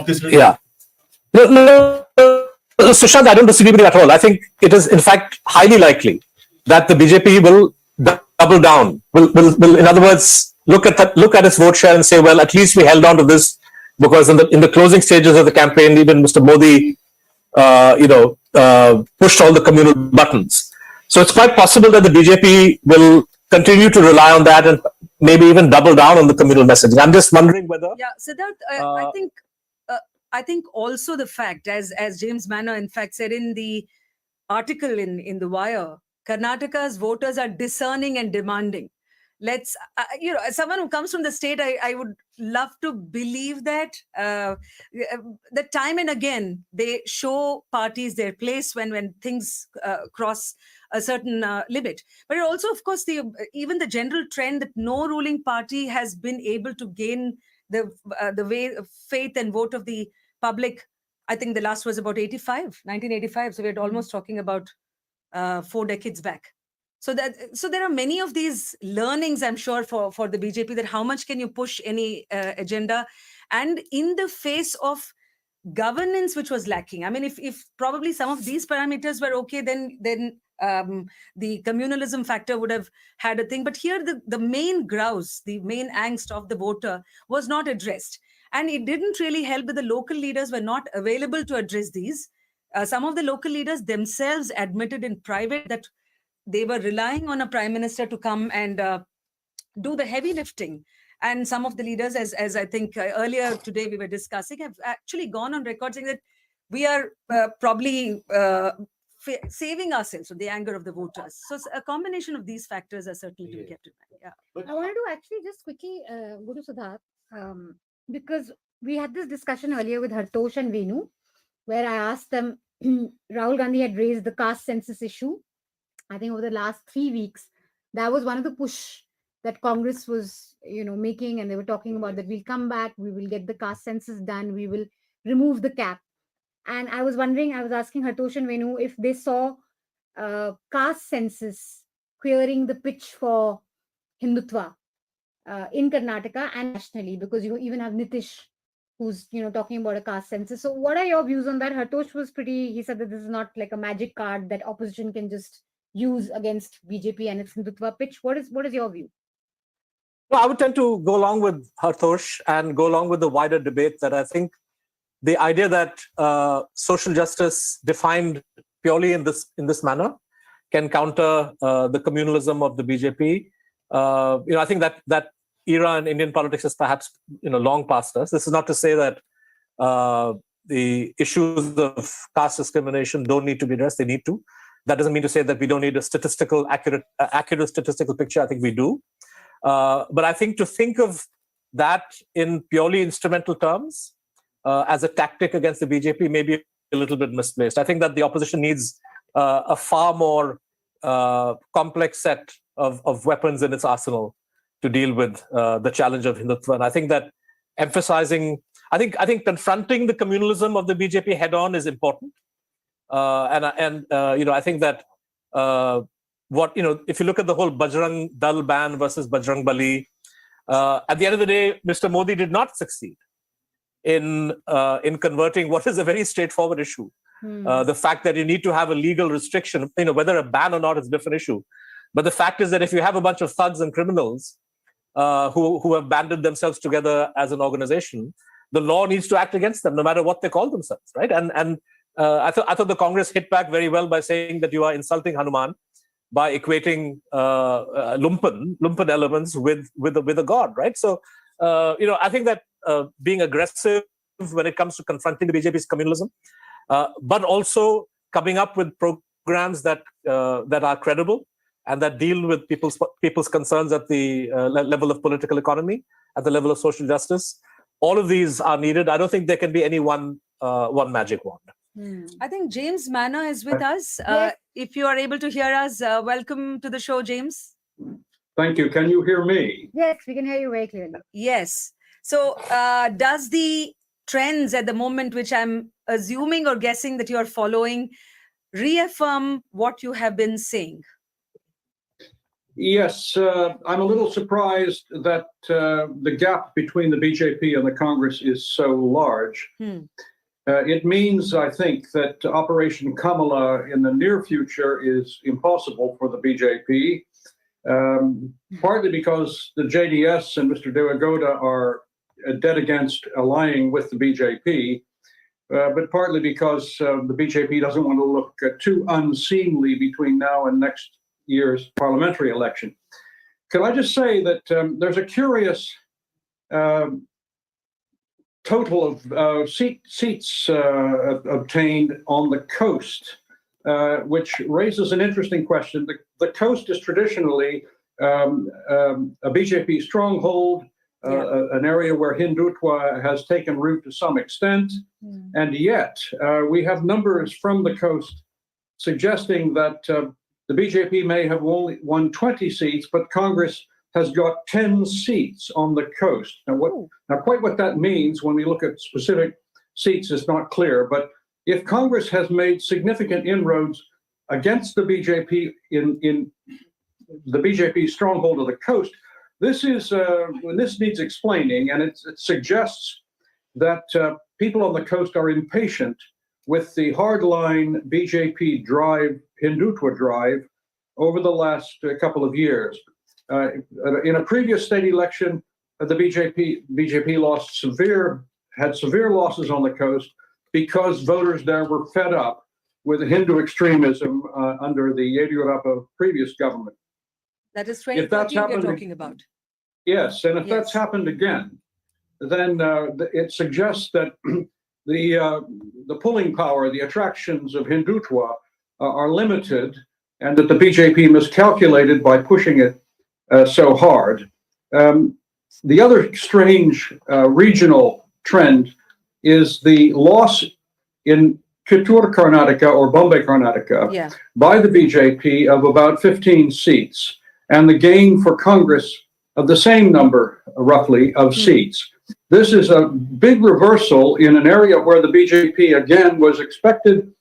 this. Yeah. Sushant, I don't disagree with you at all. I think it is, in fact, highly likely that the BJP will double down. Will in other words, look at its vote share and say, well, at least we held on to this because in the closing stages of the campaign, even Mr. Modi, pushed all the communal buttons. So it's quite possible that the BJP will continue to rely on that and maybe even double down on the communal messaging. I'm just wondering whether. Yeah, Siddharth, I think also the fact, as James Manner in fact said in the article in The Wire, Karnataka's voters are discerning and demanding. let's, as someone who comes from the state, I would love to believe that that time and again, they show parties their place when things cross a certain limit. But it also, of course, even the general trend that no ruling party has been able to gain the faith and vote of the public. I think the last was about 1985. So we're almost talking about 4 decades back. So there are many of these learnings, I'm sure, for the BJP, that how much can you push any agenda, and in the face of governance which was lacking. I mean, if probably some of these parameters were okay, then the communalism factor would have had a thing. But here the main grouse, the main angst of the voter was not addressed. And it didn't really help that the local leaders were not available to address these. Some of the local leaders themselves admitted in private that they were relying on a prime minister to come and do the heavy lifting. And some of the leaders, as I think earlier today we were discussing, have actually gone on record saying that we are probably saving ourselves from the anger of the voters. So a combination of these factors are certainly to be kept in mind. Yeah. I wanted to actually just quickly go to Siddharth, because we had this discussion earlier with Hartosh and Venu, where I asked them, Rahul Gandhi had raised the caste census issue. I think over the last 3 weeks, that was one of the push that Congress was, making, and they were talking about that we'll come back, we will get the caste census done, we will remove the cap. And I was asking Hartosh and Venu if they saw caste census clearing the pitch for Hindutva in Karnataka and nationally, because you even have Nitish, who's talking about a caste census. So what are your views on that? Hartosh he said that this is not like a magic card that opposition can just use against BJP and its Hindutva pitch. What is your view? Well, I would tend to go along with Hartosh and go along with the wider debate that I think the idea that social justice defined purely in this manner can counter the communalism of the BJP. I think that era in Indian politics is perhaps long past us. This is not to say that the issues of caste discrimination don't need to be addressed. They need to. That doesn't mean to say that we don't need a accurate statistical picture. I think we do. But I think to think of that in purely instrumental terms as a tactic against the BJP may be a little bit misplaced. I think that the opposition needs a far more complex set of weapons in its arsenal to deal with the challenge of Hindutva. And I think that I think confronting the communalism of the BJP head on is important. I think that if you look at the whole Bajrang Dal ban versus Bajrang Bali, at the end of the day, Mr. Modi did not succeed in converting what is a very straightforward issue. The fact that you need to have a legal restriction, whether a ban or not is a different issue. But the fact is that if you have a bunch of thugs and criminals who have banded themselves together as an organization, the law needs to act against them, no matter what they call themselves, right? And I thought the Congress hit back very well by saying that you are insulting Hanuman by equating lumpen elements with a god, right? So I think that being aggressive when it comes to confronting the BJP's communalism, but also coming up with programs that are credible and that deal with people's concerns at the level of political economy, at the level of social justice. All of these are needed. I don't think there can be any one magic wand. I think James Manna is with us. Yes. If you are able to hear us, welcome to the show, James. Thank you. Can you hear me? Yes, we can hear you very clearly. Yes. So does the trends at the moment, which I'm assuming or guessing that you are following, reaffirm what you have been saying? Yes, I'm a little surprised that the gap between the BJP and the Congress is so large. It means, I think, that Operation Kamala in the near future is impossible for the BJP, partly because the JDS and Mr. Devagowda are dead against allying with the BJP, but partly because the BJP doesn't want to look too unseemly between now and next year's parliamentary election. Can I just say that there's a curious total of seats obtained on the coast, which raises an interesting question. The coast is traditionally a BJP stronghold, an area where Hindutva has taken root to some extent. And yet we have numbers from the coast suggesting that the BJP may have only won 20 seats, but Congress has got 10 seats on the coast. Now, quite what that means when we look at specific seats is not clear, but if Congress has made significant inroads against the BJP in the BJP stronghold of the coast, this needs explaining, and it suggests that people on the coast are impatient with the hardline BJP drive, Hindutva drive, over the last couple of years. In a previous state election, the BJP had severe losses on the coast because voters there were fed up with Hindu extremism under the Yediyurappa previous government. That is 2013 we're talking about. Yes, and if that's happened again, then it suggests that the pulling power, the attractions of Hindutva are limited, and that the BJP miscalculated by pushing it so hard. The other strange regional trend is the loss in Kittur, Karnataka, or Bombay, Karnataka, by the BJP of about 15 seats, and the gain for Congress of the same number, roughly, of seats. This is a big reversal in an area where the BJP, again, was expected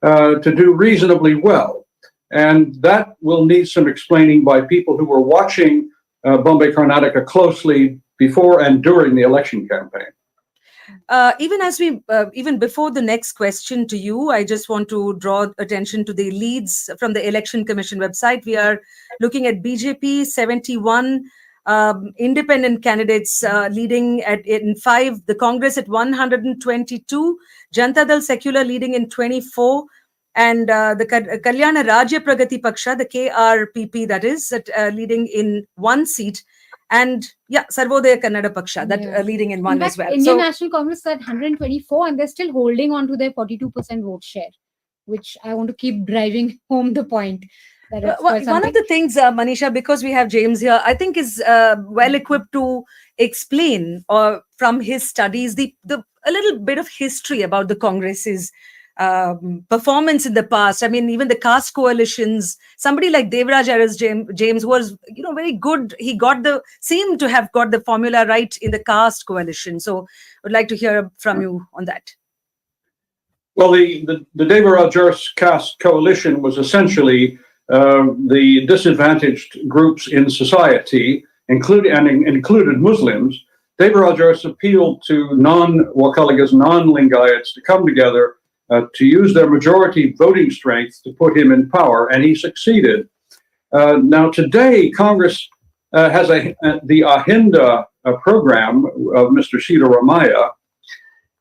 to do reasonably well. And that will need some explaining by people who were watching Bombay, Karnataka closely before and during the election campaign. Even before the next question to you, I just want to draw attention to the leads from the Election Commission website. We are looking at BJP 71 independent candidates leading in 5, the Congress at 122, Janata Dal Secular leading in 24, and the Kalyana Rajya Pragati Paksha, the KRPP, that is, leading in 1 seat. And Sarvodaya Kannada Paksha, that leading in 1 as well. Indian National Congress at 124, and they're still holding on to their 42% vote share, which I want to keep driving home the point. One of the things, Manisha, because we have James here, I think is well equipped to explain from his studies a little bit of history about the Congress's performance in the past. I mean, even the caste coalitions, somebody like Devraj Aras James was, very good. He seemed to have got the formula right in the caste coalition. So I'd like to hear from you on that. Well, the Devraj Aras caste coalition was essentially the disadvantaged groups in society, included Muslims. Devraj Aras appealed to non-Wakaligas, non-Lingayats to come together to use their majority voting strength to put him in power, and he succeeded. Now today, Congress has the Ahinda program of Mr. Siddharamaiah,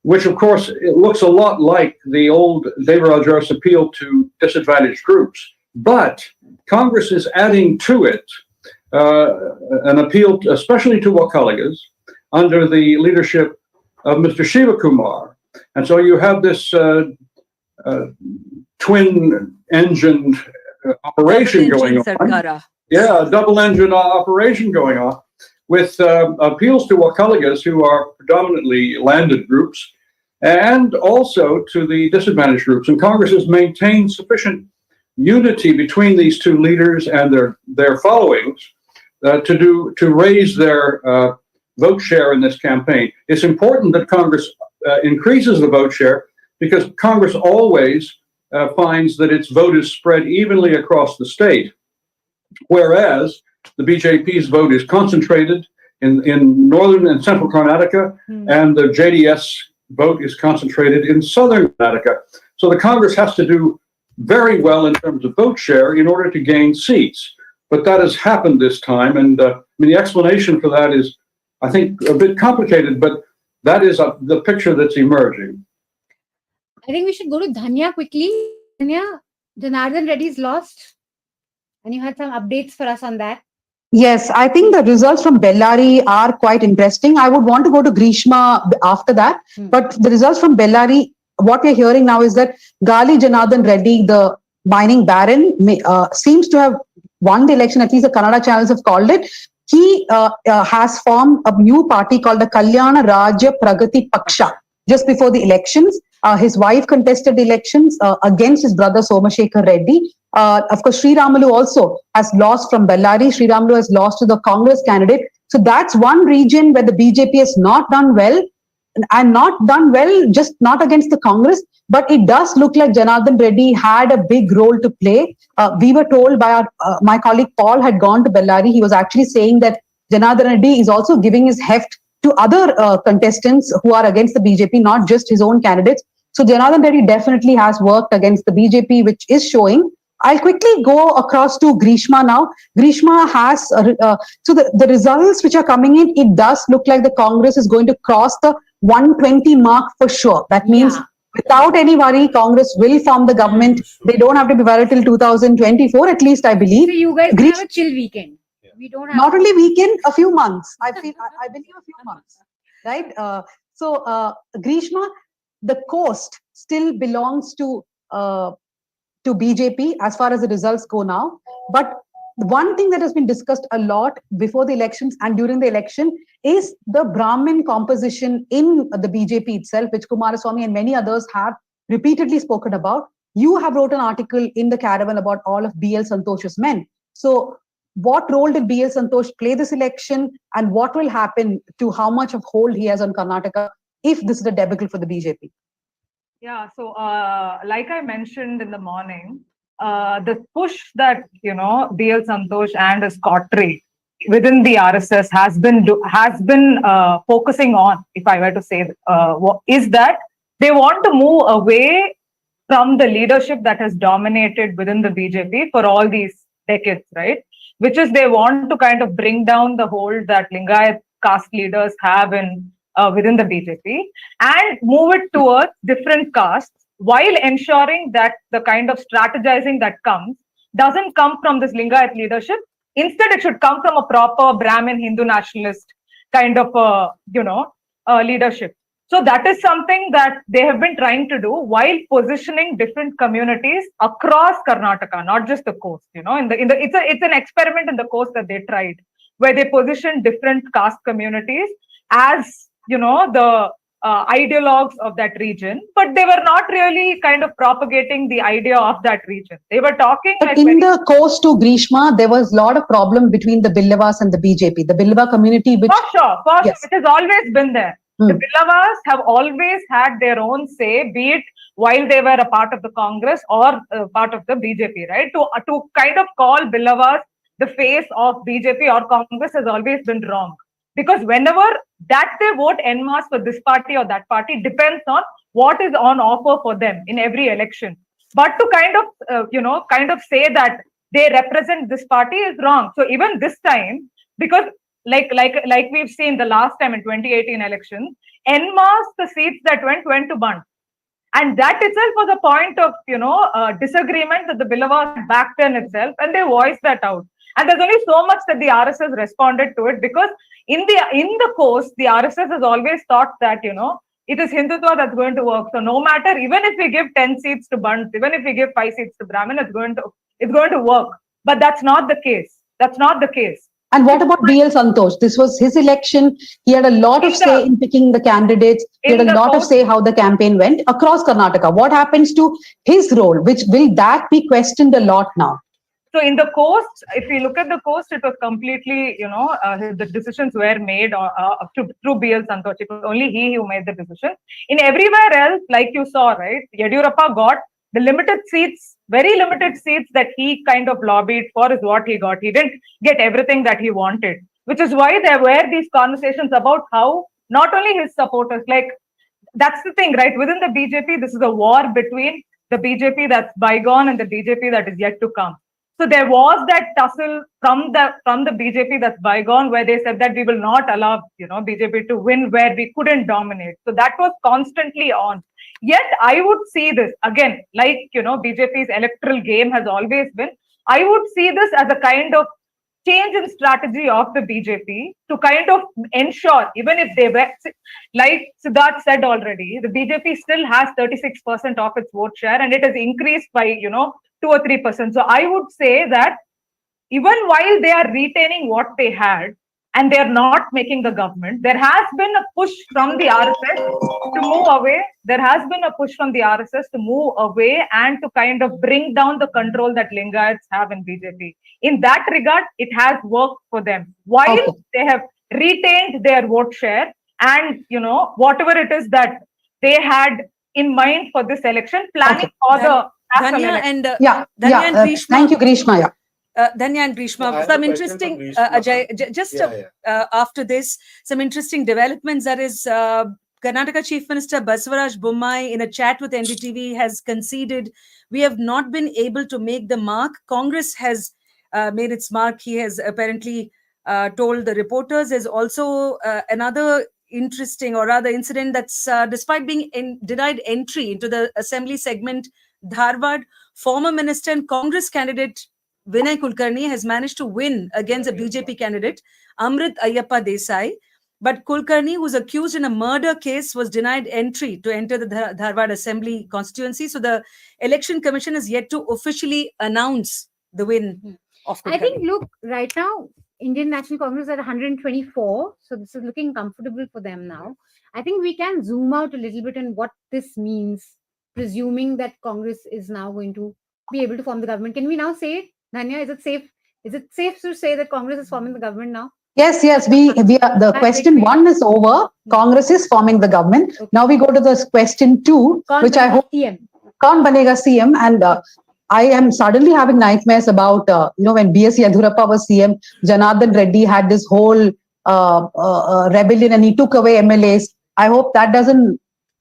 which of course it looks a lot like the old Devraj Aras appeal to disadvantaged groups. But Congress is adding to it an appeal, especially to Wakaligas, under the leadership of Mr. Shivakumar. And so you have this twin-engined operation going on. Yeah, a double-engine operation going on with appeals to Wakaligas, who are predominantly landed groups, and also to the disadvantaged groups. And Congress has maintained sufficient unity between these two leaders and their followings to raise their vote share in this campaign. It's important that Congress increases the vote share because Congress always finds that its vote is spread evenly across the state, whereas the BJP's vote is concentrated in northern and central Karnataka, and the JDS vote is concentrated in southern Karnataka. So the Congress has to do very well in terms of vote share in order to gain seats. But that has happened this time, and the explanation for that is, I think, a bit complicated, but that is the picture that's emerging. I think we should go to Dhanya quickly. Dhanya, Janardhan Reddy's lost, and you had some updates for us on that. Yes, I think the results from Bellary are quite interesting. I would want to go to Grishma after that, but the results from Bellary, what we're hearing now is that Gali Janardhan Reddy, the mining baron, seems to have won the election, at least the Kannada channels have called it, he has formed a new party called the Kalyana Rajya Pragati Paksha just before the elections. His wife contested the elections against his brother Somashekar Reddy. Of course, Sri Ramalu also has lost from Bellary. Sri Ramalu has lost to the Congress candidate. So that's one region where the BJP has not done well, and not done well just not against the Congress, but it does look like Janardhan Reddy had a big role to play. We were told by my colleague Paul had gone to Bellary. He was actually saying that Janardhan Reddy is also giving his heft to other contestants who are against the BJP, not just his own candidates. So Janardhan Reddy definitely has worked against the BJP, which is showing. I'll quickly go across to Grishma now. Grishma has, so the results which are coming in, it does look like the Congress is going to cross the 120 mark for sure. That means without any worry, Congress will form the government. They don't have to be worried till 2024, at least I believe. So you guys will have a chill weekend. We don't have not only weekend, a few months. I believe a few months, right? Grishma, the coast still belongs to BJP as far as the results go now. But one thing that has been discussed a lot before the elections and during the election is the Brahmin composition in the BJP itself, which Kumaraswamy and many others have repeatedly spoken about. You have wrote an article in the Caravan about all of B.L. Santosh's men. So what role did B.L. Santosh play this election, and what will happen to how much of hold he has on Karnataka if this is a debacle for the BJP? Yeah, so like I mentioned in the morning, the push that B.L. Santosh and his coterie within the RSS has been focusing on, if I were to say, is that they want to move away from the leadership that has dominated within the BJP for all these decades, right? Which is they want to kind of bring down the hold that Lingayat caste leaders have in within the BJP and move it towards different castes, while ensuring that the kind of strategizing that comes doesn't come from this Lingayat leadership. Instead, it should come from a proper Brahmin Hindu nationalist kind of leadership. So that is something that they have been trying to do while positioning different communities across Karnataka, not just the coast. It's an experiment in the coast that they tried, where they positioned different caste communities as the ideologues of that region, but they were not really kind of propagating the idea of that region. They were talking but like in the coast to Grishma, there was a lot of problem between the Billavas and the BJP. The Billava community, which for sure, it has always been there. The Billavas have always had their own say, be it while they were a part of the Congress or part of the BJP, right? To kind of call Billavas the face of BJP or Congress has always been wrong. Because whenever that they vote en masse for this party or that party depends on what is on offer for them in every election. But to kind of say that they represent this party is wrong. So even this time, because like we've seen the last time in 2018 elections, en masse the seats that went to Bund. And that itself was a point of disagreement that the Billavas backed in itself, and they voiced that out. And there's only so much that the RSS responded to it, because in the coast, the RSS has always thought that, it is Hindutva that's going to work. So no matter, even if we give 10 seats to Bund, even if we give 5 seats to Brahmin, it's going to work. But that's not the case. That's not the case. And what about B.L. Santosh? This was his election. He had a lot of say in picking the candidates. He had a lot of say how the campaign went across Karnataka. What happens to his role? Will that be questioned a lot now? So in the coast, if we look at the coast, it was completely, the decisions were made through B.L. Santosh. It was only he who made the decision. In everywhere else, like you saw, right, Yediyurappa got the limited seats, very limited seats that he kind of lobbied for is what he got. He didn't get everything that he wanted, which is why there were these conversations about how not only his supporters, like that's the thing, right? Within the BJP, this is a war between the BJP that's bygone and the BJP that is yet to come. So there was that tussle from the BJP that's bygone, where they said that we will not allow BJP to win where we couldn't dominate. So that was constantly on. Yet I would see this again, like BJP's electoral game has always been. I would see this as a kind of change in strategy of the BJP to kind of ensure, even if they were, like Siddharth said already, the BJP still has 36% of its vote share, and it has increased by 2 or 3%. So I would say that even while they are retaining what they had and they are not making the government, there has been a push from the RSS to move away. There has been a push from the RSS to move away and to kind of bring down the control that Lingayats have in BJP. In that regard, it has worked for them. While they have retained their vote share and, you know, whatever it is that they had in mind for this election, planning for the national Dhanya election. and Dhanya and Grishma. Thank you, Grishma. Yeah. Dhanya and Grishma, I have some a question for interesting, Grishma. Ajay, just after this, some interesting developments. That is, Karnataka Chief Minister Basavaraj Bommai, in a chat with NDTV, has conceded we have not been able to make the mark. Congress has made its mark. He has apparently told the reporters. There's also another interesting, or rather incident, that's despite being denied entry into the assembly segment, Dharwad, former minister and Congress candidate Vinay Kulkarni has managed to win against a BJP candidate, Amrit Ayyappa Desai. But Kulkarni, who's accused in a murder case, was denied entry to enter the Dharwad Assembly constituency. So the Election Commission is yet to officially announce the win of Kulkarni. I think, look, right now, Indian National Congress is at 124. So this is looking comfortable for them now. I think we can zoom out a little bit on what this means, presuming that Congress is now going to be able to form the government. Can we now say it? Dhanya, is it safe? Is it safe to say that Congress is forming the government now? Yes, we are, the question 1 is over. Congress is forming the government. Now we go to the question 2, which I hope CM. Kaun banega CM, and I am suddenly having nightmares about when B.S. Yadurappa was CM, Janardhan Reddy had this whole rebellion and he took away MLAs. I hope that doesn't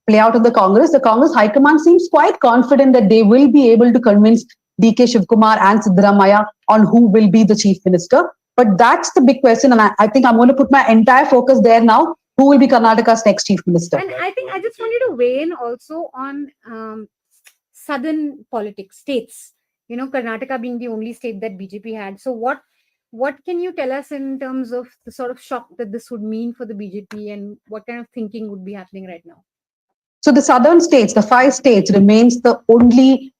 play out in the Congress. The Congress High Command seems quite confident that they will be able to convince D.K. Shivkumar and Siddaramaiah on who will be the chief minister. But that's the big question, and I think I'm going to put my entire focus there now. Who will be Karnataka's next chief minister? And I think I just want you to weigh in also on southern politics, states. You know, Karnataka being the only state that BJP had. So what can you tell us in terms of the sort of shock that this would mean for the BJP, and what kind of thinking would be happening right now? So the southern states, the 5 states, remains the only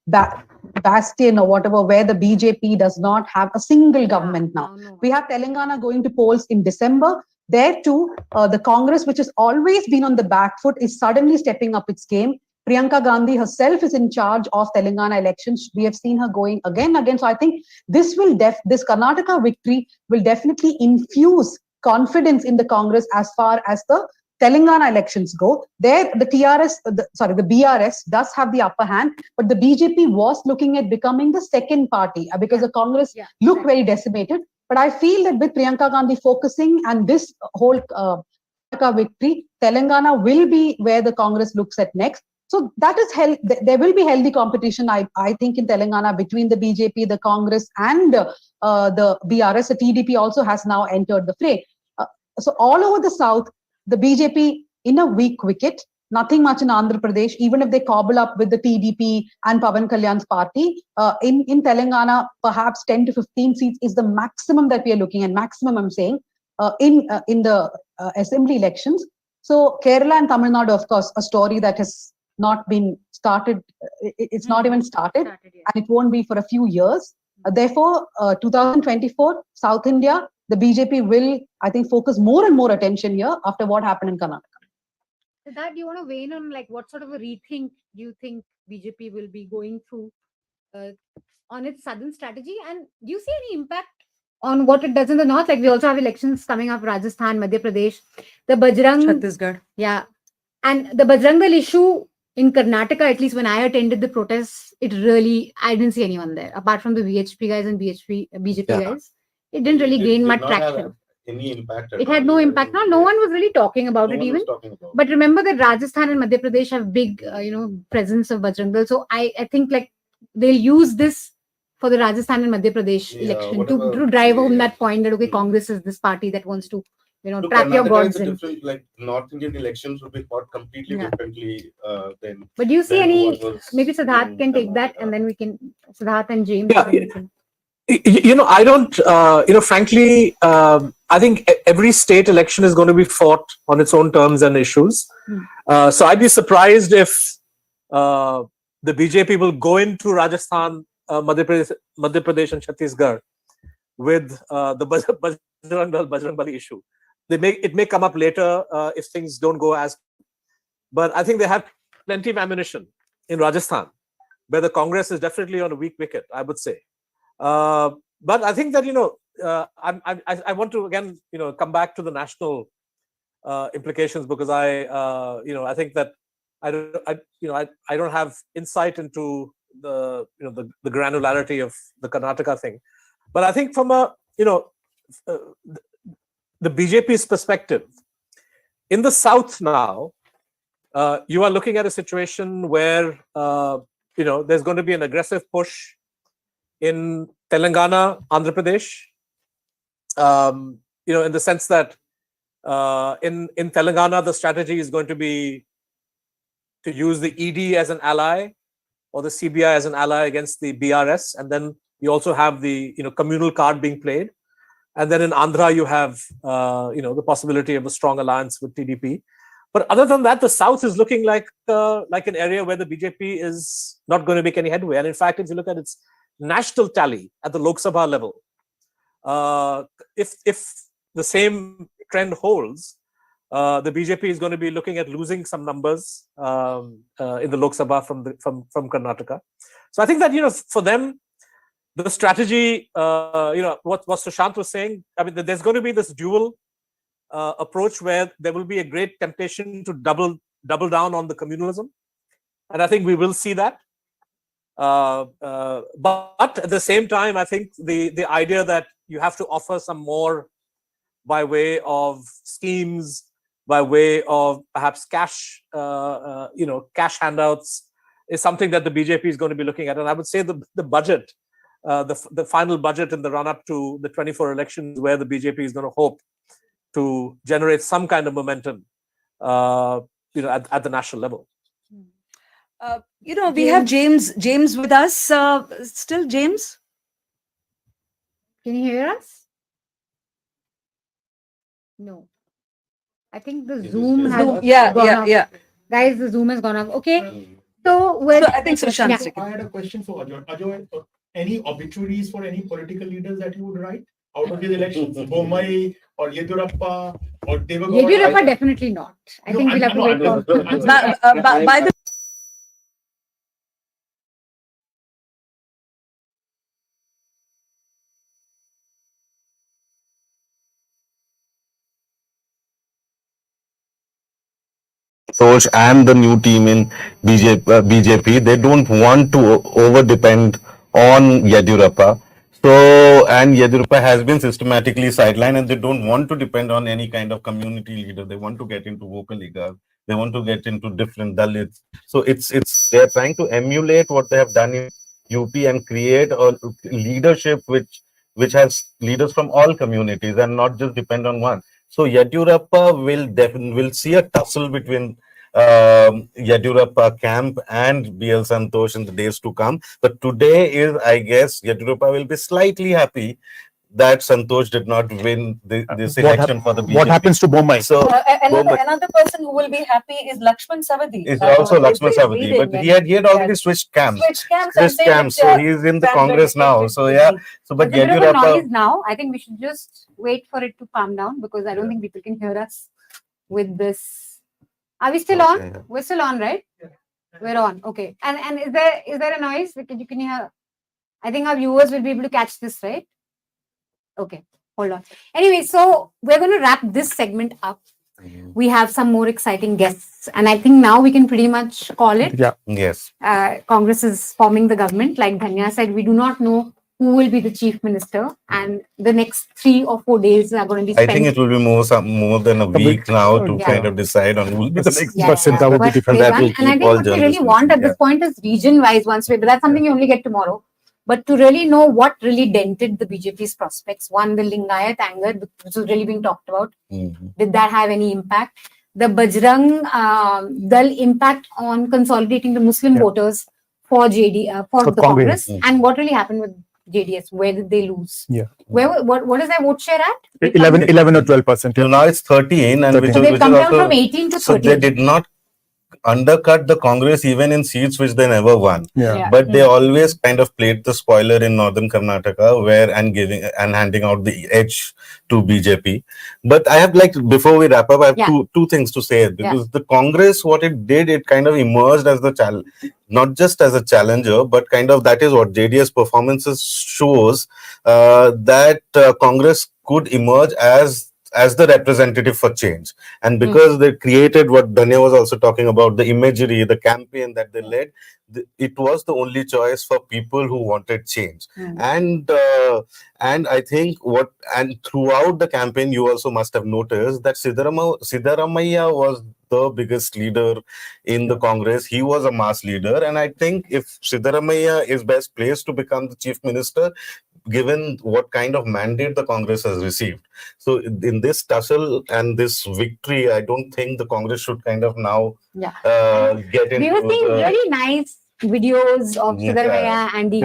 bastion or whatever where the BJP does not have a single government now. We have Telangana going to polls in December. There too, the Congress, which has always been on the back foot, is suddenly stepping up its game. Priyanka Gandhi herself is in charge of Telangana elections. We have seen her going again. So I think this Karnataka victory will definitely infuse confidence in the Congress as far as the Telangana elections go. There, the BRS does have the upper hand, but the BJP was looking at becoming the second party because the Congress looked very decimated. But I feel that with Priyanka Gandhi focusing and this whole victory, Telangana will be where the Congress looks at next. So that is there will be healthy competition, I think, in Telangana between the BJP, the Congress, and the BRS. The TDP also has now entered the fray. So all over the south, the BJP in a weak wicket, nothing much in Andhra Pradesh, even if they cobble up with the TDP and Pawan Kalyan's party. In Telangana, perhaps 10 to 15 seats is the maximum that we are looking at, maximum I'm saying, in the assembly elections. So Kerala and Tamil Nadu, of course, a story that has not been started, it's not even started, and it won't be for a few years. Therefore, 2024, South India, the BJP will, I think, focus more and more attention here after what happened in Karnataka. Siddharth, do you want to weigh in on like what sort of a rethink do you think BJP will be going through on its southern strategy? And do you see any impact on what it does in the north? Like we also have elections coming up, Rajasthan, Madhya Pradesh, the Bajrang, Chhattisgarh. Yeah. And the Bajrang Dal issue in Karnataka, at least when I attended the protests, I didn't see anyone there apart from the VHP guys and BJP guys. It didn't really gain much traction. Any impact It had no impact. No one was really talking about it even. But remember that Rajasthan and Madhya Pradesh have big, presence of Bajrang Dal. So I think like they'll use this for the Rajasthan and Madhya Pradesh election to drive home that point that okay, Congress is this party that wants to, trap your gods in. Different, like North Indian elections would be fought completely differently than. But do you see any? Maybe Siddharth can take that, and then we can Siddharth and James. I don't, frankly, I think every state election is going to be fought on its own terms and issues. So I'd be surprised if the BJP will go into Rajasthan, Madhya Pradesh and Chhattisgarh with the Bajrang Bali issue. It may come up later if things don't go as. But I think they have plenty of ammunition in Rajasthan, where the Congress is definitely on a weak wicket, I would say. But I think that I want to again come back to the national implications, because I think that I don't have insight into the granularity of the Karnataka thing. But I think from the BJP's perspective, in the South now, you are looking at a situation where there's going to be an aggressive push in Telangana, Andhra Pradesh. In the sense that in Telangana, the strategy is going to be to use the ED as an ally or the CBI as an ally against the BRS, and then you also have the communal card being played. And then in Andhra, you have the possibility of a strong alliance with TDP. But other than that, the South is looking like an area where the BJP is not going to make any headway. And in fact, if you look at its national tally at the Lok Sabha level, if the same trend holds, the BJP is going to be looking at losing some numbers in the Lok Sabha from Karnataka. So I think that for them, the strategy, what Sushant was saying, I mean, there's going to be this dual approach where there will be a great temptation to double down on the communalism, and I think we will see that. But at the same time, I think the idea that you have to offer some more by way of schemes, by way of perhaps cash handouts, is something that the BJP is going to be looking at. And I would say the budget, the final budget in the run-up to the 24 elections, where the BJP is going to hope to generate some kind of momentum, at the national level. We have James with us. Still, James? Can you hear us? No. I think the Zoom has gone up. Guys, the Zoom has gone up. Okay. So I think Sushant. I had a question for Ajoy. Ajoy, any obituaries for any political leaders that you would write out of these elections? Bommai or Yediyurappa or Devagowda? Yediyurappa, definitely not. I think we'll have to wait for. By the Tosh and the new team in BJP, they don't want to over depend on Yediyurappa. So, and Yediyurappa has been systematically sidelined, and they don't want to depend on any kind of community leader. They want to get into Vokaligas. They want to get into different Dalits. So they're trying to emulate what they have done in UP and create a leadership which has leaders from all communities and not just depend on one. So Yediyurappa will see a tussle between Yediyurappa camp and BL Santosh in the days to come. But today is, I guess, Yediyurappa will be slightly happy that Santosh did not win this election for the BJP. What happens to Bommai? So another person who will be happy is Lakshman Savadi. Is also Lakshman Savadi, but he had already switched camps. So he's in the Congress now. So yeah. So but Yediyurappa noise now. I think we should just wait for it to calm down, because I don't think people can hear us with this. Are we still on? Yeah. We're still on, right? Yeah. We're on. Okay. And is there a noise? You can hear. I think our viewers will be able to catch this, right? Okay, hold on. Anyway, so we're going to wrap this segment up. We have some more exciting guests, and I think now we can pretty much call it. Yeah. Yes. Congress is forming the government. Like Dhanya said, we do not know who will be the chief minister, and the next 3 or 4 days are going to be spent. I think it will be more than a week now to kind of decide on who will be the next person. That will be different. And I think what we really want at this point is region-wise once way, but that's something you only get tomorrow. But to really know what really dented the BJP's prospects, one, the Lingayat anger, which was really being talked about. Did that have any impact? The Bajrang Dal impact on consolidating the Muslim voters for the Congress, and what really happened with JDS? Where did they lose? Yeah. What is their vote share at? 11 or 12%. Till now it's 13, and so they've come down from 18 to 13. So they did not undercut the Congress even in seats which they never won. Yeah. But they always kind of played the spoiler in northern Karnataka, and handing out the edge to BJP. But I have, like, before we wrap up, I have two things to say, because the Congress, what it did, it kind of emerged as the not just as a challenger, but kind of, that is what JDS performances shows, that Congress could emerge as the representative for change. And because they created what Danya was also talking about, the imagery, the campaign that they led, it was the only choice for people who wanted change. And I think throughout the campaign, you also must have noticed that Siddaramaiah was the biggest leader in the Congress. He was a mass leader. And I think if Siddaramaiah is best placed to become the chief minister, given what kind of mandate the Congress has received. So in this tussle and this victory, I don't think the Congress should kind of now get into... We were seeing really nice videos of Siddaramaiah and the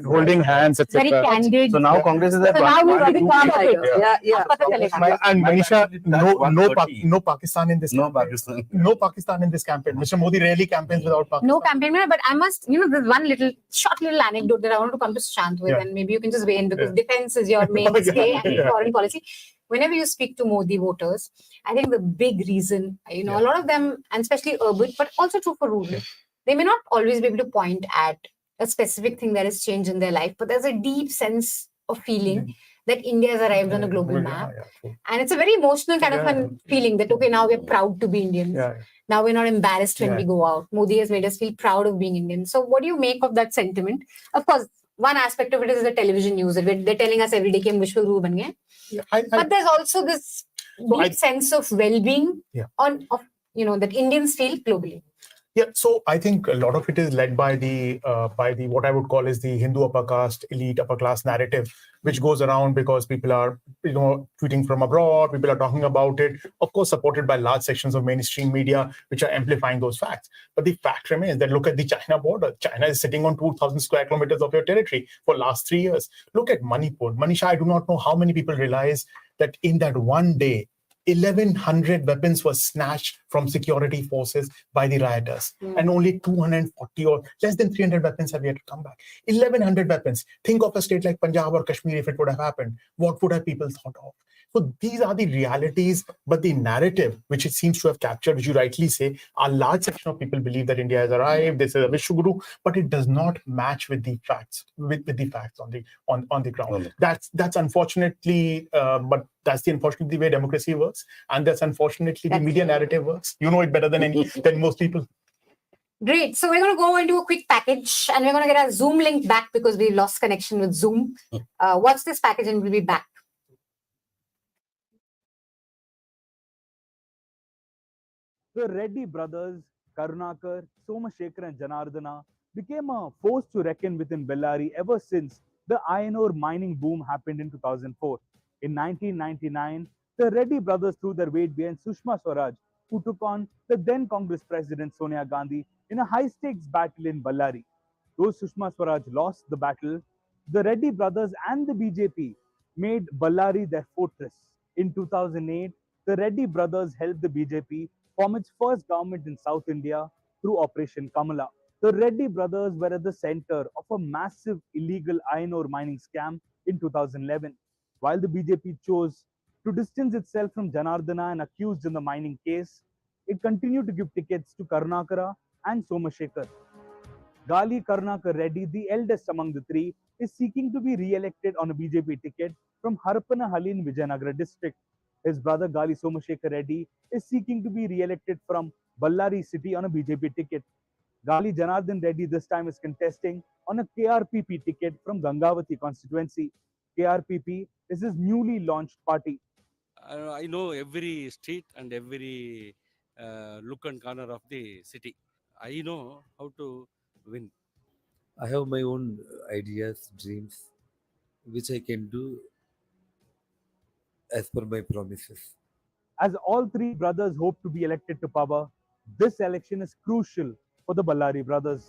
holding hands, etc. very candid. So now Congress is at So now we'll be calm. And Manisha, no Pakistan in this No campaign. Pakistan. No Pakistan in this campaign. Mr. Modi rarely campaigns without Pakistan. No campaign, but I must, there's one short little anecdote that I wanted to come to Shant with, and maybe you can just weigh in, because defense is your mainstay and foreign policy. Whenever you speak to Modi voters, I think the big reason, a lot of them, and especially urban, but also true for rural, they may not always be able to point at a specific thing that has changed in their life, but there's a deep sense of feeling that India has arrived on a global map. And it's a very emotional kind of a feeling that, okay, now we're proud to be Indians. Now we're not embarrassed when we go out. Modi has made us feel proud of being Indian. So what do you make of that sentiment? Of course, one aspect of it is the television news. They're telling us every day कि हम विश्व गुरु बन गए. But there's also this deep sense of well-being that Indians feel globally. Yeah, so I think a lot of it is led by the what I would call is the Hindu upper caste, elite upper class narrative, which goes around because people are tweeting from abroad, people are talking about it, of course supported by large sections of mainstream media which are amplifying those facts. But the fact remains that look at the China border. China is sitting on 2,000 square kilometers of your territory for last 3 years. Look at Manipur. Manisha, I do not know how many people realize that in that one day, 1,100 weapons were snatched from security forces by the rioters, and only 240 or less than 300 weapons have yet to come back. 1,100 weapons. Think of a state like Punjab or Kashmir if it would have happened. What would have people thought of? So these are the realities, but the narrative, which it seems to have captured, which you rightly say, a large section of people believe that India has arrived, this is a Vishwaguru, but it does not match with the facts, with the facts on the ground. That's unfortunately, but that's the unfortunately way democracy works, and that's unfortunately the media narrative works. You know it better than most people. Great. So we're going to go into a quick package, and we're going to get our Zoom link back because we lost connection with Zoom. Watch this package and we'll be back. The Reddy brothers, Karunakar, Somashekar and Janardana, became a force to reckon with in Bellary ever since the iron ore mining boom happened in 2004. In 1999, the Reddy brothers threw their weight behind Sushma Swaraj, who took on the then Congress President Sonia Gandhi in a high-stakes battle in Bellary. Though Sushma Swaraj lost the battle, the Reddy brothers and the BJP made Bellary their fortress. In 2008, the Reddy brothers helped the BJP form its first government in South India through Operation Kamala. The Reddy brothers were at the center of a massive illegal iron ore mining scam in 2011. While the BJP chose to distance itself from Janardana and accused in the mining case, it continued to give tickets to Karunakara and Somashekar. Gali Karunakar Reddy, the eldest among the three, is seeking to be re-elected on a BJP ticket from Harapanahalli in Vijayanagara district. His brother Gali Somashekar Reddy is seeking to be re-elected from Bellary city on a BJP ticket. Gali Janardhan Reddy this time is contesting on a KRPP ticket from Gangavati constituency. KRPP is his newly launched party. I know every street and every look and corner of the city. I know how to win. I have my own ideas, dreams, which I can do as per my promises. As all three brothers hope to be elected to power, this election is crucial for the Bellary brothers.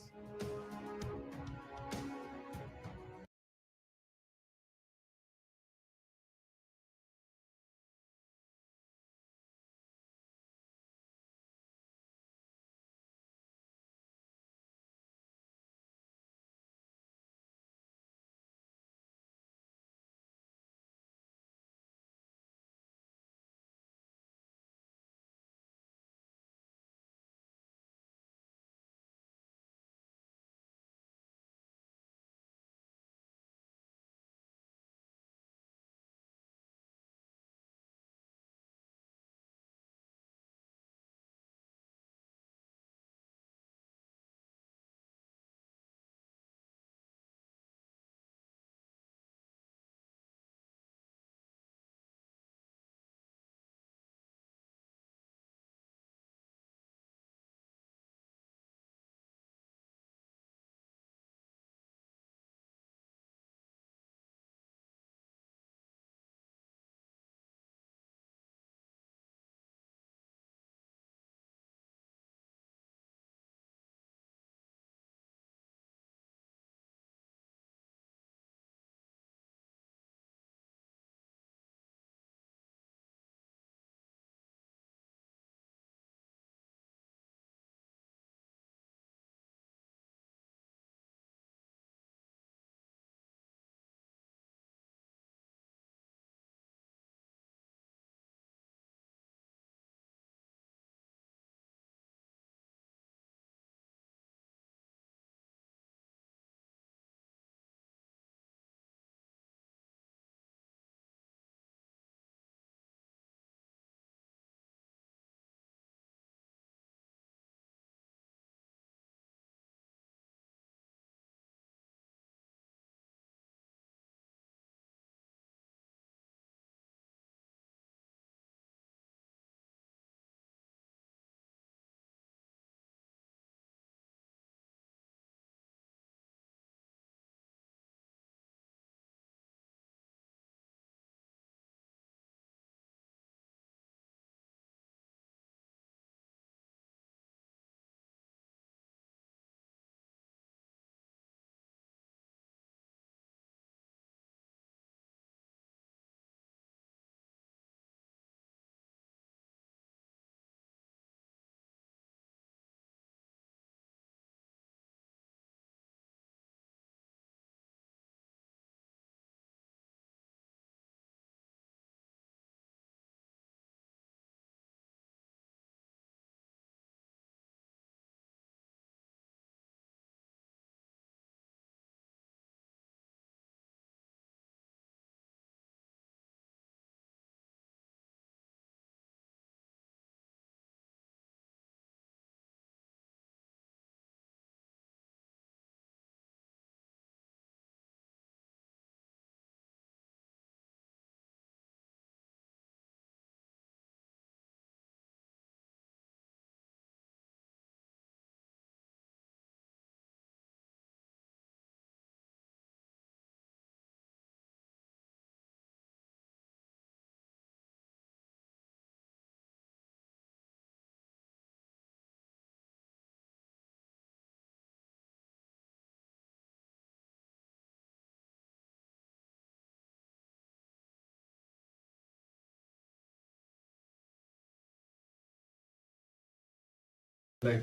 Yeah.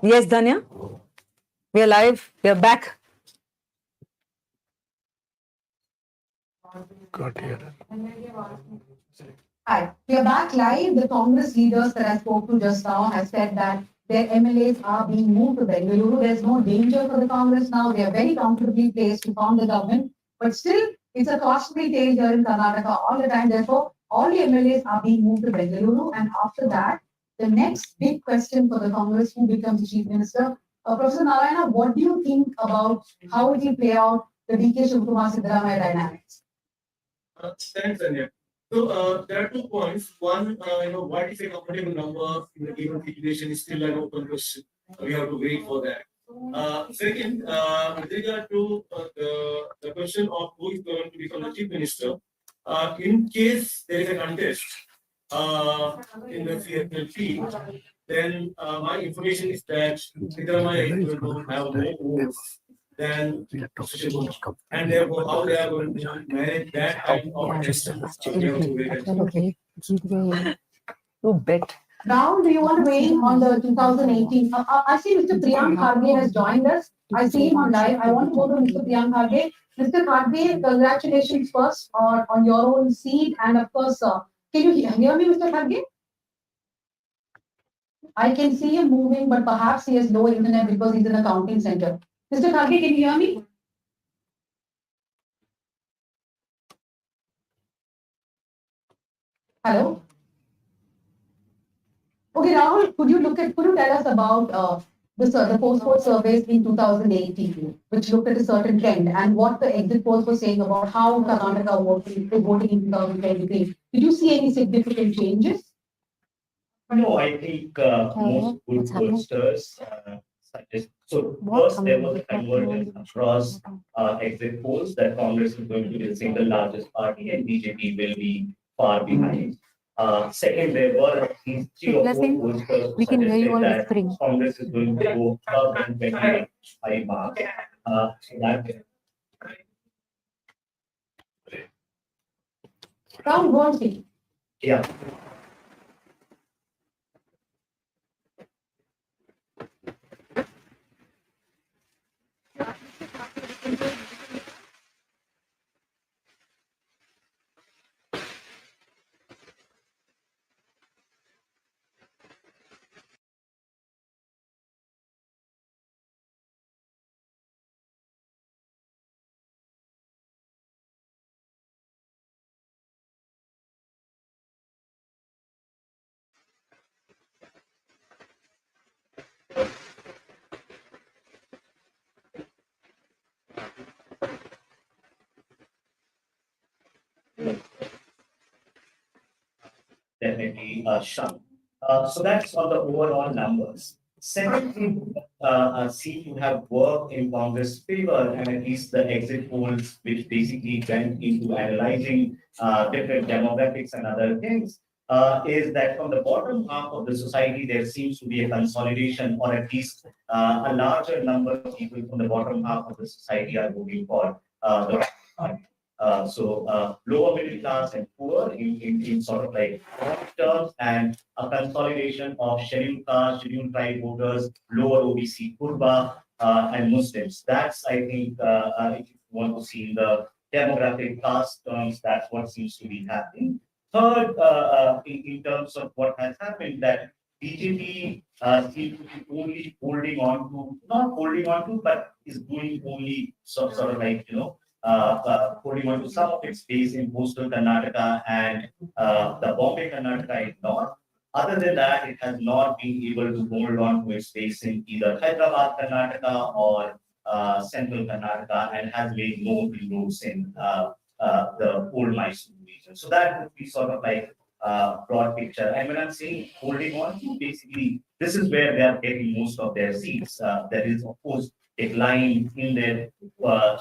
Yes, Danya. We are live. We are back. Got here. Hi, we are back live. The Congress leaders that I spoke to just now have said that their MLAs are being moved to Bengaluru. There's no danger for the Congress now. They are very comfortably placed to form the government. But still, it's a costly tale here in Karnataka all the time. Therefore, all the MLAs are being moved to Bengaluru. And after that, the next big question for the Congress, who becomes the chief minister? Professor Narayana, what do you think about how it will play out the DK Shivakumar Siddaramaiah dynamics? Thanks, Anya. So there are 2 points. One, what is a comfortable number in the given situation is still an open question. We have to wait for that. Second, with regard to the question of who is going to become the chief minister, in case there is a contest in the CFLP, then my information is that Siddaramaiah is going to have more votes than and therefore how they are going to manage that kind of You bet. Now, do you want to weigh in on the 2018? I see Mr. Priyank Kharge has joined us. I see him on live. I want to go to Mr. Priyank Kharge. Mr. Kharge, congratulations first on your own seat. And of course, can you hear me, Mr. Kharge? I can see him moving, but perhaps he has low internet because he's in a counting center. Mr. Kharge, can you hear me? Hello? Okay, Rahul, could you tell us about the post-poll surveys in 2018, which looked at a certain trend, and what the exit polls were saying about how Karnataka is voting in 2023? Did you see any significant changes? No, I think most good pollsters suggest. So first, there was a convergence across exit polls that Congress is going to be the single largest party and BJP will be far behind. Second, there were these 3 or 4 pollsters We can hear you all that whispering. Congress is going to go up and 25 marks. So that Round one, yeah. Definitely shrunk. So that's on the overall numbers. Secondly, seem to have worked in Congress' favor, and at least the exit polls, which basically went into analyzing different demographics and other things, is that from the bottom half of the society, there seems to be a consolidation, or at least a larger number of people from the bottom half of the society are voting for the party. Lower middle class and poor in sort of like terms, and a consolidation of scheduled caste, scheduled tribe voters, lower OBC, Kurba, and Muslims. That's, I think, if you want to see the demographic caste terms, that's what seems to be happening. Third, in terms of what has happened, that BJP seems to be only holding on to, not holding on to, but is doing only sort of like, holding on to some of its space in coastal Karnataka and the Bombay Karnataka is not. Other than that, it has not been able to hold on to its space in either Hyderabad Karnataka or central Karnataka, and has made no inroads in the old Mysore region. So that would be sort of like broad picture. And when I'm saying holding on to, basically, this is where they are getting most of their seats. There is, of course, decline in their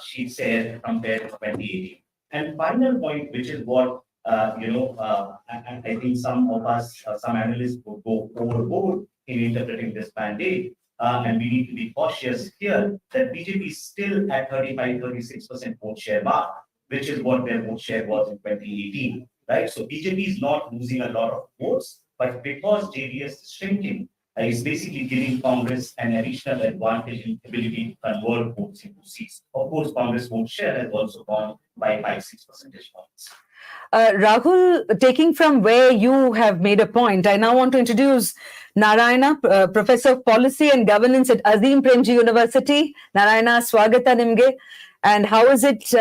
sheet share compared to 2018. And final point, which is what I think some of us, some analysts would go overboard in interpreting this mandate. And we need to be cautious here that BJP is still at 35-36% vote share mark, which is what their vote share was in 2018. right? So BJP is not losing a lot of votes, but because JDS is shrinking, is basically giving Congress an additional advantage in ability to convert votes into seats. Of course, Congress vote share has also gone by 5-6 percentage points. Rahul, taking from where you have made a point, I now want to introduce Narayana, Professor of Policy and Governance at Azim Premji University. Narayana, swagata nimge. And how is it,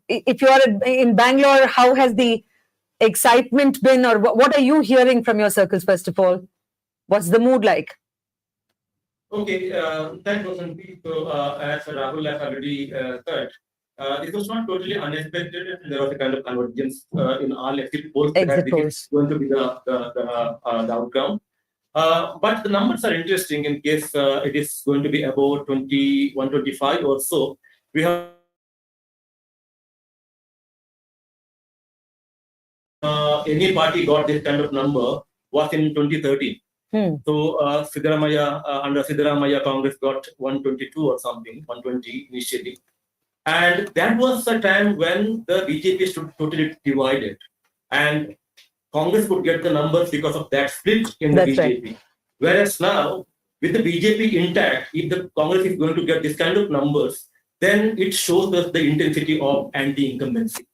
if you are in Bangalore, how has the excitement been, or what are you hearing from your circles, first of all? What's the mood like? Okay, thanks, Vasanthi. So, as Rahul has already said, it was not totally unexpected. There was a kind of convergence in all exit polls that this is going to be the outcome. But the numbers are interesting in case it is going to be about 125 or so. We have any party got this kind of number was in 2013. So under Siddaramaiah, Congress got 122 or something, 120 initially. And that was a time when the BJP stood totally divided. And Congress could get the numbers because of that split in the BJP. Right. Whereas now, with the BJP intact, if the Congress is going to get this kind of numbers, then it shows us the intensity of anti-incumbency.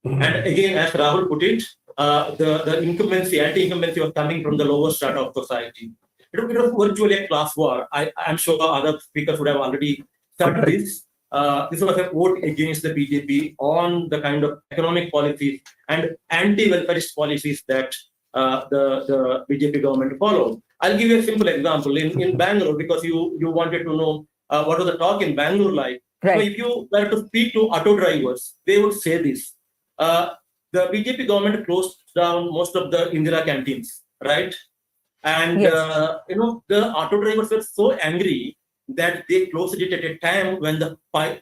And again, as Rahul put it, the incumbency, anti-incumbency was coming from the lower strata of society. It was virtually a class war. I'm sure other speakers would have already said this. This was a vote against the BJP on the kind of economic policies and anti-welfarist policies that the BJP government followed. I'll give you a simple example. In Bangalore, because you wanted to know what was the talk in Bangalore like. Right. So if you were to speak to auto drivers, they would say this. The BJP government closed down most of the Indira canteens, right? And, the auto drivers were so angry that they closed it at a time when the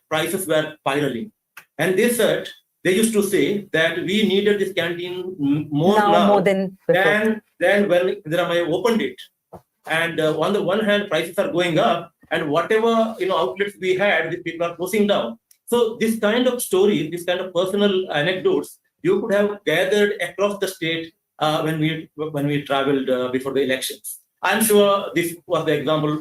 prices were spiraling. And they said, they used to say that we needed this canteen more than when Siddaramaiah opened it. And on the one hand, prices are going up, and whatever outlets we had, these people are closing down. So this kind of story, this kind of personal anecdotes, you could have gathered across the state when we traveled before the elections. I'm sure this was the example.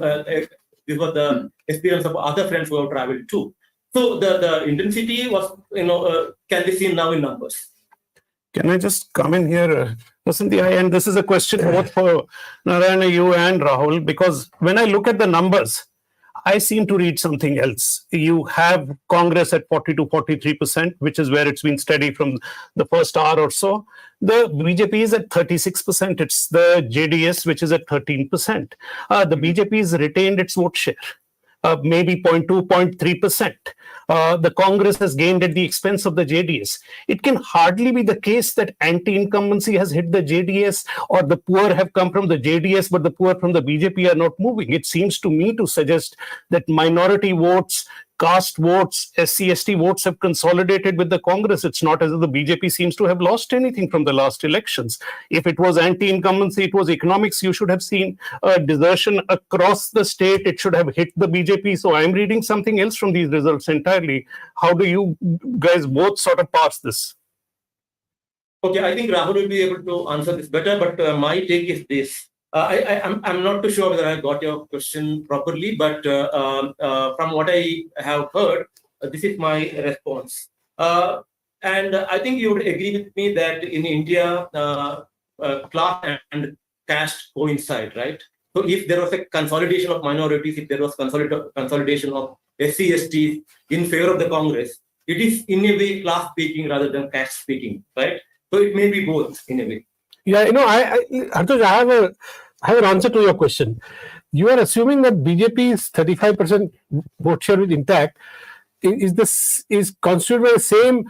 This was the experience of other friends who have traveled too. So the intensity was, can be seen now in numbers. Can I just come in here, Vasanthi? And this is a question both for Narayana, you and Rahul, because when I look at the numbers, I seem to read something else. You have Congress at 40 to 43%, which is where it's been steady from the first hour or so. The BJP is at 36%. It's the JDS, which is at 13%. The BJP has retained its vote share, maybe 0.2, 0.3%. The Congress has gained at the expense of the JDS. It can hardly be the case that anti-incumbency has hit the JDS, or the poor have come from the JDS, but the poor from the BJP are not moving. It seems to me to suggest that minority votes, caste votes, SC/ST votes have consolidated with the Congress. It's not as if the BJP seems to have lost anything from the last elections. If it was anti-incumbency, it was economics, you should have seen a desertion across the state. It should have hit the BJP. So I'm reading something else from these results entirely. How do you guys both sort of parse this? Okay, I think Rahul will be able to answer this better, but my take is this. I'm not too sure whether I got your question properly, but from what I have heard, this is my response. And I think you would agree with me that in India, class and caste coincide, right? So if there was a consolidation of minorities, if there was consolidation of SC/ST in favor of the Congress, it is in a way class speaking rather than caste speaking, right? So it may be both in a way. Yeah, Hartosh, I have an answer to your question. You are assuming that BJP's 35% vote share is intact. Is constituted by the same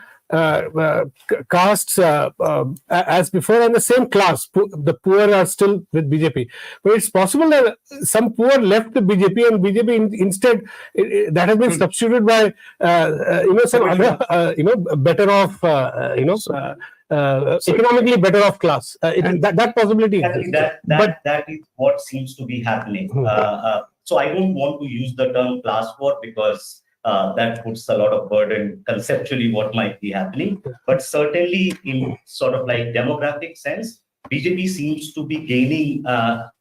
castes as before and the same class. The poor are still with BJP. But it's possible that some poor left the BJP and BJP instead that has been substituted by some other better off economically better off class. That possibility exists. That is what seems to be happening. So I don't want to use the term class war because that puts a lot of burden conceptually what might be happening. But certainly in sort of like demographic sense, BJP seems to be gaining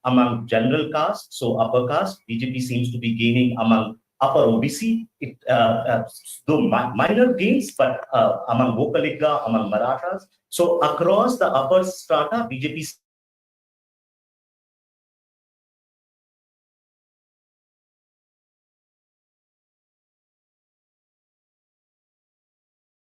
among general caste, so upper caste. BJP seems to be gaining among upper OBC, though minor gains, but among Vokaligga, among Marathas. So across the upper strata, BJP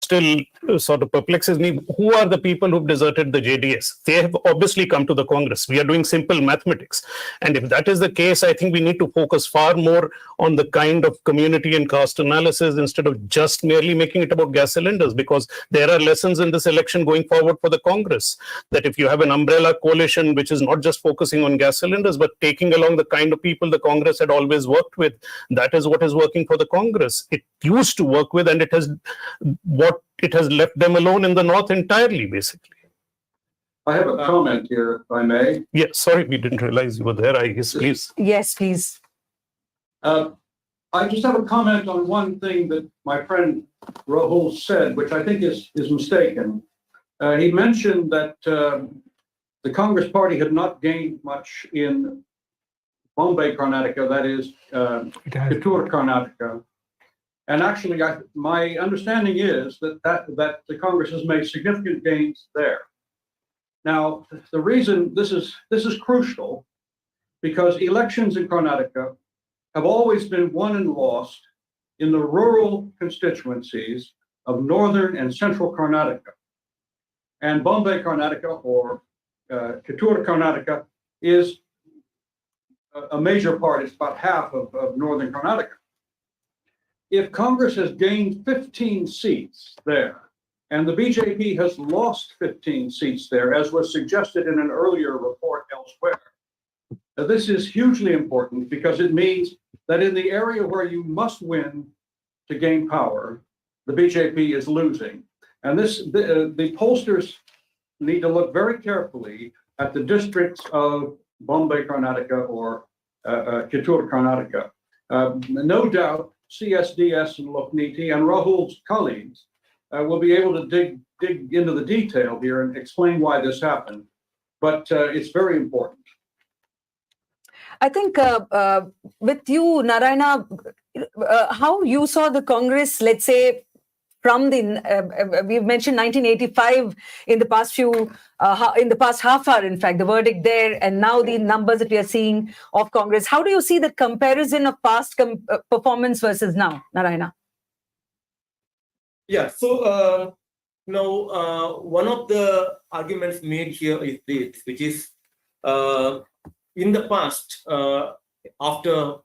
still sort of perplexes me. Who are the people who've deserted the JDS? They have obviously come to the Congress. We are doing simple mathematics. And if that is the case, I think we need to focus far more on the kind of community and caste analysis instead of just merely making it about gas cylinders, because there are lessons in this election going forward for the Congress, that if you have an umbrella coalition which is not just focusing on gas cylinders, but taking along the kind of people the Congress had always worked with, that is what is working for the Congress. It used to work with, and it has left them alone in the north entirely, basically. I have a comment here, if I may. Yeah, sorry, we didn't realize you were there. I guess, please. Yes, please. I just have a comment on one thing that my friend Rahul said, which I think is mistaken. He mentioned that the Congress party had not gained much in Bombay, Karnataka, that is, Kittur, Karnataka. And actually, my understanding is that the Congress has made significant gains there. Now, the reason this is crucial, because elections in Karnataka have always been won and lost in the rural constituencies of northern and central Karnataka. And Bombay, Karnataka, or Kittur, Karnataka, is a major part. It's about half of northern Karnataka. If Congress has gained 15 seats there, and the BJP has lost 15 seats there, as was suggested in an earlier report elsewhere, this is hugely important because it means that in the area where you must win to gain power, the BJP is losing. And the pollsters need to look very carefully at the districts of Bombay, Karnataka, or Kittur, Karnataka. No doubt, CSDS and Lokniti and Rahul's colleagues will be able to dig into the detail here and explain why this happened. But it's very important. I think with you, Narayana, how you saw the Congress, let's say, from the, we've mentioned 1985 in the past in the past half hour, in fact, the verdict there, and now the numbers that we are seeing of Congress. How do you see the comparison of past performance versus now, Narayana? Yeah, so now one of the arguments made here is this, which is in the past, after,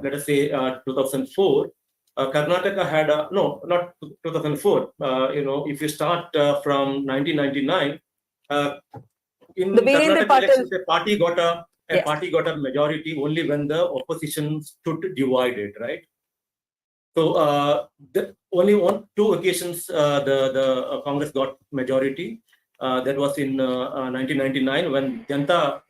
let us say, 2004, Karnataka had no, not 2004. If you start from 1999, in the Karnataka elections, a party got a majority only when the opposition stood divided, right? So only on 2 occasions the Congress got majority. That was in 1999 when Janata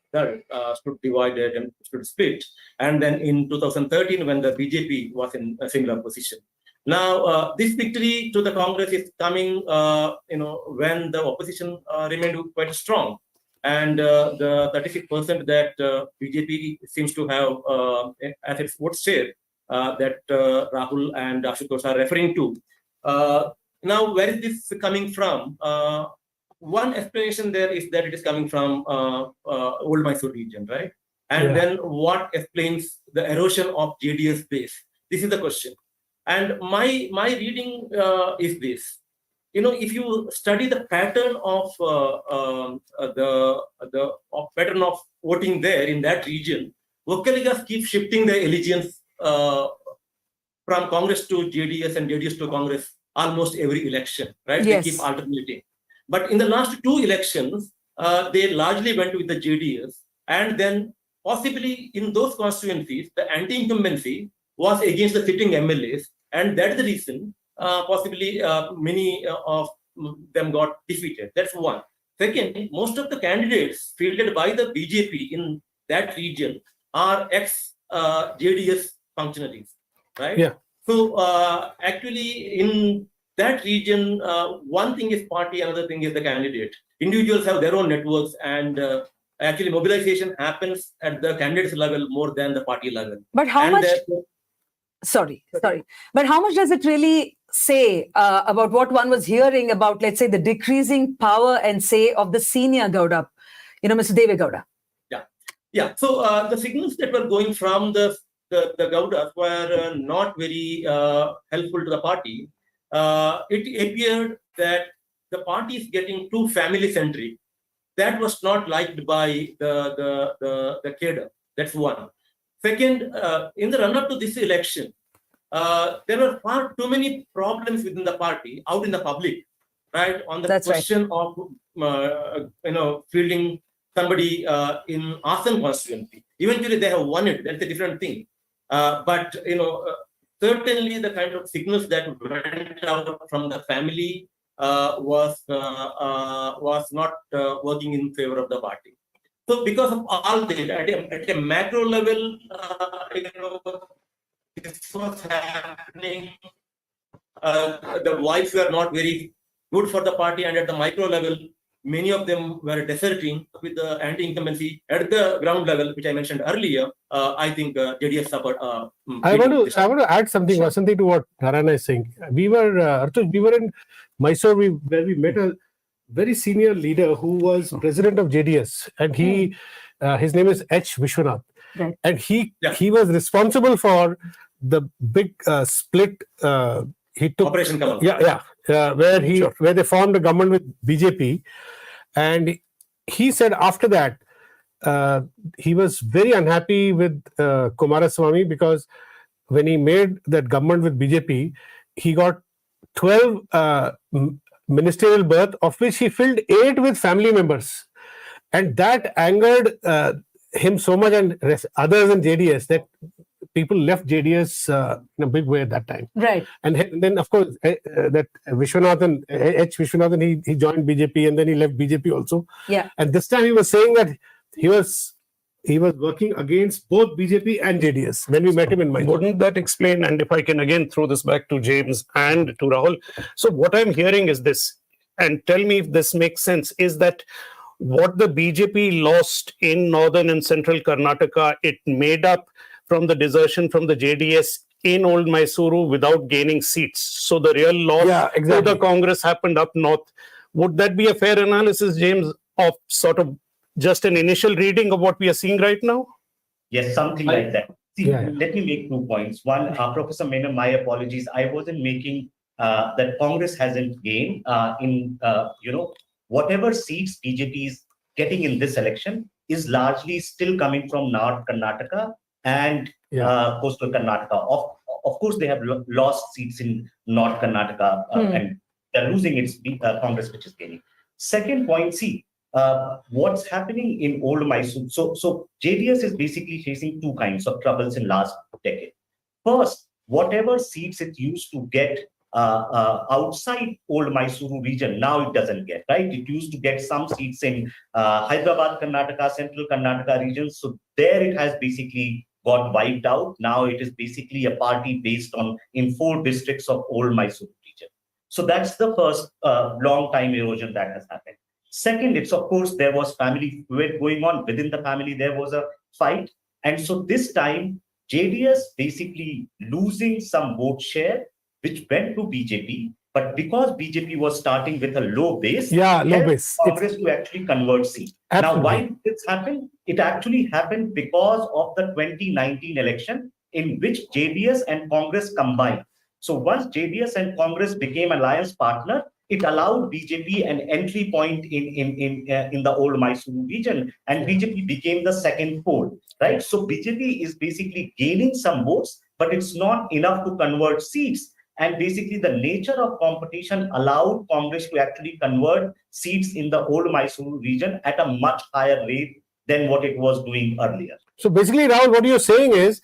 stood divided and stood split, and then in 2013 when the BJP was in a similar position. Now this victory to the Congress is coming, when the opposition remained quite strong, and the 36% that BJP seems to have as its vote share that Rahul and Ashutosh are referring to. Now, where is this coming from? One explanation there is that it is coming from Old Mysore region, right? And then what explains the erosion of JDS base? This is the question. And my reading is this. If you study the pattern of pattern of voting there in that region, Vokaliggas keep shifting their allegiance from Congress to JDS and JDS to Congress almost every election, right? Yes. They keep alternating. But in the last 2 elections, they largely went with the JDS, and then possibly in those constituencies, the anti-incumbency was against the sitting MLAs, and that's the reason possibly many of them got defeated. That's one. Second, most of the candidates fielded by the BJP in that region are ex-JDS functionaries, right? Yeah. So actually, in that region, one thing is party, another thing is the candidate. Individuals have their own networks, and actually mobilization happens at the candidate's level more than the party level. But how much? Sorry. But how much does it really say about what one was hearing about, let's say, the decreasing power and say of the senior Gowda, Mr. Deve Gowda? Yeah. So the signals that were going from the Gowdas were not very helpful to the party. It appeared that the party is getting too family-centric. That was not liked by the cadre. That's one. Second, in the run-up to this election, there were far too many problems within the party out in the public, right? On the question of fielding somebody in Asan constituency. Eventually, they have won it. That's a different thing. But certainly the kind of signals that went out from the family was not working in favor of the party. So because of all this, at a macro level, this was happening. The vibes were not very good for the party, and at the micro level, many of them were deserting with the anti-incumbency. At the ground level, which I mentioned earlier, I think JDS suffered. I want to add something, Vasanthi, to what Narayana is saying. We were in Mysore, where we met a very senior leader who was president of JDS, and his name is H. Vishwanath, and he was responsible for the big split. He took Operation Kamal. Where they formed a government with BJP, and he said after that he was very unhappy with Kumaraswamy, because when he made that government with BJP, he got 12 ministerial berth, of which he filled 8 with family members, and that angered him so much and others in JDS that people left JDS in a big way at that time. Right. And then, of course, that Vishwanathan, H. Vishwanathan, he joined BJP, and then he left BJP also. Yeah. And this time he was saying that he was working against both BJP and JDS when we met him in Mysore. Wouldn't that explain? And if I can again throw this back to James and to Rahul. So what I'm hearing is this, and tell me if this makes sense, is that what the BJP lost in northern and central Karnataka, it made up from the desertion from the JDS in Old Mysuru without gaining seats. So the real loss to the Congress happened up north. Would that be a fair analysis, James, of sort of just an initial reading of what we are seeing right now? Yes, something like that. See, let me make 2 points. One, Professor Menon, my apologies. I wasn't making that Congress hasn't gained in, whatever seats BJP is getting in this election is largely still coming from North Karnataka and coastal Karnataka. Of course, they have lost seats in North Karnataka and they're losing its Congress, which is gaining. Second point, see, what's happening in Old Mysore. So JDS is basically facing 2 kinds of troubles in last decade. First, whatever seats it used to get outside Old Mysuru region, now it doesn't get, right? It used to get some seats in Hyderabad, Karnataka, Central Karnataka region. So there it has basically got wiped out. Now it is basically a party based in 4 districts of Old Mysuru region. So that's the first long time erosion that has happened. Second, it's of course, there was family feuд going on. Within the family, there was a fight. And so this time, JDS basically losing some vote share, which went to BJP. But because BJP was starting with a low base, Congress to actually convert seats. Now, why did this happen? It actually happened because of the 2019 election in which JDS and Congress combined. So once JDS and Congress became alliance partner, it allowed BJP an entry point in the Old Mysuru region, and BJP became the second pole, right? So BJP is basically gaining some votes, but it's not enough to convert seats. And basically the nature of competition allowed Congress to actually convert seats in the Old Mysuru region at a much higher rate than what it was doing earlier. So basically, Rahul, what you're saying is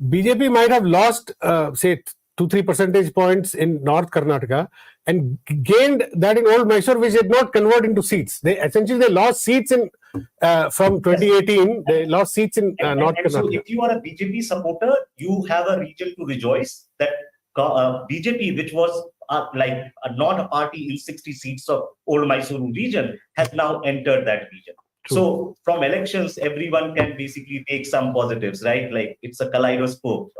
BJP might have lost, say, 2-3 percentage points in North Karnataka and gained that in Old Mysore, which did not convert into seats. They lost seats in from 2018. They lost seats in North Karnataka. So if you are a BJP supporter, you have a reason to rejoice that BJP, which was like not a party in 60 seats of old Mysuru region, has now entered that region. So from elections, everyone can basically take some positives, right? Like it's a kaleidoscope.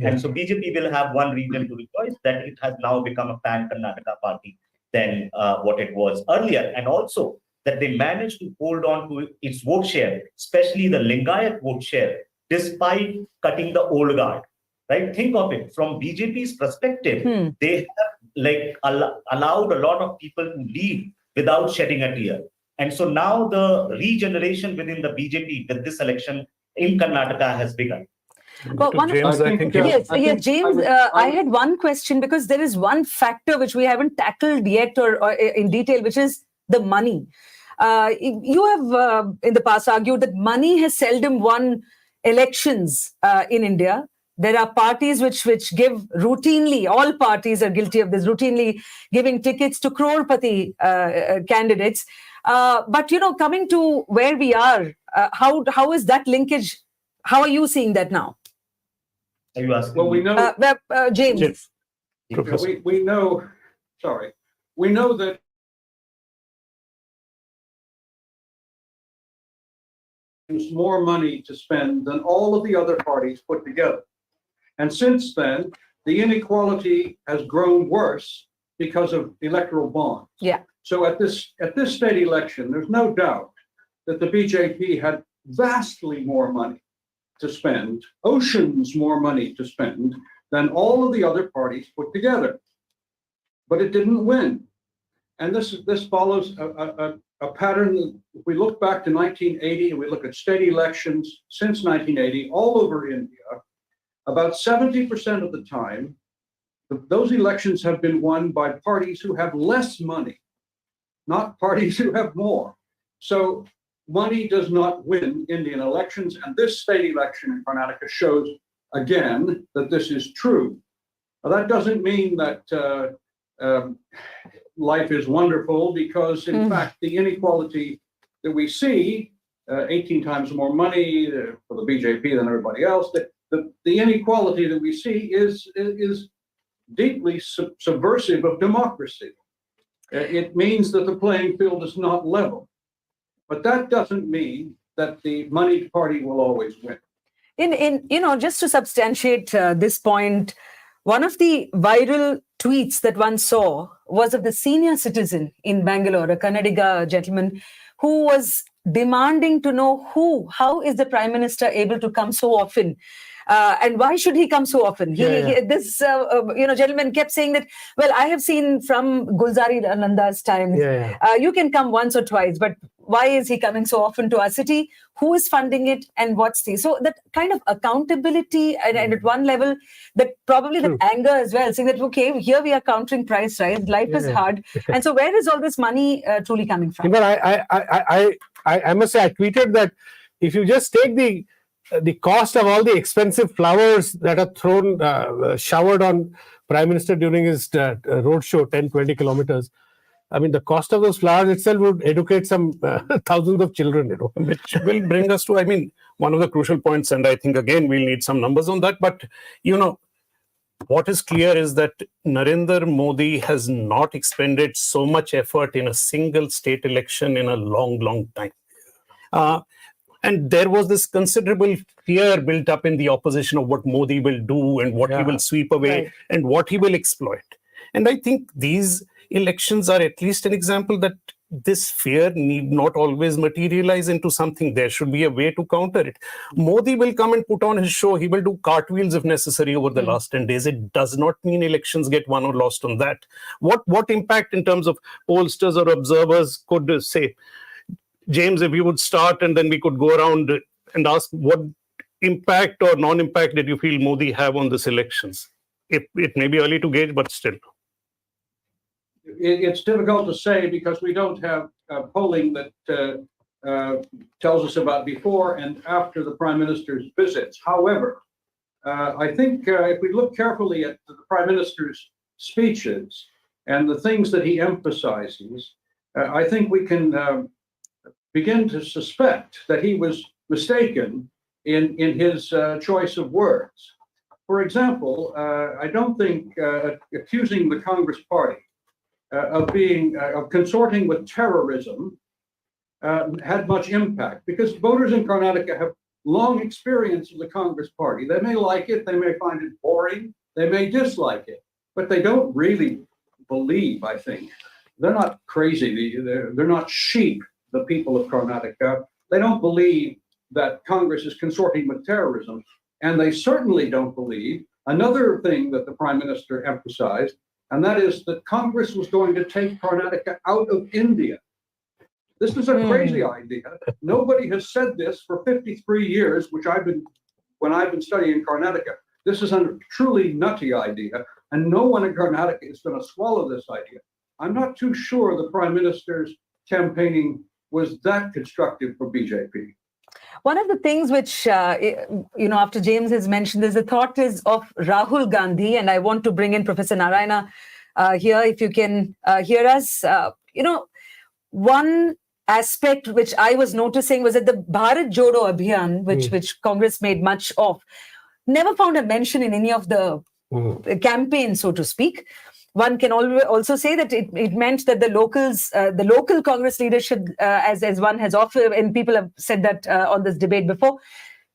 And so BJP will have one reason to rejoice that it has now become a pan-Karnataka party than what it was earlier. And also that they managed to hold on to its vote share, especially the Lingayat vote share, despite cutting the old guard, right? Think of it from BJP's perspective. They have like allowed a lot of people to leave without shedding a tear. And so now the regeneration within the BJP with this election in Karnataka has begun. But James, I had one question, because there is one factor which we haven't tackled yet or in detail, which is the money. You have in the past argued that money has seldom won elections in India. There are parties which give routinely, all parties are guilty of this, routinely giving tickets to crorepati candidates. But, coming to where we are, how is that linkage? How are you seeing that now? Are you asking? Well, we know, James. we know that there's more money to spend than all of the other parties put together. And since then, the inequality has grown worse because of electoral bonds. Yeah. So at this state election, there's no doubt that the BJP had vastly more money to spend, oceans more money to spend than all of the other parties put together. But it didn't win. And this follows a pattern. If we look back to 1980 and we look at state elections since 1980 all over India, about 70% of the time, those elections have been won by parties who have less money, not parties who have more. So money does not win Indian elections, and this state election in Karnataka shows again that this is true. Now, that doesn't mean that life is wonderful, because in fact the inequality that we see, 18 times more money for the BJP than everybody else, the inequality that we see is deeply subversive of democracy. It means that the playing field is not level. But that doesn't mean that the moneyed party will always win. Just to substantiate this point, one of the viral tweets that one saw was of the senior citizen in Bangalore, a Kannadiga gentleman, who was demanding to know how is the Prime Minister able to come so often? And why should he come so often? This gentleman kept saying that, well, I have seen from Gulzari Nanda's time, you can come once or twice, but why is he coming so often to our city? Who is funding it? And what's the... So that kind of accountability, and at one level, that probably the anger as well, saying that, okay, here we are countering price rise, life is hard. And so where is all this money truly coming from? But I must say, I tweeted that if you just take the cost of all the expensive flowers that are showered on Prime Minister during his roadshow, 10-20 kilometers, I mean, the cost of those flowers itself would educate some thousands of children, Which will bring us to, one of the crucial points, and I think, again, we'll need some numbers on that. But, what is clear is that Narendra Modi has not expended so much effort in a single state election in a long, long time. And there was this considerable fear built up in the opposition of what Modi will do and what he will sweep away and what he will exploit. And I think these elections are at least an example that this fear need not always materialize into something. There should be a way to counter it. Modi will come and put on his show. He will do cartwheels if necessary over the last 10 days. It does not mean elections get won or lost on that. What impact in terms of pollsters or observers could say? James, if you would start, and then we could go around and ask what impact or non-impact did you feel Modi have on this elections? It may be early to gauge, but still. It's difficult to say because we don't have polling that tells us about before and after the Prime Minister's visits. However, I think if we look carefully at the Prime Minister's speeches and the things that he emphasizes, I think we can begin to suspect that he was mistaken in his choice of words. for example, I don't think accusing the Congress party of consorting with terrorism had much impact, because voters in Karnataka have long experience of the Congress party. They may like it, they may find it boring, they may dislike it, but they don't really believe, I think. They're not crazy, they're not sheep, the people of Karnataka. They don't believe that Congress is consorting with terrorism, and they certainly don't believe another thing that the Prime Minister emphasized, and that is that Congress was going to take Karnataka out of India. This is a crazy idea. Nobody has said this for 53 years, when I've been studying Karnataka. This is a truly nutty idea, and no one in Karnataka is going to swallow this idea. I'm not too sure the Prime Minister's campaigning was that constructive for BJP. One of the things which, after James has mentioned, is the thought is of Rahul Gandhi, and I want to bring in Professor Narayana here, if you can hear us. One aspect which I was noticing was that the Bharat Jodo Abhiyan, which Congress made much of, never found a mention in any of the campaigns, so to speak. One can also say that it meant that the local Congress leadership, as one has often, and people have said that on this debate before,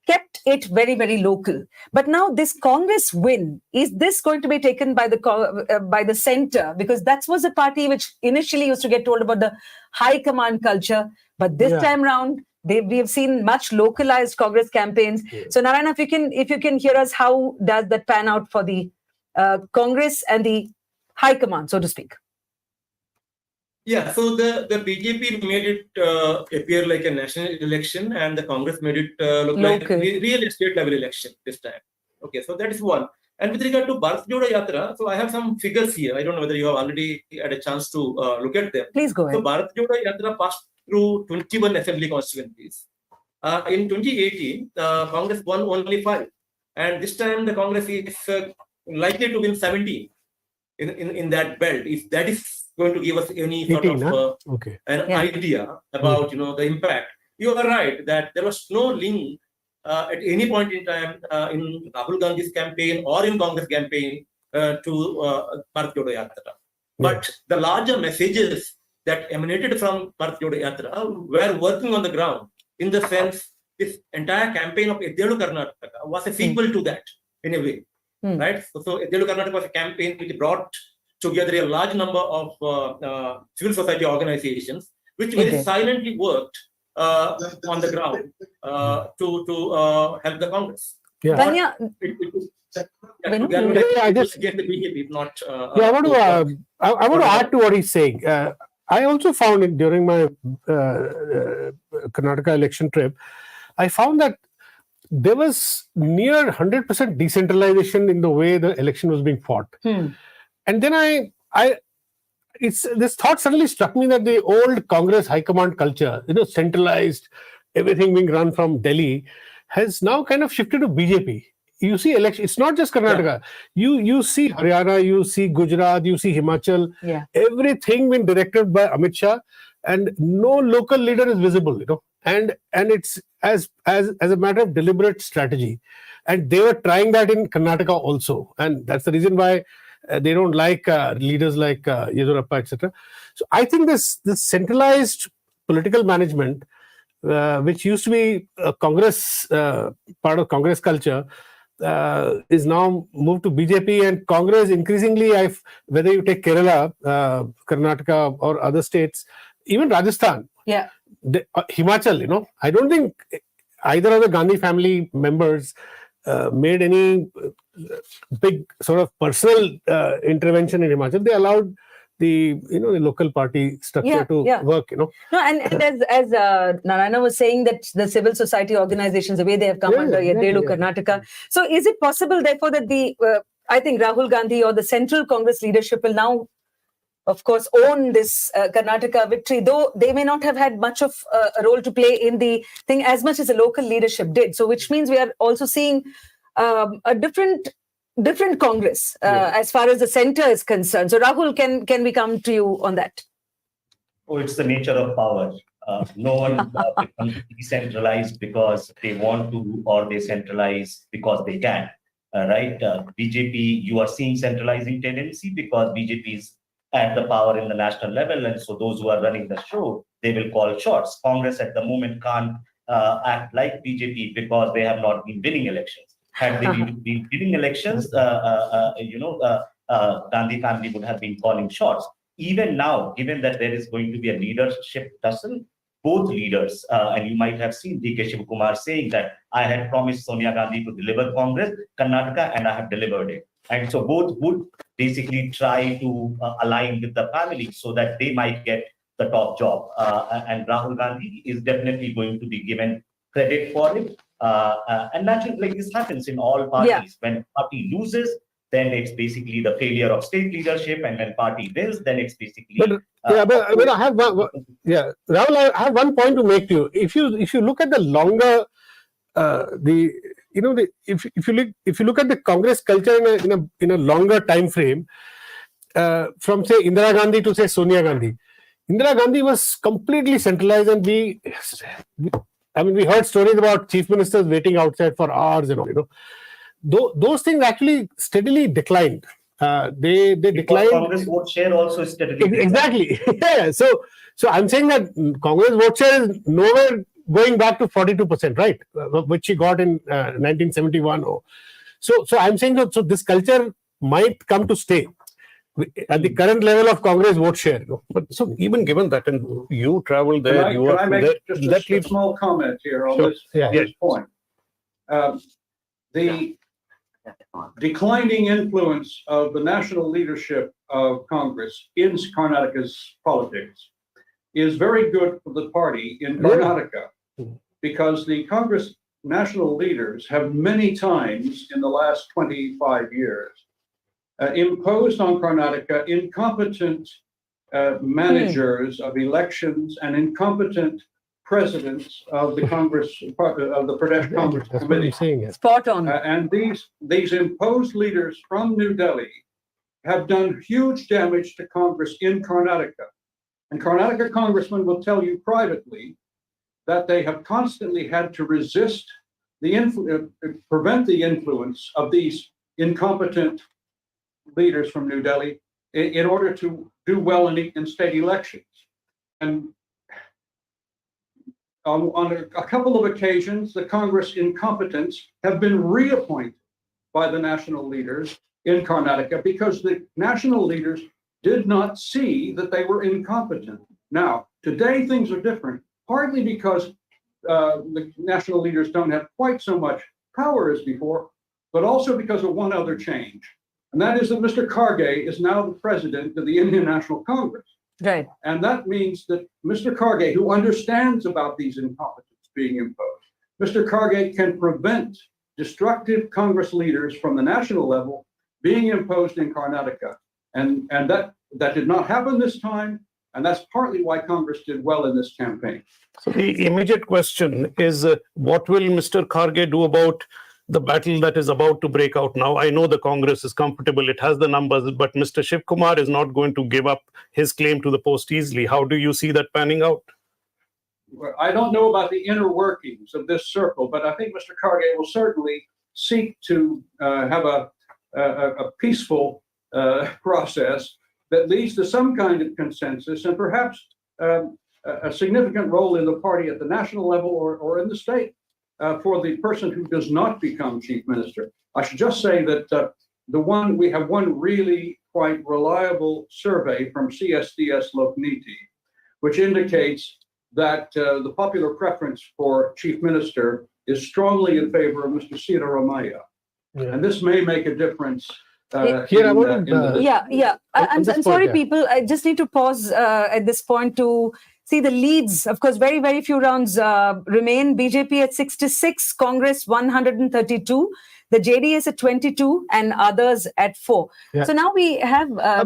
kept it very, very local. But now this Congress win, is this going to be taken by the center? Because that was a party which initially used to get told about the high command culture, but this time round, we have seen much localized Congress campaigns. So Narayana, if you can hear us, how does that pan out for the Congress and the high command, so to speak? Yeah, so the BJP made it appear like a national election, and the Congress made it look like a real estate level election this time. Okay, so that is one. And with regard to Bharat Jodo Yatra, so I have some figures here. I don't know whether you have already had a chance to look at them. Please go ahead. So Bharat Jodo Yatra passed through 21 assembly constituencies. In 2018, Congress won only 5. And this time the Congress is likely to win 17 in that belt. If that is going to give us any sort of an idea about the impact. You are right that there was no link at any point in time in Rahul Gandhi's campaign or in Congress campaign to Bharat Jodo Yatra. But the larger messages that emanated from Bharat Jodo Yatra were working on the ground, in the sense this entire campaign of Decoding Karnataka was a sequel to that in a way. Right? So Decoding Karnataka was a campaign which brought together a large number of civil society organizations, which very silently worked on the ground to help the Congress. Yeah. I just get the BJP, not. I want to add to what he's saying. I also found it during my Karnataka election trip. I found that there was near 100% decentralization in the way the election was being fought. And then this thought suddenly struck me that the old Congress high command culture, centralized, everything being run from Delhi, has now kind of shifted to BJP. You see election, it's not just Karnataka. You see Haryana, you see Gujarat, you see Himachal, everything being directed by Amit Shah, and no local leader is visible, and it's as a matter of deliberate strategy. And they were trying that in Karnataka also, and that's the reason why they don't like leaders like Yediyurappa, etc. So I think this centralized political management, which used to be a Congress part of Congress culture, is now moved to BJP, and Congress increasingly, whether you take Kerala, Karnataka, or other states, even Rajasthan, Himachal, I don't think either of the Gandhi family members made any big sort of personal intervention in Himachal. They allowed the the local party structure to work. No, and as Narayana was saying, that the civil society organizations, the way they have come under Yedelu Karnataka. So is it possible, therefore, that I think Rahul Gandhi or the central Congress leadership will now, of course, own this Karnataka victory, though they may not have had much of a role to play in the thing as much as the local leadership did. So which means we are also seeing a different Congress as far as the center is concerned. So Rahul, can we come to you on that? Oh, it's the nature of power. No one becomes decentralized because they want to, or they centralize because they can. right? BJP, you are seeing centralizing tendency because BJP is at the power in the national level, and so those who are running the show, they will call shots. Congress at the moment can't act like BJP because they have not been winning elections. Had they been winning elections, Gandhi family would have been calling shots. Even now, given that there is going to be a leadership tussle, both leaders, and you might have seen D.K. Shivakumar saying that I had promised Sonia Gandhi to deliver Congress, Karnataka, and I have delivered it. And so both would basically try to align with the family so that they might get the top job. And Rahul Gandhi is definitely going to be given credit for it. And naturally, like this happens in all parties. Yeah. When party loses, then it's basically the failure of state leadership, and when party wins, then it's basically. But I have Rahul, I have one point to make to you. If you look at the longer, if you look at the Congress culture in a longer time frame, from say Indira Gandhi to say Sonia Gandhi, Indira Gandhi was completely centralized, and we heard stories about chief ministers waiting outside for hours and all. Those things actually steadily declined. They declined. Congress vote share also is steadily exactly. Yeah. So I'm saying that Congress vote share is nowhere going back to 42%, right? Which she got in 1971. So I'm saying that this culture might come to stay at the current level of Congress vote share. But so even given that, and you travel there, Can I make just a small comment here on this point? The declining influence of the national leadership of Congress in Karnataka's politics is very good for the party in Karnataka, because the Congress national leaders have many times in the last 25 years imposed on Karnataka incompetent managers of elections and incompetent presidents of the Congress, of the Pradesh Congress Committee. Spot on. And these imposed leaders from New Delhi have done huge damage to Congress in Karnataka. And Karnataka congressmen will tell you privately that they have constantly had to resist prevent the influence of these incompetent leaders from New Delhi in order to do well in state elections. And on a couple of occasions, the Congress incompetents have been reappointed by the national leaders in Karnataka because the national leaders did not see that they were incompetent. Now, today things are different, partly because the national leaders don't have quite so much power as before, but also because of one other change. And that is that Mr. Karge is now the president of the Indian National Congress. Right. And that means that Mr. Karge, who understands about these incompetents being imposed, Mr. Karge can prevent destructive Congress leaders from the national level being imposed in Karnataka. And that did not happen this time. And that's partly why Congress did well in this campaign. So the immediate question is, what will Mr. Karge do about the battle that is about to break out now? I know the Congress is comfortable, it has the numbers, but Mr. Shivakumar is not going to give up his claim to the post easily. How do you see that panning out? Well, I don't know about the inner workings of this circle, but I think Mr. Karge will certainly seek to have a peaceful process that leads to some kind of consensus and perhaps a significant role in the party at the national level or in the state. For the person who does not become chief minister. I should just say that we have one really quite reliable survey from CSDS Lokniti, which indicates that the popular preference for chief minister is strongly in favor of Mr. Siddharamaiah. And this may make a difference. I'm sorry, people. I just need to pause at this point to see the leads. Of course, very, very few rounds remain. BJP at 66, Congress 132, the JDS at 22, and others at 4. Yeah. So now we have. I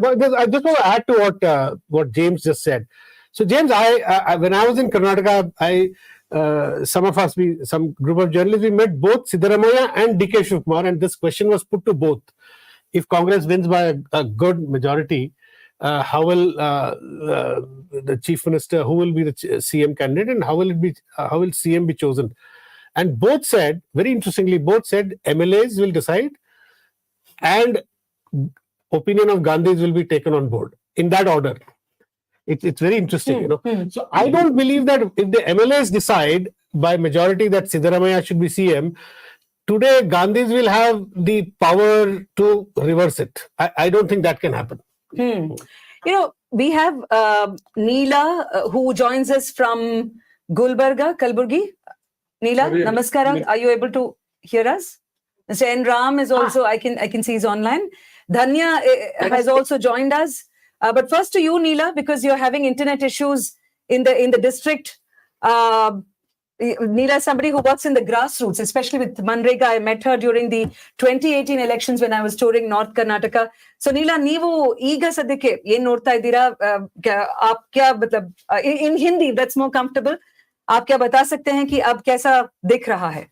just want to add to what James just said. So, James, I when I was in Karnataka, some group of journalists, we met both Siddharamaiah and D.K. Shivakumar, and this question was put to both. If Congress wins by a good majority, how will the chief minister, who will be the CM candidate, and how will CM be chosen? And both said, very interestingly, MLAs will decide, and opinion of Gandhi's will be taken on board in that order. It's very interesting, you know. So I don't believe that if the MLAs decide by majority that Siddaramaiah should be CM, today Gandhi's will have the power to reverse it. I don't think that can happen. You know, we have Neela who joins us from Gulbarga, Kalburgi. Neela, namaskara. Are you able to hear us? Mr. N. Ram is also, I can see he's online. Dhanya has also joined us. But first to you, Neela, because you're having internet issues in the district. Neela is somebody who works in the grassroots, especially with Manrega. I met her during the 2018 elections when I was touring North Karnataka. So Neela, neevu eega sadike yen norta idira aap kya matlab in Hindi that's more comfortable. आप क्या बता सकते हैं कि अब कैसा दिख रहा है?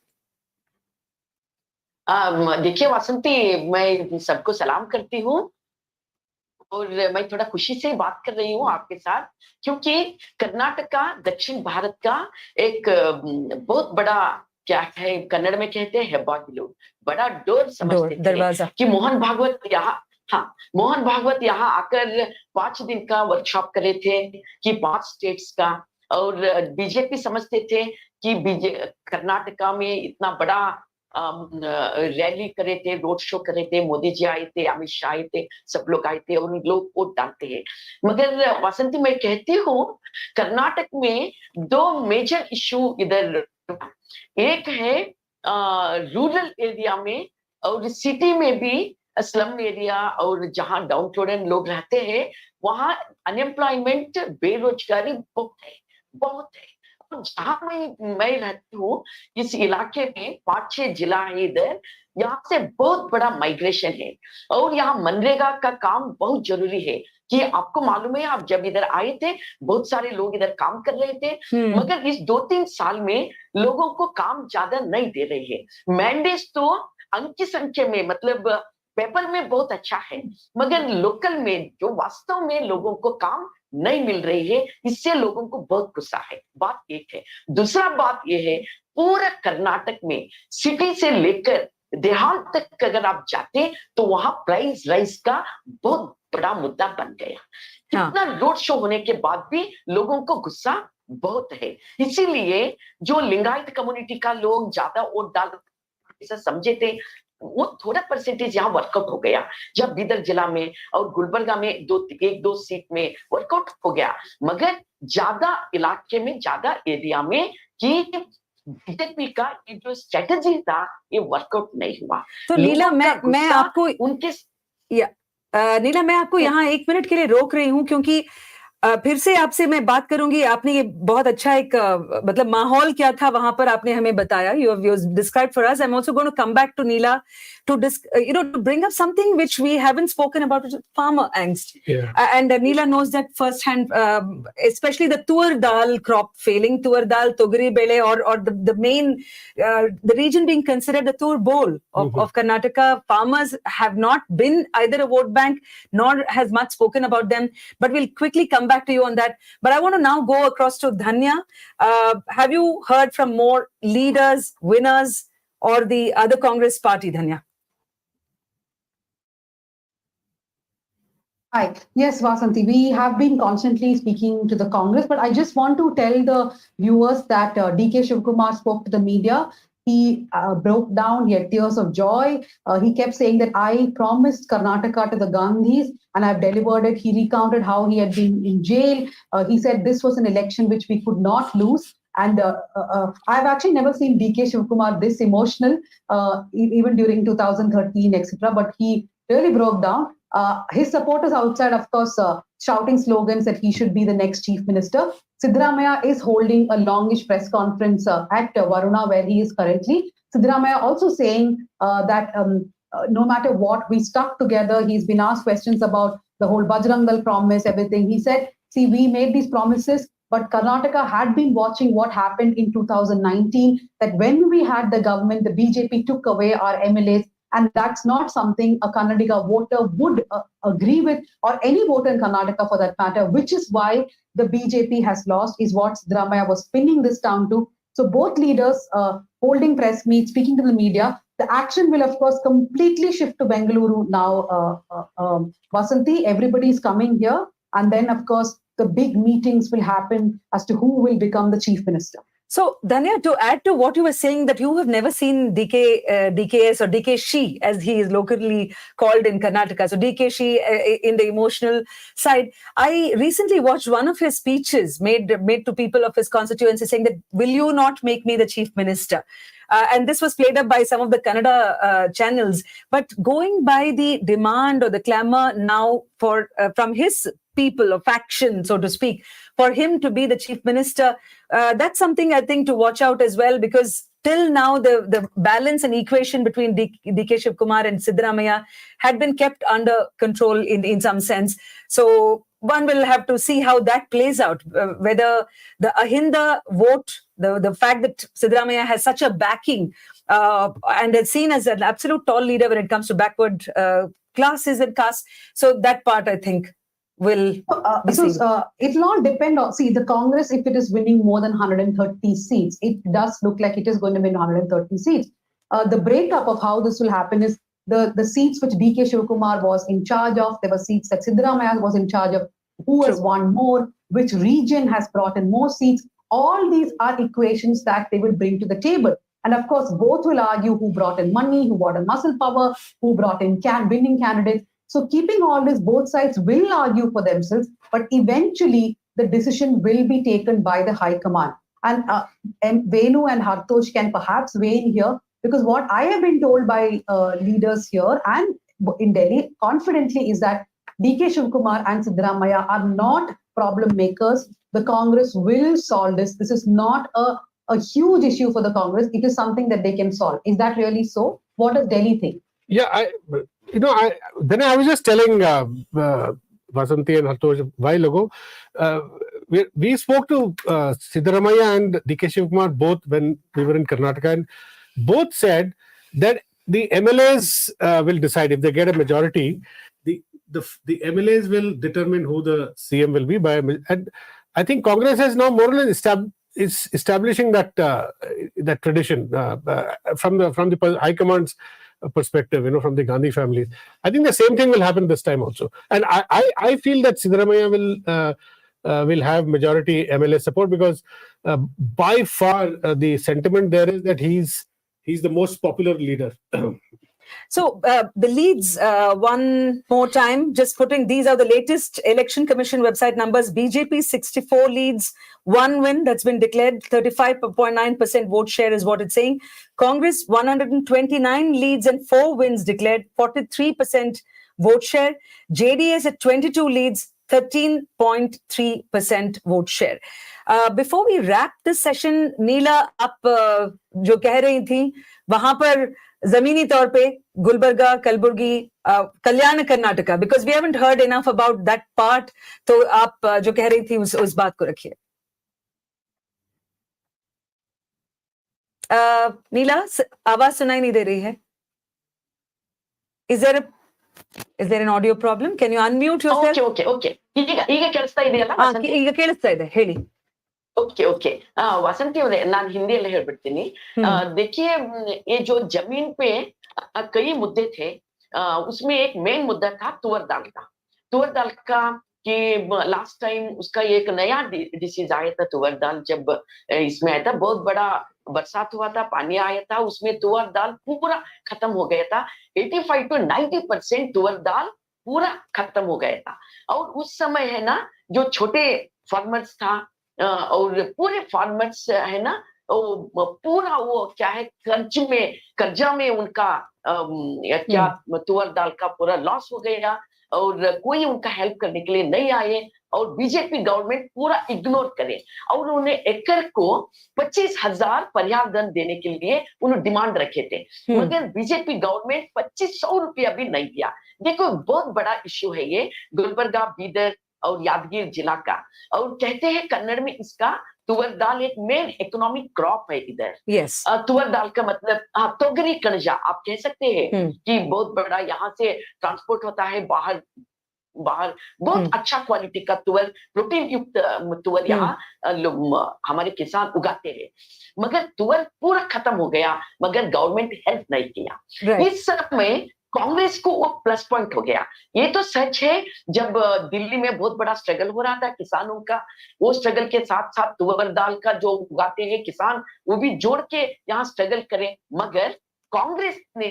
देखिए वासंती, मैं सबको सलाम करती हूँ और मैं थोड़ा खुशी से बात कर रही हूँ आपके साथ, क्योंकि कर्नाटका दक्षिण भारत का एक बहुत बड़ा, क्या है कन्नड़ में कहते हैं हेब्बागिलु, बड़ा डोर समझते थे कि मोहन भागवत यहाँ आकर 5 दिन का वर्कशॉप करे थे कि 5 स्टेट्स का, और बीजेपी समझते थे कि कर्नाटका में इतना बड़ा रैली करे थे, रोड शो करे थे, मोदी जी आए थे, अमित शाह आए थे, सब लोग आए थे और लोग वोट डालते हैं। मगर वासंती, मैं कहती हूँ कर्नाटक में 2 मेजर इशू इधर, एक है रूरल एरिया में और सिटी में भी, स्लम एरिया और जहाँ डाउन टोडन लोग रहते हैं वहाँ अनएम्प्लॉयमेंट, बेरोजगारी बहुत है। जहाँ मैं रहती हूँ इस इलाके में 5-6 जिला है इधर, यहाँ से बहुत बड़ा माइग्रेशन है और यहाँ मनरेगा का काम बहुत जरूरी है कि आपको मालूम है, आप जब इधर आए थे बहुत सारे लोग इधर काम कर रहे थे, मगर इस 2-3 साल में लोगों को काम ज्यादा नहीं दे रहे हैं। मैंडेट्स तो अंक की संख्या में, मतलब पेपर में बहुत अच्छा है, मगर लोकल में जो वास्तव में लोगों को काम नहीं मिल रही है, इससे लोगों को बहुत गुस्सा है। बात एक है। दूसरा बात यह है, पूरा कर्नाटक में सिटी से लेकर देहात तक अगर आप जाते तो वहां प्राइस राइज का बहुत बड़ा मुद्दा बन गया। कितना रोड शो होने के बाद भी लोगों को गुस्सा बहुत है। इसीलिए जो लिंगायत कम्युनिटी का लोग ज्यादा वोट डाल समझे थे, वो थोड़ा परसेंटेज यहाँ वर्कआउट हो गया। जब बीदर जिला में और गुलबर्गा में 1-2 सीट में वर्कआउट हो गया, मगर ज्यादा इलाके में, ज्यादा एरिया में कि बीजेपी का ये जो स्ट्रेटेजी था ये वर्कआउट नहीं हुआ। तो नीला, मैं आपको उनके नीला, मैं आपको यहाँ 1 मिनट के लिए रोक रही हूँ, क्योंकि फिर से आपसे मैं बात करूंगी। आपने ये बहुत अच्छा एक मतलब माहौल क्या था वहां पर आपने हमें बताया, you described for us. I'm also going to come back to Neela to to bring up something which we haven't spoken about, which is farmer angst. And Neela knows that firsthand, especially the tur dal crop failing, tur dal, togri bele, or the main the region being considered the tur bowl of Karnataka. Farmers have not been either a vote bank nor has much spoken about them, but we'll quickly come back to you on that. But I want to now go across to Dhanya. Have you heard from more leaders, winners, or the other Congress party, Dhanya? Hi. Yes, Vasanti, we have been constantly speaking to the Congress, but I just want to tell the viewers that DK Shivkumar spoke to the media. He broke down, he had tears of joy. He kept saying that I promised Karnataka to the Gandhis and I've delivered it. He recounted how he had been in jail. He said this was an election which we could not lose. And I've actually never seen DK Shivkumar this emotional, even during 2013, etc. But he really broke down. His supporters outside, of course, shouting slogans that he should be the next chief minister. Siddaramaiah is holding a longish press conference at Varuna, where he is currently. Siddaramaiah also saying that no matter what, we stuck together. He's been asked questions about the whole Bajrangal promise, everything. He said, see, we made these promises, but Karnataka had been watching what happened in 2019, that when we had the government, the BJP took away our MLAs. And that's not something a Kannadiga voter would agree with, or any voter in Karnataka for that matter, which is why the BJP has lost, is what Siddaramaiah was pinning this down to. So both leaders holding press meets, speaking to the media, The action will, of course, completely shift to Bengaluru now, Vasanti. Everybody is coming here. And then, of course, the big meetings will happen as to who will become the chief minister. So, Danya, to add to what you were saying, that you have never seen DKS or DKshi, as he is locally called in Karnataka. So, DKshi in the emotional side. I recently watched one of his speeches made to people of his constituency, saying that, will you not make me the chief minister? And this was played up by some of the Kannada channels. But going by the demand or the clamor now for from his people or faction, so to speak, for him to be the chief minister, that's something I think to watch out as well, because till now the balance and equation between DK Shivkumar and Siddaramaiah had been kept under control in some sense. So one will have to see how that plays out, whether the Ahinda vote, the fact that Siddaramaiah has such a backing and is seen as an absolute tall leader when it comes to backward classes and castes. So that part, I think, will be seen. It will all depend on, see, the Congress, if it is winning more than 130 seats, it does look like it is going to win 130 seats. The breakup of how this will happen is the seats which DK Shivkumar was in charge of, there were seats that Siddaramaiah was in charge of, who has won more, which region has brought in more seats. All these are equations that they will bring to the table. And of course, both will argue who brought in money, who brought in muscle power, who brought in winning candidates. So keeping all this, both sides will argue for themselves, but eventually the decision will be taken by the High Command. And Venu and Hartosh can perhaps weigh in here, because what I have been told by leaders here and in Delhi confidently is that DK Shivkumar and Siddaramaiah are not problem makers. The Congress will solve this. This is not a huge issue for the Congress. It is something that they can solve. Is that really so? What does Delhi think? Yeah, I was just telling Vasanti and Hartosh a while ago, we spoke to Siddaramaiah and DK Shivkumar both when we were in Karnataka, and both said that the MLAs will decide. If they get a majority, the MLAs will determine who the CM will be by. And I think Congress has now more or less is establishing that that tradition from the High Command's perspective, from the Gandhi families. I think the same thing will happen this time also. And I feel that Siddaramaiah will have majority MLA support, because by far the sentiment there is that he's the most popular leader. So the leads, one more time, just putting, these are the latest Election Commission website numbers. BJP 64 leads, 1 win that's been declared, 35.9% vote share is what it's saying. Congress 129 leads and 4 wins declared, 43% vote share. JDS at 22 leads, 13.3% vote share. Before we wrap this session, Neela, आप जो कह रही थी, वहां पर जमीनी तौर पे गुलबर्गा, कलबुर्गी, कल्याण Karnataka, because we haven't heard enough about that part, तो आप जो कह रही थी उस बात को रखिए. नीला, आवाज सुनाई नहीं दे रही है. Is there an audio problem? Can you unmute yourself? Okay. ಈಗ ಕೇಳಿಸ್ತಾ ಇದೆಯಲ್ಲ? ಈಗ ಕೇಳಿಸ್ತಾ ಇದೆ, ಹೇಳಿ. ओके वसंती ಅವರೇ, ನಾನು ಹಿಂದಿಯಲ್ಲಿ ಹೇಳ್ಬಿಡ್ತೀನಿ. देखिए, ये जो जमीन पे कई मुद्दे थे, उसमें एक मेन मुद्दा था तुअर दाल का कि लास्ट टाइम उसका एक नया डिसीज आया था तुअर दाल. जब इसमें आया था, बहुत बड़ा बरसात हुआ था, पानी आया था, उसमें तुअर दाल पूरा खत्म हो गया था. 85 to 90% तुअर दाल पूरा खत्म हो गया था. और उस समय है ना, जो छोटे फार्मर्स था और पूरे फार्मर्स है ना, पूरा वो क्या है, कर्जा में उनका क्या तुअर दाल का पूरा लॉस हो गया, और कोई उनका हेल्प करने के लिए नहीं आए, और बीजेपी गवर्नमेंट पूरा इग्नोर करे, और उन्होंने एकड़ को 25,000 परिहार धन देने के लिए उन्होंने डिमांड रखे थे, मगर बीजेपी गवर्नमेंट 2500 रुपया भी नहीं दिया. देखो, बहुत बड़ा इश्यू है ये गुलबर्गा, बीदर और यादगीर जिला का. और कहते हैं कन्नड़ में इसका तुअर दाल एक मेन इकोनॉमिक क्रॉप है इधर. तुअर दाल का मतलब तोगरी कणजा आप कह सकते हैं कि बहुत बड़ा यहाँ से ट्रांसपोर्ट होता है बाहर बाहर बहुत अच्छा क्वालिटी का तुअर, प्रोटीन युक्त तुअर यहाँ हमारे किसान उगाते हैं, मगर तुअर पूरा खत्म हो गया, मगर गवर्नमेंट हेल्प नहीं किया। इस समय कांग्रेस को वो प्लस पॉइंट हो गया। ये तो सच है, जब दिल्ली में बहुत बड़ा स्ट्रगल हो रहा था किसानों का, वो स्ट्रगल के साथ साथ तुअर दाल का जो उगाते हैं किसान, वो भी जोड़ के यहाँ स्ट्रगल करें, मगर कांग्रेस ने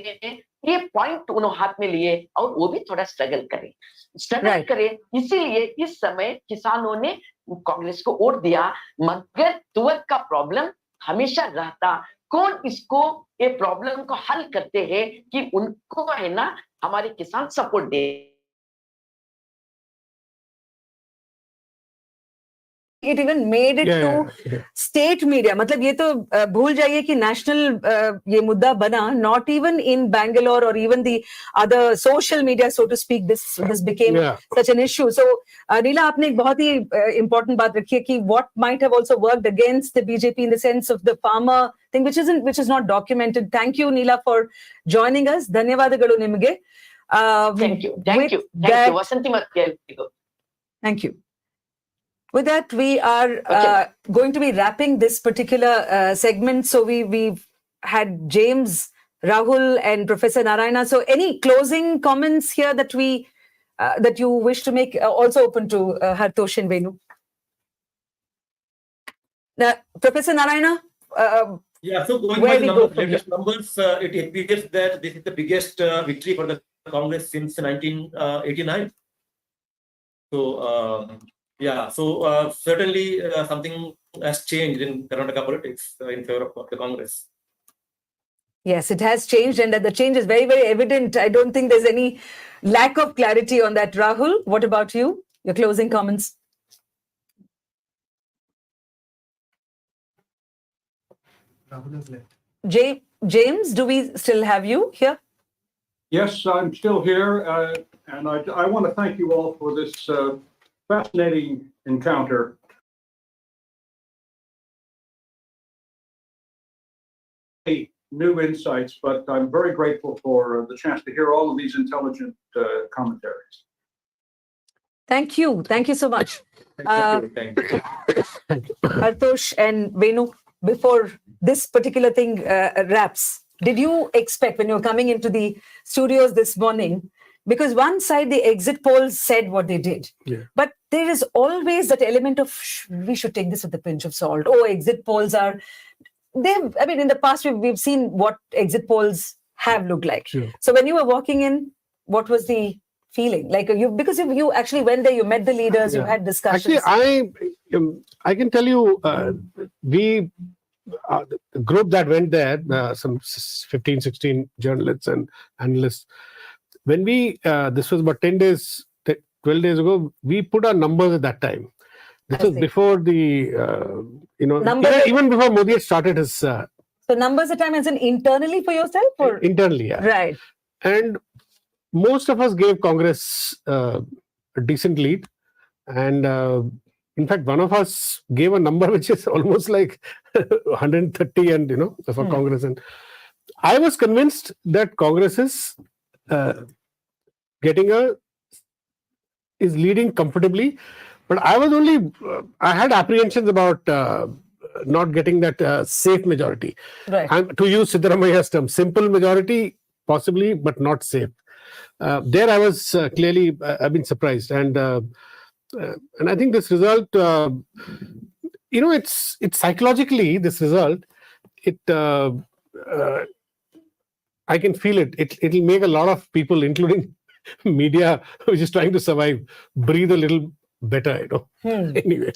ये पॉइंट उन्होंने हाथ में लिए और वो भी थोड़ा स्ट्रगल करे, इसीलिए इस समय किसानों ने कांग्रेस को वोट दिया। मगर तुअर का प्रॉब्लम हमेशा रहता, कौन इसको ये प्रॉब्लम को हल करते हैं कि उनको है ना हमारे किसान support they. It even made it to state media. मतलब ये तो भूल जाइए कि national ये मुद्दा बना. Not even in Bangalore or even the other social media, so to speak, this became such an issue. So Neela, आपने एक बहुत ही important बात रखी है कि what might have also worked against the BJP in the sense of the farmer thing, which is not documented. Thank you, Neela, for joining us. ಧನ್ಯವಾದಗಳು ನಿಮಗೆ. Thank you. Vasanthi Matkal. Thank you. With that, we are going to be wrapping this particular segment. So we've had James, Rahul, and Professor Narayana. So any closing comments here that that you wish to make? Also open to Hartosh and Venu. Professor Narayana. So going by the numbers, it appears that this is the biggest victory for the Congress since 1989. So. So certainly something has changed in Karnataka politics in favor of the Congress. Yes, it has changed, and that the change is very, very evident. I don't think there's any lack of clarity on that. Rahul, what about you? Your closing comments? James, do we still have you here? Yes, I'm still here, and I want to thank you all for this fascinating encounter. New insights, but I'm very grateful for the chance to hear all of these intelligent commentaries. Thank you. Thank you so much. Thank you. Hartosh and Venu, before this particular thing wraps, did you expect when you were coming into the studios this morning, because one side the exit polls said what they did, but there is always that element of we should take this with a pinch of salt. Oh, exit polls are, I mean, in the past we've seen what exit polls have looked like. So when you were walking in, what was the feeling? Like because you actually went there, you met the leaders, you had discussions. Actually, I can tell you, we the group that went there, some 15, 16 journalists and analysts. When we, this was about 10 days, 12 days ago, we put our numbers at that time. This was before the, even before Modi had started his... so numbers at time as in internally for yourself? Or? Internally, yeah. Right. And most of us gave Congress a decent lead. And in fact, one of us gave a number which is almost like 130 and, for Congress. And I was convinced that Congress is leading comfortably, but I was only I had apprehensions about not getting that safe majority. Right. And to use Siddaramaia's term, simple majority possibly, but not safe. There I was clearly I've been surprised, and I think this result, it's psychologically this result. I can feel it. It'll make a lot of people, including media, which is trying to survive, breathe a little better, Anyway.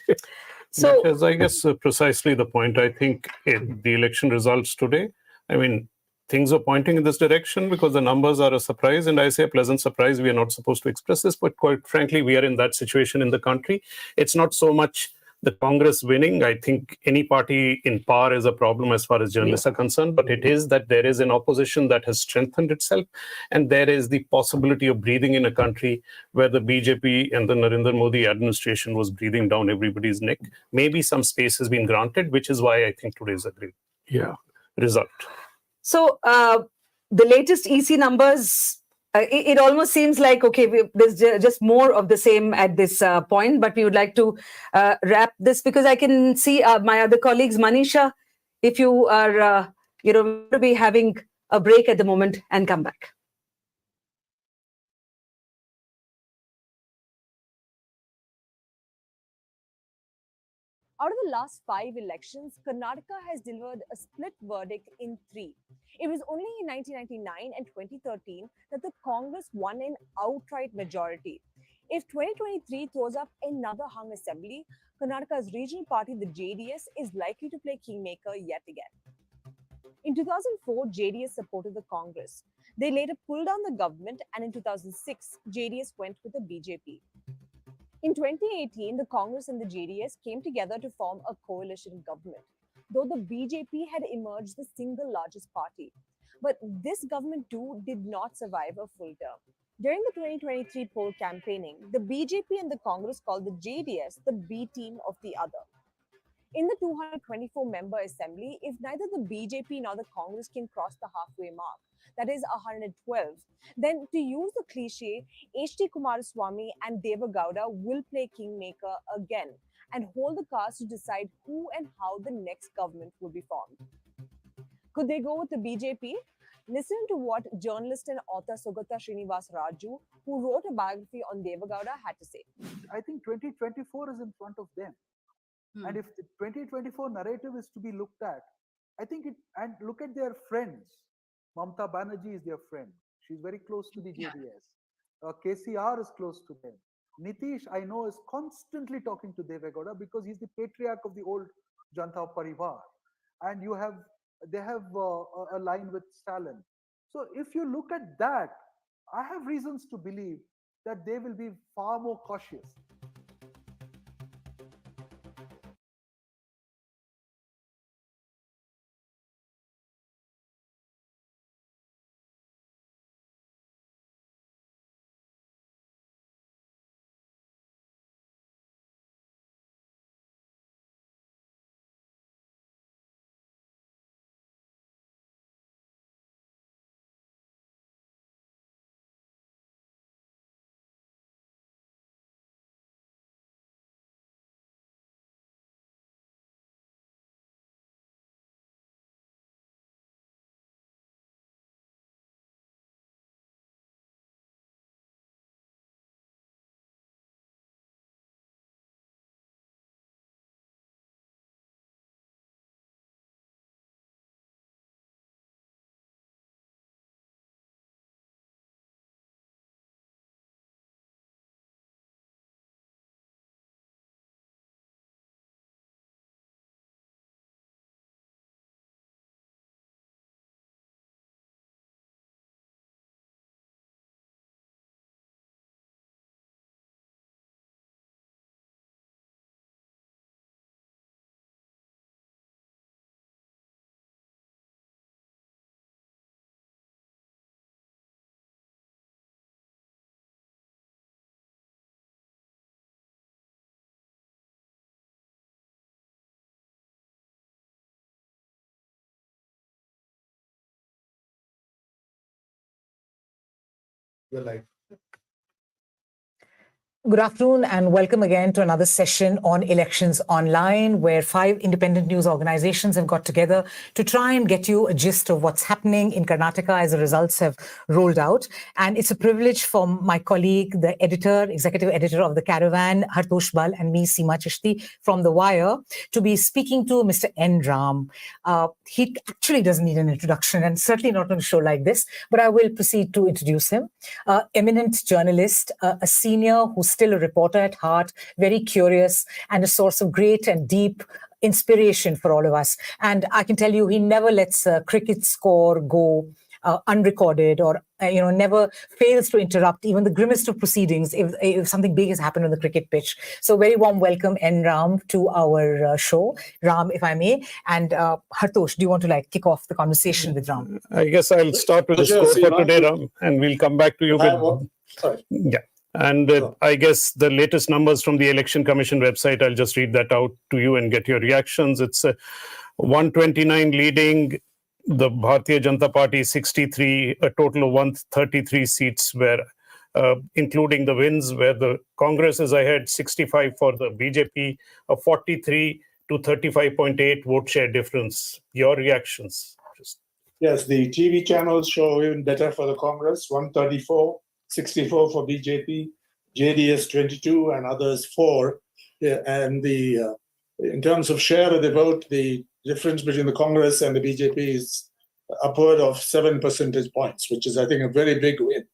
So, that is, I guess, precisely the point. I think the election results today, I mean, things are pointing in this direction because the numbers are a surprise, and I say a pleasant surprise. We are not supposed to express this, but quite frankly, we are in that situation in the country. It's not so much the Congress winning. I think any party in power is a problem as far as journalists are concerned, but it is that there is an opposition that has strengthened itself, and there is the possibility of breathing in a country where the BJP and the Narendra Modi administration was breathing down everybody's neck. Maybe some space has been granted, which is why I think today is a great result. So the latest EC numbers It almost seems like, okay, there's just more of the same at this point, but we would like to wrap this because I can see my other colleagues, Manisha, if you are, going to be having a break at the moment and come back. Out of the last 5 elections, Karnataka has delivered a split verdict in 3. It was only in 1999 and 2013 that the Congress won an outright majority. If 2023 throws up another hung assembly, Karnataka's regional party, the JDS, is likely to play kingmaker yet again. In 2004, JDS supported the Congress. They later pulled down the government, and in 2006, JDS went with the BJP. In 2018, the Congress and the JDS came together to form a coalition government, though the BJP had emerged the single largest party. But this government too did not survive a full term. During the 2023 poll campaigning, the BJP and the Congress called the JDS the B team of the other. In the 224-member assembly, if neither the BJP nor the Congress can cross the halfway mark, that is 112, then to use the cliche, H.D. Kumaraswamy and Deva Gowda will play kingmaker again and hold the cards to decide who and how the next government will be formed. Could they go with the BJP? Listen to what journalist and author Sugata Srinivas Raju, who wrote a biography on Deva Gowda, had to say. I think 2024 is in front of them. And if the 2024 narrative is to be looked at, I think and look at their friends. Mamta Banerjee is their friend. She's very close to the JDS. KCR is close to them. Nitish, I know, is constantly talking to Deve Gowda because he's the patriarch of the old Janata Parivar. And they have a line with Stalin. So if you look at that, I have reasons to believe that they will be far more cautious. Your life. Good afternoon and welcome again to another session on Elections Online, where 5 independent news organizations have got together to try and get you a gist of what's happening in Karnataka as the results have rolled out. And it's a privilege for my colleague, the executive editor of The Caravan, Hartosh Bal, and me, Seema Chishti, from The Wire, to be speaking to Mr. N. Ram. He actually doesn't need an introduction, and certainly not on a show like this, but I will proceed to introduce him. Eminent journalist, a senior who's still a reporter at heart, very curious, and a source of great and deep inspiration for all of us. And I can tell you, he never lets a cricket score go unrecorded, or never fails to interrupt even the grimmest of proceedings if something big has happened on the cricket pitch. So very warm welcome, N. Ram, to our show. Ram, if I may. And Hartosh, do you want to kick off the conversation with Ram? I guess I'll start with the score for today, Ram, and we'll come back to you. Yeah. And I guess the latest numbers from the Election Commission website, I'll just read that out to you and get your reactions. It's 129 leading, the Bharatiya Janata Party 63, a total of 133 seats were, including the wins, where the Congress is ahead 65 for the BJP, a 43 to 35.8 vote share difference. Your reactions? Yes, the TV channels show even better for the Congress, 134, 64 for BJP, JDS 22, and others 4. Yeah, and in terms of share of the vote, the difference between the Congress and the BJP is upward of 7 percentage points, which is, I think, a very big win.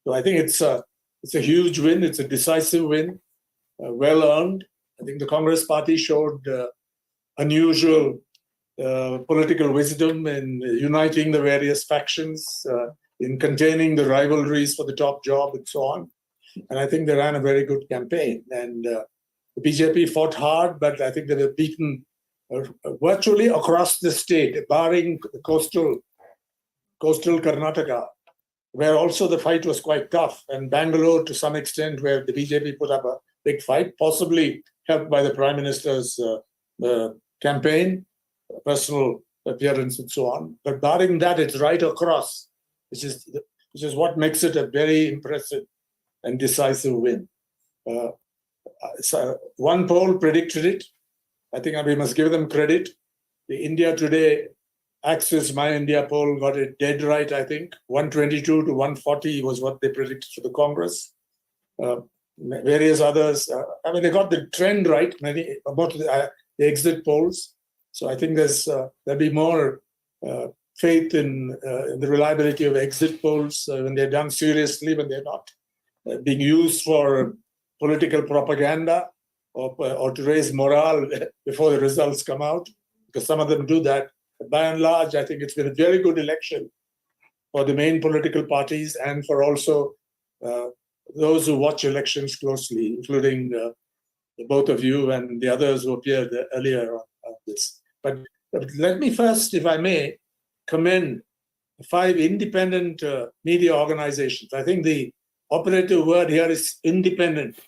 So I think it's a huge win. It's a decisive win, well earned. I think the Congress party showed unusual political wisdom in uniting the various factions, in containing the rivalries for the top job and so on. And I think they ran a very good campaign. And the BJP fought hard, but I think they were beaten virtually across the state, barring the coastal Karnataka, where also the fight was quite tough. And Bangalore, to some extent, where the BJP put up a big fight, possibly helped by the Prime Minister's campaign, personal appearance and so on. But barring that, it's right across, which is what makes it a very impressive and decisive win. So one poll predicted it. I think we must give them credit. The India Today Axis My India poll got it dead right, I think. 122 to 140 was what they predicted for the Congress. Various others, they got the trend right, about the exit polls. So I think there'll be more faith in the reliability of exit polls when they're done seriously, when they're not being used for political propaganda or to raise morale before the results come out, because some of them do that. But by and large, I think it's been a very good election for the main political parties and for also those who watch elections closely, including both of you and the others who appeared earlier on this. But let me first, if I may, commend 5 independent media organizations. I think the operative word here is independent,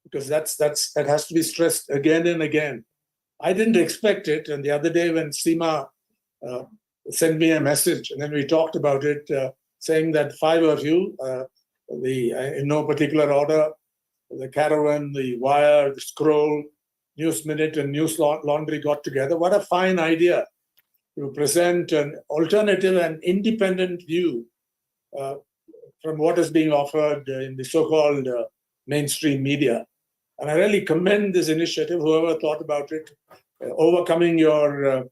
because that has to be stressed again and again. I didn't expect it, and the other day when Seema sent me a message, and then we talked about it, saying that 5 of you, in no particular order, the Caravan, the Wire, the Scroll, News Minute, and Newslaundry got together. What a fine idea to present an alternative and independent view from what is being offered in the so-called mainstream media. And I really commend this initiative, whoever thought about it, overcoming your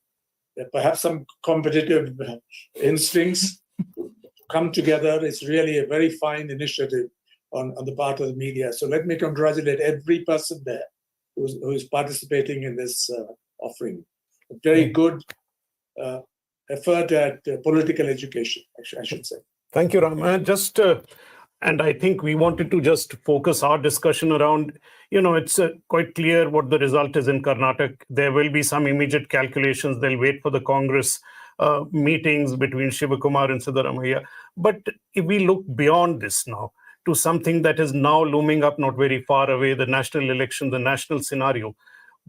perhaps some competitive instincts, come together. It's really a very fine initiative on the part of the media. So let me congratulate every person there who is participating in this offering. A very good effort at political education, I should say. Thank you, Ram. And I think we wanted to just focus our discussion around, it's quite clear what the result is in Karnataka. There will be some immediate calculations. They'll wait for the Congress meetings between Shivakumar and Siddaramaiah. But if we look beyond this now to something that is now looming up not very far away, the national election, the national scenario,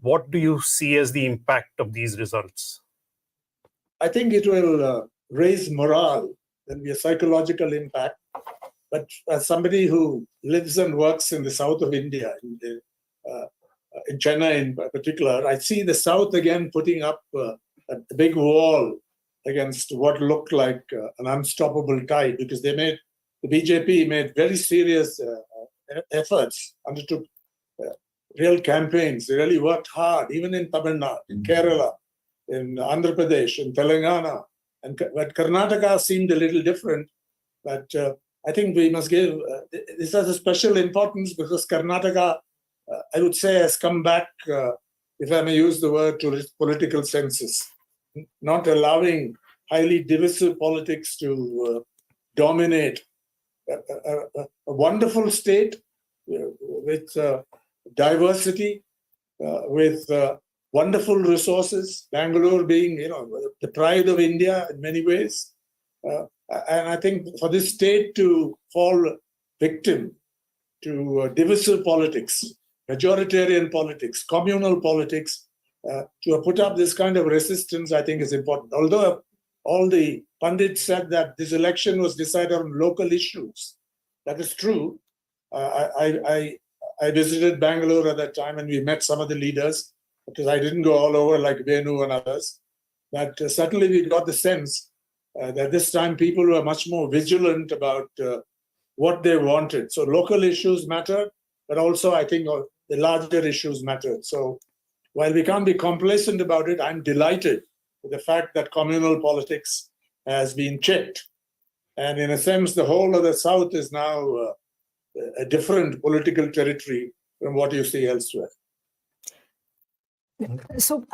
what do you see as the impact of these results? I think it will raise morale. There'll be a psychological impact. But as somebody who lives and works in the south of India, in Chennai in particular, I see the south again putting up a big wall against what looked like an unstoppable tide, because the BJP made very serious efforts, undertook real campaigns. They really worked hard, even in Tamil Nadu, in Kerala, in Andhra Pradesh, in Telangana. But Karnataka seemed a little different. But I think we must give this has a special importance because Karnataka, I would say, has come back, if I may use the word, to its political senses, not allowing highly divisive politics to dominate. A wonderful state with diversity, with wonderful resources. Bangalore being, the pride of India in many ways. And I think for this state to fall victim to divisive politics, majoritarian politics, communal politics, to put up this kind of resistance, I think is important. Although all the pundits said that this election was decided on local issues. That is true. I visited Bangalore at that time and we met some of the leaders, because I didn't go all over like Venu and others. But certainly we got the sense that this time people were much more vigilant about what they wanted. So local issues mattered, but also I think the larger issues mattered. So while we can't be complacent about it, I'm delighted with the fact that communal politics has been checked. And in a sense, the whole of the South is now a different political territory from what you see elsewhere. So,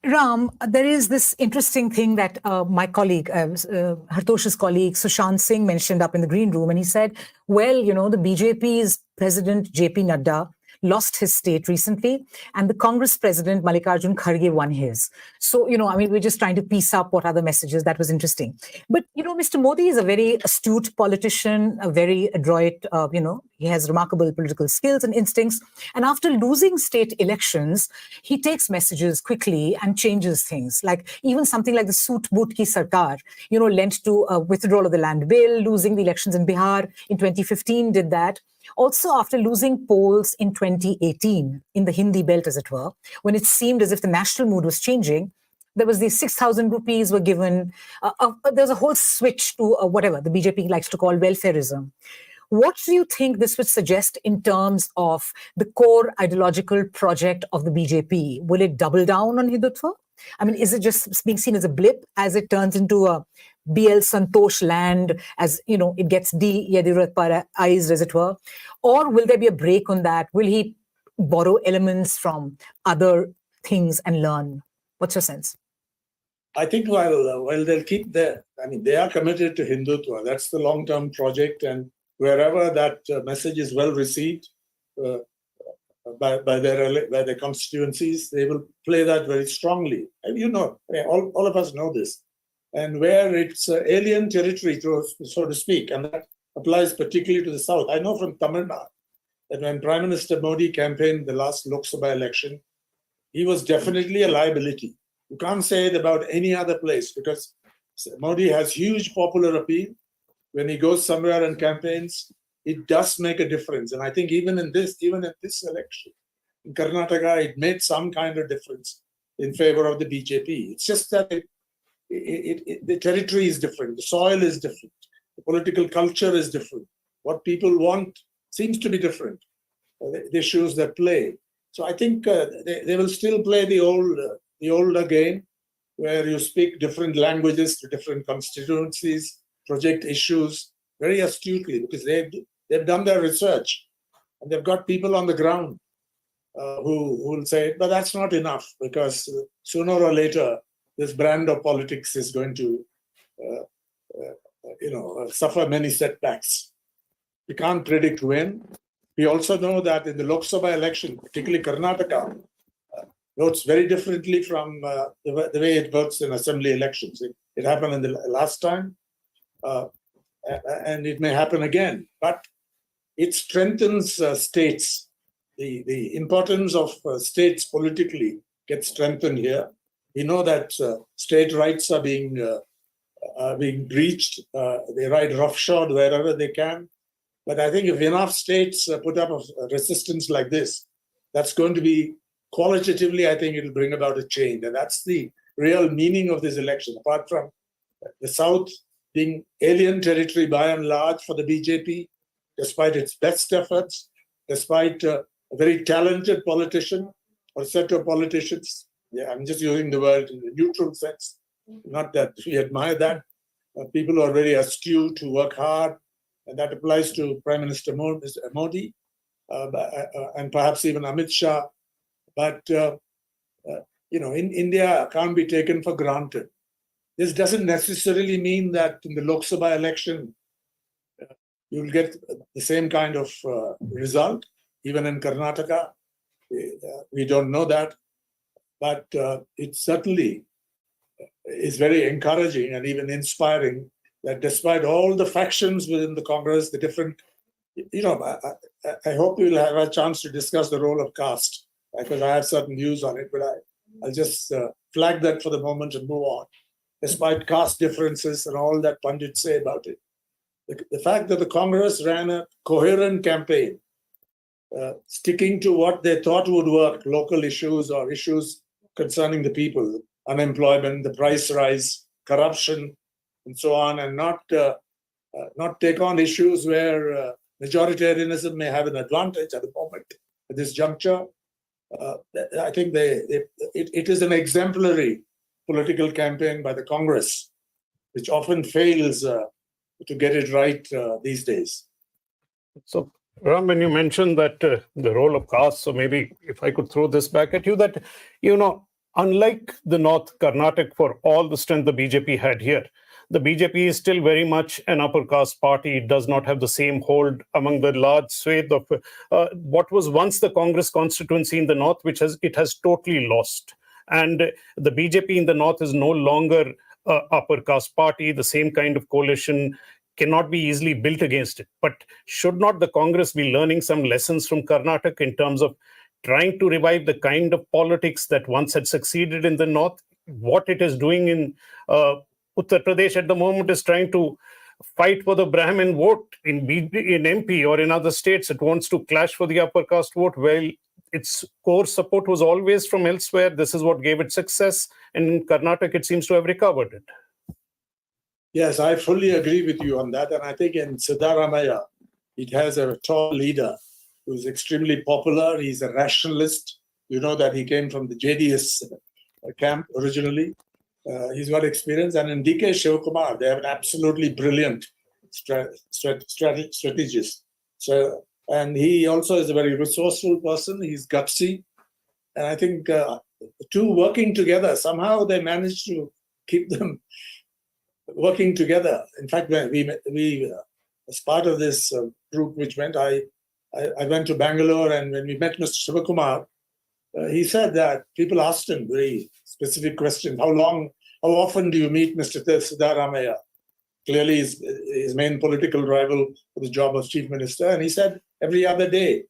Ram, there is this interesting thing that my colleague, Hartosh's colleague, Sushant Singh, mentioned up in the green room. And he said, well, you know, the BJP's president, JP Nadda, lost his state recently, and the Congress president, Mallikarjun Kharge, won his. So, you know, I mean, we're just trying to piece up what other messages. That was interesting. But, you know, Mr. Modi is a very astute politician, a very adroit, you know, he has remarkable political skills and instincts. And after losing state elections, he takes messages quickly and changes things. Like even something like the Soot Boot Ki Sarkar, you know, lent to a withdrawal of the land bill, losing the elections in Bihar in 2015 did that. Also, after losing polls in 2018, in the Hindi belt, as it were, when it seemed as if the national mood was changing, there was the 6,000 rupees were given. There was a whole switch to whatever the BJP likes to call welfareism. What do you think this would suggest in terms of the core ideological project of the BJP? Will it double down on Hindutva? I mean, is it just being seen as a blip as it turns into a BL Santosh land, as, you know, it gets de-Yediyurappaized, as it were? Or will there be a break on that? Will he borrow elements from other things and learn? What's your sense? I think while they'll keep they are committed to Hindutva. That's the long-term project, and wherever that message is well received by their constituencies, they will play that very strongly. And you know, all of us know this. And where it's alien territory, so to speak, and that applies particularly to the South. I know from Tamil Nadu that when Prime Minister Modi campaigned the last Lok Sabha election, he was definitely a liability. You can't say it about any other place, because Modi has huge popular appeal. When he goes somewhere and campaigns, it does make a difference. And I think even in this election, in Karnataka, it made some kind of difference in favor of the BJP. It's just that the territory is different, the soil is different, the political culture is different. What people want seems to be different. The issues that play. So I think they will still play the older game, where you speak different languages to different constituencies, project issues very astutely, because they've done their research and they've got people on the ground who will say, but that's not enough, because sooner or later this brand of politics is going to suffer many setbacks. We can't predict when. We also know that in the Lok Sabha election, particularly Karnataka, votes very differently from the way it votes in assembly elections. It happened in the last time, and it may happen again. But it strengthens states. The importance of states politically gets strengthened here. We know that state rights are being breached. They ride roughshod wherever they can. But I think if enough states put up a resistance like this, that's going to be qualitatively, I think it'll bring about a change. And that's the real meaning of this election. Apart from the South being alien territory by and large for the BJP, despite its best efforts, despite a very talented politician or set of politicians. Yeah, I'm just using the word in a neutral sense. Not that we admire that. People who are very astute, who work hard, and that applies to Prime Minister Modi and perhaps even Amit Shah. But, in India can't be taken for granted. This doesn't necessarily mean that in the Lok Sabha election, you'll get the same kind of result. Even in Karnataka, we don't know that. But it certainly is very encouraging and even inspiring that despite all the factions within the Congress, the different, I hope we'll have a chance to discuss the role of caste, because I have certain views on it, but I'll just flag that for the moment and move on. despite caste differences and all that pundits say about it. The fact that the Congress ran a coherent campaign, sticking to what they thought would work, local issues or issues concerning the people, unemployment, the price rise, corruption, and so on, and not take on issues where majoritarianism may have an advantage at the moment, at this juncture. I think it is an exemplary political campaign by the Congress, which often fails to get it right these days. So, Ram, when you mentioned that the role of caste, so maybe if I could throw this back at you, that, unlike the North, Karnataka, for all the strength the BJP had here, the BJP is still very much an upper caste party. It does not have the same hold among the large swathe of what was once the Congress constituency in the North, which it has totally lost. And the BJP in the North is no longer an upper caste party. The same kind of coalition cannot be easily built against it. But should not the Congress be learning some lessons from Karnataka in terms of trying to revive the kind of politics that once had succeeded in the North? What it is doing in Uttar Pradesh at the moment is trying to fight for the Brahmin vote in MP or in other states. It wants to clash for the upper caste vote. Well, its core support was always from elsewhere. This is what gave it success. And in Karnataka, it seems to have recovered it. Yes, I fully agree with you on that. And I think in Siddaramaiah, it has a tall leader who's extremely popular. He's a rationalist. You know that he came from the JDS camp originally. He's got experience. And in DK Shivakumar, they have an absolutely brilliant strategist. So, and he also is a very resourceful person. He's gutsy. And I think the two working together, somehow they managed to keep them working together. In fact, we as part of this group which went, I went to Bangalore, and when we met Mr. Shivakumar, he said that people asked him very specific questions. How often do you meet Mr. Siddaramaiah? Clearly his main political rival for the job of chief minister. And he said every other day.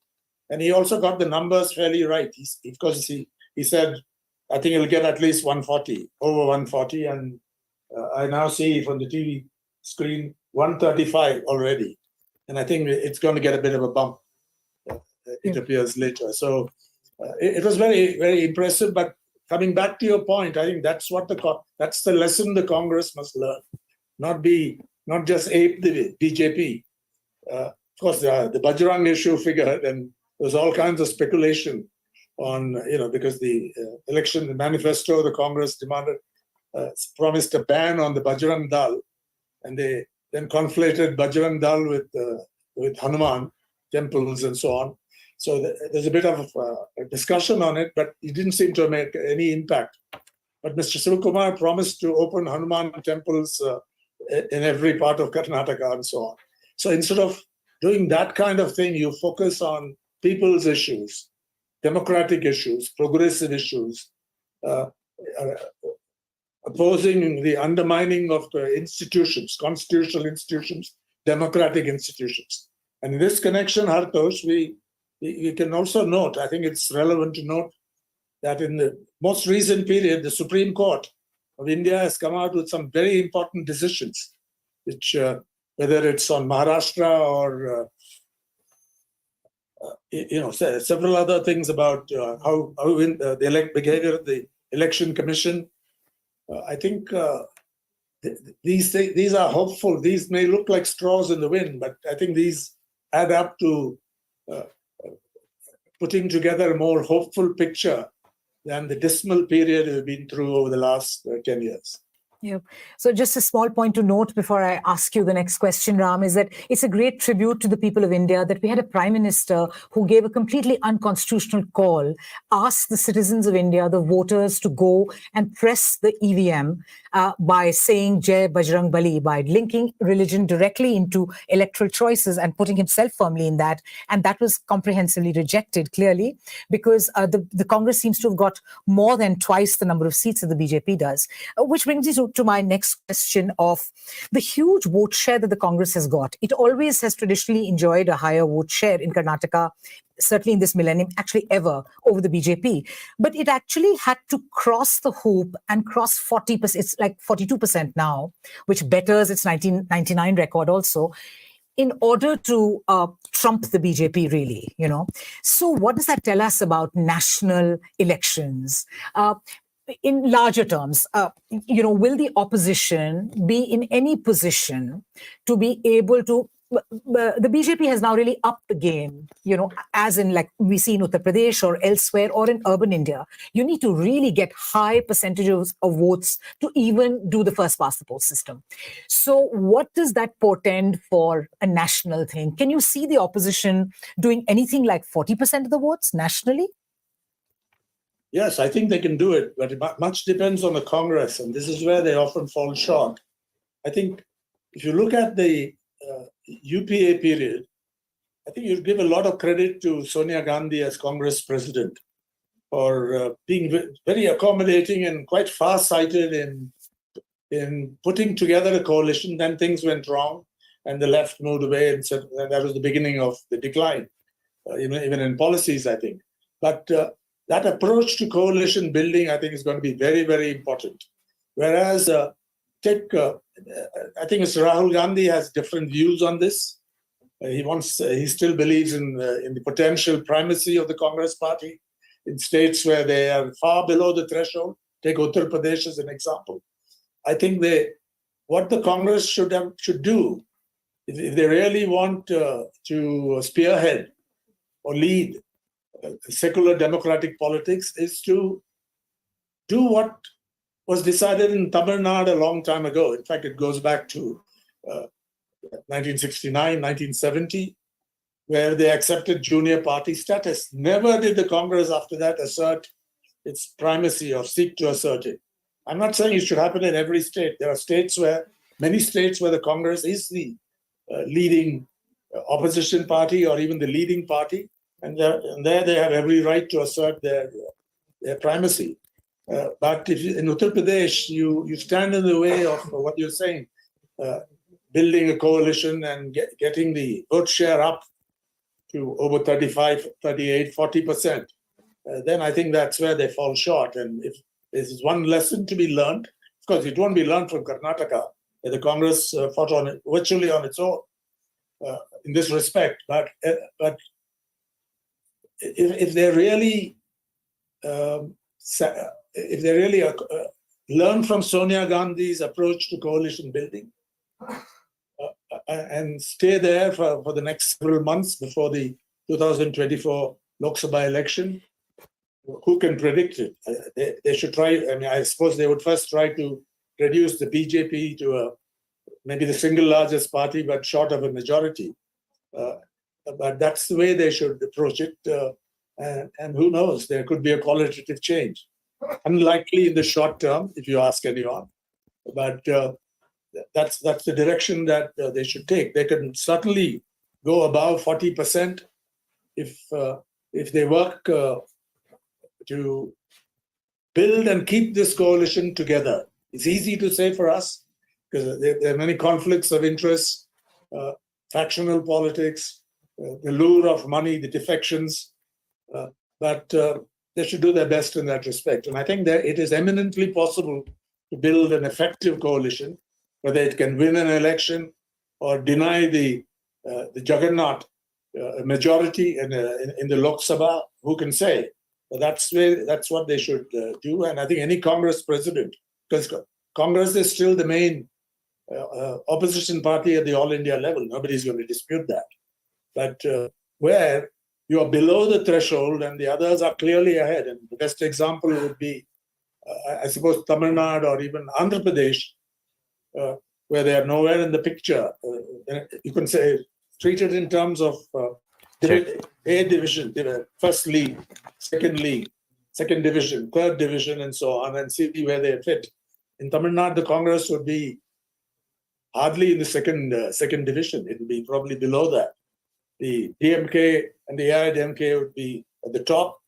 And he also got the numbers fairly right. Because he said, I think he'll get at least 140, over 140. And I now see from the TV screen 135 already. And I think it's going to get a bit of a bump, it appears later. So it was very, very impressive. But coming back to your point, I think that's the lesson the Congress must learn. Not just ape the BJP. Of course, the Bajrang issue figured, and there was all kinds of speculation on, because the election, the manifesto, the Congress demanded, promised a ban on the Bajrang Dal, and they then conflated Bajrang Dal with Hanuman temples and so on. So there's a bit of a discussion on it, but it didn't seem to make any impact. But Mr. Shivakumar promised to open Hanuman temples in every part of Karnataka and so on. So instead of doing that kind of thing, you focus on people's issues, democratic issues, progressive issues, opposing the undermining of institutions, constitutional institutions, democratic institutions. And in this connection, Hartosh, we can also note, I think it's relevant to note, that in the most recent period, the Supreme Court of India has come out with some very important decisions, which, whether it's on Maharashtra or several other things about how the behavior of the Election Commission. I think these are hopeful. These may look like straws in the wind, but I think these add up to putting together a more hopeful picture than the dismal period we've been through over the last 10 years. Yeah. So just a small point to note before I ask you the next question, Ram, is that it's a great tribute to the people of India that we had a prime minister who gave a completely unconstitutional call, asked the citizens of India, the voters, to go and press the EVM by saying Jai Bajrang Bali, by linking religion directly into electoral choices and putting himself firmly in that. And that was comprehensively rejected, clearly, because the Congress seems to have got more than twice the number of seats that the BJP does, which brings me to to my next question of the huge vote share that the Congress has got. It always has traditionally enjoyed a higher vote share in Karnataka, certainly in this millennium, actually ever, over the BJP. But it actually had to cross the hoop and cross 40%. It's like 42% now, which betters its 1999 record also, in order to trump the BJP, really, you know. So what does that tell us about national elections? In larger terms, you know, will the opposition be in any position to be able to, the BJP has now really upped the game, you know, as in like we see in Uttar Pradesh or elsewhere or in urban India. You need to really get high percentages of votes to even do the first past the post system. So what does that portend for a national thing? Can you see the opposition doing anything like 40% of the votes nationally? Yes, I think they can do it, but much depends on the Congress, and this is where they often fall short. I think if you look at the UPA period, I think you'd give a lot of credit to Sonia Gandhi as Congress president for being very accommodating and quite far-sighted in putting together a coalition. Then things went wrong, and the left moved away, and said that was the beginning of the decline, even in policies, I think. But that approach to coalition building, I think, is going to be very, very important. Whereas, I think Mr. Rahul Gandhi has different views on this. He still believes in the potential primacy of the Congress party in states where they are far below the threshold. Take Uttar Pradesh as an example. I think what the Congress should do, if they really want to spearhead or lead secular democratic politics, is to do what was decided in Tamil Nadu a long time ago. In fact, it goes back to 1969, 1970, where they accepted junior party status. Never did the Congress after that assert its primacy or seek to assert it. I'm not saying it should happen in every state. There are many states where the Congress is the leading opposition party or even the leading party. And there they have every right to assert their primacy. But if in Uttar Pradesh, you stand in the way of what you're saying, building a coalition and getting the vote share up to over 35, 38, 40%, then I think that's where they fall short. And if there's one lesson to be learned, of course, it won't be learned from Karnataka, where the Congress fought on it virtually on its own in this respect. But if they really learn from Sonia Gandhi's approach to coalition building and stay there for the next several months before the 2024 Lok Sabha election, who can predict it? They should try. I mean, I suppose they would first try to reduce the BJP to maybe the single largest party, but short of a majority. But that's the way they should approach it. And who knows, there could be a qualitative change. Unlikely in the short term, if you ask anyone. But that's the direction that they should take. They can certainly go above 40% if they work to build and keep this coalition together. It's easy to say for us because there are many conflicts of interest, factional politics, the lure of money, the defections. But they should do their best in that respect. And I think that it is eminently possible to build an effective coalition, whether it can win an election or deny the juggernaut majority in the Lok Sabha. Who can say? But that's what they should do. And I think any Congress president, because Congress is still the main opposition party at the All India level. Nobody's going to dispute that. But where you are below the threshold and the others are clearly ahead. And the best example would be, I suppose, Tamil Nadu or even Andhra Pradesh, where they are nowhere in the picture. You can say, treated in terms of A division, first league, second division, third division, and so on, and see where they fit. In Tamil Nadu, the Congress would be hardly in the second division. It would be probably below that. The DMK and the AIDMK would be at the top,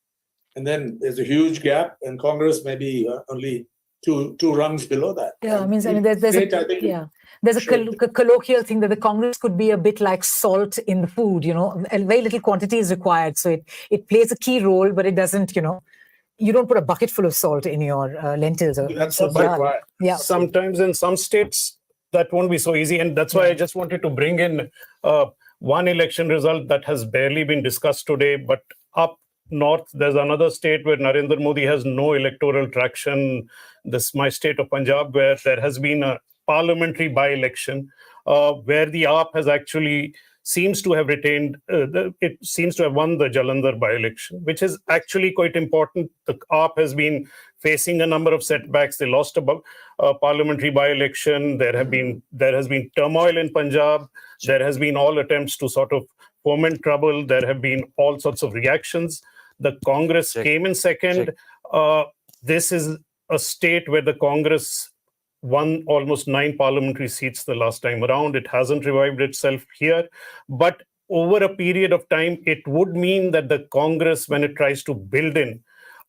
and then there's a huge gap, and Congress may be only two rungs below that. Yeah, And I mean, there's state, I think, there's a colloquial thing that the Congress could be a bit like salt in the food, and very little quantity is required. So it plays a key role, but it doesn't, you don't put a bucket full of salt in your lentils. That's what's required. Yeah. Sometimes in some states, that won't be so easy. And that's why I just wanted to bring in one election result that has barely been discussed today, but up north, there's another state where Narendra Modi has no electoral traction. This my state of Punjab, where there has been a parliamentary by-election where the AAP has actually seems to have retained, it seems to have won the Jalandhar by-election, which is actually quite important. The AAP has been facing a number of setbacks. They lost a parliamentary by-election. There has been turmoil in Punjab. There has been all attempts to sort of foment trouble. There have been all sorts of reactions. The Congress came in second. This is a state where the Congress won almost 9 parliamentary seats the last time around. It hasn't revived itself here. But over a period of time, it would mean that the Congress, when it tries to build in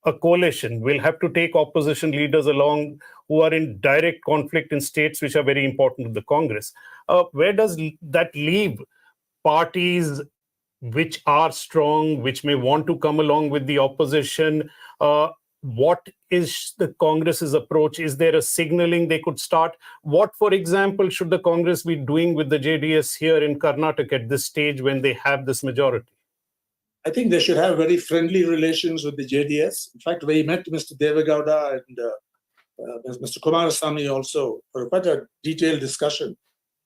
a coalition, will have to take opposition leaders along who are in direct conflict in states which are very important to the Congress. Where does that leave parties which are strong, which may want to come along with the opposition? What is the Congress's approach? Is there a signaling they could start? What, for example, should the Congress be doing with the JDS here in Karnataka at this stage when they have this majority? I think they should have very friendly relations with the JDS. In fact, we met Mr. Devegowda and Mr. Kumarasamy also for quite a detailed discussion.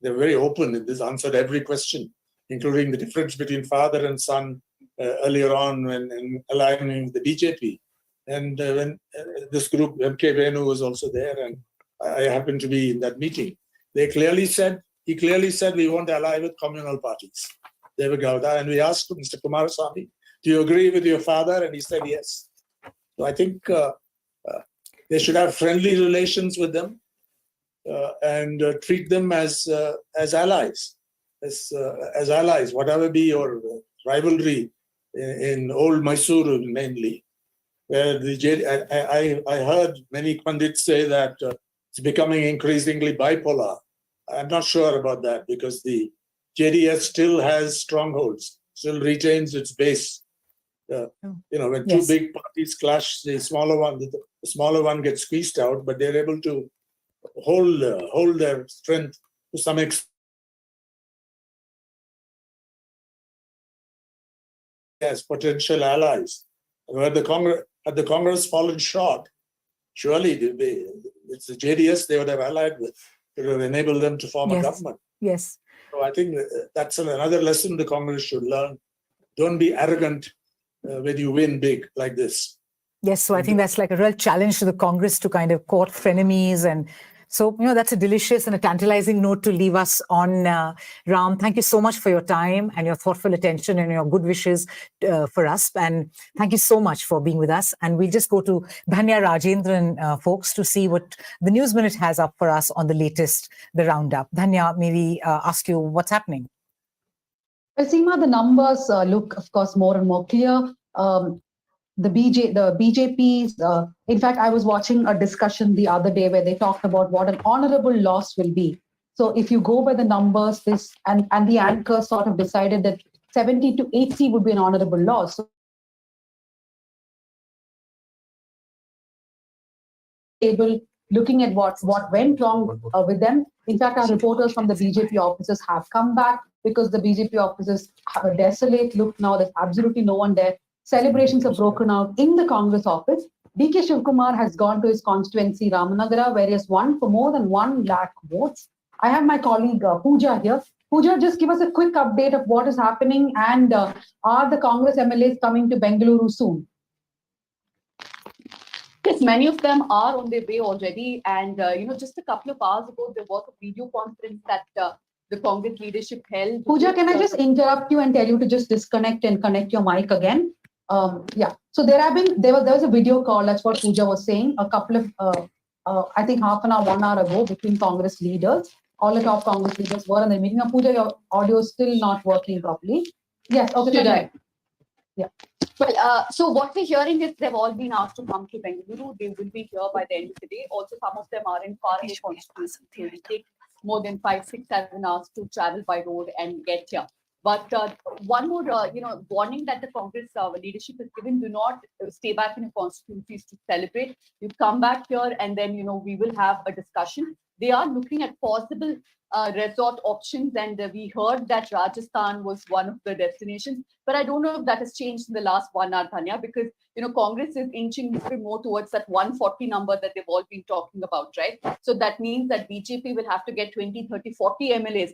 They were very open and this answered every question, including the difference between father and son earlier on when aligning with the BJP. And when this group, MK Venu, was also there, and I happened to be in that meeting. He clearly said, we won't ally with communal parties. Devegowda, and we asked Mr. Kumarasamy, do you agree with your father? And he said yes. So I think they should have friendly relations with them and treat them as allies, as allies, whatever be your rivalry in old Mysuru mainly. Where I heard many pundits say that it's becoming increasingly bipolar. I'm not sure about that because the JDS still has strongholds, still retains its base. When two big parties clash, the smaller one gets squeezed out, but they're able to hold their strength to some extent. As potential allies, where had the Congress fallen short, surely it's the JDS they would have allied with. It would have enabled them to form a government. Yes. So I think that's another lesson the Congress should learn. Don't be arrogant when you win big like this. Yes, so I think that's like a real challenge to the Congress to kind of court frenemies. And so, that's a delicious and a tantalizing note to leave us on. Ram, thank you so much for your time and your thoughtful attention and your good wishes for us. And thank you so much for being with us. And we'll just go to Dhanya Rajendran, folks, to see what the News Minute has up for us on the latest, the roundup. Dhanya, may we ask you what's happening? Well, Seema, the numbers look, of course, more and more clear. The BJP's, in fact, I was watching a discussion the other day where they talked about what an honorable loss will be. So if you go by the numbers, and the anchor sort of decided that 70 to 80 would be an honorable loss. So looking at what went wrong with them. In fact, our reporters from the BJP offices have come back because the BJP offices have a desolate look now. There's absolutely no one there. Celebrations have broken out in the Congress office. DK Shivkumar has gone to his constituency, Ramanagara, where he has won for more than 1 lakh votes. I have my colleague Pooja here. Pooja, just give us a quick update of what is happening and are the Congress MLAs coming to Bengaluru soon? Yes, many of them are on their way already. And, just a couple of hours ago, there was a video conference that the Congress leadership held. Pooja, can I just interrupt you and tell you to just disconnect and connect your mic again? So there was a video call, that's what Pooja was saying, a couple of, I think half an hour, 1 hour ago between Congress leaders. All the top Congress leaders were in the meeting. Now, Pooja, your audio is still not working properly. Yes, okay. Should I? Yeah. Well, so what we're hearing is they've all been asked to come to Bengaluru. They will be here by the end of the day. Also, some of them are in far away constituencies. So it takes more than 5, 6, 7 hours to travel by road and get here. But one more, warning that the Congress leadership has given: do not stay back in your constituencies to celebrate. You come back here, and then we will have a discussion. They are looking at possible resort options, and we heard that Rajasthan was one of the destinations. But I don't know if that has changed in the last 1 hour, Tanya, because Congress is inching a bit more towards that 140 number that they've all been talking about, right? So that means that BJP will have to get 20, 30, 40 MLAs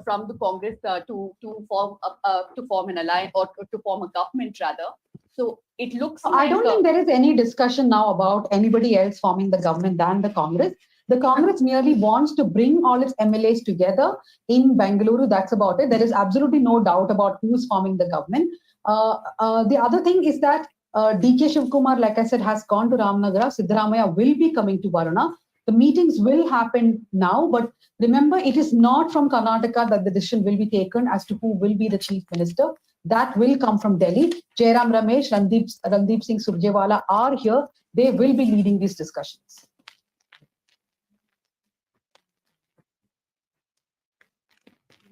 from the Congress to form an alliance, or to form a government rather. So it looks I don't think there is any discussion now about anybody else forming the government than the Congress. The Congress merely wants to bring all its MLAs together in Bengaluru. That's about it. There is absolutely no doubt about who's forming the government. The other thing is that DK Shivkumar, like I said, has gone to Ramnagara. Siddaramaiah will be coming to Varuna. The meetings will happen now, but remember, it is not from Karnataka that the decision will be taken as to who will be the chief minister. That will come from Delhi. Jairam Ramesh, Randeep Singh Surjewala are here. They will be leading these discussions.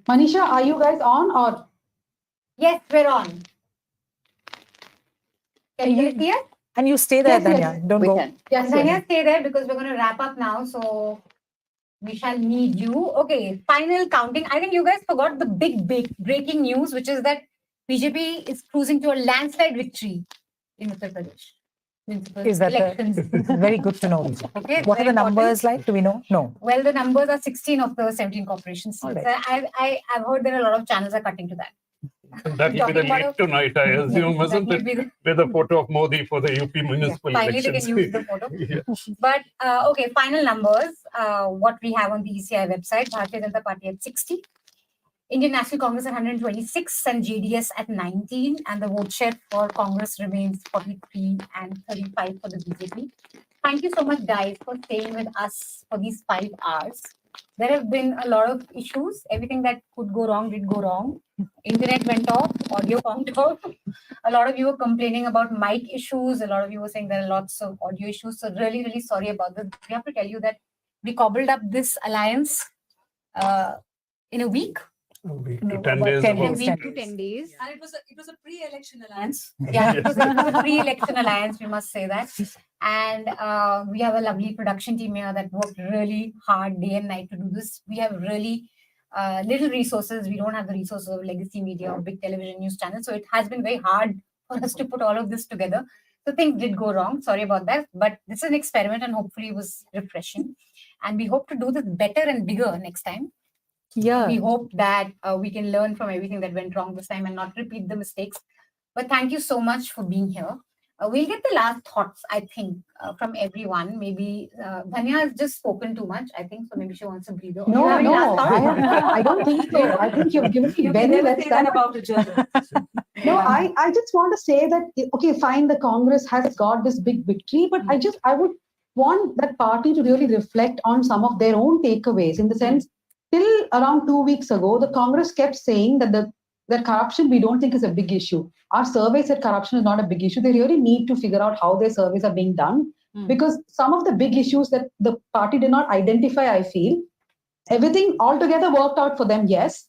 Manisha, are you guys on or? Yes, we're on. Can you hear? And you stay there, Yes, Danya. yes, Don't go. Yes, Danya, stay there because we're going to wrap up now. So we shall need you. Okay, final counting. I think you guys forgot the big breaking news, which is that BJP is cruising to a landslide victory in Uttar Pradesh. Is that Elections. very good to know? Okay, What are very the numbers important. like? Do we know? No. Well, the numbers are 16 of the 17 corporation seats. All right. I've heard that a lot of channels are cutting to that. That will be the lead tonight, I assume, isn't it? With a photo of Modi for the UP municipal Finally, elections. they can use the photo. Yeah. But okay, final numbers. What we have on the ECI website: Bharatiya Janata Party at 60, Indian National Congress at 126, and JDS at 19. And the vote share for Congress remains 43 and 35 for the BJP. Thank you so much, guys, for staying with us for these 5 hours. There have been a lot of issues. Everything that could go wrong did go wrong. Internet went off, audio went off. A lot of you were complaining about mic issues. A lot of you were saying there are lots of audio issues. So really, really sorry about this. We have to tell you that we cobbled up this alliance in a week. A week to 10 days. A week to 10 days. And it was a pre-election alliance. Yeah, it was a pre-election alliance, we must say that. And we have a lovely production team here that worked really hard day and night to do this. We have really little resources. We don't have the resources of legacy media or big television news channels. So it has been very hard for us to put all of this together. So things did go wrong. Sorry about that. But this is an experiment and hopefully it was refreshing. And we hope to do this better and bigger next time. Yeah. We hope that we can learn from everything that went wrong this time and not repeat the mistakes. But thank you so much for being here. We'll get the last thoughts, I think, from everyone. Maybe Dhanya has just spoken too much, I think, so maybe she wants to breathe. No, I don't think so. I think you've given me very less time about the journalist. No, I just want to say that, okay, fine, the Congress has got this big victory, but I would want that party to really reflect on some of their own takeaways, in the sense, till around 2 weeks ago, the Congress kept saying that that corruption we don't think is a big issue. Our survey said corruption is not a big issue. They really need to figure out how their surveys are being done, because some of the big issues that the party did not identify, I feel, everything altogether worked out for them, yes.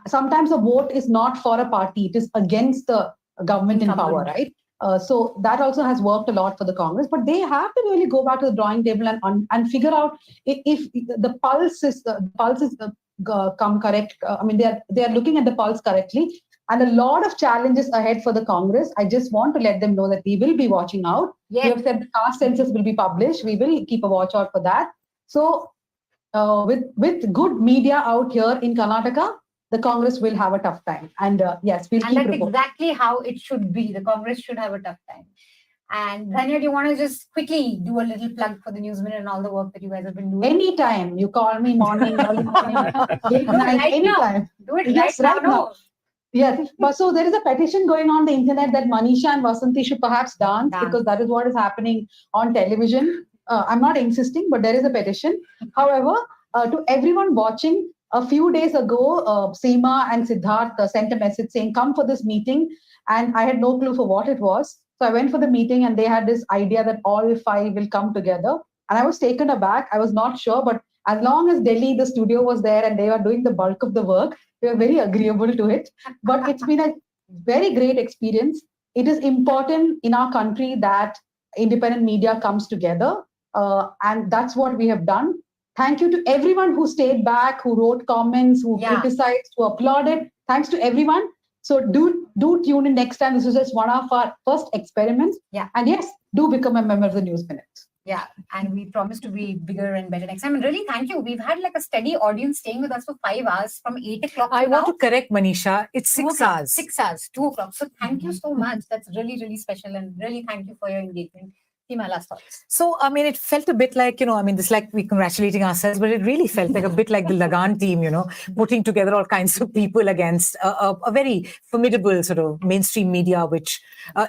Sometimes the vote is not for a party, it is against the government in power, right? So that also has worked a lot for the Congress, but they have to really go back to the drawing table and figure out if the pulse is come correct. I mean, they are looking at the pulse correctly, and a lot of challenges ahead for the Congress. I just want to let them know that we will be watching out. Yes. We have said the caste census will be published. We will keep a watch out for that. So with good media out here in Karnataka, the Congress will have a tough time. And yes, we'll keep that's reporting. exactly how it should be. The Congress should have a tough time. And Dhanya, do you want to just quickly do a little plug for the News Minute and all the work that you guys have been doing? Anytime. You call me morning, early morning, late night, right anytime. Do it Yes, right now. now. Yes. But so there is a petition going on the internet that Manisha and Vasanti should perhaps dance, because that is what is happening on television. I'm not insisting, but there is a petition. However, to everyone watching, a few days ago, Seema and Siddharth sent a message saying, come for this meeting. and I had no clue for what it was. So I went for the meeting, and they had this idea that all 5 will come together. And I was taken aback. I was not sure, but as long as Delhi, the studio was there and they were doing the bulk of the work, they were very agreeable to it. But it's been a very great experience. It is important in our country that independent media comes together. And that's what we have done. Thank you to everyone who stayed back, who wrote comments, who criticized, who applauded. Thanks to everyone. So do tune in next time. This is just one of our first experiments. Yeah. And yes, do become a member of the News Minute. Yeah, and we promise to be bigger and better next time. And really, thank you. We've had like a steady audience staying with us for 5 hours from 8 o'clock. I want to correct Manisha. It's 6 hours. 6 hours, 2 o'clock. So thank you so much. That's really, really special. And really thank you for your engagement. My last thoughts. So, I mean, it felt a bit like, it's like we're congratulating ourselves, but it really felt like a bit like the Lagan team, putting together all kinds of people against a very formidable sort of mainstream media, which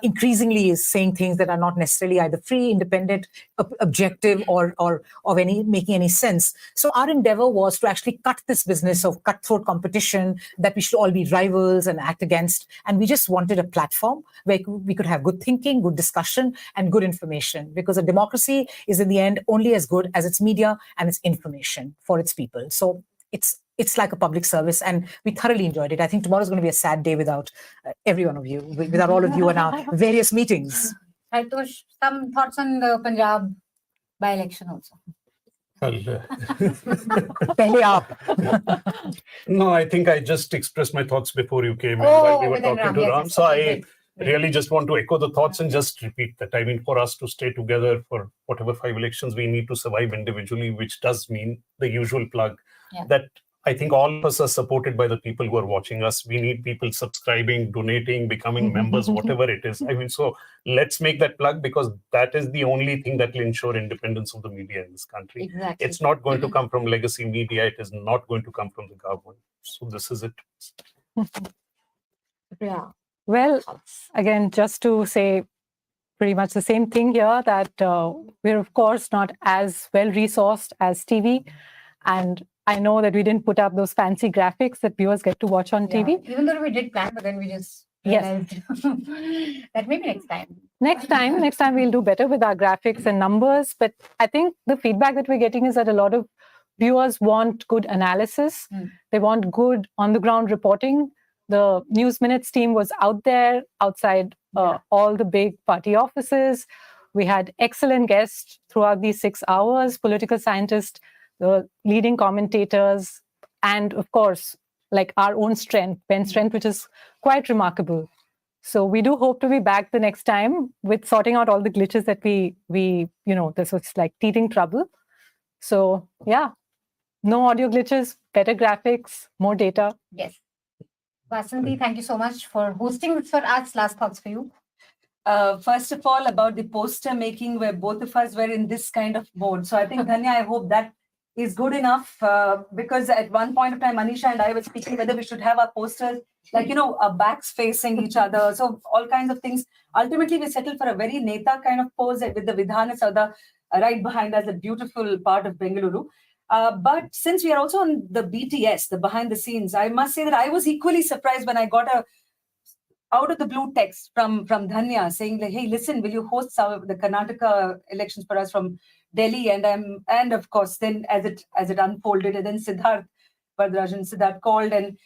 increasingly is saying things that are not necessarily either free, independent, objective, or of making any sense. So our endeavor was to actually cut this business of cutthroat competition, that we should all be rivals and act against. And we just wanted a platform where we could have good thinking, good discussion, and good information. Because a democracy is in the end only as good as its media and its information for its people. So it's like a public service, and we thoroughly enjoyed it. I think tomorrow is going to be a sad day without every one of you, without all of you in our various meetings. Hartosh, some thoughts on the Punjab by-election also? No, I think I just expressed my thoughts before you came in Oh, while we were within talking to Ram, Ram. yes, So okay, I really just want to echo the thoughts and just repeat that. I mean, for us to stay together for whatever 5 elections, we need to survive individually, which does mean the usual plug that I think all of us are supported by the people who are watching us. We need people subscribing, donating, becoming members, whatever it is. I mean, so let's make that plug, because that is the only thing that will ensure independence of the media in this country. Exactly. It's not going to come from legacy media. It is not going to come from the government. So this is it. Yeah. Well, again, just to say pretty much the same thing here, that we're of course not as well resourced as TV. And I know that we didn't put up those fancy graphics that viewers get to watch on TV. Even though we did plan, but then we just realized that maybe next time. Next time we'll do better with our graphics and numbers. But I think the feedback that we're getting is that a lot of viewers want good analysis. They want good on-the-ground reporting. The News Minutes team was out there, outside all the big party offices. We had excellent guests throughout these 6 hours, political scientists, the leading commentators, and of course, like our own strength, Ben's strength, which is quite remarkable. So we do hope to be back the next time with sorting out all the glitches that we this was like teething trouble. So yeah, no audio glitches, better graphics, more data. Yes. Vasanthi, thank you so much for hosting this for us. Last thoughts for you. First of all, about the poster making, where both of us were in this kind of mode. So I think, Dhanya, I hope that is good enough, because at one point of time, Manisha and I were speaking whether we should have our posters, like, our backs facing each other. So all kinds of things. Ultimately, we settled for a very Neta kind of pose with the Vidhana Sauda right behind us, a beautiful part of Bengaluru. But since we are also on the BTS, the behind the scenes, I must say that I was equally surprised when I got a out of the blue text from Dhanya saying, like, hey, listen, will you host the Karnataka elections for us from Delhi? And of course, then as it unfolded, and then Siddharth Vardarajan called, and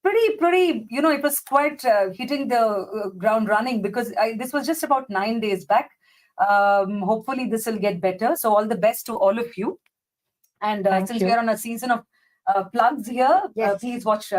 pretty, it was quite hitting the ground running, because this was just about 9 days back. Hopefully this will get better. So all the best to all of you. And since we are on a season of plugs here, please watch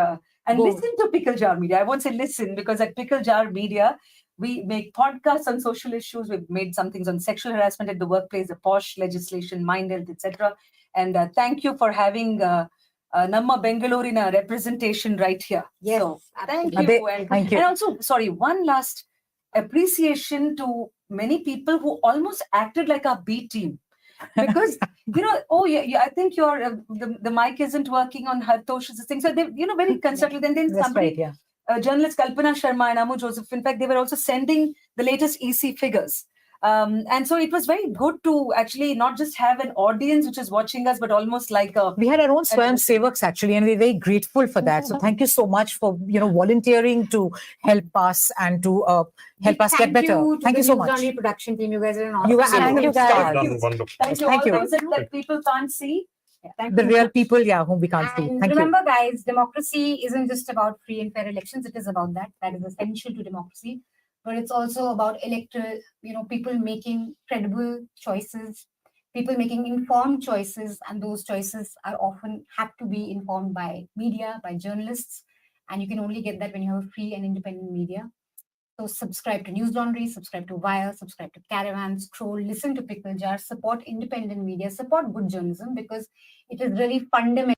and listen to Pickle Jar Media. I won't say listen, because at Pickle Jar Media, we make podcasts on social issues. We've made some things on sexual harassment at the workplace, the POSH legislation, mind health, etc. And thank you for having Namma Bengaluru representation right here. Yes, so thank you. Thank you. And also, sorry, one last appreciation to many people who almost acted like our B team. Because I think your the mic isn't working on Hartosh's thing. So they very constructive. And then somebody, journalist Kalpana Sharma and Amu Joseph, in fact, they were also sending the latest EC figures. And so it was very good to actually not just have an audience which is watching us, but almost like a... We had our own Swayam Sevaks actually, and we're very grateful for that. So thank you so much for, volunteering to help us and to help us get better. Thank you so much. Newslaundry production team, you guys are an awesome. You were Thank absolute you, guys. stars. Thank you. Thank you. All those that people can't see. Thank The you. real people, whom we can't see. And Thank remember, guys, democracy isn't just about free and fair elections. It is about that. That is essential to democracy. But it's also about electoral, people making credible choices, people making informed choices, and those choices are often have to be informed by media, by journalists, and you can only get that when you have a free and independent media. So subscribe to Newslaundry, subscribe to Wire, subscribe to Caravan, Scroll, listen to Pickle Jar, support independent media, support good journalism, because it is really fundamental.